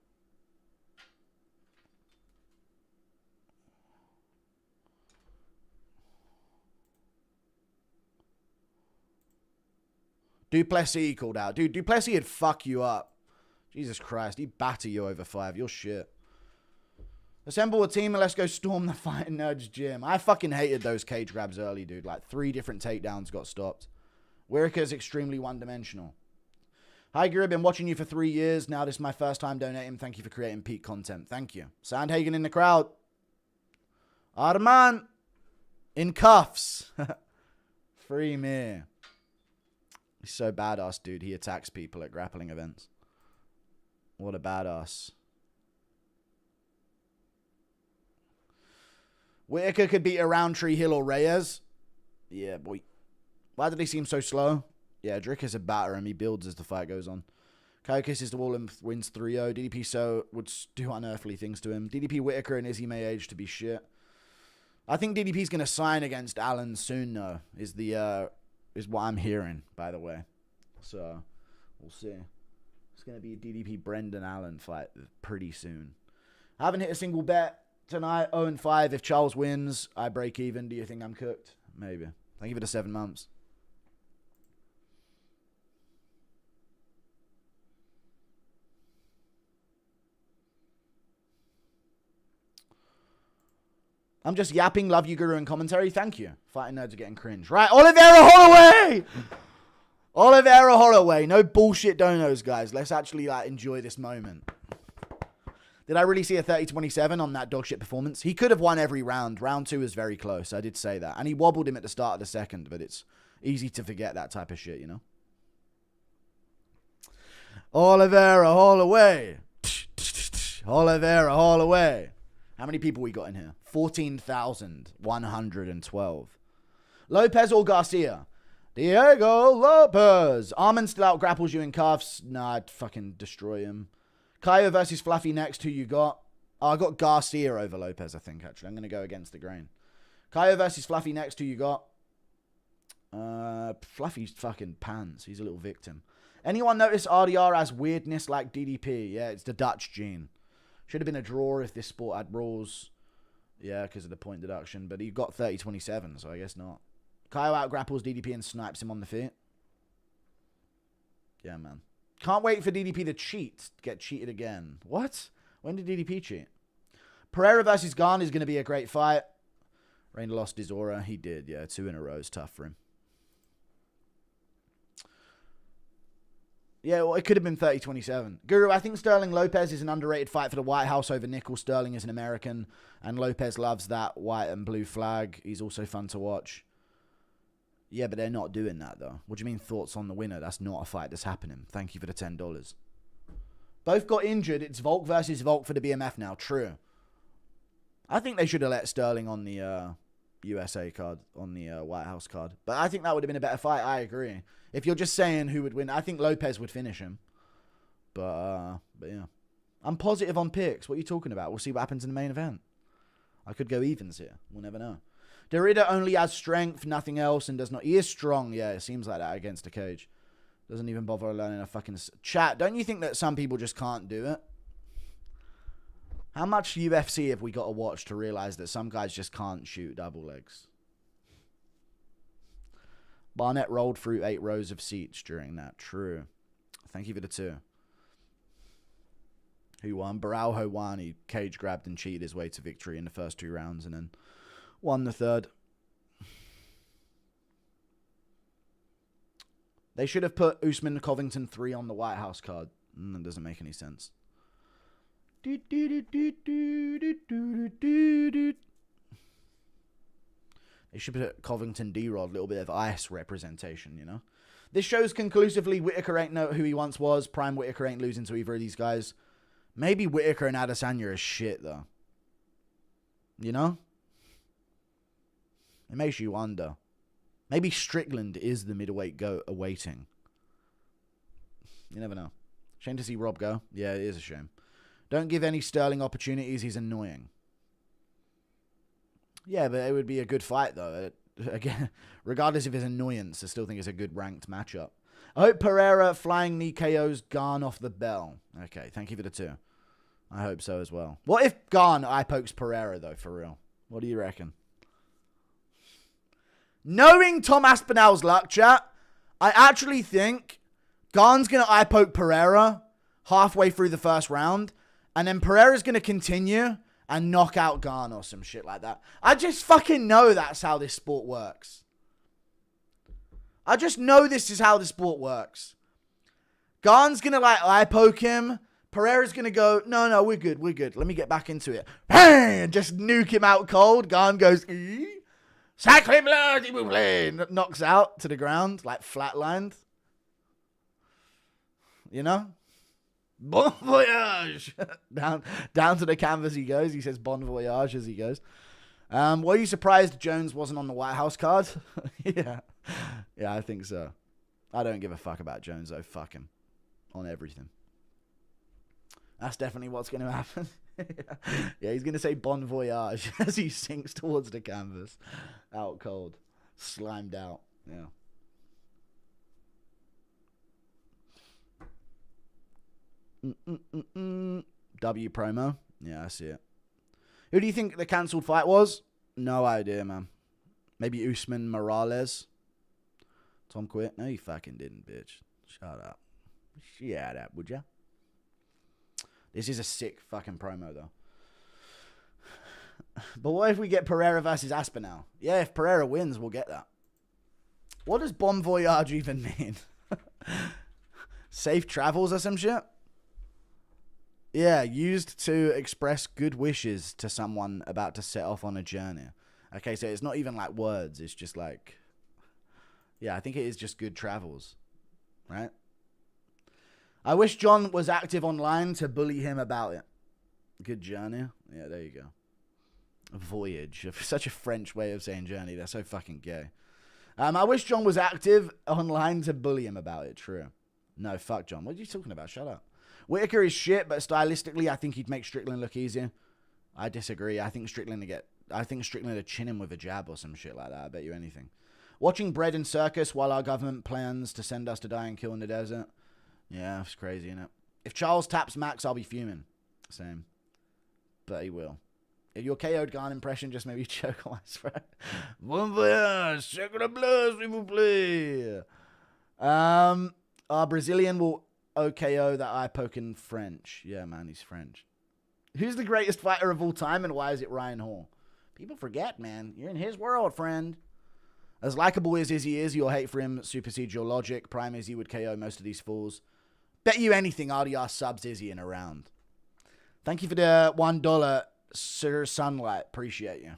Duplessis called out. Dude, Duplessis would fuck you up. Jesus Christ. He'd batter you over 5. You're shit. Assemble a team and let's go storm the Fighting Nerds gym. I fucking hated those cage grabs early, dude. Like 3 different takedowns got stopped. Wirika's extremely one-dimensional. Hi, Guru. Been watching you for 3 years. Now this is my first time donating. Thank you for creating peak content. Thank you. Sandhagen in the crowd. Arman. In cuffs. Free me. He's so badass, dude. He attacks people at grappling events. What a badass. Whitaker could beat a Roundtree, Hill, or Reyes. Yeah, boy. Why did he seem so slow? Yeah, Drick is a batter and he builds as the fight goes on. Kyle kisses the wall and wins 3-0. DDP so would do unearthly things to him. DDP Whitaker and Izzy may age to be shit. I think DDP's going to sign against Allen soon, though, is what I'm hearing, by the way. So, we'll see. It's going to be a DDP Brendan Allen fight pretty soon. I haven't hit a single bet tonight. 0-5. If Charles wins, I break even. Do you think I'm cooked? Maybe. Thank you for the 7 months. I'm just yapping. Love you, Guru, and commentary. Thank you. Fighting Nerds are getting cringe. Right, Oliveira Holloway! Oliveira Holloway. No bullshit donos, guys. Let's actually enjoy this moment. Did I really see a 30-27 on that dogshit performance? He could have won every round. Round 2 was very close. I did say that. And he wobbled him at the start of the second, but it's easy to forget that type of shit, you know? Oliveira Holloway. Oliveira Holloway. How many people we got in here? 14,112. Lopez or Garcia? Diego Lopez. Armin still out grapples you in cuffs. Nah, I'd fucking destroy him. Caio versus Fluffy next. Who you got? Oh, I got Garcia over Lopez, I think, actually. I'm going to go against the grain. Caio versus Fluffy next. Who you got? Fluffy's fucking pants. He's a little victim. Anyone notice RDR has weirdness like DDP? Yeah, it's the Dutch gene. Should have been a draw if this sport had rules. Yeah, because of the point deduction. But he got 30-27, so I guess not. Kyle out grapples DDP and snipes him on the feet. Yeah, man. Can't wait for DDP to cheat. Get cheated again. What? When did DDP cheat? Pereira versus Garn is going to be a great fight. Reina lost his aura. He did, yeah. 2 in a row is tough for him. Yeah, well, it could have been 30-27. Guru, I think Sterling Lopez is an underrated fight for the White House over Nickel. Sterling is an American, and Lopez loves that white and blue flag. He's also fun to watch. Yeah, but they're not doing that, though. What do you mean, thoughts on the winner? That's not a fight that's happening. Thank you for the $10. Both got injured. It's Volk versus Volk for the BMF now. True. I think they should have let Sterling on the USA card, on the White House card. But I think that would have been a better fight. I agree. If you're just saying who would win, I think Lopez would finish him. But yeah. I'm positive on picks. What are you talking about? We'll see what happens in the main event. I could go evens here. We'll never know. Derrida only has strength, nothing else, and does not... He is strong, yeah. It seems like that against a cage. Doesn't even bother learning a fucking... Chat, don't you think that some people just can't do it? How much UFC have we got to watch to realize that some guys just can't shoot double legs? Barnett rolled through 8 rows of seats during that. True. Thank you for the 2. Who won? Borralho won. He cage grabbed and cheated his way to victory in the first 2 rounds and then won the 3rd. They should have put Usman Covington 3 on the White House card. That doesn't make any sense. They should put Covington D-Rod, a little bit of ice representation, you know? This shows conclusively Whittaker ain't know who he once was. Prime Whittaker ain't losing to either of these guys. Maybe Whittaker and Adesanya are shit, though. You know? It makes you wonder. Maybe Strickland is the middleweight goat awaiting. You never know. Shame to see Rob go. Yeah, it is a shame. Don't give any Sterling opportunities. He's annoying. Yeah, but it would be a good fight, though. Again, regardless of his annoyance, I still think it's a good ranked matchup. I hope Pereira flying knee KOs Garn off the bell. Okay, thank you for the 2. I hope so as well. What if Garn eye pokes Pereira, though, for real? What do you reckon? Knowing Tom Aspinall's luck, chat, I actually think Garn's going to eye poke Pereira halfway through the first round, and then Pereira's going to continue and knock out Garn or some shit like that. I just fucking know that's how this sport works. I just know this is how the sport works. Garn's going to like eye poke him. Pereira's going to go, no, we're good. Let me get back into it. Bang! And just nuke him out cold. Garn goes, sacre bleu, s'il vous plaît. Knocks out to the ground, like flatlined. You know? Bon voyage! down to the canvas he goes. He says bon voyage as he goes. Were you surprised Jones wasn't on the White House card? Yeah, I think so. I don't give a fuck about Jones, though. Fuck him. On everything. That's definitely what's going to happen. Yeah, he's going to say bon voyage as he sinks towards the canvas. Out cold. Slimed out. Yeah. W promo. Yeah, I see it. Who do you think the cancelled fight was? No idea, man. Maybe Usman Morales. Tom quit. No, you fucking didn't, bitch. Shut up. Shut up, would ya? This is a sick fucking promo, though. But what if we get Pereira versus Aspinall? Yeah, if Pereira wins, we'll get that. What does bon voyage even mean? Safe travels or some shit? Yeah, used to express good wishes to someone about to set off on a journey. Okay, so it's not even like words. It's just like... Yeah, I think it is just good travels. Right? I wish John was active online to bully him about it. Good journey. Yeah, there you go. Voyage. Such a French way of saying journey. They're so fucking gay. I wish John was active online to bully him about it. True. No, fuck John. What are you talking about? Shut up. Whittaker is shit, but stylistically, I think he'd make Strickland look easier. I disagree. I think Strickland to chin him with a jab or some shit like that. I bet you anything. Watching Bread and Circus while our government plans to send us to die and kill in the desert. Yeah, it's crazy, isn't it? If Charles taps Max, I'll be fuming. Same. But he will. If your KO'd Garn impression, just maybe choke on my throat. Bon voyage, sacre bleu, s'il vous plaît. Our Brazilian will OKO that eye poking French. Yeah, man, he's French. Who's the greatest fighter of all time and why is it Ryan Hall? People forget, man. You're in his world, friend. As likable as Izzy is, your hate for him supersedes your logic. Prime Izzy would KO most of these fools. Bet you anything RDR subs Izzy in a round. Thank you for the $1, Sir Sunlight. Appreciate you.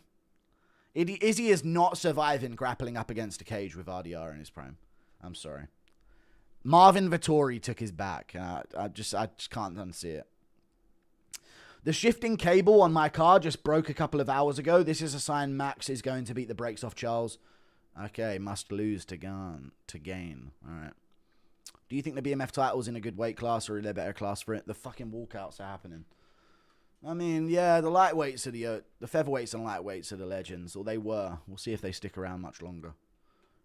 Izzy is not surviving grappling up against a cage with RDR in his prime. I'm sorry. Marvin Vittori took his back. I just can't unsee it. The shifting cable on my car just broke a couple of hours ago. This is a sign Max is going to beat the brakes off Charles. Okay, must lose to gain. All right. Do you think the BMF title's in a good weight class or are there better class for it? The fucking walkouts are happening. I mean, yeah, the lightweights are the featherweights and lightweights are the legends, or they were. We'll see if they stick around much longer.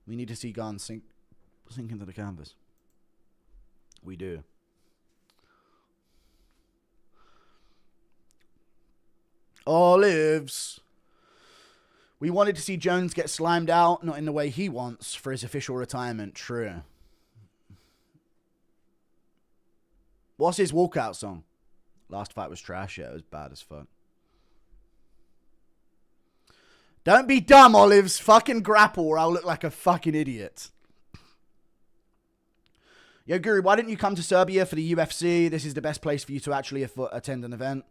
We need to see Garn sink into the canvas. We do. Olives. We wanted to see Jones get slimed out, not in the way he wants, for his official retirement. True. What's his walkout song? Last fight was trash. Yeah, it was bad as fuck. Don't be dumb, Olives. Fucking grapple or I'll look like a fucking idiot. Yo, Guru, why didn't you come to Serbia for the UFC? This is the best place for you to actually attend an event.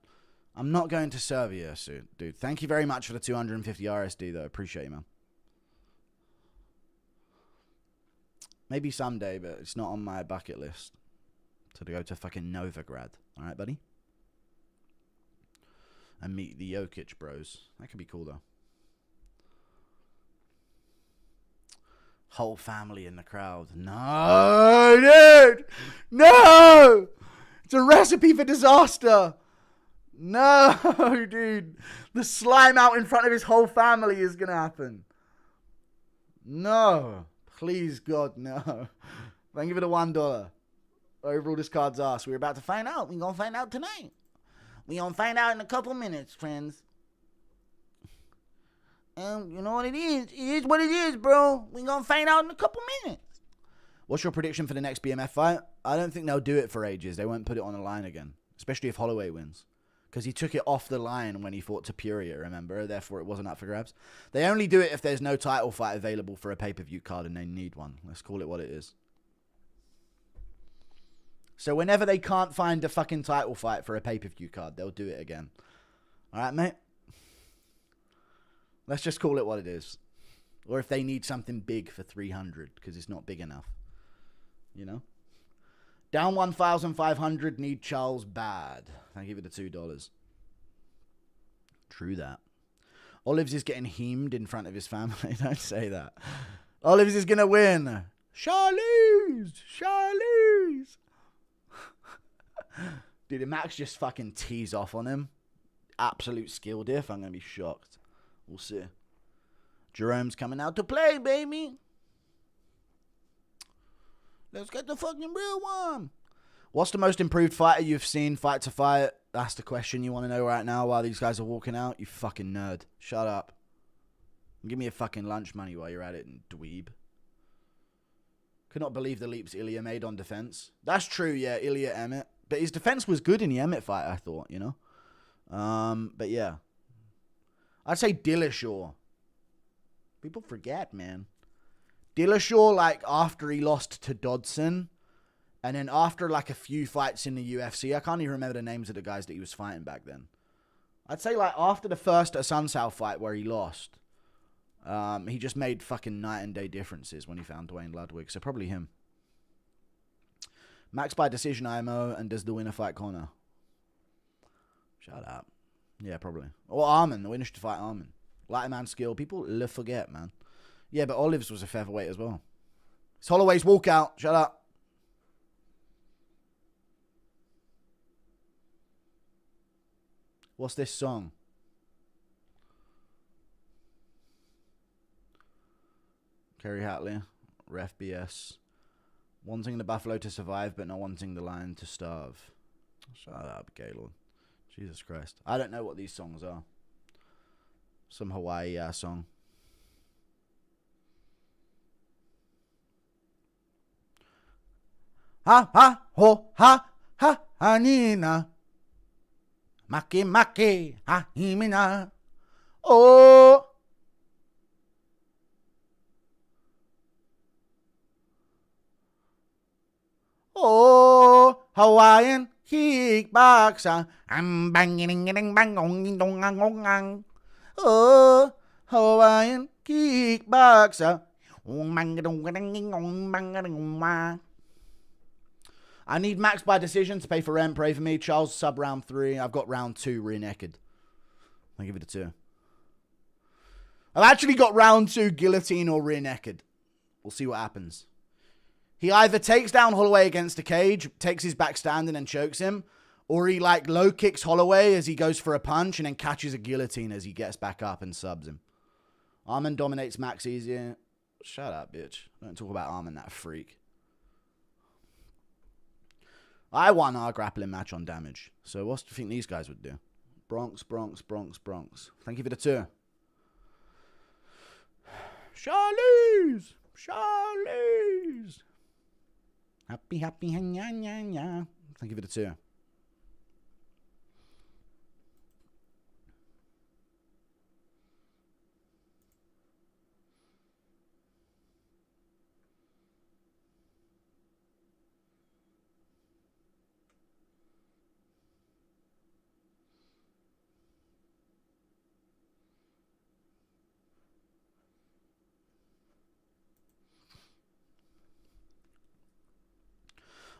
I'm not going to Serbia soon, dude. Thank you very much for the 250 RSD, though. Appreciate you, man. Maybe someday, but it's not on my bucket list to go to fucking Novigrad. All right, buddy? And meet the Jokic bros. That could be cool, though. Whole family in the crowd. No, dude! No! It's a recipe for disaster! No, dude. The slime out in front of his whole family is going to happen. No. Please, God, no. Thank you for the $1. Overall, this card's ass. We're about to find out. We're going to find out tonight. We're going to find out in a couple minutes, friends. You know what it is? It is what it is, bro. We're going to find out in a couple minutes. What's your prediction for the next BMF fight? I don't think they'll do it for ages. They won't put it on the line again. Especially if Holloway wins. Because he took it off the line when he fought Topuria, remember? Therefore, it wasn't up for grabs. They only do it if there's no title fight available for a pay-per-view card and they need one. Let's call it what it is. So whenever they can't find a fucking title fight for a pay-per-view card, they'll do it again. All right, mate? Let's just call it what it is. Or if they need something big for 300 because it's not big enough. You know? Down 1,500, need Charles bad. Thank you for the $2. True that. Olives is getting heamed in front of his family. Don't say that. Olives is going to win. Charlize! Charlize! Dude, if Max just fucking tees off on him, absolute skill diff, I'm going to be shocked. We'll see. Jerome's coming out to play, baby. Let's get the fucking real one. What's the most improved fighter you've seen fight to fight? That's the question you want to know right now while these guys are walking out. You fucking nerd. Shut up. Give me a fucking lunch money while you're at it, dweeb. Could not believe the leaps Ilya made on defense. That's true, yeah, Ilya Emmett. But his defense was good in the Emmett fight, I thought, you know. But yeah. I'd say Dillashaw. People forget, man. Dillashaw, like, after he lost to Dodson, and then after, like, a few fights in the UFC, I can't even remember the names of the guys that he was fighting back then. I'd say, like, after the first Asuncao fight where he lost, he just made fucking night and day differences when he found Dwayne Ludwig, so probably him. Max by decision IMO, and does the winner fight Connor? Shut up. Yeah, probably. Or Arman, the winner should fight Arman. Light man skill, people forget, man. Yeah, but Olives was a featherweight as well. It's Holloway's walkout. Shut up. What's this song? Kerry Hatley. Ref BS. Wanting the buffalo to survive, but not wanting the lion to starve. Shut up, Gaylord. Jesus Christ. I don't know what these songs are. Some Hawaii song. Ha ha ho ha ha hanina. Maki maki ha himina. Oh. Oh, Hawaiian kickboxer. I'm banging bang on. Oh, Hawaiian kickboxer. I need Max by decision to pay for rent. Pray for me. Charles sub round 3. I've got round 2 rear naked. I'll give it a 2. I've actually got round 2 guillotine or rear naked. We'll see what happens. He either takes down Holloway against a cage, takes his back standing and chokes him, or he like low kicks Holloway as he goes for a punch and then catches a guillotine as he gets back up and subs him. Arman dominates Max easier. Shut up, bitch. Don't talk about Arman, that freak. I won our grappling match on damage. So what do you think these guys would do? Bronx. Thank you for the 2. Charlies. Happy. Thank you for the 2.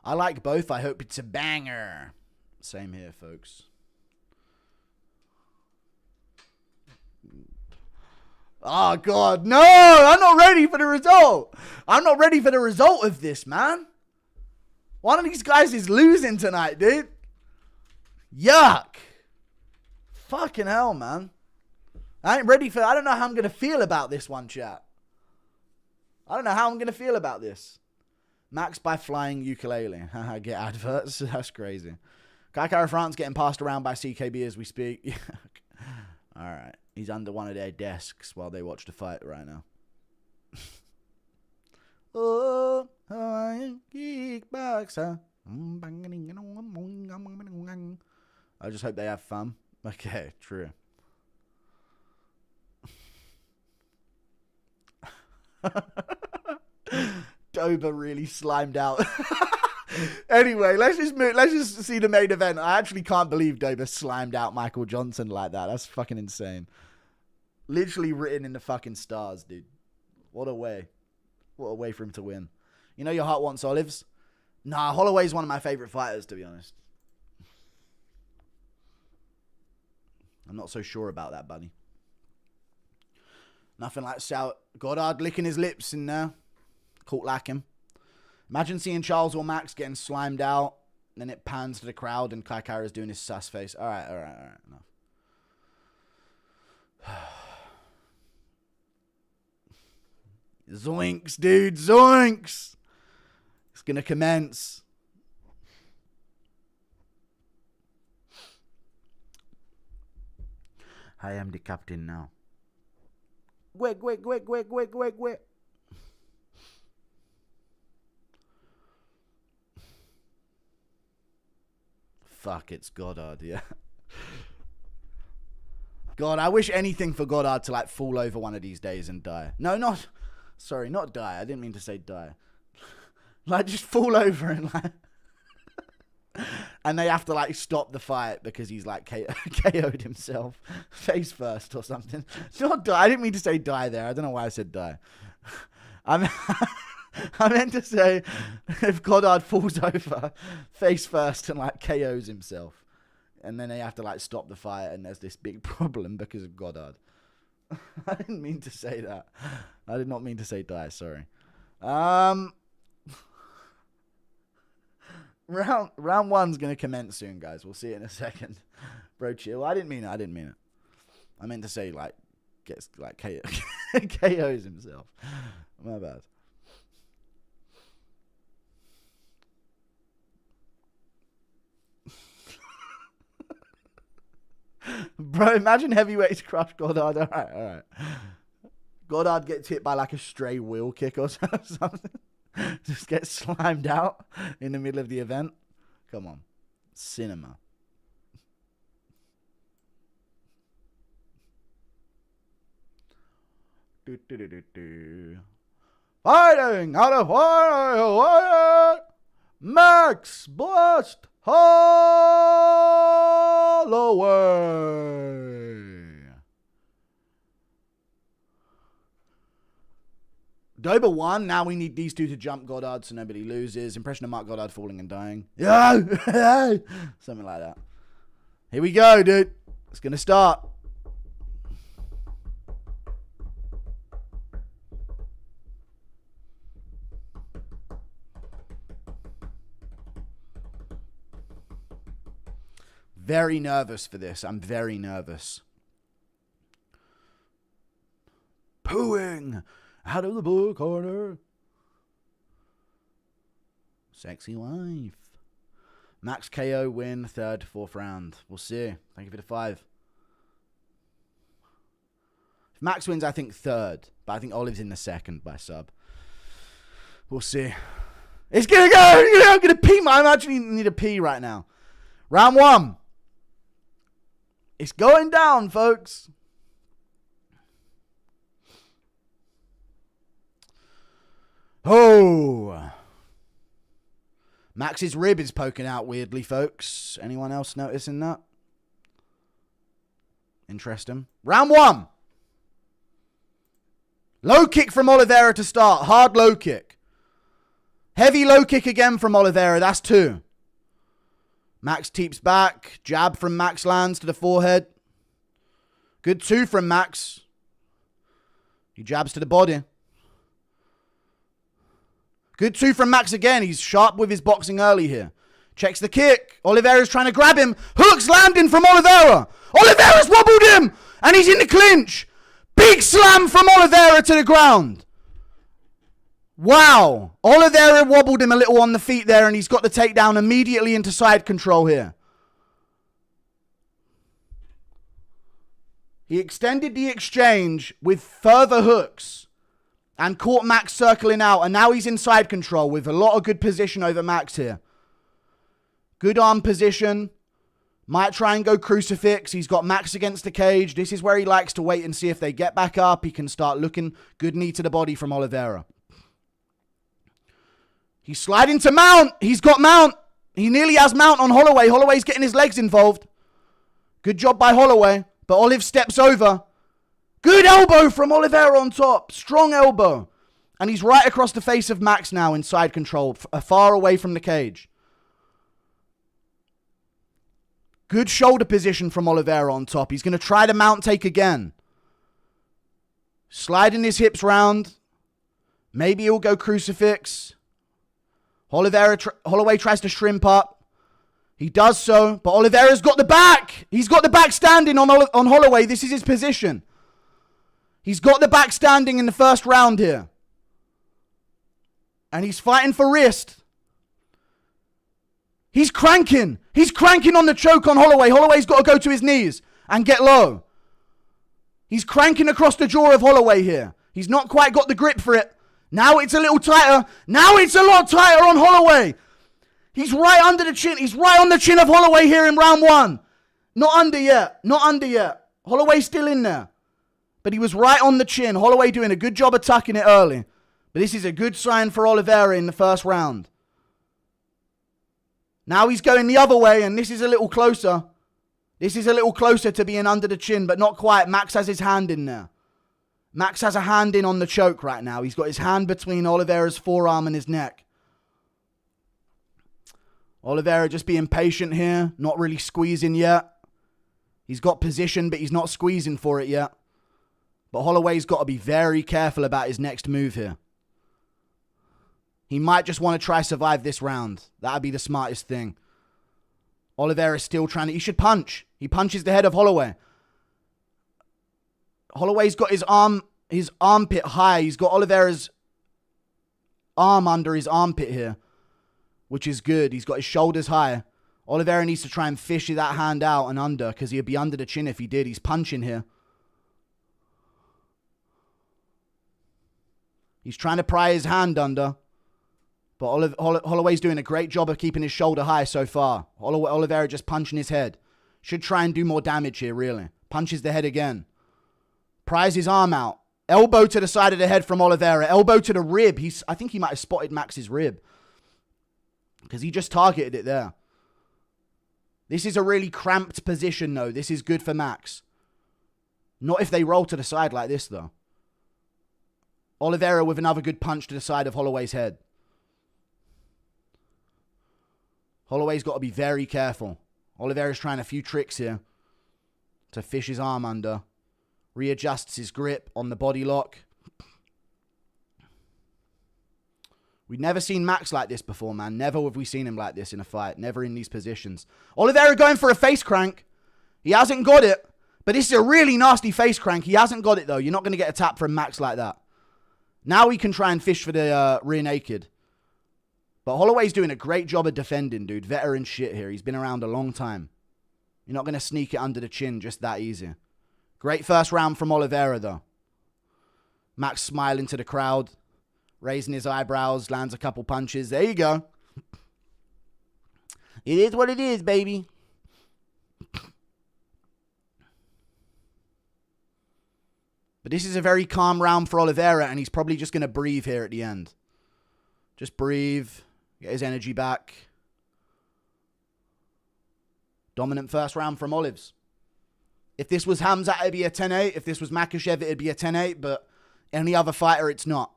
I like both. I hope it's a banger. Same here, folks. Oh, God. No, I'm not ready for the result. I'm not ready for the result of this, man. One of these guys is losing tonight, dude. Yuck. Fucking hell, man. I don't know how I'm going to feel about this one, chat. I don't know how I'm going to feel about this. Max by flying ukulele. Get adverts. That's crazy. Kaikara France getting passed around by CKB as we speak. Alright. He's under one of their desks while they watch the fight right now. Oh, kickboxer. I just hope they have fun. Okay, true. Dober really slimed out. Anyway, let's just see the main event. I actually can't believe Dober slimed out Michael Johnson like that. That's fucking insane. Literally written in the fucking stars, dude. What a way. What a way for him to win. You know your heart wants olives? Nah, Holloway's one of my favorite fighters, to be honest. I'm not so sure about that, buddy. Nothing like Xiao. Goddard licking his lips in there. Caught lacking. Imagine seeing Charles or Max getting slimed out. Then it pans to the crowd and Kaikara's doing his sus face. All right. Enough. Zoinks, dude. Zoinks. It's going to commence. I am the captain now. Quick. Fuck, it's Goddard, yeah. God, I wish anything for Goddard to, like, fall over one of these days and die. No, not... Sorry, not die. I didn't mean to say die. Like, just fall over and, like... and they have to, like, stop the fight because he's, like, KO'd himself. Face first or something. Not die. I didn't mean to say die there. I don't know why I said die. I meant to say, if Goddard falls over, face first and, like, KOs himself. And then they have to, like, stop the fight, and there's this big problem because of Goddard. I didn't mean to say that. I did not mean to say die, sorry. Round one's going to commence soon, guys. We'll see it in a second. Bro, chill. I didn't mean it. I meant to say, like, gets, like, KOs himself. My bad. Bro, imagine heavyweights crush Goddard. All right. Goddard gets hit by like a stray wheel kick or something. Just gets slimed out in the middle of the event. Come on. Cinema. Fighting out of fire, Max Blast Holloway. Dober won. Now we need these two to jump Goddard so nobody loses. Impression of Mark Goddard falling and dying. Yeah, something like that. Here we go, dude. It's going to start. Very nervous for this. I'm very nervous. Pooing out of the blue corner. Sexy wife. Max KO win, 3rd, 4th round. We'll see. Thank you for the 5. If Max wins, I think 3rd. But I think Olive's in the 2nd by sub. We'll see. It's going to go. I'm going to pee. I actually need a pee right now. Round 1. It's going down, folks. Oh. Max's rib is poking out weirdly, folks. Anyone else noticing that? Interesting. Round 1. Low kick from Oliveira to start. Hard low kick. Heavy low kick again from Oliveira. That's 2. Max teeps back. Jab from Max lands to the forehead. Good 2 from Max. He jabs to the body. Good 2 from Max again. He's sharp with his boxing early here. Checks the kick. Oliveira's trying to grab him. Hooks landing from Oliveira. Oliveira's wobbled him. And he's in the clinch. Big slam from Oliveira to the ground. Wow. Oliveira wobbled him a little on the feet there, and he's got the takedown immediately into side control here. He extended the exchange with further hooks and caught Max circling out, and now he's in side control with a lot of good position over Max here. Good arm position. Might try and go crucifix. He's got Max against the cage. This is where he likes to wait and see if they get back up. He can start looking. Good knee to the body from Oliveira. He's sliding to mount. He's got mount. He nearly has mount on Holloway. Holloway's getting his legs involved. Good job by Holloway. But Olive steps over. Good elbow from Oliveira on top. Strong elbow. And he's right across the face of Max now in side control. Far away from the cage. Good shoulder position from Oliveira on top. He's going to try the mount take again. Sliding his hips round. Maybe he'll go crucifix. Holloway tries to shrimp up. He does so, but Oliveira's got the back. He's got the back standing on Holloway. This is his position. He's got the back standing in the first round here. And he's fighting for wrist. He's cranking. He's cranking on the choke on Holloway. Holloway's got to go to his knees and get low. He's cranking across the jaw of Holloway here. He's not quite got the grip for it. Now it's a little tighter. Now it's a lot tighter on Holloway. He's right under the chin. He's right on the chin of Holloway here in round 1. Not under yet. Not under yet. Holloway's still in there. But he was right on the chin. Holloway doing a good job of tucking it early. But this is a good sign for Oliveira in the first round. Now he's going the other way, and this is a little closer. This is a little closer to being under the chin, but not quite. Max has his hand in there. Max has a hand in on the choke right now. He's got his hand between Oliveira's forearm and his neck. Oliveira just being patient here, not really squeezing yet. He's got position, but he's not squeezing for it yet. But Holloway's got to be very careful about his next move here. He might just want to try survive this round. That would be the smartest thing. Oliveira's still trying to... He should punch. He punches the head of Holloway. Holloway's got his armpit high. He's got Oliveira's arm under his armpit here, which is good. He's got his shoulders high. Oliveira needs to try and fish that hand out and under, because he'd be under the chin if he did. He's punching here. He's trying to pry his hand under. But Holloway's doing a great job of keeping his shoulder high so far. Oliveira just punching his head. Should try and do more damage here, really. Punches the head again. Pries his arm out. Elbow to the side of the head from Oliveira. Elbow to the rib. I think he might have spotted Max's rib, because he just targeted it there. This is a really cramped position, though. This is good for Max. Not if they roll to the side like this, though. Oliveira with another good punch to the side of Holloway's head. Holloway's got to be very careful. Oliveira's trying a few tricks here to fish his arm under. Readjusts his grip on the body lock. We've never seen Max like this before, man. Never have we seen him like this in a fight. Never in these positions. Oliveira going for a face crank. He hasn't got it. But this is a really nasty face crank. He hasn't got it, though. You're not going to get a tap from Max like that. Now he can try and fish for the rear naked. But Holloway's doing a great job of defending, dude. Veteran shit here. He's been around a long time. You're not going to sneak it under the chin just that easy. Great first round from Oliveira, though. Max smiling to the crowd. Raising his eyebrows. Lands a couple punches. There you go. It is what it is, baby. But this is a very calm round for Oliveira, and he's probably just going to breathe here at the end. Just breathe. Get his energy back. Dominant first round from Olives. If this was Hamza, it'd be a 10-8. If this was Makhachev, it'd be a 10-8. But any other fighter, it's not.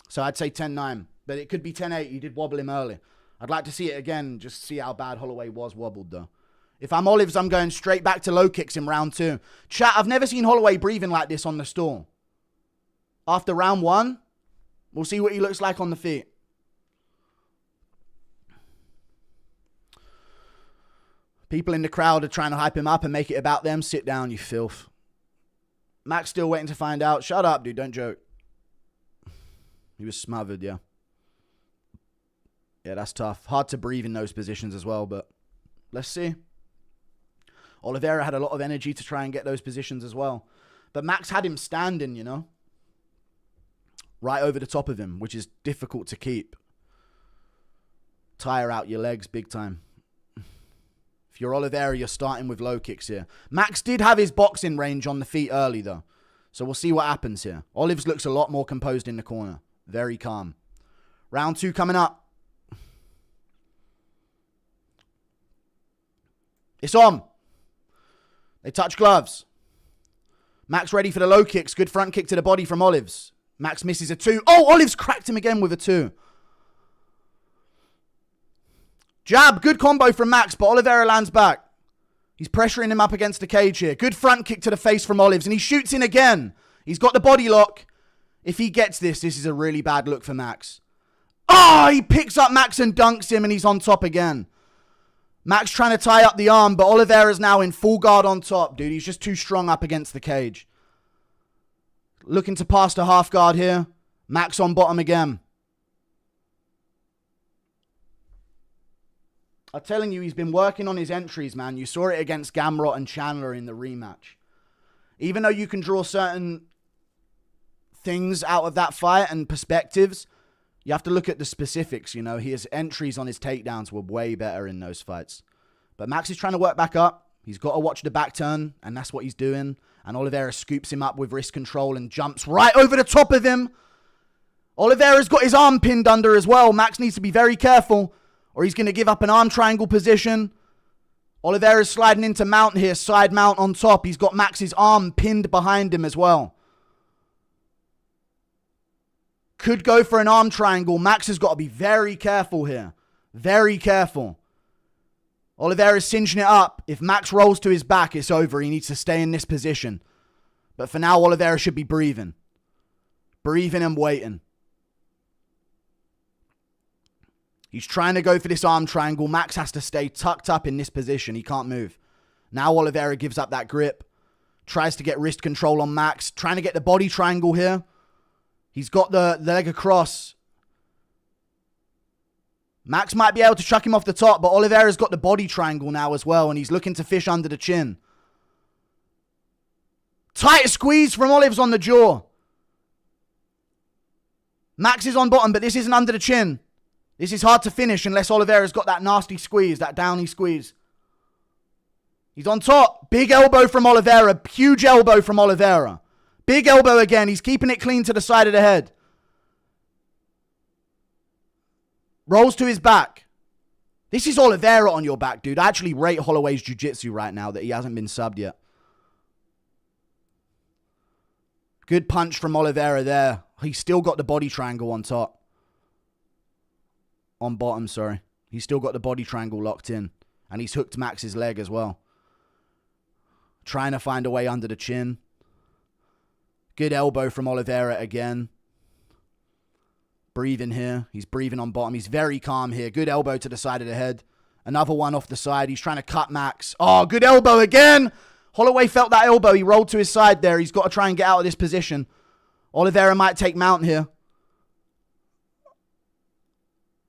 So I'd say 10-9. But it could be 10-8. You did wobble him early. I'd like to see it again, just see how bad Holloway was wobbled, though. If I'm Olives, I'm going straight back to low kicks in round 2. Chat, I've never seen Holloway breathing like this on the stool. After round 1, we'll see what he looks like on the feet. People in the crowd are trying to hype him up and make it about them. Sit down, you filth. Max still waiting to find out. Shut up, dude. Don't joke. He was smothered, yeah. Yeah, that's tough. Hard to breathe in those positions as well, but let's see. Oliveira had a lot of energy to try and get those positions as well. But Max had him standing, you know. Right over the top of him, which is difficult to keep. Tire out your legs big time. If you're Oliveira, you're starting with low kicks here. Max did have his boxing range on the feet early, though. So we'll see what happens here. Olives looks a lot more composed in the corner. Very calm. Round 2 coming up. It's on. They touch gloves. Max ready for the low kicks. Good front kick to the body from Olives. Max misses a 2. Oh, Olives cracked him again with a 2. Jab, good combo from Max, but Oliveira lands back. He's pressuring him up against the cage here. Good front kick to the face from Olives, and he shoots in again. He's got the body lock. If he gets this, this is a really bad look for Max. Oh, he picks up Max and dunks him, and he's on top again. Max trying to tie up the arm, but Oliveira's now in full guard on top, dude. He's just too strong up against the cage. Looking to pass the half guard here. Max on bottom again. I'm telling you, he's been working on his entries, man. You saw it against Garbrandt and Chandler in the rematch. Even though you can draw certain things out of that fight and perspectives, you have to look at the specifics, you know. His entries on his takedowns were way better in those fights. But Max is trying to work back up. He's got to watch the back turn, and that's what he's doing. And Oliveira scoops him up with wrist control and jumps right over the top of him. Oliveira's got his arm pinned under as well. Max needs to be very careful, or he's going to give up an arm triangle position. Oliveira's sliding into mount here, side mount on top. He's got Max's arm pinned behind him as well. Could go for an arm triangle. Max has got to be very careful here. Very careful. Oliveira's cinching it up. If Max rolls to his back, it's over. He needs to stay in this position. But for now, Oliveira should be breathing. Breathing and waiting. He's trying to go for this arm triangle. Max has to stay tucked up in this position. He can't move. Now Oliveira gives up that grip. Tries to get wrist control on Max. Trying to get the body triangle here. He's got the leg across. Max might be able to chuck him off the top, but Oliveira's got the body triangle now as well, and he's looking to fish under the chin. Tight squeeze from Olives on the jaw. Max is on bottom, but this isn't under the chin. This is hard to finish unless Oliveira's got that nasty squeeze, that downy squeeze. He's on top. Big elbow from Oliveira. Huge elbow from Oliveira. Big elbow again. He's keeping it clean to the side of the head. Rolls to his back. This is Oliveira on your back, dude. I actually rate Holloway's jiu-jitsu right now that he hasn't been subbed yet. Good punch from Oliveira there. He's still got the body triangle on top. On bottom, sorry. He's still got the body triangle locked in. And he's hooked Max's leg as well. Trying to find a way under the chin. Good elbow from Oliveira again. Breathing here. He's breathing on bottom. He's very calm here. Good elbow to the side of the head. Another one off the side. He's trying to cut Max. Oh, good elbow again. Holloway felt that elbow. He rolled to his side there. He's got to try and get out of this position. Oliveira might take mount here.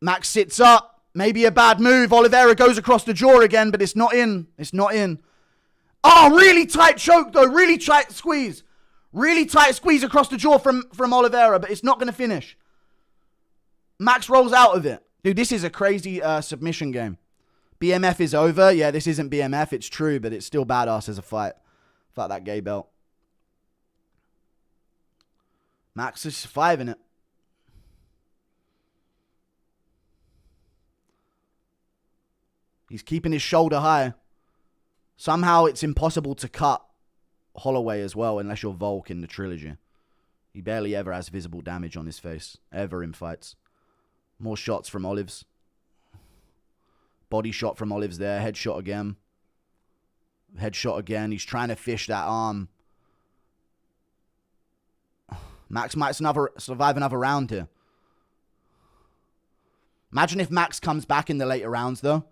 Max sits up. Maybe a bad move. Oliveira goes across the jaw again, but it's not in. It's not in. Oh, really tight choke, though. Really tight squeeze. Really tight squeeze across the jaw from Oliveira, but it's not going to finish. Max rolls out of it. Dude, this is a crazy submission game. BMF is over. Yeah, this isn't BMF. It's true, but it's still badass as a fight. Fight that gay belt. Max is surviving it. He's keeping his shoulder high. Somehow it's impossible to cut Holloway as well unless you're Volk in the trilogy. He barely ever has visible damage on his face. Ever in fights. More shots from Olives. Body shot from Olives there. Headshot again. Headshot again. He's trying to fish that arm. Max might survive another round here. Imagine if Max comes back in the later rounds, though.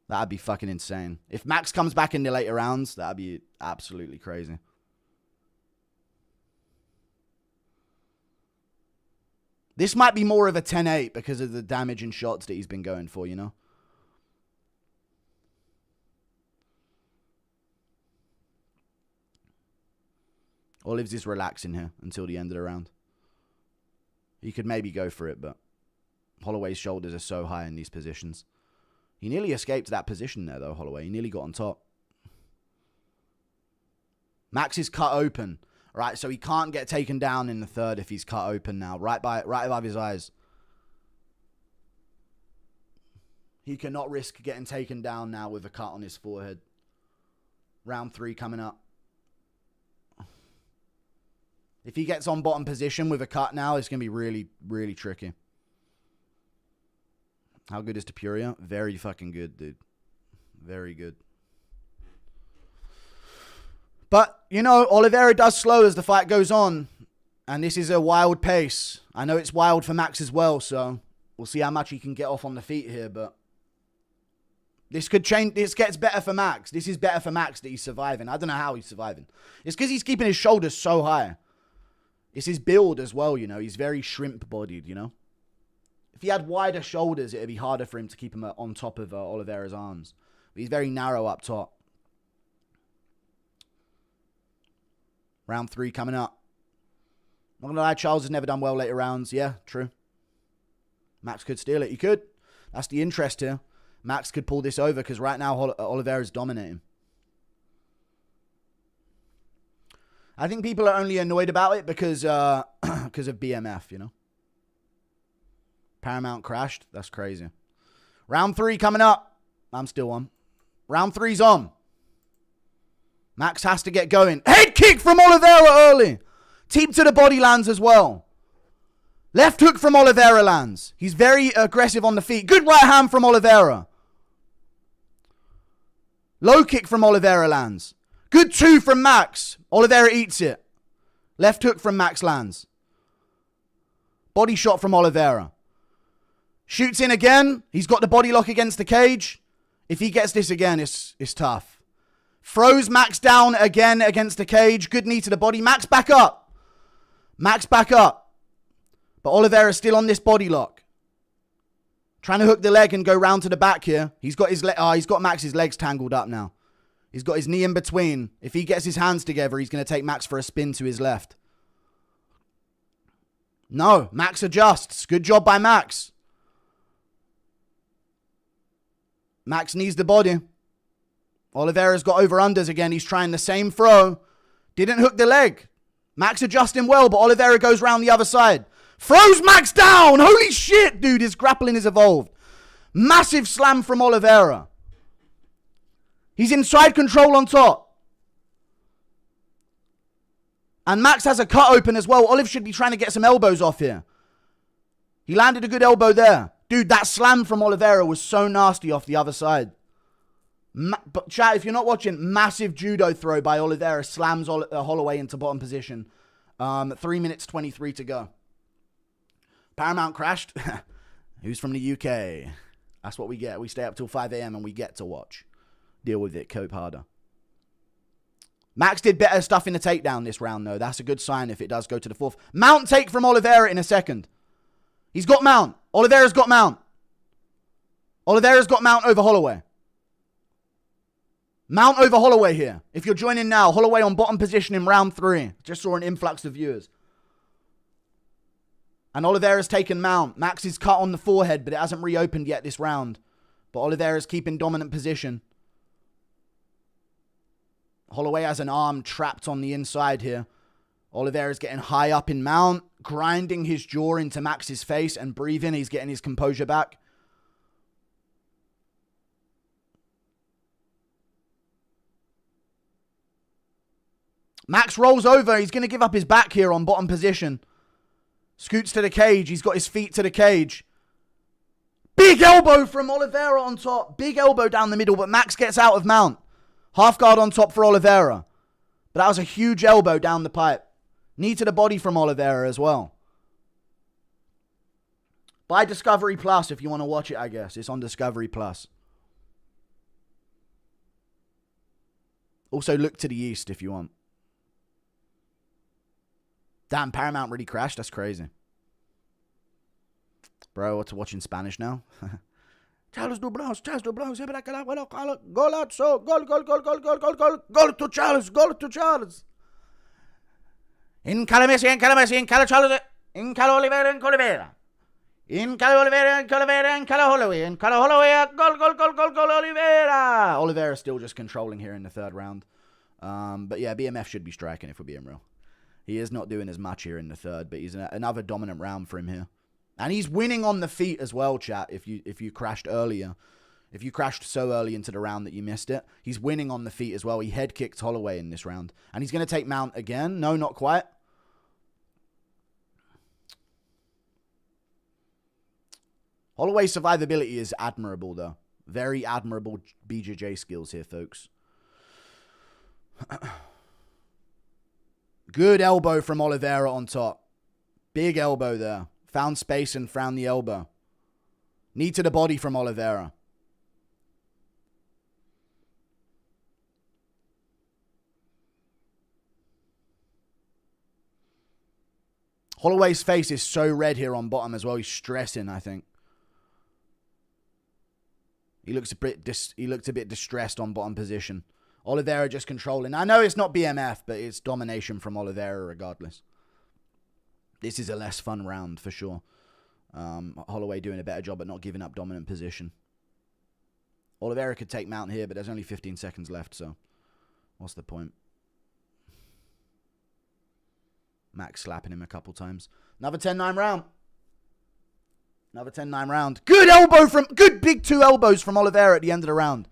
That'd be fucking insane. If Max comes back in the later rounds, that'd be absolutely crazy. This might be more of a 10-8 because of the damage and shots that he's been going for, you know? Olives is relaxing here until the end of the round. He could maybe go for it, but Holloway's shoulders are so high in these positions. He nearly escaped that position there, though, Holloway. He nearly got on top. Max is cut open. Right, so he can't get taken down in the third if he's cut open now. Right above his eyes. He cannot risk getting taken down now with a cut on his forehead. Round 3 coming up. If he gets on bottom position with a cut now, it's going to be really, really tricky. How good is Tapuria? Very fucking good, dude. Very good. But, you know, Oliveira does slow as the fight goes on. And this is a wild pace. I know it's wild for Max as well, so we'll see how much he can get off on the feet here. But this could change. This gets better for Max. This is better for Max that he's surviving. I don't know how he's surviving. It's because he's keeping his shoulders so high. It's his build as well, you know. He's very shrimp-bodied, you know. If he had wider shoulders, it would be harder for him to keep him on top of Oliveira's arms. But he's very narrow up top. Round 3 coming up. Not gonna lie, Charles has never done well later rounds. Yeah, true. Max could steal it. He could. That's the interest here. Max could pull this over because right now Oliveira's dominating. I think people are only annoyed about it because of BMF, you know. Paramount crashed. That's crazy. Round 3 coming up. I'm still on. Round 3's on. Max has to get going. Head kick from Oliveira early. Teep to the body lands as well. Left hook from Oliveira lands. He's very aggressive on the feet. Good right hand from Oliveira. Low kick from Oliveira lands. Good 2 from Max. Oliveira eats it. Left hook from Max lands. Body shot from Oliveira. Shoots in again. He's got the body lock against the cage. If he gets this again, it's tough. Throws Max down again against the cage. Good knee to the body. Max back up. Max back up. But Oliveira's still on this body lock. Trying to hook the leg and go round to the back here. He's got he's got Max's legs tangled up now. He's got his knee in between. If he gets his hands together, he's going to take Max for a spin to his left. No, Max adjusts. Good job by Max. Max needs the body. Oliveira's got over-unders again. He's trying the same throw. Didn't hook the leg. Max adjusting well, but Oliveira goes round the other side. Throws Max down. Holy shit, dude. His grappling is evolved. Massive slam from Oliveira. He's in side control on top. And Max has a cut open as well. Olive should be trying to get some elbows off here. He landed a good elbow there. Dude, that slam from Oliveira was so nasty off the other side. But chat, if you're not watching, massive judo throw by Oliveira slams Holloway into bottom position. 3 minutes 23 to go. Paramount crashed. Who's from the UK? That's what we get. We stay up till 5 a.m. and we get to watch. Deal with it. Cope harder. Max did better stuff in the takedown this round, though. That's a good sign if it does go to the 4th. Mount take from Oliveira in a second. He's got mount. Oliveira's got mount. Oliveira's got mount over Holloway. Mount over Holloway here. If you're joining now, Holloway on bottom position in round 3. Just saw an influx of viewers. And Oliveira's taken mount. Max is cut on the forehead, but it hasn't reopened yet this round. But Oliveira's keeping dominant position. Holloway has an arm trapped on the inside here. Oliveira's getting high up in mount, grinding his jaw into Max's face and breathing. He's getting his composure back. Max rolls over. He's going to give up his back here on bottom position. Scoots to the cage. He's got his feet to the cage. Big elbow from Oliveira on top. Big elbow down the middle, but Max gets out of mount. Half guard on top for Oliveira. But that was a huge elbow down the pipe. Knee to the body from Oliveira as well. Buy Discovery Plus if you want to watch it, I guess. It's on Discovery Plus. Also, look to the east if you want. Damn, Paramount really crashed. That's crazy. Bro, what's watching Spanish now? Charles Oliveira, gol to Charles, gol to Charles. Encala Messi, encala Charles, encala Oliveira, encala Oliveira. Encala Oliveira, encala Oliveira, encala Holloway, encala Holloway, gol Oliveira. Oliveira still just controlling here in the 3rd round. But yeah, BMF should be striking if we're being real. He is not doing as much here in the 3rd, but he's another dominant round for him here. And he's winning on the feet as well, chat, if you crashed earlier. If you crashed so early into the round that you missed it, he's winning on the feet as well. He head kicked Holloway in this round. And he's going to take mount again. No, not quite. Holloway's survivability is admirable, though. Very admirable BJJ skills here, folks. Good elbow from Oliveira on top. Big elbow there. Found space and found the elbow. Knee to the body from Oliveira. Holloway's face is so red here on bottom as well. He's stressing, I think. He looked a bit distressed on bottom position. Oliveira just controlling. I know it's not BMF, but it's domination from Oliveira regardless. This is a less fun round for sure. Holloway doing a better job at not giving up dominant position. Oliveira could take mount here, but there's only 15 seconds left, so what's the point? Max slapping him a couple times. Another 10-9 round. Another 10-9 round. Good big 2 elbows from Oliveira at the end of the round.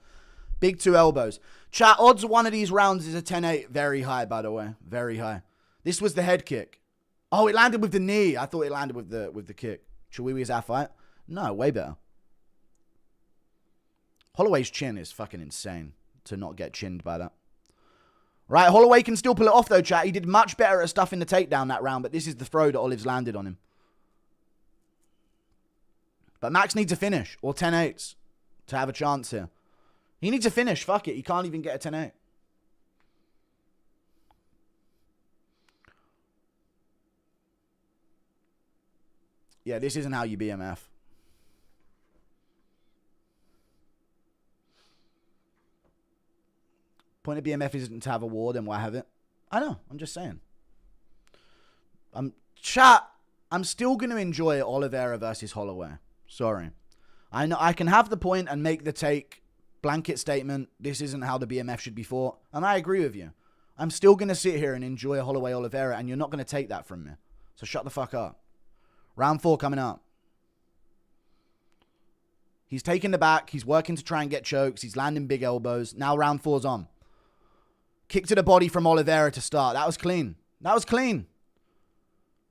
Big 2 elbows. Chat, odds of one of these rounds is a 10-8. Very high, by the way. Very high. This was the head kick. Oh, it landed with the knee. I thought it landed with the kick. Chihuahua's our fight? No, way better. Holloway's chin is fucking insane to not get chinned by that. Right, Holloway can still pull it off though, chat. He did much better at stuffing the takedown that round, but this is the throw that Olive's landed on him. But Max needs a finish, or 10-8s, to have a chance here. He needs a finish, fuck it. He can't even get a 10-8. Yeah, this isn't how you BMF. Point of BMF isn't to have a war, then why have it? I know, I'm just saying. Chat, I'm still going to enjoy Oliveira versus Holloway. Sorry. I know I can have the point and make the take, blanket statement, this isn't how the BMF should be fought, and I agree with you. I'm still going to sit here and enjoy Holloway Oliveira, and you're not going to take that from me. So shut the fuck up. Round 4 coming up. He's taking the back. He's working to try and get chokes. He's landing big elbows. Now round 4's on. Kick to the body from Oliveira to start. That was clean. That was clean.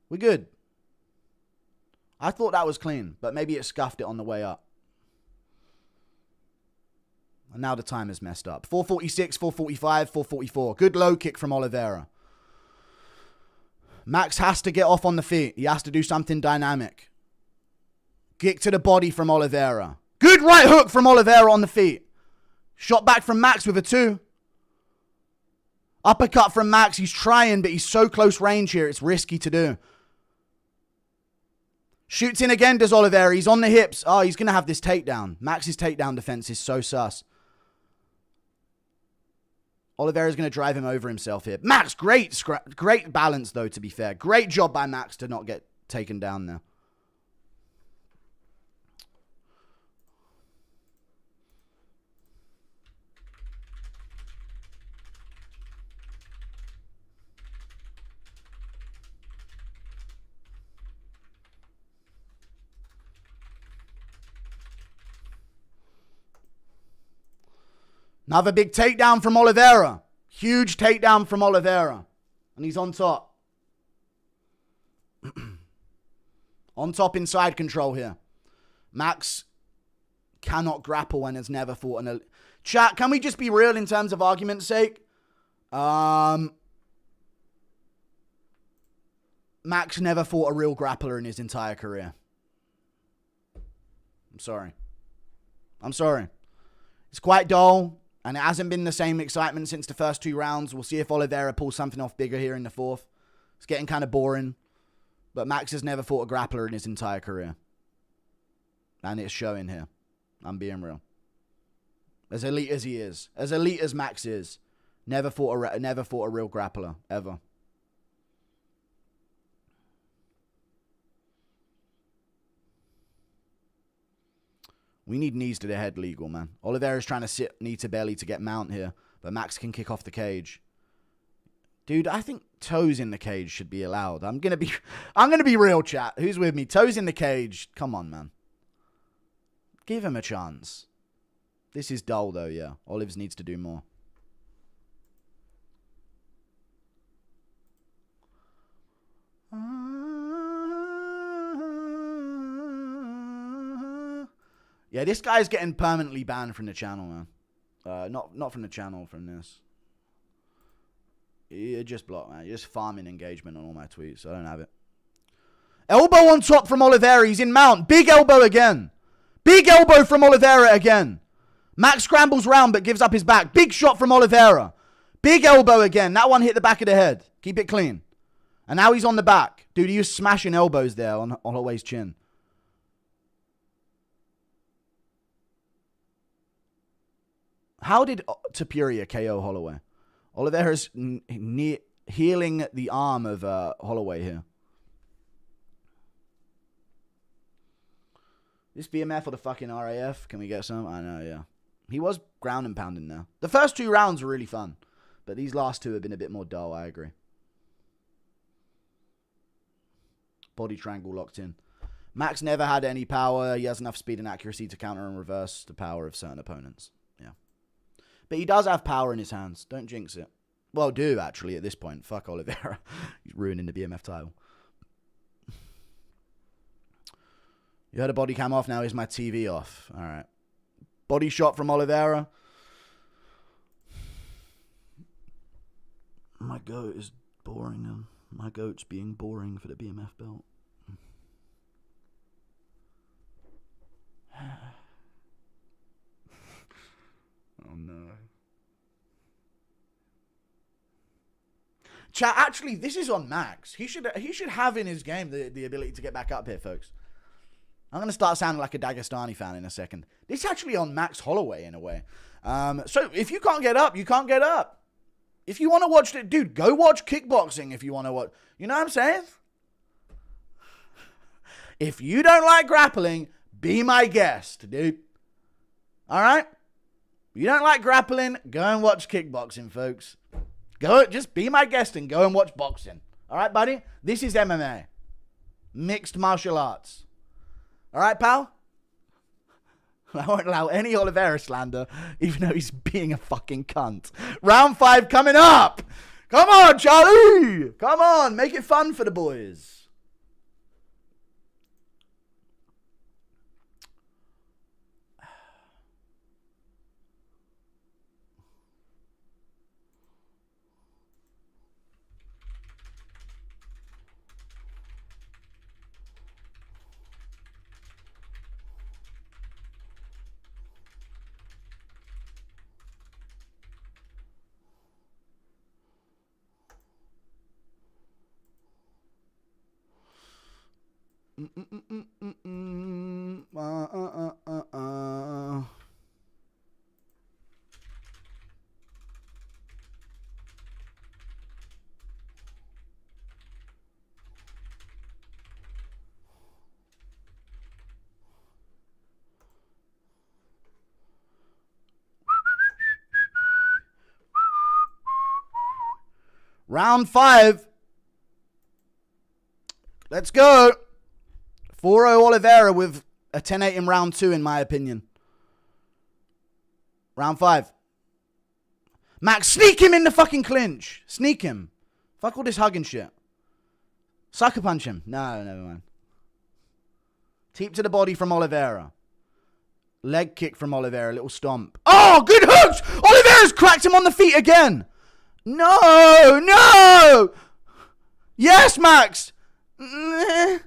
We're good. I thought that was clean, but maybe it scuffed it on the way up. And now the time is messed up. 4:46, 4:45, 4:44. Good low kick from Oliveira. Max has to get off on the feet. He has to do something dynamic. Kick to the body from Oliveira. Good right hook from Oliveira on the feet. Shot back from Max with a 2. Uppercut from Max. He's trying, but he's so close range here. It's risky to do. Shoots in again, does Oliveira. He's on the hips. Oh, he's going to have this takedown. Max's takedown defense is so sus. Oliveira's going to drive him over himself here. Max, great balance, though, to be fair. Great job by Max to not get taken down there. Another big takedown from Oliveira. Huge takedown from Oliveira. And he's on top. On top in side control here. Max cannot grapple and has never fought an... Chat, can we just be real in terms of argument's sake? Max never fought a real grappler in his entire career. I'm sorry. It's quite dull. And it hasn't been the same excitement since the first 2 rounds. We'll see if Oliveira pulls something off bigger here in the 4th. It's getting kind of boring. But Max has never fought a grappler in his entire career. And it's showing here. I'm being real. As elite as he is. As elite as Max is. Never fought a real grappler. Ever. We need knees to the head legal, man. Oliveira's trying to sit knee to belly to get mount here. But Max can kick off the cage. Dude, I think toes in the cage should be allowed. I'm gonna be real, chat. Who's with me? Toes in the cage. Come on, man. Give him a chance. This is dull, though, yeah. Olives needs to do more. Yeah, this guy's getting permanently banned from the channel, man. Not from the channel, from this. You're just blocked, man. You're just farming engagement on all my tweets. I don't have it. Elbow on top from Oliveira. He's in mount. Big elbow again. Big elbow from Oliveira again. Max scrambles round but gives up his back. Big shot from Oliveira. Big elbow again. That one hit the back of the head. Keep it clean. And now he's on the back. Dude, he was smashing elbows there on Holloway's chin. How did Tapuria KO Holloway? Oliveira's healing the arm of Holloway here. This BMF or the fucking RAF? Can we get some? I know, yeah. He was ground and pounding there. The first 2 rounds were really fun. But these last 2 have been a bit more dull, I agree. Body triangle locked in. Max never had any power. He has enough speed and accuracy to counter and reverse the power of certain opponents. Yeah. But he does have power in his hands. Don't jinx it. Well, do, actually, at this point. Fuck Oliveira. He's ruining the BMF title. You heard a body cam off, now is my TV off. All right. Body shot from Oliveira. My goat is boring him. My goat's being boring for the BMF belt. Oh no. Chat, actually, this is on Max. He should have in his game the ability to get back up here, folks. I'm going to start sounding like a Dagestani fan in a second. This is actually on Max Holloway in a way. So if you can't get up, you can't get up. If you want to watch it, dude, go watch kickboxing if you want to watch. You know what I'm saying? If you don't like grappling, be my guest, dude. All right? You don't like grappling, go and watch kickboxing, folks. Just be my guest and go and watch boxing. All right, buddy? This is MMA. Mixed martial arts. All right, pal? I won't allow any Oliveira slander, even though he's being a fucking cunt. Round 5 coming up. Come on, Charlie. Come on, make it fun for the boys. Round 5. Let's go. 4-0 Oliveira with a 10-8 in round 2, in my opinion. Round 5. Max, sneak him in the fucking clinch. Sneak him. Fuck all this hugging shit. Sucker punch him. No, never mind. Teep to the body from Oliveira. Leg kick from Oliveira. Little stomp. Oh, good hooks. Oliveira's cracked him on the feet again. No, no. Yes, Max. Yes!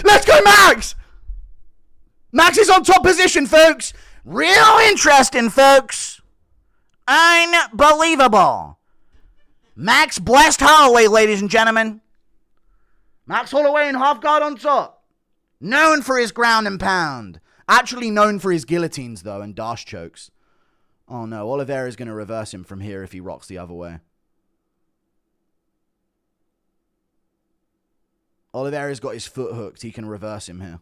Let's go, Max! Max is on top position, folks. Real interesting, folks. Unbelievable. Max blessed Holloway, ladies and gentlemen. Max Holloway in half guard on top. Known for his ground and pound. Actually known for his guillotines, though, and dash chokes. Oh, no. Oliveira is going to reverse him from here if he rocks the other way. Oliveira's got his foot hooked. He can reverse him here.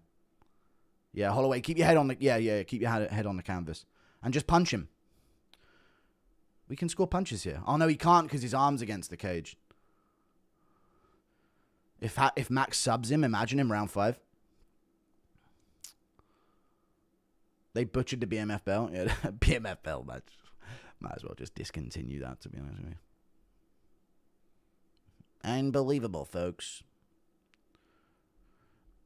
Yeah, Holloway, keep your head on the... Yeah, keep your head on the canvas. And just punch him. We can score punches here. Oh, no, he can't because his arm's against the cage. If Max subs him, imagine him round 5. They butchered the BMF belt. Yeah, BMF belt match. Might as well just discontinue that, to be honest with you. Unbelievable, folks.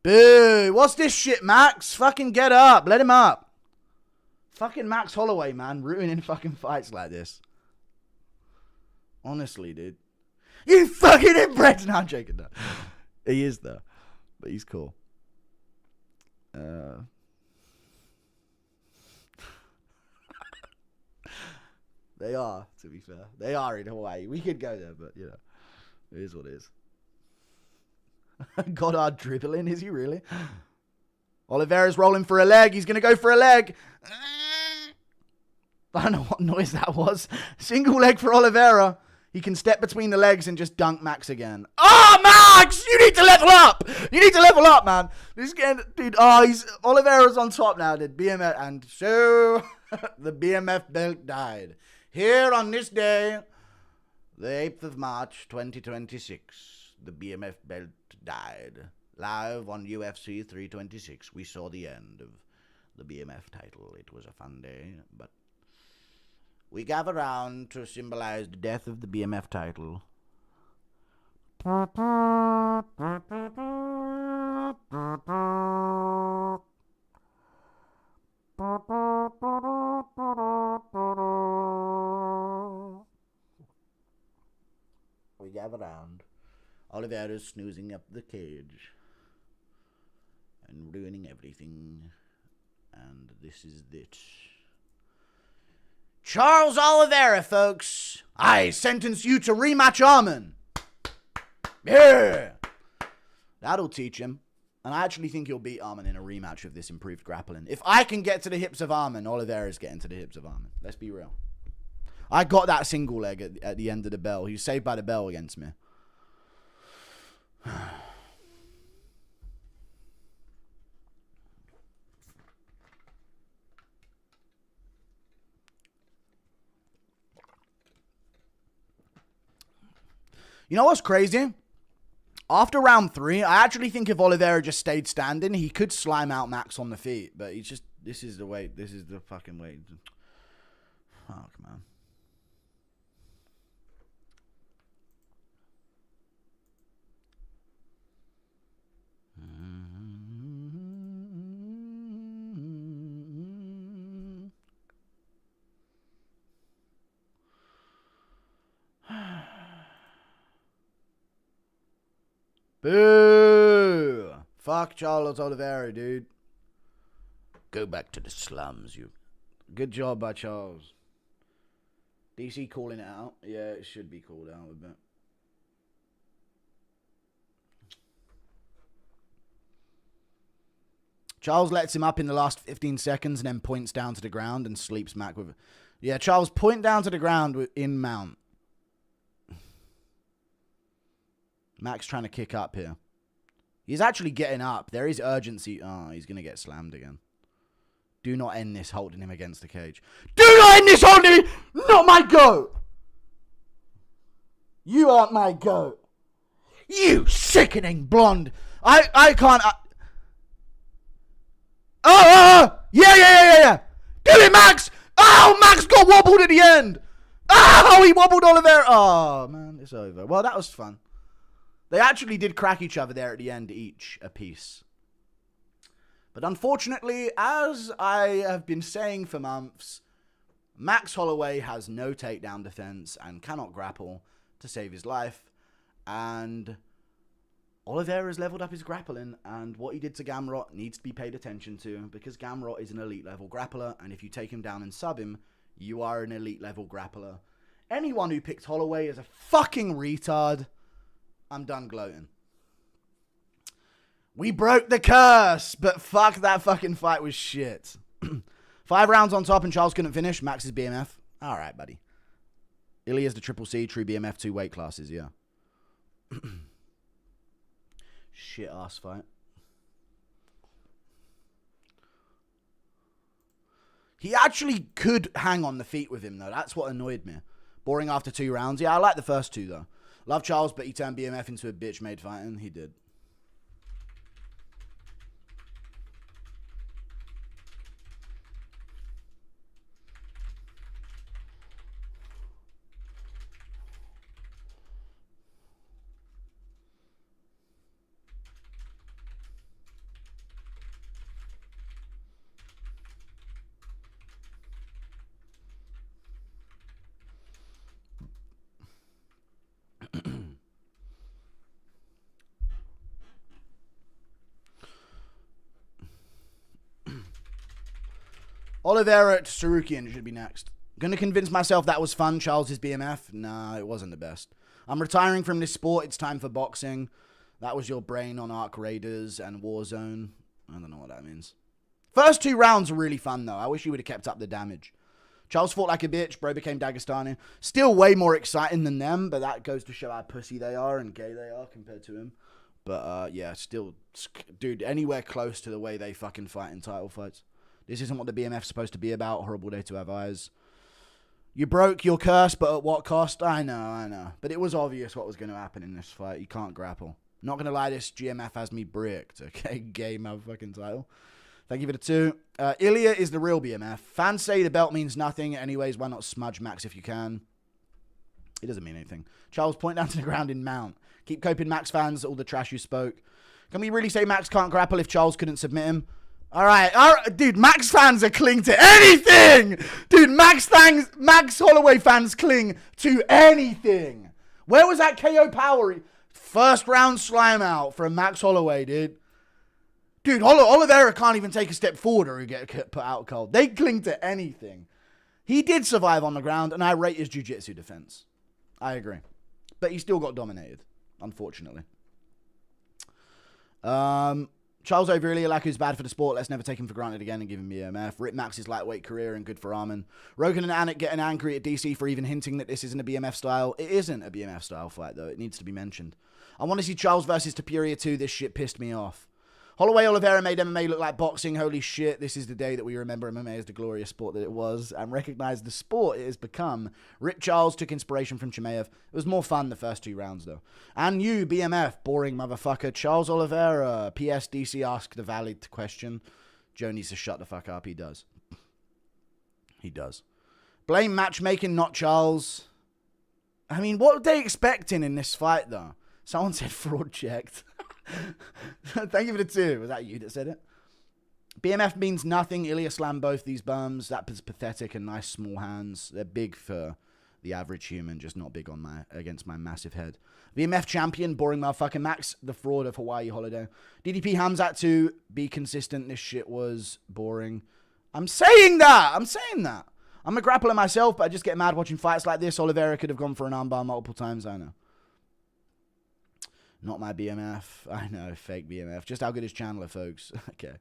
Boo! What's this shit, Max? Fucking get up. Let him up. Fucking Max Holloway, man. Ruining fucking fights like this. Honestly, dude. You fucking inbred. No, I'm joking. No. He is, though. But he's cool. They are, to be fair. They are in Hawaii. We could go there, but, you know. It is what it is. Goddard dribbling, is he really? Oliveira's rolling for a leg. He's going to go for a leg. I don't know what noise that was. Single leg for Oliveira. He can step between the legs and just dunk Max again. Oh, Max! You need to level up! You need to level up, man. This game, dude, Oliveira's on top now, dude. BMF, and so the BMF belt died. Here on this day, the 8th of March, 2026, the BMF belt died. Live on UFC 326, we saw the end of the BMF title. It was a fun day, but we gather around to symbolize the death of the BMF title. We gather around. Oliveira's snoozing up the cage and ruining everything. And this is it. Charles Oliveira, folks. I sentence you to rematch Arman. Yeah. That'll teach him. And I actually think he'll beat Arman in a rematch of this improved grappling. If I can get to the hips of Arman, Oliveira's getting to the hips of Arman. Let's be real. I got that single leg at the end of the bell. He was saved by the bell against me. You know what's crazy? After round 3, I actually think if Oliveira just stayed standing, he could slime out Max on the feet. But he's just, this is the way, this is the fucking way. Fuck, man. Boo! Fuck Charles Oliveira, dude. Go back to the slums, you. Good job by Charles. DC calling it out. Yeah, it should be called out a bit. Charles lets him up in the last 15 seconds and then points down to the ground and sleeps Mac with... Yeah, Charles, point down to the ground in mount. Max trying to kick up here. He's actually getting up. There is urgency. Oh, he's going to get slammed again. Do not end this holding him against the cage. Do not end this holding him! Not my goat! You aren't my goat. You sickening blonde. I can't... Yeah. Do it, Max! Oh, Max got wobbled at the end. Oh, he wobbled Oliveira. Oh, man, it's over. Well, that was fun. They actually did crack each other there at the end, each a piece. But unfortunately, as I have been saying for months, Max Holloway has no takedown defense and cannot grapple to save his life. And Oliveira has leveled up his grappling, and what he did to Garbrandt needs to be paid attention to, because Garbrandt is an elite level grappler, and if you take him down and sub him, you are an elite level grappler. Anyone who picked Holloway is a fucking retard. I'm done gloating. We broke the curse, but fuck, that fucking fight was shit. 5 rounds on top and Charles couldn't finish. Max is BMF. All right, buddy. Ilya's the triple C, true BMF, 2 weight classes, yeah. Shit ass fight. He actually could hang on the feet with him, though. That's what annoyed me. Boring after 2 rounds. Yeah, I like the first 2, though. Love Charles, but he turned BMF into a bitch made fighting. He did. Oliveira to Sarukian should be next. Gonna convince myself that was fun, Charles' BMF? Nah, it wasn't the best. I'm retiring from this sport. It's time for boxing. That was your brain on Arc Raiders and Warzone. I don't know what that means. First 2 rounds were really fun, though. I wish he would have kept up the damage. Charles fought like a bitch. Bro became Dagestani. Still way more exciting than them, but that goes to show how pussy they are and gay they are compared to him. But, yeah, still, dude, anywhere close to the way they fucking fight in title fights. This isn't what the BMF's supposed to be about. Horrible day to have eyes. You broke your curse, but at what cost? I know. But it was obvious what was going to happen in this fight. You can't grapple. Not going to lie, this GMF has me bricked. Okay, gay motherfucking title. Thank you for the 2. Ilya is the real BMF. Fans say the belt means nothing. Anyways, why not smudge Max if you can? It doesn't mean anything. Charles, point down to the ground in mount. Keep coping, Max fans, all the trash you spoke. Can we really say Max can't grapple if Charles couldn't submit him? All right, dude, Max fans are cling to anything. Dude, Max Holloway fans cling to anything. Where was that KO power? First round slime out from Max Holloway, dude. Dude, Oliveira can't even take a step forward or he get put out cold. They cling to anything. He did survive on the ground, and I rate his jiu-jitsu defense. I agree. But he still got dominated, unfortunately. Charles Oliveira, like who's bad for the sport. Let's never take him for granted again and give him BMF. Rip Max's lightweight career and good for Armin. Rogan and Anik getting angry at DC for even hinting that this isn't a BMF style. It isn't a BMF style fight, though. It needs to be mentioned. I want to see Charles versus Tapuria 2. This shit pissed me off. Holloway Oliveira made MMA look like boxing. Holy shit. This is the day that we remember MMA as the glorious sport that it was and recognize the sport it has become. Rip Charles took inspiration from Chimaev. It was more fun the first 2 rounds, though. And you, BMF, boring motherfucker. Charles Oliveira. PS DC asked the valid question. Joe needs to shut the fuck up. He does. He does. Blame matchmaking, not Charles. I mean, what were they expecting in this fight, though? Someone said fraud checked. Thank you for the 2. Was that you that said it? BMF means nothing. Ilya slammed both these bums. That was pathetic and nice small hands. They're big for the average human, just not big on against my massive head. BMF champion, boring motherfucking Max, the fraud of Hawaii holiday. DDP Hamzat 2, be consistent. This shit was boring. I'm saying that. I'm a grappler myself, but I just get mad watching fights like this. Oliveira could have gone for an armbar multiple times. I know. Not my BMF. I know, fake BMF. Just how good is Chandler, folks? Okay.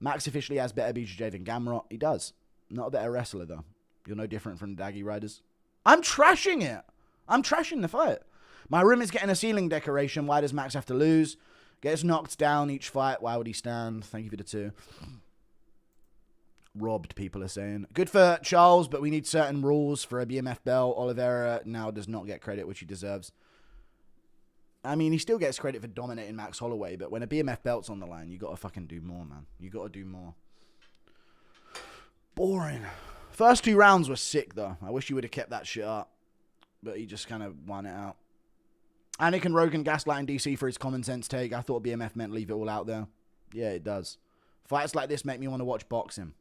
Max officially has better BJJ than Garbrandt. He does. Not a better wrestler, though. You're no different from the Daggy Riders. I'm trashing it. I'm trashing the fight. My room is getting a ceiling decoration. Why does Max have to lose? Gets knocked down each fight. Why would he stand? Thank you for the 2. Robbed, people are saying. Good for Charles, but we need certain rules for a BMF belt. Oliveira now does not get credit, which he deserves. I mean, he still gets credit for dominating Max Holloway, but when a BMF belt's on the line, you got to fucking do more, man. You got to do more. Boring. First 2 rounds were sick, though. I wish he would have kept that shit up, but he just kind of won it out. Anakin Rogan gaslighting DC for his common sense take. I thought BMF meant leave it all out there. Yeah, it does. Fights like this make me want to watch boxing.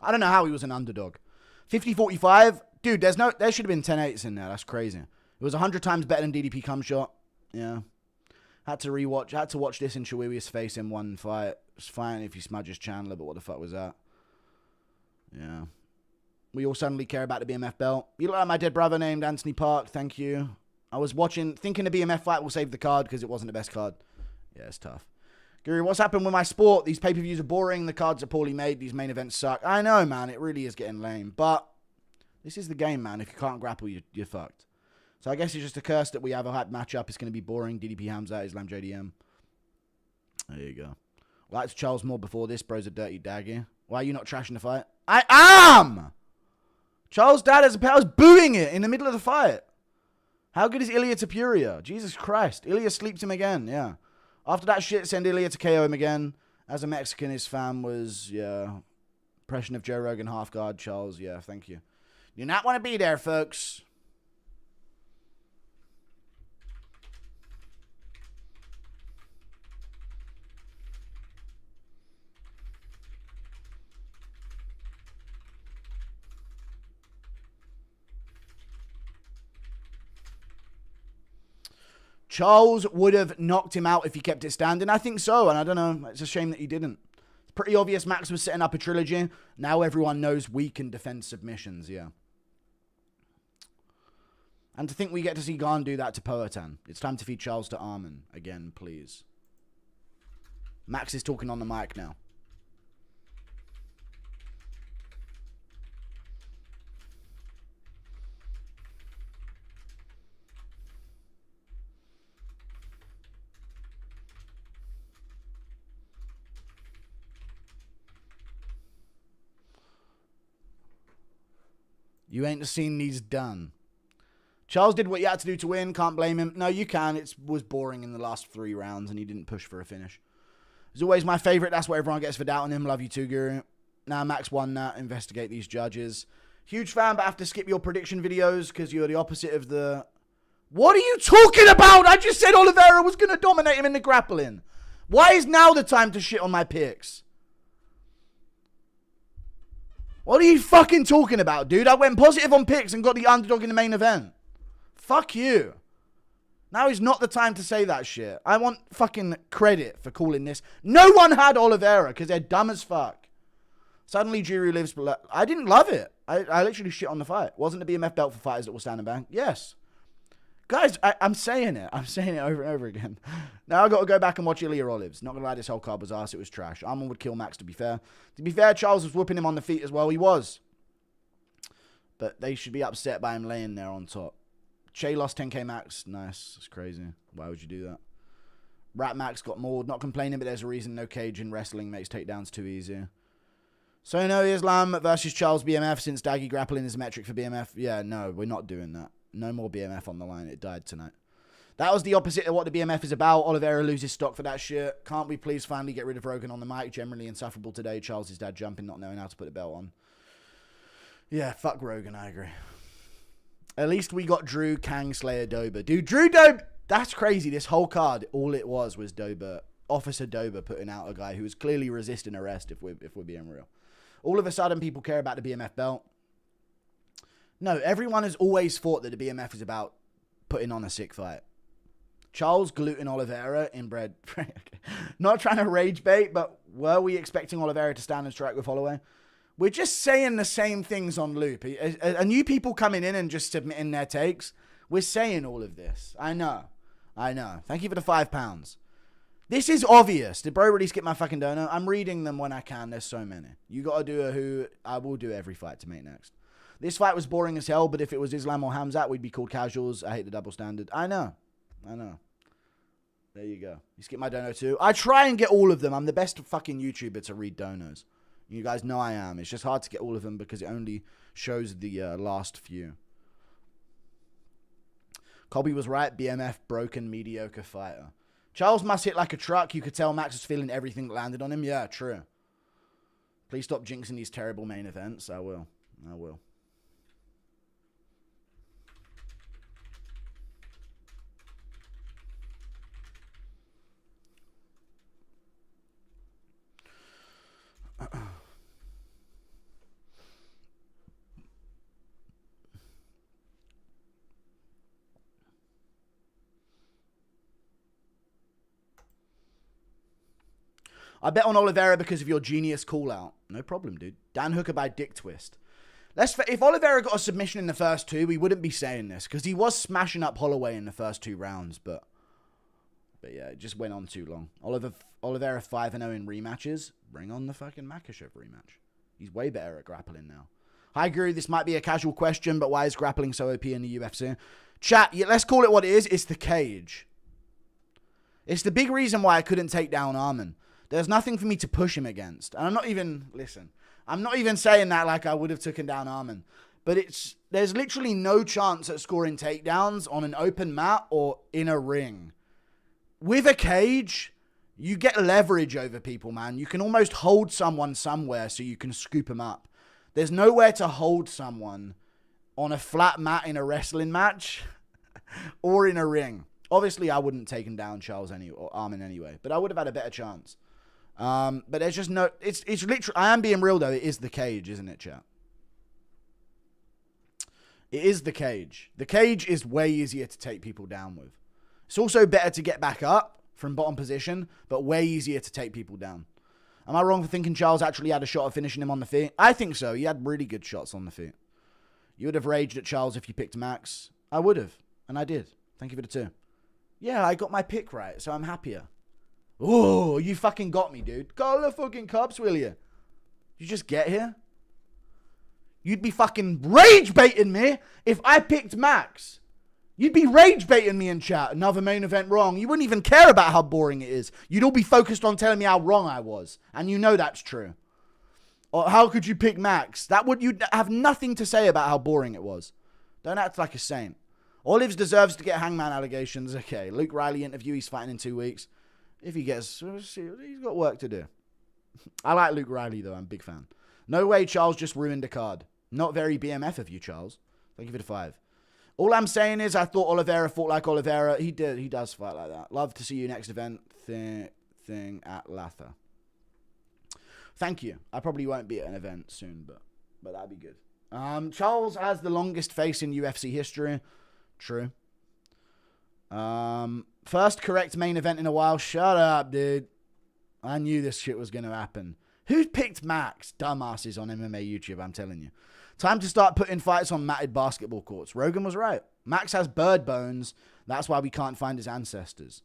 I don't know how he was an underdog. 50-45. Dude, there should have been 10-8s in there. That's crazy. It was 100 times better than DDP cum shot. Yeah. Had to watch this in Chihuahua's face in one fight. It's fine if he smudges Chandler, but what the fuck was that? Yeah. We all suddenly care about the BMF belt. You look like my dead brother named Anthony Park. Thank you. I was thinking the BMF fight will save the card because it wasn't the best card. Yeah, it's tough. Guru, what's happened with my sport? These pay-per-views are boring. The cards are poorly made. These main events suck. I know, man. It really is getting lame. But this is the game, man. If you can't grapple, you're fucked. So I guess it's just a curse that we have a hype matchup. It's going to be boring. DDP Hamzat, Islam JDM. There you go. Liked Charles more before this. Bro's a dirty dagger. Why are you not trashing the fight? I am! Charles' dad has a power. I was booing it in the middle of the fight. How good is Ilya Tapuria? Jesus Christ. Ilya sleeps him again. Yeah. After that shit, send Ilya to KO him again. As a Mexican, his fam was, yeah. Impression of Joe Rogan, half guard, Charles. Yeah, thank you. You not want to be there, folks. Charles would have knocked him out if he kept it standing. I think so, and I don't know. It's a shame that he didn't. It's pretty obvious Max was setting up a trilogy. Now everyone knows we can defend submissions, yeah. And to think we get to see Garn do that to Poatan. It's time to feed Charles to Armin. Again, please. Max is talking on the mic now. You ain't seen these done. Charles did what you had to do to win. Can't blame him. No, you can. It was boring in the last 3 rounds, and he didn't push for a finish. He's always my favorite. That's what everyone gets for doubting him. Love you too, Guru. Now, Max won that. Investigate these judges. Huge fan, but have to skip your prediction videos because you're the opposite of the... What are you talking about? I just said Oliveira was going to dominate him in the grappling. Why is now the time to shit on my picks? What are you fucking talking about, dude? I went positive on picks and got the underdog in the main event. Fuck you. Now is not the time to say that shit. I want fucking credit for calling this. No one had Oliveira because they're dumb as fuck. Suddenly, Jury lives... I didn't love it. I literally shit on the fight. Wasn't the BMF belt for fighters that will stand and bang? Yes. Guys, I'm saying it. I'm saying it over and over again. Now I've got to go back and watch Ilya Olives. Not going to lie, this whole card was ass. It was trash. Armin would kill Max, to be fair. To be fair, Charles was whooping him on the feet as well. He was. But they should be upset by him laying there on top. Che lost 10k Max. Nice. That's crazy. Why would you do that? Rat Max got mauled. Not complaining, but there's a reason no cage in wrestling makes takedowns too easy. So no Islam versus Charles BMF since Daggy grappling is a metric for BMF. Yeah, no, we're not doing that. No more BMF on the line. It died tonight. That was the opposite of what the BMF is about. Oliveira loses stock for that shit. Can't we please finally get rid of Rogan on the mic? Generally insufferable today. Charles' dad jumping, not knowing how to put the belt on. Yeah, fuck Rogan. I agree. At least we got Drew, Kang, Slayer, Dober. Dude, Drew Dober. That's crazy. This whole card, all it was Dober. Officer Dober putting out a guy who was clearly resisting arrest, if we're being real. All of a sudden, people care about the BMF belt. No, everyone has always thought that the BMF is about putting on a sick fight. Charles gluten Oliveira inbred. Not trying to rage bait, but were we expecting Oliveira to stand and strike with Holloway? We're just saying the same things on loop. Are new people coming in and just submitting their takes? We're saying all of this. I know. Thank you for the £5. This is obvious. Did bro really skip my fucking donut? I'm reading them when I can. There's so many. You got to do a who. I will do every fight to make next. This fight was boring as hell, but if it was Islam or Hamzat, we'd be called casuals. I hate the double standard. I know. There you go. You skip my dono too. I try and get all of them. I'm the best fucking YouTuber to read donos. You guys know I am. It's just hard to get all of them because it only shows the last few. Colby was right. BMF, broken, mediocre fighter. Charles must hit like a truck. You could tell Max was feeling everything that landed on him. Yeah, true. Please stop jinxing these terrible main events. I will. I bet on Oliveira because of your genius call-out. No problem, dude. Dan Hooker by Dick Twist. If Oliveira got a submission in the first two, we wouldn't be saying this. Because he was smashing up Holloway in the first 2 rounds. But yeah, it just went on too long. Oliveira 5-0 in rematches. Bring on the fucking Makhachev rematch. He's way better at grappling now. Hi, Guru. This might be a casual question, but why is grappling so OP in the UFC? Chat, let's call it what it is. It's the cage. It's the big reason why I couldn't take down Arman. There's nothing for me to push him against. And I'm not even saying that like I would have taken down Arman. But there's literally no chance at scoring takedowns on an open mat or in a ring. With a cage, you get leverage over people, man. You can almost hold someone somewhere so you can scoop them up. There's nowhere to hold someone on a flat mat in a wrestling match or in a ring. Obviously, I wouldn't have taken down Charles or Arman anyway, but I would have had a better chance. But there's just no... It's literally... I am being real, though. It is the cage, isn't it, chat? It is the cage. The cage is way easier to take people down with. It's also better to get back up from bottom position, but way easier to take people down. Am I wrong for thinking Charles actually had a shot of finishing him on the feet? I think so. He had really good shots on the feet. You would have raged at Charles if you picked Max. I would have. And I did. Thank you for the 2. Yeah, I got my pick right, so I'm happier. Oh, you fucking got me, dude. Call the fucking cops, will you? You just get here? You'd be fucking rage baiting me if I picked Max. You'd be rage baiting me in chat. Another main event wrong. You wouldn't even care about how boring it is. You'd all be focused on telling me how wrong I was. And you know that's true. Or how could you pick Max? You'd have nothing to say about how boring it was. Don't act like a saint. Olives deserves to get hangman allegations. Okay, Luke Riley interview. He's fighting in 2 weeks. If he gets... He's got work to do. I like Luke Riley, though. I'm a big fan. No way Charles just ruined a card. Not very BMF of you, Charles. Thank you for the 5. All I'm saying is I thought Oliveira fought like Oliveira. He did. He does fight like that. Love to see you next event thing at Latha. Thank you. I probably won't be at an event soon, but that'd be good. Charles has the longest face in UFC history. True. First correct main event in a while. Shut up, dude. I knew this shit was going to happen. Who picked Max? Dumbasses on MMA YouTube, I'm telling you. Time to start putting fights on matted basketball courts. Rogan was right. Max has bird bones. That's why we can't find his ancestors.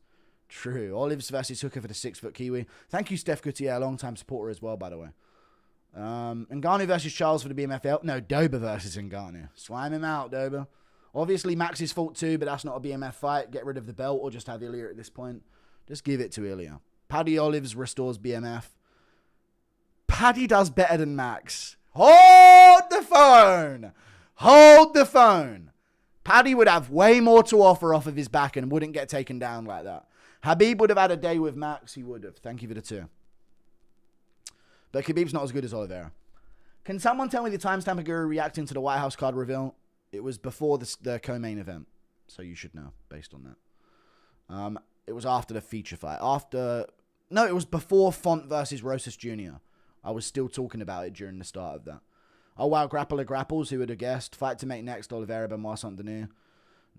True. Olives versus Hooker for the 6-foot Kiwi. Thank you, Steph Coutier, a long-time supporter as well, by the way. Ngannou versus Charles for the BMFL. No, Dober versus Ngannou. Slime him out, Dober. Obviously, Max's fault too, but that's not a BMF fight. Get rid of the belt or just have Ilya at this point. Just give it to Ilya. Paddy Olives restores BMF. Paddy does better than Max. Hold the phone. Hold the phone. Paddy would have way more to offer off of his back and wouldn't get taken down like that. Habib would have had a day with Max. He would have. Thank you for the 2. But Khabib's not as good as Oliveira. Can someone tell me the timestamp of Guru reacting to the White House card reveal? It was before the co-main event. So you should know based on that. It was after the feature fight. No, it was before Font versus Rosas Jr. I was still talking about it during the start of that. Oh, wow. Grappler grapples. Who would have guessed? Fight to make next. Oliveira, Benoit Saint-Denis.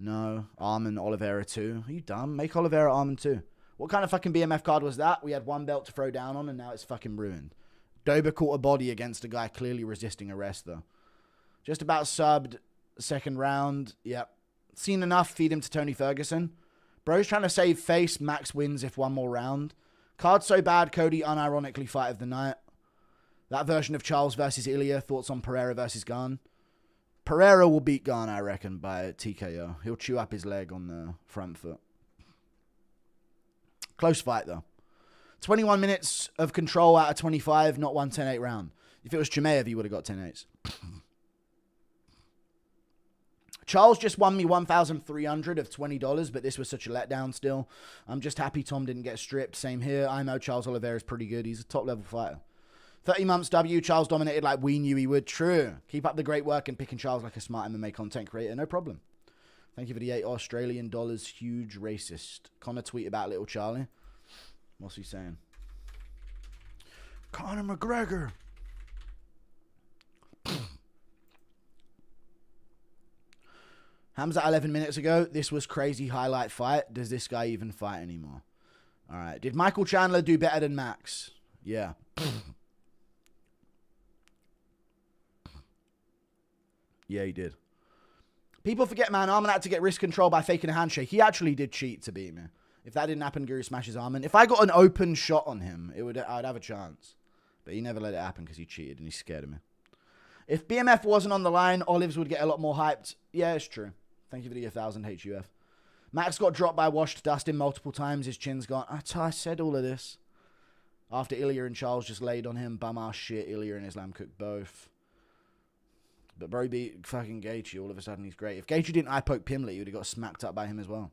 No. Arman, Oliveira 2. Are you dumb? Make Oliveira Arman 2. What kind of fucking BMF card was that? We had one belt to throw down on, and now it's fucking ruined. Dober caught a body against a guy clearly resisting arrest, though. Just about subbed second round. Yep. Seen enough. Feed him to Tony Ferguson. Bro's trying to save face. Max wins if one more round. Card so bad, Cody unironically fight of the night. That version of Charles versus Ilya. Thoughts on Pereira versus Garn? Pereira will beat Garn, I reckon, by TKO. He'll chew up his leg on the front foot. Close fight, though. 21 minutes of control out of 25, not one 10-8 round. If it was Chimaev, he would have got 10-8s. Charles just won me $1,300 of $20, but this was such a letdown still. I'm just happy Tom didn't get stripped. Same here. I know Charles Oliveira is pretty good. He's a top-level fighter. 30 months W. Charles dominated like we knew he would. True. Keep up the great work and picking Charles like a smart MMA content creator. No problem. Thank you for the $8 Australian dollars. Huge racist. Connor tweet about little Charlie. What's he saying? Conor McGregor. Hamza 11 minutes ago. This was crazy highlight fight. Does this guy even fight anymore? All right. Did Michael Chandler do better than Max? Yeah. Yeah, he did. People forget, man, Arman had to get wrist control by faking a handshake. He actually did cheat to beat me. If that didn't happen, Guru smashes Arman. If I got an open shot on him, I'd have a chance. But he never let it happen because he cheated and he's scared of me. If BMF wasn't on the line, Olives would get a lot more hyped. Yeah, it's true. Thank you for the 1,000 HUF. Max got dropped by washed Dustin multiple times. His chin's gone. I said all of this. After Ilya and Charles just laid on him. Bum ass shit. Ilya and Islam cooked both. But bro beat fucking Gaethje. All of a sudden he's great. If Gaethje didn't eye poke Pimlet, he would have got smacked up by him as well.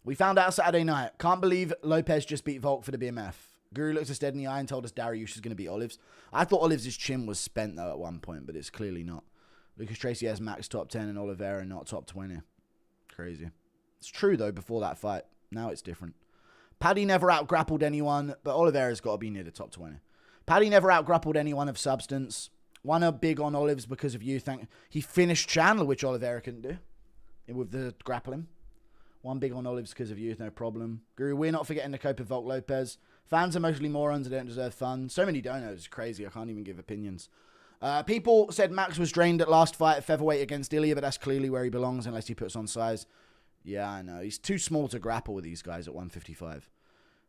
We found out Saturday night. Can't believe Lopez just beat Volk for the BMF. Guru looked us dead in the eye and told us Dariush is going to beat Olives. I thought Olives' chin was spent, though, at one point, but it's clearly not. Lucas Tracy has Max top 10 and Oliveira not top 20. Crazy. It's true, though, before that fight. Now it's different. Paddy never out-grappled anyone, but Oliveira's got to be near the top 20. Paddy never out-grappled anyone of substance. Won a big on Olives because of you. He finished Chandler, which Oliveira couldn't do with the grappling. One big on Olives because of youth, no problem. Guru, we're not forgetting the cope of Volk Lopez. Fans are mostly morons and don't deserve fun. So many donos. It's crazy. I can't even give opinions. People said Max was drained at last fight at featherweight against Ilya, but that's clearly where he belongs unless he puts on size. Yeah, I know. He's too small to grapple with these guys at 155.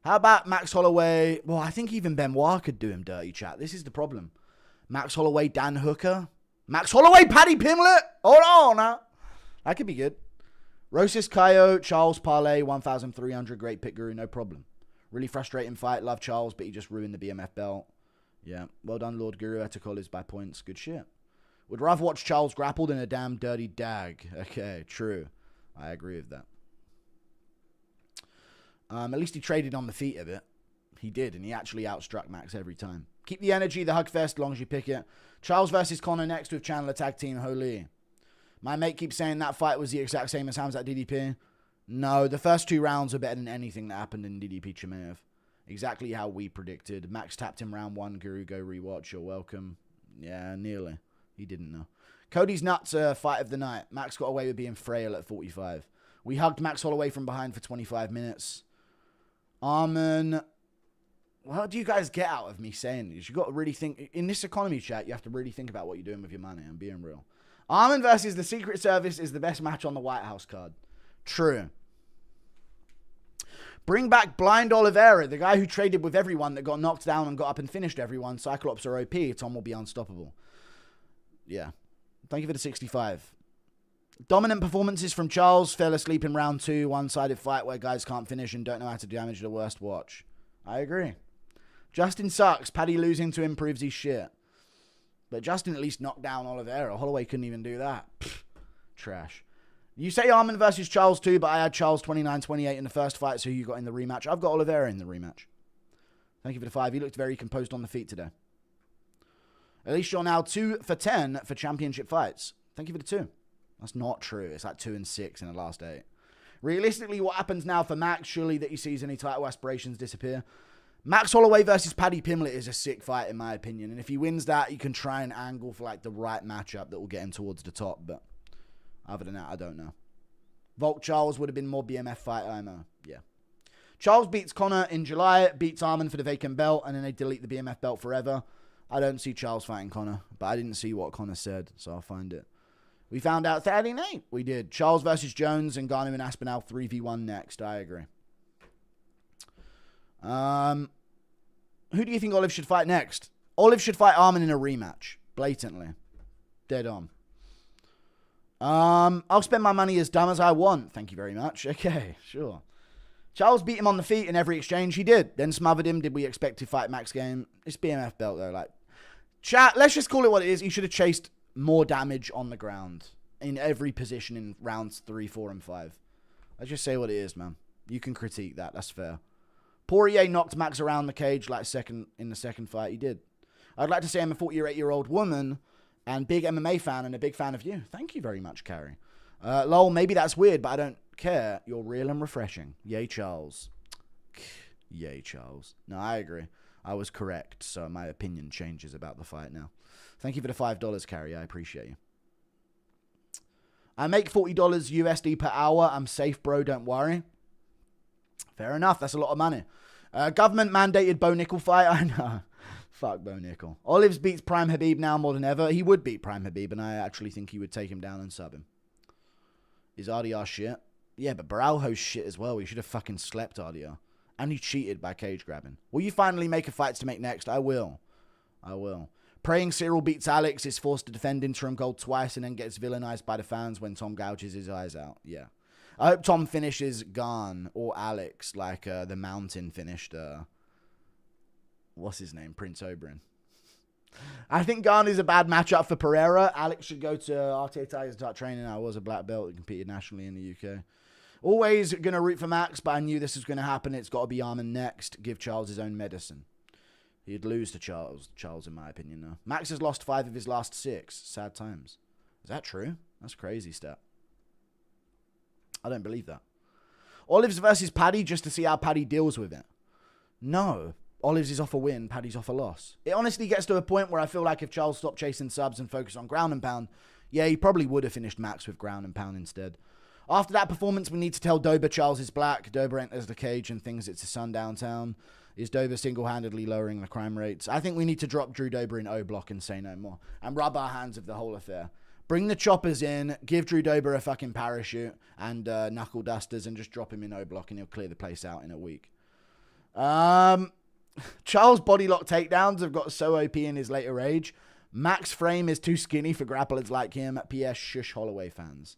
How about Max Holloway? Well, I think even Benoit could do him dirty, chat. This is the problem. Max Holloway, Dan Hooker. Max Holloway, Paddy Pimlet. Hold on now. That could be good. Rosas Jr, Charles Parlay, 1,300. Great pick, Guru. No problem. Really frustrating fight. Love Charles, but he just ruined the BMF belt. Yeah. Well done, Lord Guru. Etikol is by points. Good shit. Would rather watch Charles grappled than a damn dirty dag. Okay, true. I agree with that. At least he traded on the feet a bit. He did, and he actually outstruck Max every time. Keep the energy, the hug fest, as long as you pick it. Charles versus Conor next with Chandler tag team. Holy. My mate keeps saying that fight was the exact same as Hamzat DDP. No, the first 2 rounds are better than anything that happened in DDP Chimaev. Exactly how we predicted. Max tapped him round 1. Guru, go rewatch. You're welcome. Yeah, nearly. He didn't know. Cody's nuts fight of the night. Max got away with being frail at 45. We hugged Max Holloway from behind for 25 minutes. Arman. What do you guys get out of me saying this? You got to really think. In this economy chat, you have to really think about what you're doing with your money. I'm being real. Arman versus the Secret Service is the best match on the White House card. True. Bring back Blind Oliveira, the guy who traded with everyone that got knocked down and got up and finished everyone. Cyclops are OP. Tom will be unstoppable. Yeah. Thank you for the 65. Dominant performances from Charles. Fell asleep in round 2. One-sided fight where guys can't finish and don't know how to damage the worst watch. I agree. Justin sucks. Paddy losing to him proves he's shit. But Justin at least knocked down Oliveira. Holloway couldn't even do that. Pfft, trash. You say Arman versus Charles too, but I had Charles 29-28 in the first fight, so you got in the rematch. I've got Oliveira in the rematch. Thank you for the 5. He looked very composed on the feet today. At least you're now 2 for 10 for championship fights. Thank you for the 2. That's not true. It's like 2 and 6 in the last 8. Realistically, what happens now for Max? Surely that he sees any title aspirations disappear. Max Holloway versus Paddy Pimblett is a sick fight, in my opinion. And if he wins that, you can try and angle for like the right matchup that will get him towards the top. But other than that, I don't know. Volk Charles would have been more BMF fight, I know. Yeah. Charles beats Conor in July, beats Arman for the vacant belt, and then they delete the BMF belt forever. I don't see Charles fighting Conor, but I didn't see what Conor said, so I'll find it. We found out Saturday night. We did. Charles versus Jones and Garner and Aspinall 3v1 next. I agree. Who do you think Olive should fight next? Olive should fight Arman in a rematch. Blatantly. Dead on. I'll spend my money as dumb as I want. Thank you very much. Okay, sure. Charles beat him on the feet in every exchange. He did. Then smothered him. Did we expect to fight Max game? It's BMF belt, though. Like, chat, let's just call it what it is. He should have chased more damage on the ground in every position in rounds 3, 4, and 5. Let's just say what it is, man. You can critique that. That's fair. Poirier knocked Max around the cage like in the second fight. He did. I'd like to say I'm a 48-year-old woman and big MMA fan and a big fan of you. Thank you very much, Carrie. Lol, maybe that's weird, but I don't care. You're real and refreshing. Yay, Charles. Yay, Charles. No, I agree. I was correct, so my opinion changes about the fight now. Thank you for the $5, Carrie. I appreciate you. I make $40 USD per hour. I'm safe, bro. Don't worry. Fair enough. That's a lot of money. Government mandated Bo Nickel fight. I know. Fuck Bo Nickel. Olives beats Prime Habib now more than ever. He would beat Prime Habib, and I actually think he would take him down and sub him. Is RDR shit? Yeah, but Borralho's shit as well. He should have fucking slept RDR. And he cheated by cage grabbing. Will you finally make a fight to make next? I will. I will. Praying Cyril beats Alex, is forced to defend interim gold twice, and then gets villainized by the fans when Tom gouges his eyes out. Yeah. I hope Tom finishes Garn or Alex like the Mountain finished, what's his name? Prince Oberyn. I think Garn is a bad matchup for Pereira. Alex should go to Arteta to start training. I was a black belt that competed nationally in the UK. Always going to root for Max, but I knew this was going to happen. It's got to be Arman next. Give Charles his own medicine. He'd lose to Charles, in my opinion, though. Max has lost 5 of his last 6. Sad times. Is that true? That's crazy stat. I don't believe that. Olives versus Paddy just to see how Paddy deals with it. No. Olives is off a win. Paddy's off a loss. It honestly gets to a point where I feel like if Charles stopped chasing subs and focused on ground and pound, yeah, he probably would have finished Max with ground and pound instead. After that performance, we need to tell Dober Charles is black. Dober enters the cage and thinks it's a sundown town. Is Dober single-handedly lowering the crime rates? I think we need to drop Drew Dober in O-block and say no more. And rub our hands of the whole affair. Bring the choppers in, give Drew Dober a fucking parachute and knuckle dusters and just drop him in O-block and he'll clear the place out in a week. Charles' body lock takedowns have got so OP in his later age. Max frame is too skinny for grapplers like him. PS shush Holloway fans.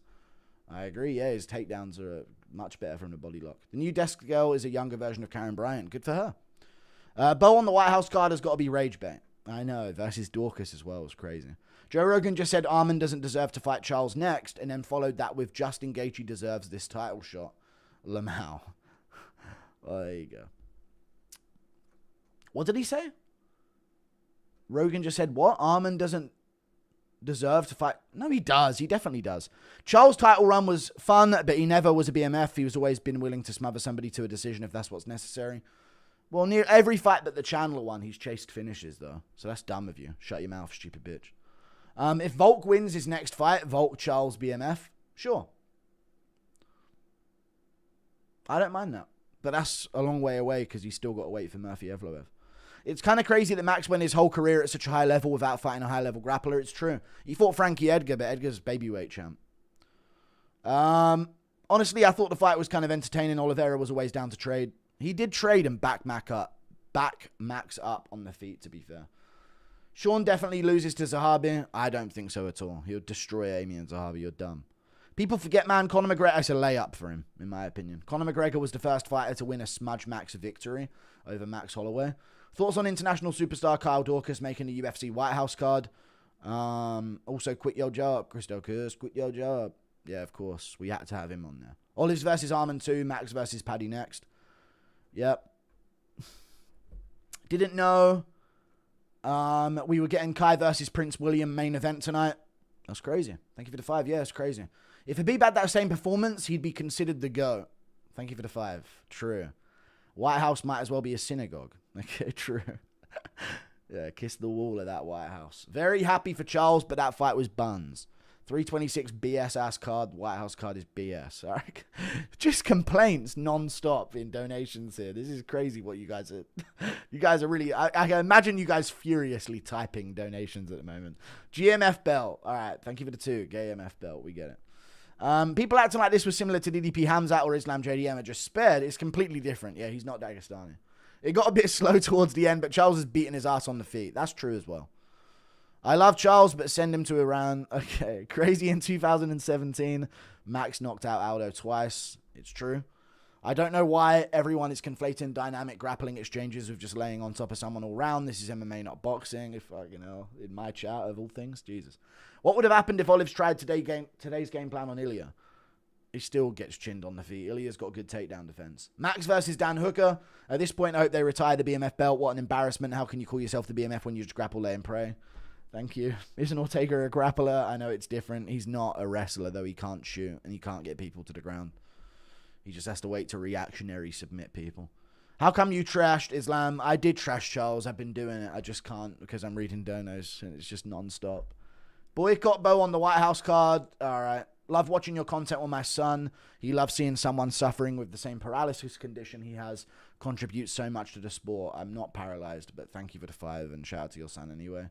I agree, yeah, his takedowns are much better from the body lock. The new desk girl is a younger version of Karen Bryant. Good for her. Bo on the White House card has got to be rage bait. I know, versus Dorcas as well was crazy. Joe Rogan just said Arman doesn't deserve to fight Charles next, and then followed that with Justin Gaethje deserves this title shot. Lamau. Well, there you go. What did he say? Rogan just said what? Arman doesn't deserve to fight? No, he does. He definitely does. Charles' title run was fun, but he never was a BMF. He was always been willing to smother somebody to a decision if that's what's necessary. Well, near every fight but the Chandler one, he's chased finishes, though. So that's dumb of you. Shut your mouth, stupid bitch. If Volk wins his next fight, Volk, Charles, BMF, sure. I don't mind that. But that's a long way away because he's still got to wait for Murphy Evloev. It's kind of crazy that Max went his whole career at such a high level without fighting a high-level grappler. It's true. He fought Frankie Edgar, but Edgar's babyweight champ. Honestly, I thought the fight was kind of entertaining. Oliveira was always down to trade. He did trade and back Max up on the feet, to be fair. Sean definitely loses to Zahabi. I don't think so at all. He'll destroy Amy and Zahabi. You're dumb. People forget, man, Conor McGregor, it's a layup for him, in my opinion. Conor McGregor was the first fighter to win a smudge Max victory over Max Holloway. Thoughts on international superstar Kyle Dorcas making the UFC White House card? Also, quit your job, Christo Kurz. Quit your job. Yeah, of course. We had to have him on there. Olives versus Arman 2. Max versus Paddy next. Yep. Didn't know we were getting Kai versus Prince William main event tonight. That's crazy. Thank you for the 5. Yeah, it's crazy. If Habib had that same performance, he'd be considered the GOAT. Thank you for the 5. True. White House might as well be a synagogue. Okay, true. Yeah, kiss the wall of that White House. Very happy for Charles, but that fight was buns. 326 BS ass card. White House card is BS. All right? Just complaints non-stop in donations here. This is crazy what you guys are. You guys are really. I can imagine you guys furiously typing donations at the moment. GMF belt. All right. Thank you for the 2. Gay MF belt. We get it. People acting like this was similar to DDP Hamzat or Islam JDM are just spared. It's completely different. Yeah, he's not Dagestani. It got a bit slow towards the end, but Charles is beating his ass on the feet. That's true as well. I love Charles, but send him to Iran. Okay. Crazy in 2017. Max knocked out Aldo twice. It's true. I don't know why everyone is conflating dynamic grappling exchanges with just laying on top of someone all round. This is MMA, not boxing. If in my chat of all things, Jesus. What would have happened if Olives tried today's game plan on Ilya? He still gets chinned on the feet. Ilya's got good takedown defense. Max versus Dan Hooker. At this point, I hope they retire the BMF belt. What an embarrassment. How can you call yourself the BMF when you just grapple, lay, and pray? Thank you. Isn't Ortega a grappler? I know it's different. He's not a wrestler, though. He can't shoot, and he can't get people to the ground. He just has to wait to reactionary submit people. How come you trashed Islam? I did trash Charles. I've been doing it. I just can't because I'm reading donos, and it's just non-stop. Boycott Bo on the White House card. All right. Love watching your content with my son. He loves seeing someone suffering with the same paralysis condition he has. Contributes so much to the sport. I'm not paralyzed, but thank you for the 5 and shout out to your son anyway.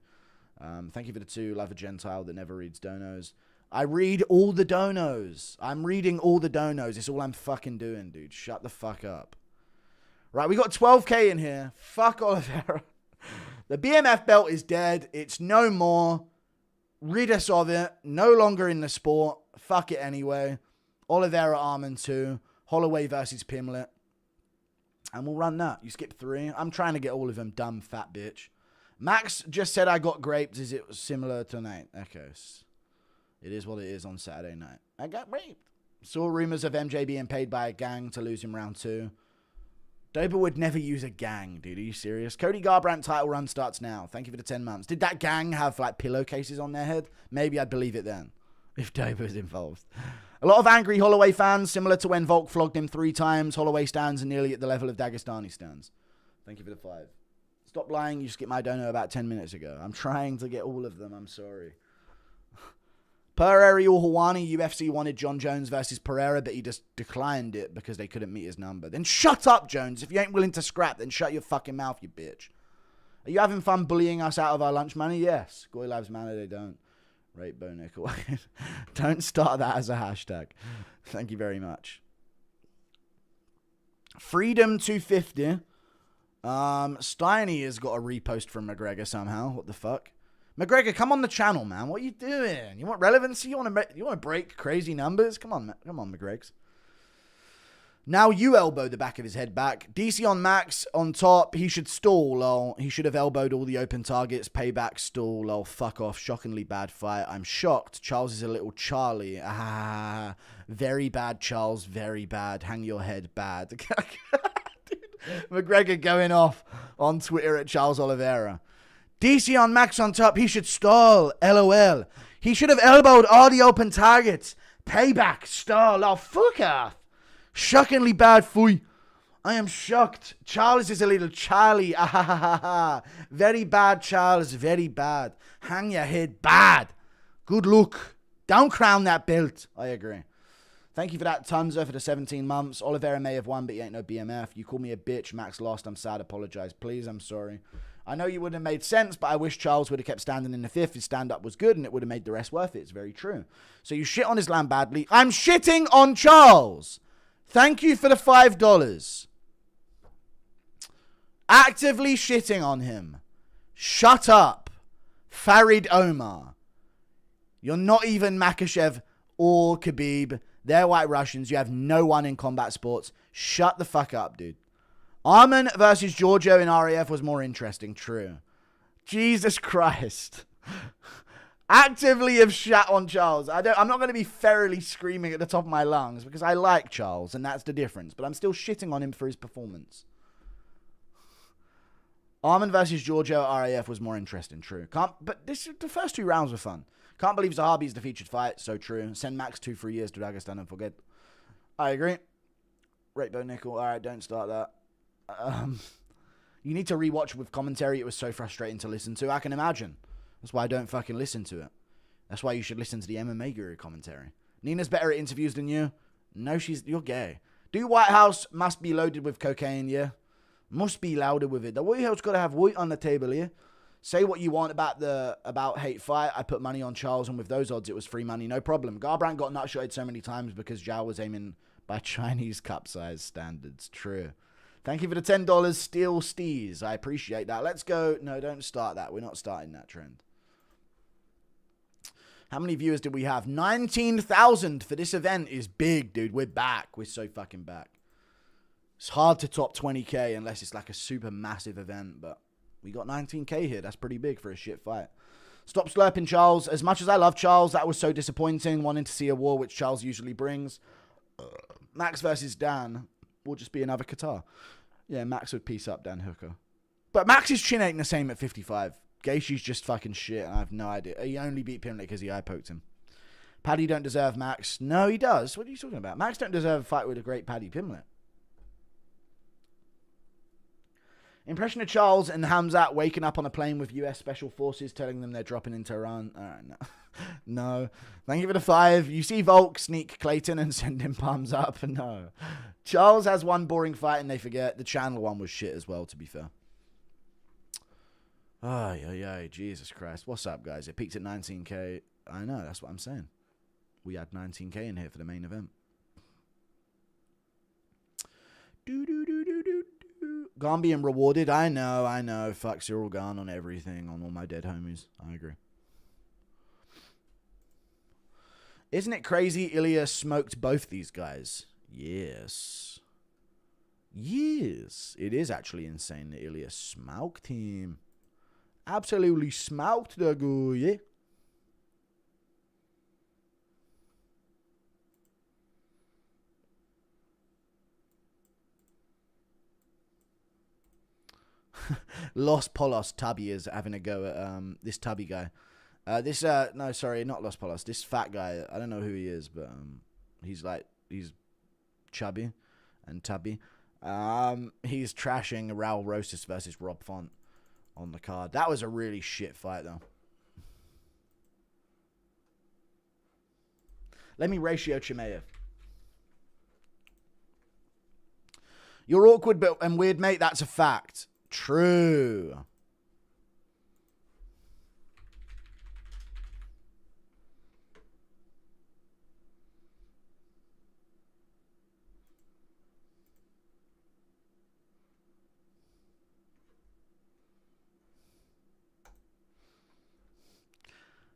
Thank you for the 2. Love a Gentile that never reads donos. I read all the donos. I'm reading all the donos. It's all I'm fucking doing, dude. Shut the fuck up. Right, we got 12K in here. Fuck Oliveira. The BMF belt is dead. It's no more. Rid us of it. No longer in the sport. Fuck it anyway. Oliveira, Arman 2. Holloway versus Pimlet. And we'll run that. You skip 3. I'm trying to get all of them, dumb fat bitch. Max just said I got raped. Is it similar tonight? Okay. It is what it is on Saturday night. I got raped. Saw rumors of MJ being paid by a gang to lose him round 2. Dober would never use a gang, dude. Are you serious? Cody Garbrandt title run starts now. Thank you for the 10 months. Did that gang have like pillowcases on their head? Maybe I'd believe it then. If Dober was involved. A lot of angry Holloway fans, similar to when Volk flogged him 3 times. Holloway stands are nearly at the level of Dagestani stands. Thank you for the 5. Stop lying. You skipped my dono about 10 minutes ago. I'm trying to get all of them. I'm sorry. Pereira Hawani, UFC wanted John Jones versus Pereira, but he just declined it because they couldn't meet his number. Then shut up, Jones. If you ain't willing to scrap, then shut your fucking mouth, you bitch. Are you having fun bullying us out of our lunch money? Yes. Goy Labs Manor, they don't. Rate Bo Nickel. Don't start that as a hashtag. Thank you very much. Freedom 250. Steiny has got a repost from McGregor somehow. What the fuck? McGregor, come on the channel, man. What are you doing? You want relevancy? You want to break crazy numbers? Come on, McGregor. Now you elbowed the back of his head back. DC on Max on top. He should stall, lol. He should have elbowed all the open targets. Payback, stall, lol. Fuck off. Shockingly bad fight. I'm shocked. Charles is a little Charlie. Ah, very bad, Charles. Very bad. Hang your head, bad. Dude, McGregor going off on Twitter at Charles Oliveira. DC on Max on top. He should stall. LOL. He should have elbowed all the open targets. Payback, stall. Oh, fuck off. Shockingly bad fui. I am shocked. Charles is a little Charlie. Ah, ha, ha, ha, ha. Very bad, Charles. Very bad. Hang your head. Bad. Good luck. Don't crown that belt. I agree. Thank you for that, Tunza, for the 17 months. Oliveira may have won, but he ain't no BMF. You call me a bitch. Max lost. I'm sad. Apologize. Please, I'm sorry. I know you wouldn't have made sense, but I wish Charles would have kept standing in the 5th. His stand-up was good, and it would have made the rest worth it. It's very true. So you shit on Islam badly. I'm shitting on Charles. Thank you for the $5. Actively shitting on him. Shut up. Farid Omar. You're not even Makhachev or Khabib. They're white Russians. You have no one in combat sports. Shut the fuck up, dude. Arman versus Giorgio in RAF was more interesting. True. Jesus Christ. Actively have shat on Charles. I'm not going to be ferally screaming at the top of my lungs because I like Charles and that's the difference. But I'm still shitting on him for his performance. Arman versus Giorgio at RAF was more interesting. True. But the first 2 rounds were fun. Can't believe Zahabi's the featured fight. So true. Send Max 2 for years to Dagestan and forget. I agree. Rate Bo Nickel. All right, don't start that. You need to rewatch with commentary. It was so frustrating to listen to. I can imagine. That's why I don't fucking listen to it. That's why you should listen to the MMA Guru commentary. Nina's better at interviews than you. No, you're gay. Do White House must be loaded with cocaine, yeah? Must be loaded with it. The White House got to have weight on the table here. Say what you want about hate fight. I put money on Charles, and with those odds, it was free money, no problem. Garbrandt got nutshotted so many times because Xiao was aiming by Chinese cup size standards. True. Thank you for the $10, Steel Steez. I appreciate that. Let's go. No, don't start that. We're not starting that trend. How many viewers did we have? 19,000 for this event is big, dude. We're back. We're so fucking back. It's hard to top 20K unless it's like a super massive event, but we got 19K here. That's pretty big for a shit fight. Stop slurping, Charles. As much as I love Charles, that was so disappointing. Wanting to see a war, which Charles usually brings. Max versus Dan will just be another Qatar. Yeah, Max would piece up Dan Hooker. But Max's chin ain't the same at 55. Gaethje's just fucking shit, and I have no idea. He only beat Pimlet because he eye-poked him. Paddy don't deserve Max. No, he does. What are you talking about? Max don't deserve a fight with a great Paddy Pimlet. Impression of Charles and Hamzat waking up on a plane with US Special Forces telling them they're dropping into Iran. All right, no. No. Thank you for the 5. You see Volk sneak Clayton and send him palms up. No. Charles has one boring fight and they forget. The channel one was shit as well, to be fair. Ay, Jesus Christ. What's up, guys? It peaked at 19K. I know, that's what I'm saying. We had 19K in here for the main event. Gone being rewarded. I know. Fuck Cyril Gone on everything, on all my dead homies. I agree. Isn't it crazy Ilya smoked both these guys? Yes. Yes. It is actually insane that Ilya smoked him. Absolutely smoked the guy. Los Polos Tubby is having a go at this Tubby guy. No, sorry, not Los Polos. This fat guy, I don't know who he is, but he's chubby and tubby. He's trashing Raul Rosas versus Rob Font on the card. That was a really shit fight, though. Let me ratio Chimaev. You're awkward and weird, mate. That's a fact. True.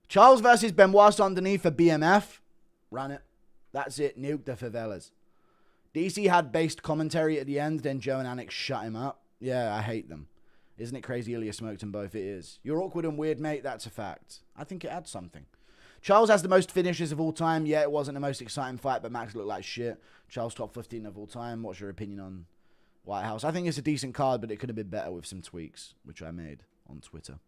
Charles versus Benoit Saint-Denis for BMF. Run it. That's it. Nuke the favelas. DC had based commentary at the end, then Joe and Anik shut him up. Yeah, I hate them. Isn't it crazy Ilya smoked them both? It is. You're awkward and weird, mate. That's a fact. I think it adds something. Charles has the most finishes of all time. Yeah, it wasn't the most exciting fight, but Max looked like shit. Charles top 15 of all time. What's your opinion on White House? I think it's a decent card, but it could have been better with some tweaks, which I made on Twitter.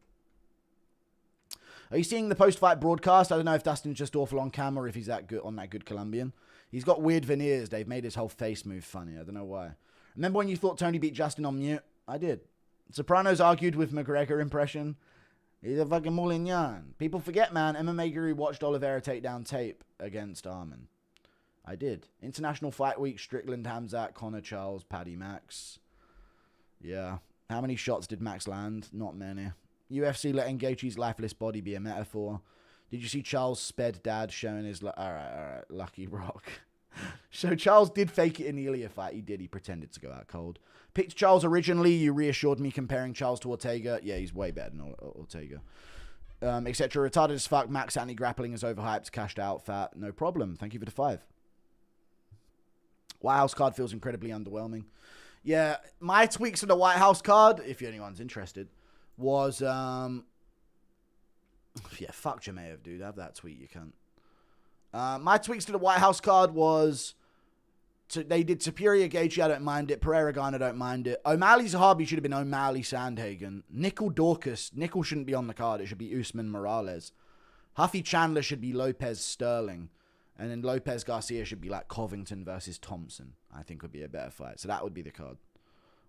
Are you seeing the post-fight broadcast? I don't know if Dustin's just awful on camera or if he's that good on that good Colombian. He's got weird veneers. They've made his whole face move funny. I don't know why. Remember when you thought Tony beat Justin on mute? I did. Sopranos argued with McGregor impression. He's a fucking Moulignan. People forget, man. MMA Guru watched Oliveira take down tape against Arman. I did. International Fight Week, Strickland, Hamzat, Connor, Charles, Paddy, Max. Yeah. How many shots did Max land? Not many. UFC letting Gaethje's lifeless body be a metaphor. Did you see Charles' sped dad showing his... All right. Lucky Rock. So Charles did fake it in the Ilya fight. He did. He pretended to go out cold. Picked Charles originally. You reassured me comparing Charles to Ortega. Yeah, he's way better than Ortega. Etc. Retarded as fuck. Max anti-grappling is overhyped. Cashed out. Fat. No problem. Thank you for the 5. White House card feels incredibly underwhelming. Yeah, my tweaks to the White House card, if anyone's interested, was... yeah, fuck Chimaev, dude. Have that tweet, you can't. My tweaks to the White House card was... they did Superior Gaethje, I don't mind it. Pereira Garner, I don't mind it. O'Malley Zahabi should have been O'Malley Sandhagen. Nickel Dorcas. Nickel shouldn't be on the card. It should be Usman Morales. Huffy Chandler should be Lopez Sterling. And then Lopez Garcia should be like Covington versus Thompson. I think would be a better fight. So that would be the card.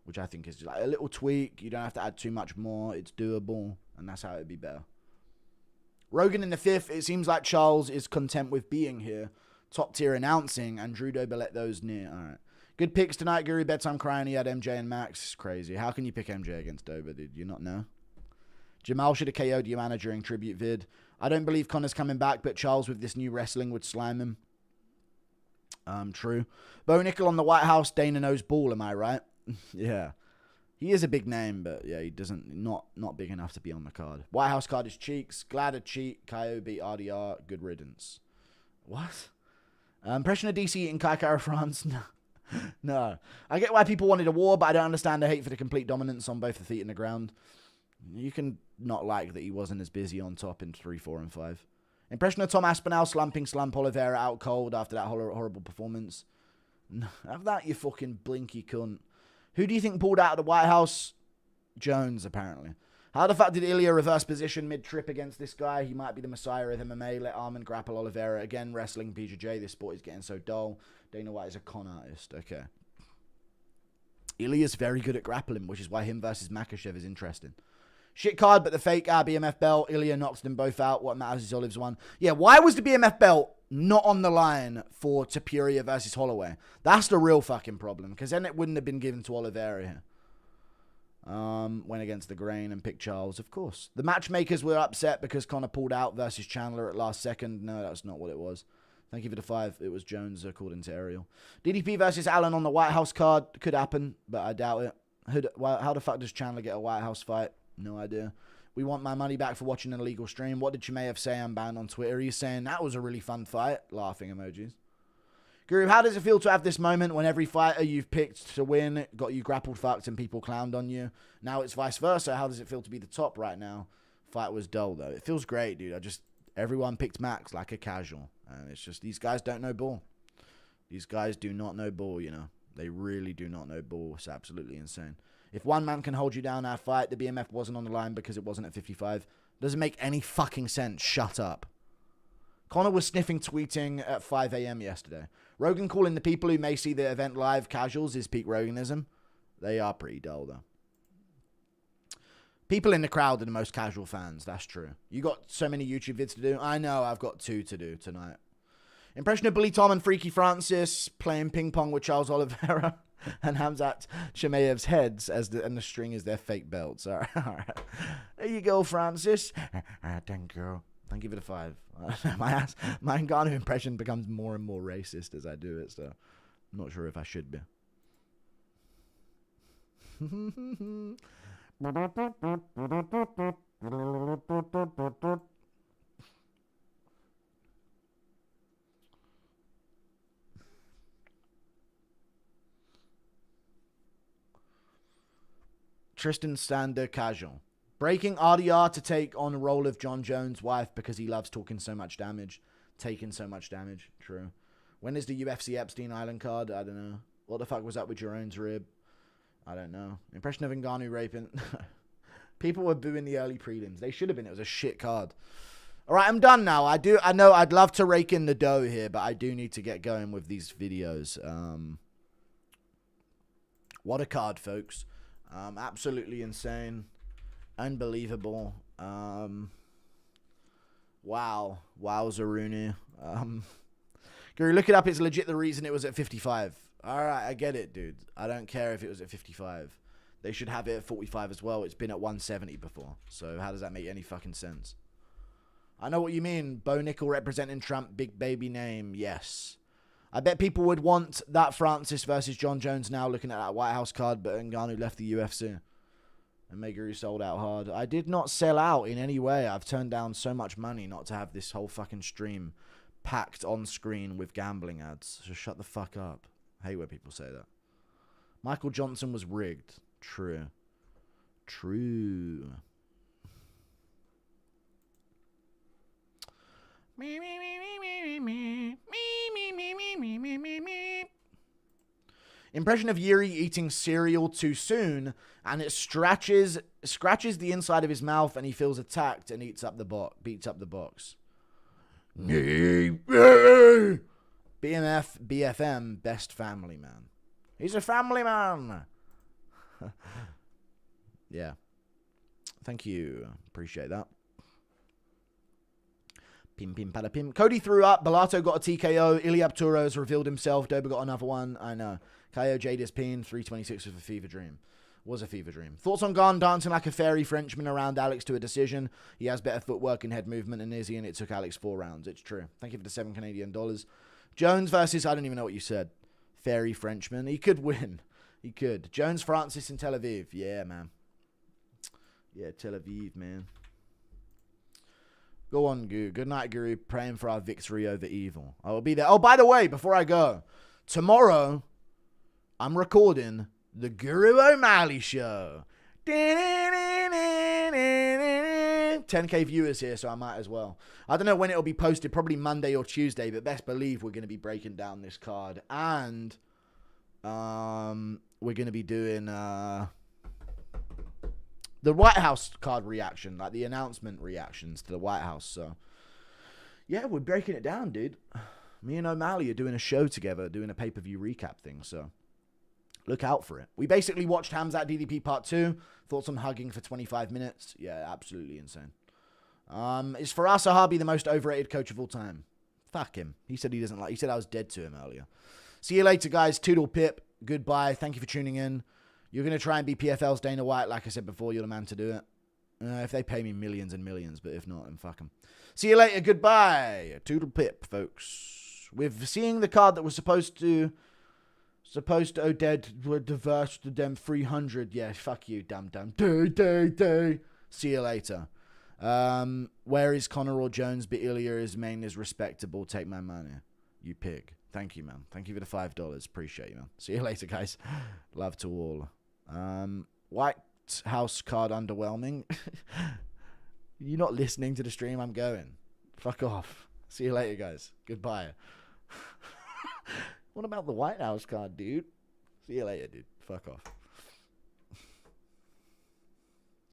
which I think is like a little tweak. You don't have to add too much more. It's doable, and that's how it would be better. Rogan in the 5th. It seems like Charles is content with being here. Top tier announcing, and Drew Dober let those near. All right. Good picks tonight, Guru. Bedtime crying. He had MJ and Max. It's crazy. How can you pick MJ against Dober? Did you not know? Jamal should have KO'd Joanna during tribute vid. I don't believe Connor's coming back, but Charles with this new wrestling would slime him. True. Bo Nickel on the White House. Dana knows ball. Am I right? Yeah. He is a big name, but yeah, he doesn't, not big enough to be on the card. White House card is Cheeks. Glad to cheat. Kaio beat RDR. Good riddance. What? Impression of DC eating Kai Kara France? No. No. I get why people wanted a war, but I don't understand the hate for the complete dominance on both the feet and the ground. You can not like that he wasn't as busy on top in 3, 4, and 5. Impression of Tom Aspinall slumping Slump Oliveira out cold after that horrible performance. No, have that, you fucking blinky cunt. Who do you think pulled out of the White House? Jones, apparently. How the fuck did Ilya reverse position mid-trip against this guy? He might be the messiah of MMA. Let Armin grapple Oliveira. Again, wrestling BJJ. This sport is getting so dull. Dana White is a con artist. Okay. Ilya's very good at grappling, which is why him versus Makhachev is interesting. Shit card, but the fake BMF belt. Ilya knocks them both out. What matters is Olive's won. Yeah, why was the BMF belt not on the line for Topuria versus Holloway? That's the real fucking problem, because then it wouldn't have been given to Oliveira here. Went against the grain and picked Charles, of course. The matchmakers were upset because Connor pulled out versus Chandler at last second. No, that's not what it was. Thank you for the 5. It was Jones, according to Ariel. DDP versus Allen on the White House card. Could happen, but I doubt it. How the fuck does Chandler get a White House fight? No idea. We want my money back for watching an illegal stream. What did Chimaev say? I'm banned on Twitter. He's saying that was a really fun fight. Laughing emojis. Guru, how does it feel to have this moment when every fighter you've picked to win got you grappled, fucked, and people clowned on you? Now it's vice versa. How does it feel to be the top right now? Fight was dull, though. It feels great, dude. Everyone picked Max like a casual. And it's just, these guys don't know ball. These guys do not know ball, you know. They really do not know ball. It's absolutely insane. If one man can hold you down that fight, the BMF wasn't on the line because it wasn't at 55. Doesn't make any fucking sense. Shut up. Connor was sniffing tweeting at 5 a.m. yesterday. Rogan calling the people who may see the event live casuals is peak Roganism. They are pretty dull, though. People in the crowd are the most casual fans. That's true. You got so many YouTube vids to do. I know. I've got 2 to do tonight. Impression of Bully Tom and Freaky Francis playing ping pong with Charles Oliveira and Hamzat Chimaev's heads and the string is their fake belts. All right. There you go, Francis. Thank you. Thank you for the 5. My Ngannou impression becomes more and more racist as I do it, so I'm not sure if I should be. Tristan Sander casual. Breaking RDR to take on the role of John Jones' wife because he loves talking so much damage. Taking so much damage. True. When is the UFC Epstein Island card? I don't know. What the fuck was that with Jerome's rib? I don't know. Impression of Ngannou raping. People were booing the early prelims. They should have been. It was a shit card. All right, I'm done now. I know I'd love to rake in the dough here, but I do need to get going with these videos. What a card, folks. Absolutely insane. Unbelievable. Wow. Wowzeroonie. Gary, look it up. It's legit the reason it was at 55. All right, I get it, dude. I don't care if it was at 55. They should have it at 45 as well. It's been at 170 before. So how does that make any fucking sense? I know what you mean. Bo Nickel representing Trump, big baby name. Yes. I bet people would want that Francis versus John Jones now looking at that White House card, but Ngannou left the UFC. And Meguru sold out hard. I did not sell out in any way. I've turned down so much money not to have this whole fucking stream packed on screen with gambling ads. So shut the fuck up. I hate when people say that. Michael Johnson was rigged. True. True. Impression of Yuri eating cereal too soon, and it scratches the inside of his mouth, and he feels attacked and beats up the box. BMF, BFM, best family man. He's a family man. Yeah. Thank you. Appreciate that. Pim, pim, pada, pim. Cody threw up. Bellato got a TKO. Iliab Turo has revealed himself. Dober got another one. I know. KO Jadis Pin. 326 with a fever dream. Was a fever dream. Thoughts on Garn dancing like a fairy Frenchman around Alex to a decision? He has better footwork and head movement than Izzy, and it took Alex 4 rounds. It's true. Thank you for the $7 Canadian. Jones versus, I don't even know what you said. Fairy Frenchman. He could win. He could. Jones Francis in Tel Aviv. Yeah, man. Yeah, Tel Aviv, man. Go on, Guru. Good night, Guru. Praying for our victory over evil. I will be there. Oh, by the way, before I go, tomorrow, I'm recording the Guru O'Malley Show. 10K viewers here, so I might as well. I don't know when it'll be posted, probably Monday or Tuesday, but best believe we're going to be breaking down this card. And we're going to be doing the White House card reaction, like the announcement reactions to the White House. So, yeah, we're breaking it down, dude. Me and O'Malley are doing a show together, doing a pay-per-view recap thing, so look out for it. We basically watched Hamzat DDP Part 2. Thoughts on hugging for 25 minutes. Yeah, absolutely insane. Is Faraz Sahabi the most overrated coach of all time? Fuck him. He said he doesn't like. He said I was dead to him earlier. See you later, guys. Toodle pip. Goodbye. Thank you for tuning in. You're going to try and be PFL's Dana White. Like I said before, you're the man to do it. If they pay me millions and millions, but if not, then fuck them. See you later. Goodbye. Toodle pip, folks. With seeing the card that was supposed to Oded were diverse to them 300. Yeah, fuck you, damn. See you later. Where is Connor or Jones? But Ilya is main is respectable. Take my money, you pig. Thank you, man. Thank you for the $5. Appreciate you, man. See you later, guys. Love to all. White House card underwhelming. You're not listening to the stream. I'm going. Fuck off. See you later, guys. Goodbye. What about the White House card, dude? See you later, dude. Fuck off.